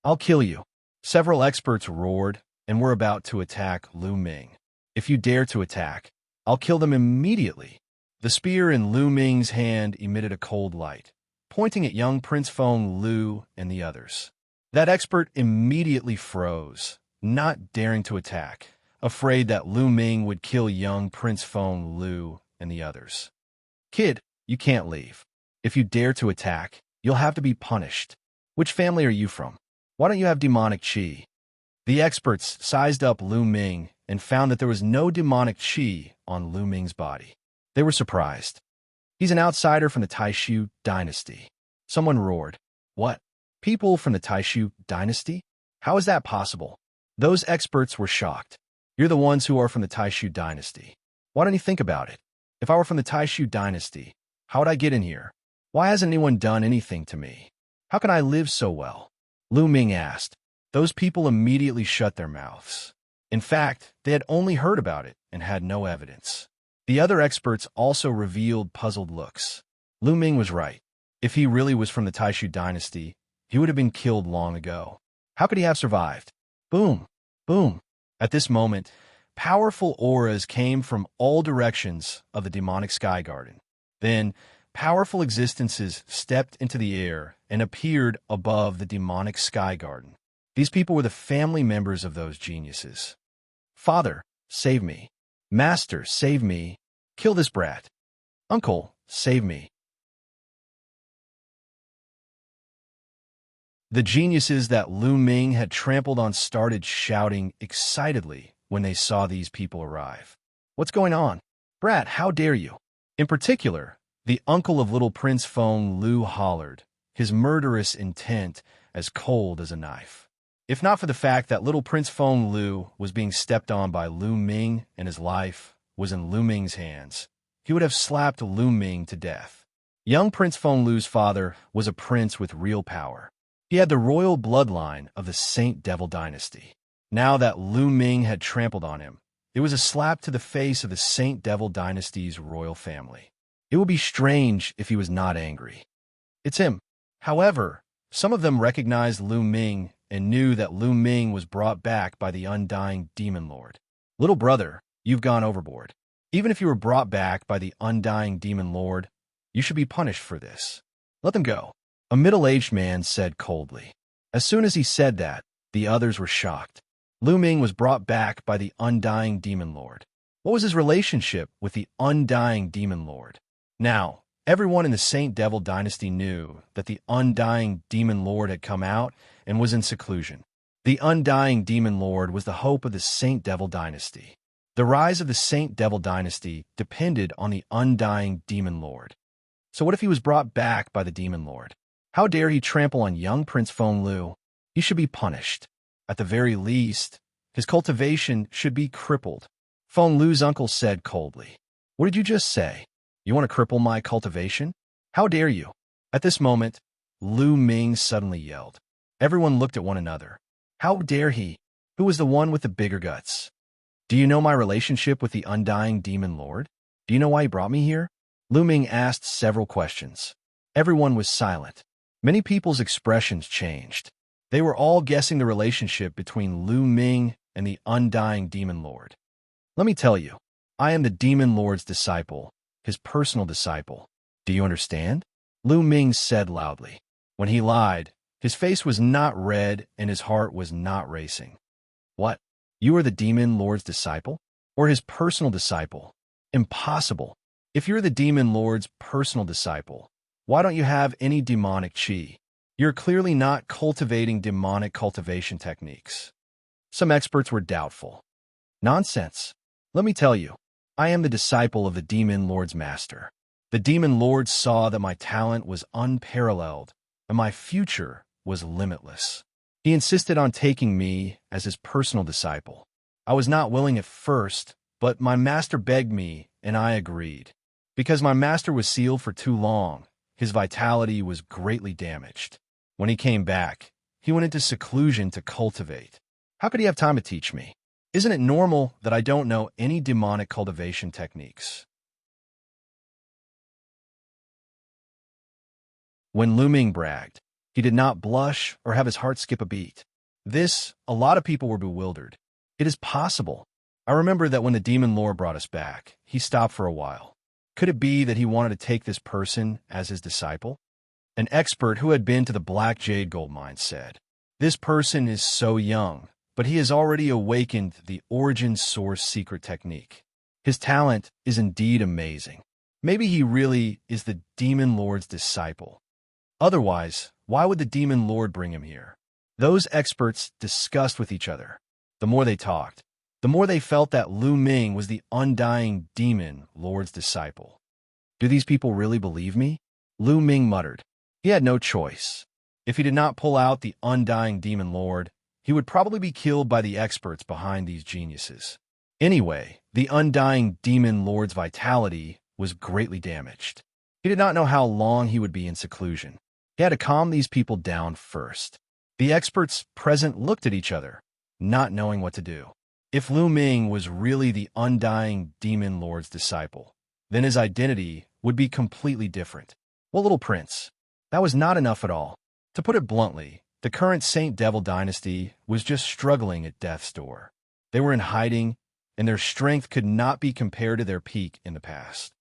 I'll kill you. Several experts roared and were about to attack Lu Ming. If you dare to attack, I'll kill them immediately. The spear in Lu Ming's hand emitted a cold light, pointing at young Prince Feng Lu and the others. That expert immediately froze, not daring to attack, afraid that Lu Ming would kill young Prince Feng Lu and the others. Kid, you can't leave. If you dare to attack, you'll have to be punished. Which family are you from? Why don't you have demonic chi? The experts sized up Lu Ming and found that there was no demonic chi on Lu Ming's body. They were surprised. He's an outsider from the Taishu dynasty. Someone roared. What? People from the Taishu dynasty? How is that possible? Those experts were shocked. You're the ones who are from the Taishu dynasty. Why don't you think about it? If I were from the Taishu dynasty, how would I get in here? Why hasn't anyone done anything to me? How can I live so well? Lu Ming asked. Those people immediately shut their mouths. In fact, they had only heard about it and had no evidence. The other experts also revealed puzzled looks. Lu Ming was right. If he really was from the Taishu dynasty, he would have been killed long ago. How could he have survived? Boom! Boom! At this moment, powerful auras came from all directions of the demonic sky garden. Then, powerful existences stepped into the air and appeared above the demonic sky garden. These people were the family members of those geniuses. Father, save me. Master, save me. Kill this brat. Uncle, save me. The geniuses that Lu Ming had trampled on started shouting excitedly when they saw these people arrive. What's going on? Brat, how dare you? In particular, the uncle of little Prince Feng Lu hollered, his murderous intent as cold as a knife. If not for the fact that little Prince Feng Lu was being stepped on by Lu Ming and his life was in Lu Ming's hands, he would have slapped Lu Ming to death. Young Prince Feng Lu's father was a prince with real power. He had the royal bloodline of the Saint Devil dynasty. Now that Lu Ming had trampled on him, it was a slap to the face of the Saint Devil dynasty's royal family. It would be strange if he was not angry. It's him. However, some of them recognized Lu Ming and knew that Lu Ming was brought back by the undying demon lord. Little brother, you've gone overboard. Even if you were brought back by the undying demon lord, you should be punished for this. Let them go. A middle-aged man said coldly. As soon as he said that, the others were shocked. Lu Ming was brought back by the undying demon lord. What was his relationship with the undying demon lord? Now, everyone in the Saint Devil dynasty knew that the undying demon lord had come out and was in seclusion. The undying demon lord was the hope of the Saint Devil dynasty. The rise of the Saint Devil dynasty depended on the undying demon lord. So what if he was brought back by the demon lord? How dare he trample on young Prince Feng Lu? He should be punished. At the very least, his cultivation should be crippled. Feng Lu's uncle said coldly. What did you just say? You want to cripple my cultivation? How dare you? At this moment, Lu Ming suddenly yelled. Everyone looked at one another. How dare he? Who was the one with the bigger guts? Do you know my relationship with the undying demon lord? Do you know why he brought me here? Lu Ming asked several questions. Everyone was silent. Many people's expressions changed. They were all guessing the relationship between Lu Ming and the undying demon lord. Let me tell you, I am the demon lord's disciple, his personal disciple. Do you understand? Lu Ming said loudly. When he lied, his face was not red and his heart was not racing. What? You are the demon lord's disciple? Or his personal disciple? Impossible. If you're the demon lord's personal disciple, why don't you have any demonic chi? You're clearly not cultivating demonic cultivation techniques. Some experts were doubtful. Nonsense. Let me tell you, I am the disciple of the demon lord's master. The demon lord saw that my talent was unparalleled and my future was limitless. He insisted on taking me as his personal disciple. I was not willing at first, but my master begged me and I agreed. Because my master was sealed for too long, his vitality was greatly damaged. When he came back, he went into seclusion to cultivate. How could he have time to teach me? Isn't it normal that I don't know any demonic cultivation techniques? When Lu Ming bragged, he did not blush or have his heart skip a beat. A lot of people were bewildered. It is possible. I remember that when the demon lord brought us back, he stopped for a while. Could it be that he wanted to take this person as his disciple? An expert who had been to the Black Jade gold mine said, "This person is so young, but he has already awakened the origin source secret technique. His talent is indeed amazing. Maybe he really is the Demon Lord's disciple. Otherwise, why would the Demon Lord bring him here? Those experts discussed with each other. The more they talked, the more they felt that Lu Ming was the undying Demon Lord's disciple. Do these people really believe me? Lu Ming muttered. He had no choice. If he did not pull out the undying Demon Lord, he would probably be killed by the experts behind these geniuses. Anyway, the undying Demon Lord's vitality was greatly damaged. He did not know how long he would be in seclusion. He had to calm these people down first. The experts present looked at each other, not knowing what to do. If Lu Ming was really the undying Demon Lord's disciple, then his identity would be completely different. Well, little prince, that was not enough at all. To put it bluntly, the current Saint Devil dynasty was just struggling at death's door. They were in hiding, and their strength could not be compared to their peak in the past.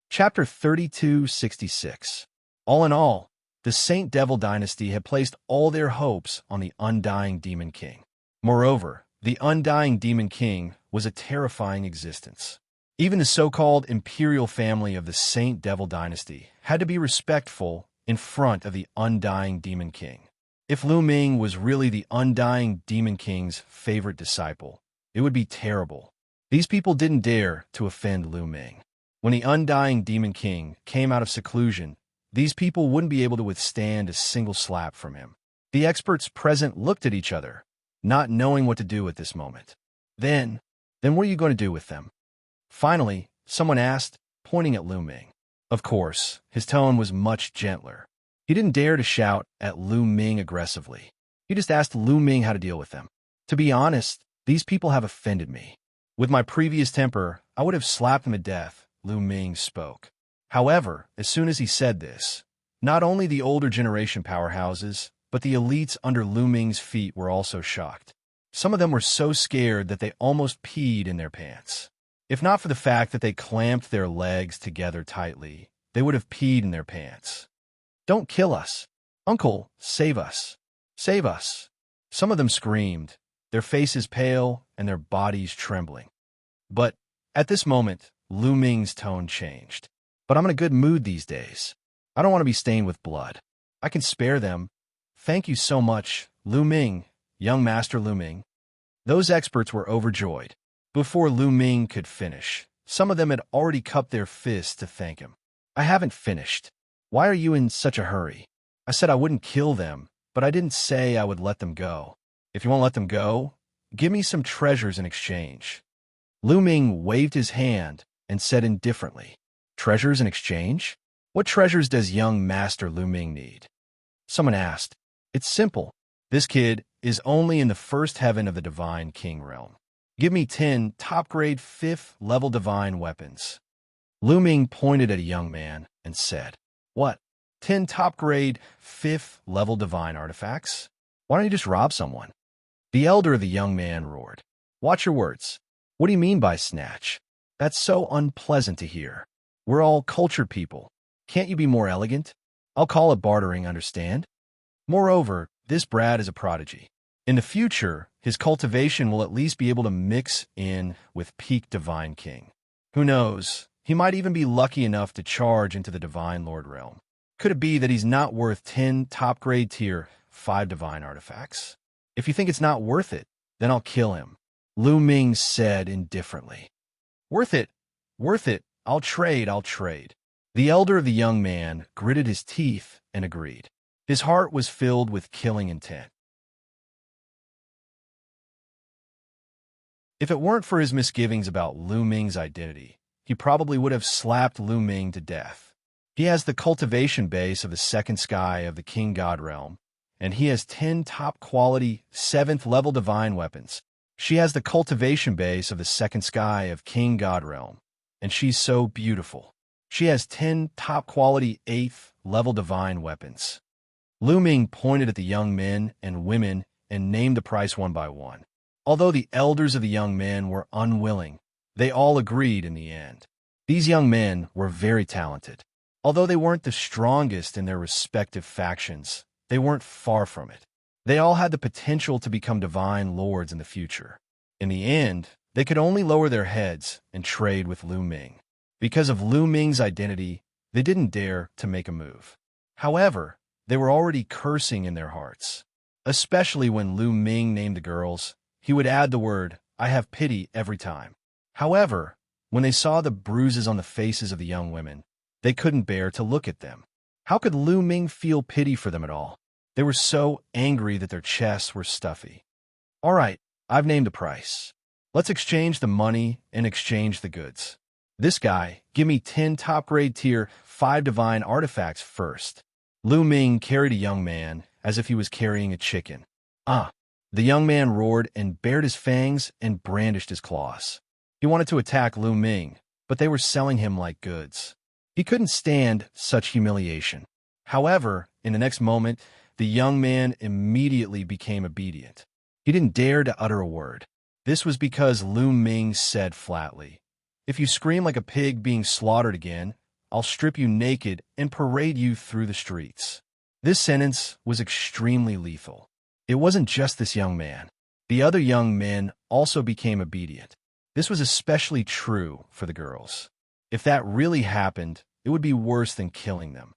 Chapter 3266. All in all, the Saint Devil dynasty had placed all their hopes on the undying Demon King. Moreover, the undying Demon King was a terrifying existence. Even the so-called imperial family of the Saint Devil dynasty had to be respectful in front of the undying Demon King. If Lu Ming was really the undying Demon King's favorite disciple, it would be terrible. These people didn't dare to offend Lu Ming. When the undying Demon King came out of seclusion, these people wouldn't be able to withstand a single slap from him. The experts present looked at each other, not knowing what to do at this moment. Then what are you going to do with them? Finally, someone asked, pointing at Lu Ming. Of course, his tone was much gentler. He didn't dare to shout at Lu Ming aggressively. He just asked Lu Ming how to deal with them. To be honest, these people have offended me. With my previous temper, I would have slapped them to death. Lu Ming spoke. However, as soon as he said this, not only the older generation powerhouses, but the elites under Lu Ming's feet were also shocked. Some of them were so scared that they almost peed in their pants. If not for the fact that they clamped their legs together tightly, they would have peed in their pants. Don't kill us. Uncle, save us. Save us. Some of them screamed, their faces pale and their bodies trembling. But at this moment, Lu Ming's tone changed. But I'm in a good mood these days. I don't want to be stained with blood. I can spare them. Thank you so much, Lu Ming, young Master Lu Ming. Those experts were overjoyed. Before Lu Ming could finish, some of them had already cupped their fists to thank him. I haven't finished. Why are you in such a hurry? I said I wouldn't kill them, but I didn't say I would let them go. If you won't let them go, give me some treasures in exchange. Lu Ming waved his hand and said indifferently, treasures in exchange? What treasures does young Master Lu Ming need? Someone asked. It's simple. This kid is only in the first heaven of the Divine King realm. Give me 10 top-grade 5th-level divine weapons. Lu Ming pointed at a young man and said, What? 10 top-grade 5th-level divine artifacts? Why don't you just rob someone? The elder of the young man roared. Watch your words. What do you mean by snatch? That's so unpleasant to hear. We're all cultured people. Can't you be more elegant? I'll call it bartering, understand? Moreover, this Brad is a prodigy. In the future, his cultivation will at least be able to mix in with peak Divine King. Who knows, he might even be lucky enough to charge into the Divine Lord realm. Could it be that he's not worth 10 top-grade tier 5 divine artifacts? If you think it's not worth it, then I'll kill him. Lu Ming said indifferently. Worth it, I'll trade. The elder of the young man gritted his teeth and agreed. His heart was filled with killing intent. If it weren't for his misgivings about Lu Ming's identity, he probably would have slapped Lu Ming to death. He has the cultivation base of the second sky of the King God realm, and he has 10 top-quality 7th-level divine weapons. She has the cultivation base of the second sky of King God realm, and she's so beautiful. She has 10 top-quality 8th-level divine weapons. Lu Ming pointed at the young men and women and named the price one by one. Although the elders of the young men were unwilling, they all agreed in the end. These young men were very talented. Although they weren't the strongest in their respective factions, they weren't far from it. They all had the potential to become divine lords in the future. In the end, they could only lower their heads and trade with Lu Ming. Because of Lu Ming's identity, they didn't dare to make a move. However, they were already cursing in their hearts. Especially when Lu Ming named the girls, he would add the word, "I have pity," every time. However, when they saw the bruises on the faces of the young women, they couldn't bear to look at them. How could Lu Ming feel pity for them at all? They were so angry that their chests were stuffy. All right, I've named the price. Let's exchange the money and exchange the goods. This guy, give me 10 top-grade tier 5 divine artifacts first. Lu Ming carried a young man as if he was carrying a chicken. Ah! The young man roared and bared his fangs and brandished his claws. He wanted to attack Lu Ming, but they were selling him like goods. He couldn't stand such humiliation. However, in the next moment, the young man immediately became obedient. He didn't dare to utter a word. This was because Lu Ming said flatly, "If you scream like a pig being slaughtered again, I'll strip you naked and parade you through the streets." This sentence was extremely lethal. It wasn't just this young man. The other young men also became obedient. This was especially true for the girls. If that really happened, it would be worse than killing them.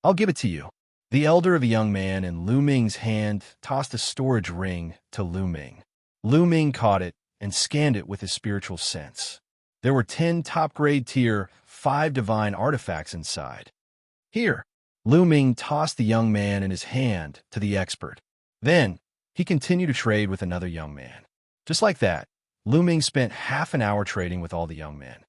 "I'll give it to you." The elder of a young man in Lu Ming's hand tossed a storage ring to Lu Ming. Lu Ming caught it and scanned it with his spiritual sense. There were 10 top-grade tier 5 divine artifacts inside. "Here." Lu Ming tossed the young man in his hand to the expert. Then, he continued to trade with another young man. Just like that, Lu Ming spent half an hour trading with all the young men.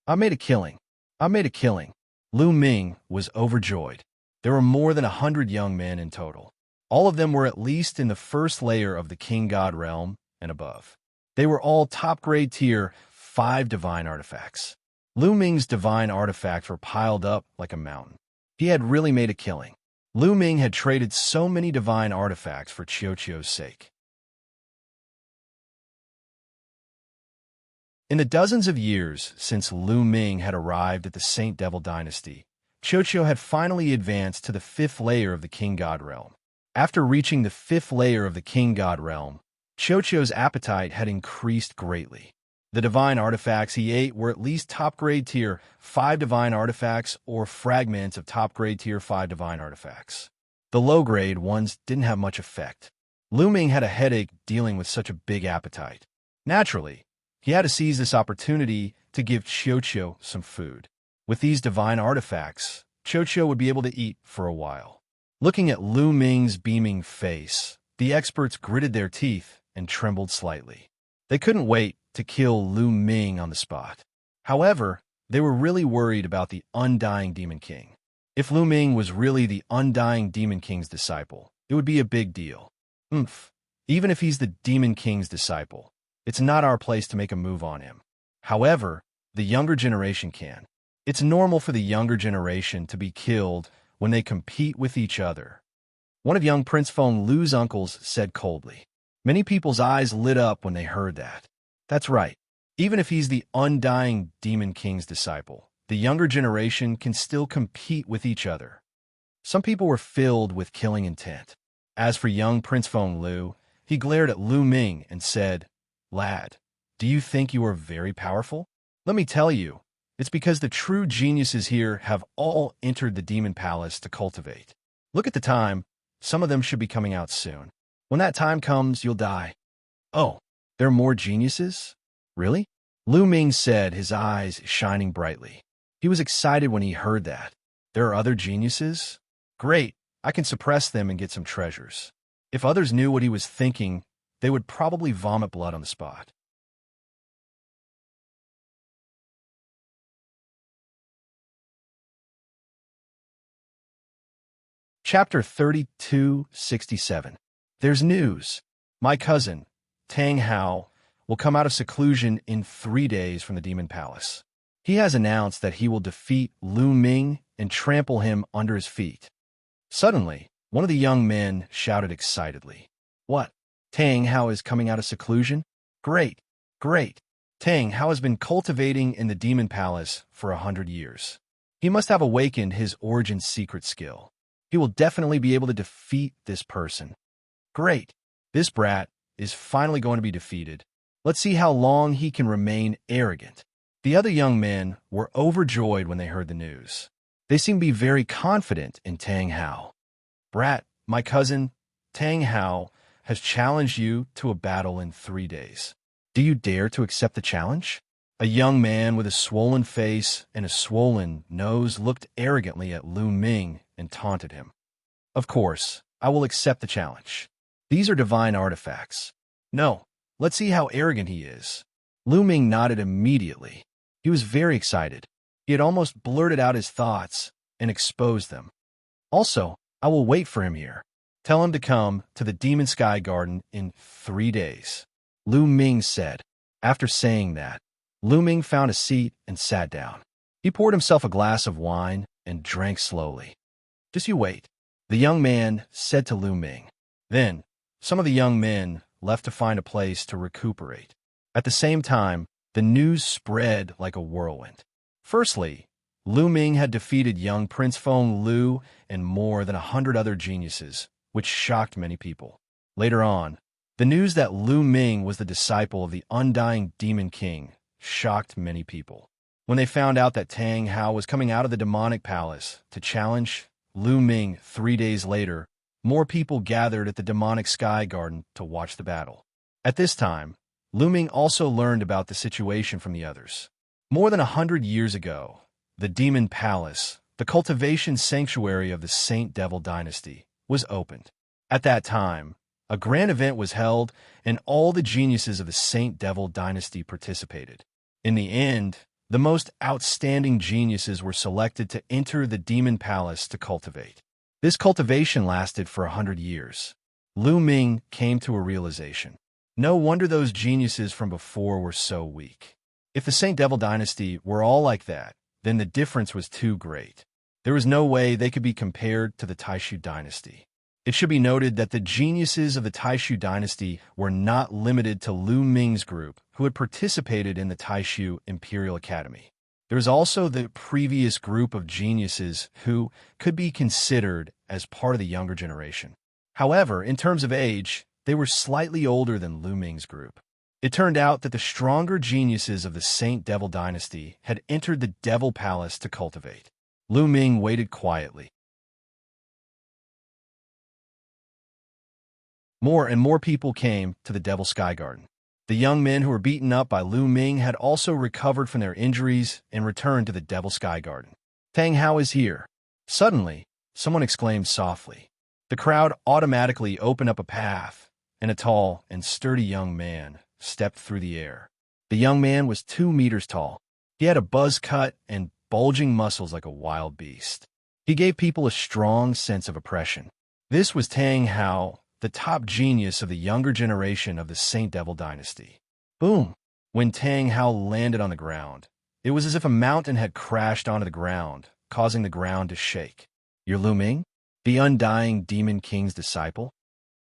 "I made a killing. I made a killing." Lu Ming was overjoyed. There were more than 100 young men in total. All of them were at least in the first layer of the King God realm and above. They were all top-grade tier 5 divine artifacts. Lu Ming's divine artifacts were piled up like a mountain. He had really made a killing. Lu Ming had traded so many divine artifacts for Xianxia's sake. In the dozens of years since Lu Ming had arrived at the Saint Devil dynasty, Xianxia had finally advanced to the 5th layer of the King God realm. After reaching the 5th layer of the King God realm, Xianxia's appetite had increased greatly. The divine artifacts he ate were at least top-grade tier 5 divine artifacts or fragments of top-grade tier 5 divine artifacts. The low-grade ones didn't have much effect. Lu Ming had a headache dealing with such a big appetite. Naturally, he had to seize this opportunity to give Xianxia some food. With these divine artifacts, Xianxia would be able to eat for a while. Looking at Lu Ming's beaming face, the experts gritted their teeth and trembled slightly. They couldn't wait to kill Lu Ming on the spot. However, they were really worried about the Undying Demon King. If Lu Ming was really the Undying Demon King's disciple, it would be a big deal. Even if he's the Demon King's disciple, it's not our place to make a move on him. However, the younger generation can. It's normal for the younger generation to be killed when they compete with each other. One of young Prince Feng Lu's uncles said coldly. Many people's eyes lit up when they heard that. That's right. Even if he's the Undying Demon King's disciple, the younger generation can still compete with each other. Some people were filled with killing intent. As for young Prince Feng Lu, he glared at Lu Ming and said, "Lad, do you think you are very powerful? Let me tell you, it's because the true geniuses here have all entered the Demon Palace to cultivate. Look at the time. Some of them should be coming out soon. When that time comes, you'll die." "Oh, there are more geniuses? Really?" Lu Ming said, his eyes shining brightly. He was excited when he heard that. There are other geniuses? Great, I can suppress them and get some treasures. If others knew what he was thinking, they would probably vomit blood on the spot. Chapter 3267. There's news. My cousin, Tang Hao, will come out of seclusion in 3 days from the Demon Palace. He has announced that he will defeat Lu Ming and trample him under his feet. Suddenly, one of the young men shouted excitedly. "What? Tang Hao is coming out of seclusion? Great, great. Tang Hao has been cultivating in the Demon Palace for 100 years. He must have awakened his origin secret skill. He will definitely be able to defeat this person." Great. This brat is finally going to be defeated. Let's see how long he can remain arrogant. The other young men were overjoyed when they heard the news. They seemed to be very confident in Tang Hao. Brat, my cousin, Tang Hao, has challenged you to a battle in 3 days. Do you dare to accept the challenge? A young man with a swollen face and a swollen nose looked arrogantly at Lu Ming and taunted him. Of course, I will accept the challenge. These are divine artifacts. No, let's see how arrogant he is. Lu Ming nodded immediately. He was very excited. He had almost blurted out his thoughts and exposed them. Also, I will wait for him here. Tell him to come to the Demon Sky Garden in 3 days. Lu Ming said. After saying that, Lu Ming found a seat and sat down. He poured himself a glass of wine and drank slowly. Just you wait, the young man said to Lu Ming. Then, some of the young men left to find a place to recuperate. At the same time, the news spread like a whirlwind. Firstly, Lu Ming had defeated young Prince Feng Lu and more than 100 other geniuses, which shocked many people. Later on, the news that Lu Ming was the disciple of the undying Demon King shocked many people. When they found out that Tang Hao was coming out of the demonic palace to challenge Lu Ming 3 days later, more people gathered at the demonic sky garden to watch the battle. At this time, Lu Ming also learned about the situation from the others. More than 100 years ago, the Demon Palace, the cultivation sanctuary of the Saint Devil dynasty, was opened. At that time, a grand event was held, and all the geniuses of the Saint Devil dynasty participated. In the end, the most outstanding geniuses were selected to enter the Demon Palace to cultivate. This cultivation lasted for 100 years. Lu Ming came to a realization. No wonder those geniuses from before were so weak. If the Saint Devil dynasty were all like that, then the difference was too great. There was no way they could be compared to the Taishu dynasty. It should be noted that the geniuses of the Taishu dynasty were not limited to Lu Ming's group, who had participated in the Taishu Imperial Academy. There was also the previous group of geniuses who could be considered as part of the younger generation. However, in terms of age, they were slightly older than Lu Ming's group. It turned out that the stronger geniuses of the Saint Devil dynasty had entered the Devil Palace to cultivate. Lu Ming waited quietly. More and more people came to the Devil Sky Garden. The young men who were beaten up by Lu Ming had also recovered from their injuries and returned to the Devil Sky Garden. Tang Hao is here. Suddenly, someone exclaimed softly. The crowd automatically opened up a path, and a tall and sturdy young man stepped through the air. The young man was 2 meters tall. He had a buzz cut and bulging muscles like a wild beast. He gave people a strong sense of oppression. This was Tang Hao, the top genius of the younger generation of the Saint Devil dynasty. Boom! When Tang Hao landed on the ground, it was as if a mountain had crashed onto the ground, causing the ground to shake. You're Lu Ming? The undying Demon King's disciple?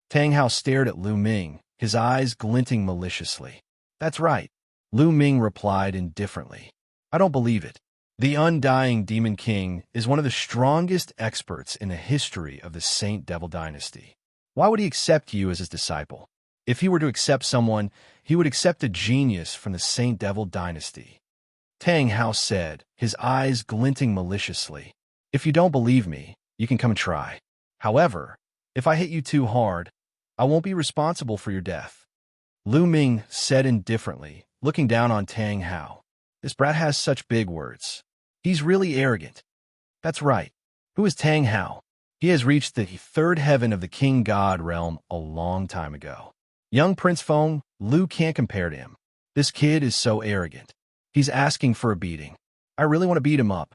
Tang Hao stared at Lu Ming, his eyes glinting maliciously. That's right, Lu Ming replied indifferently. I don't believe it. The undying Demon King is one of the strongest experts in the history of the Saint Devil dynasty. Why would he accept you as his disciple? If he were to accept someone, he would accept a genius from the Saint Devil dynasty. Tang Hao said, his eyes glinting maliciously. If you don't believe me, you can come and try. However, if I hit you too hard, I won't be responsible for your death. Lu Ming said indifferently, looking down on Tang Hao. This brat has such big words. He's really arrogant. That's right. Who is Tang Hao? He has reached the 3rd heaven of the King God realm a long time ago. Young Prince Feng Lu can't compare to him. This kid is so arrogant. He's asking for a beating. I really want to beat him up.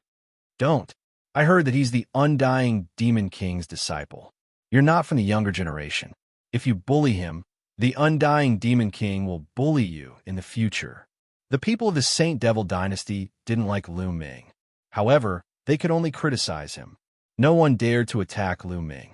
Don't. I heard that he's the undying Demon King's disciple. You're not from the younger generation. If you bully him, the undying Demon King will bully you in the future. The people of the Saint Devil dynasty didn't like Lu Ming. However, they could only criticize him. No one dared to attack Lu Ming.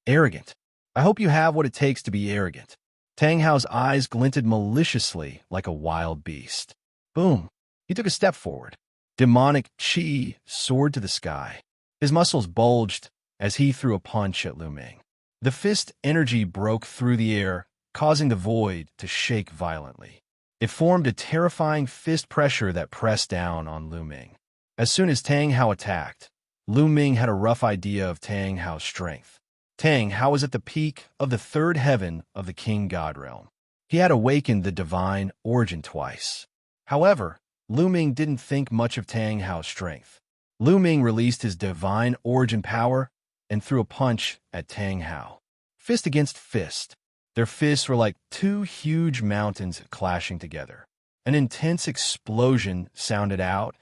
Arrogant. I hope you have what it takes to be arrogant. Tang Hao's eyes glinted maliciously like a wild beast. Boom. He took a step forward. Demonic chi soared to the sky. His muscles bulged as he threw a punch at Lu Ming. The fist energy broke through the air, causing the void to shake violently. It formed a terrifying fist pressure that pressed down on Lu Ming. As soon as Tang Hao attacked, Lu Ming had a rough idea of Tang Hao's strength. Tang Hao was at the peak of the third heaven of the King God realm. He had awakened the divine origin twice. However, Lu Ming didn't think much of Tang Hao's strength. Lu Ming released his divine origin power and threw a punch at Tang Hao. Fist against fist. Their fists were like two huge mountains clashing together. An intense explosion sounded out,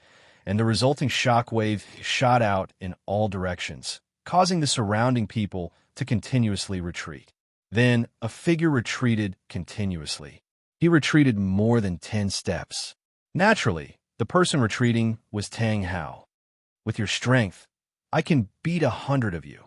and the resulting shockwave shot out in all directions, causing the surrounding people to continuously retreat. Then, a figure retreated continuously. He retreated more than 10 steps. Naturally, the person retreating was Tang Hao. With your strength, I can beat 100 of you.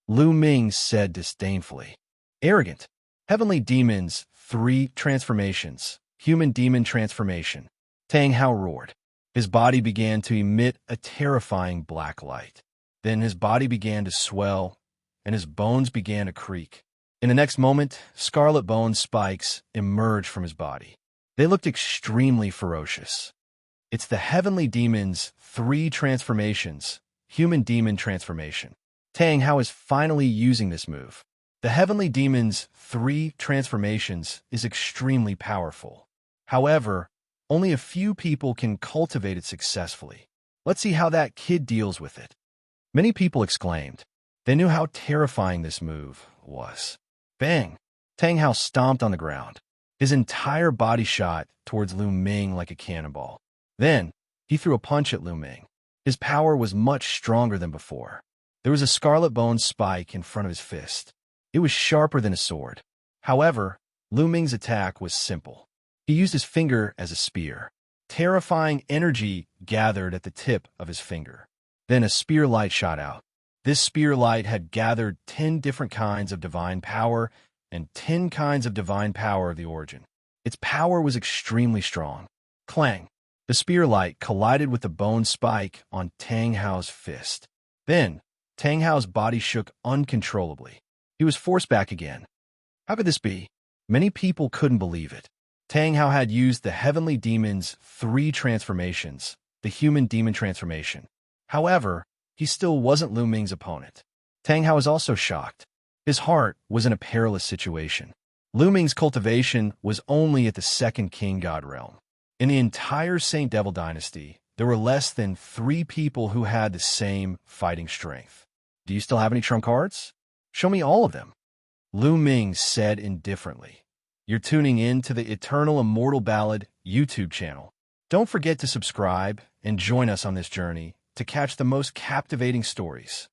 Lu Ming said disdainfully. Arrogant. Heavenly demons, 3 transformations. Human demon transformation. Tang Hao roared. His body began to emit a terrifying black light. Then his body began to swell, and his bones began to creak. In the next moment, scarlet bone spikes emerged from his body. They looked extremely ferocious. It's the heavenly demon's 3 transformations. Human demon transformation. Tang Hao is finally using this move. The heavenly demon's 3 transformations is extremely powerful. However, only a few people can cultivate it successfully. Let's see how that kid deals with it. Many people exclaimed. They knew how terrifying this move was. Bang! Tang Hao stomped on the ground. His entire body shot towards Lu Ming like a cannonball. Then, he threw a punch at Lu Ming. His power was much stronger than before. There was a scarlet bone spike in front of his fist. It was sharper than a sword. However, Lu Ming's attack was simple. He used his finger as a spear. Terrifying energy gathered at the tip of his finger. Then a spear light shot out. This spear light had gathered 10 different kinds of divine power and 10 kinds of divine power of the origin. Its power was extremely strong. Clang! The spear light collided with the bone spike on Tang Hao's fist. Then, Tang Hao's body shook uncontrollably. He was forced back again. How could this be? Many people couldn't believe it. Tang Hao had used the heavenly demon's 3 transformations, the human demon transformation. However, he still wasn't Lu Ming's opponent. Tang Hao was also shocked. His heart was in a perilous situation. Lu Ming's cultivation was only at the 2nd King God realm. In the entire Saint Devil dynasty, there were less than 3 people who had the same fighting strength. Do you still have any trump cards? Show me all of them. Lu Ming said indifferently. You're tuning in to the Eternal Immortal Ballad YouTube channel. Don't forget to subscribe and join us on this journey to catch the most captivating stories.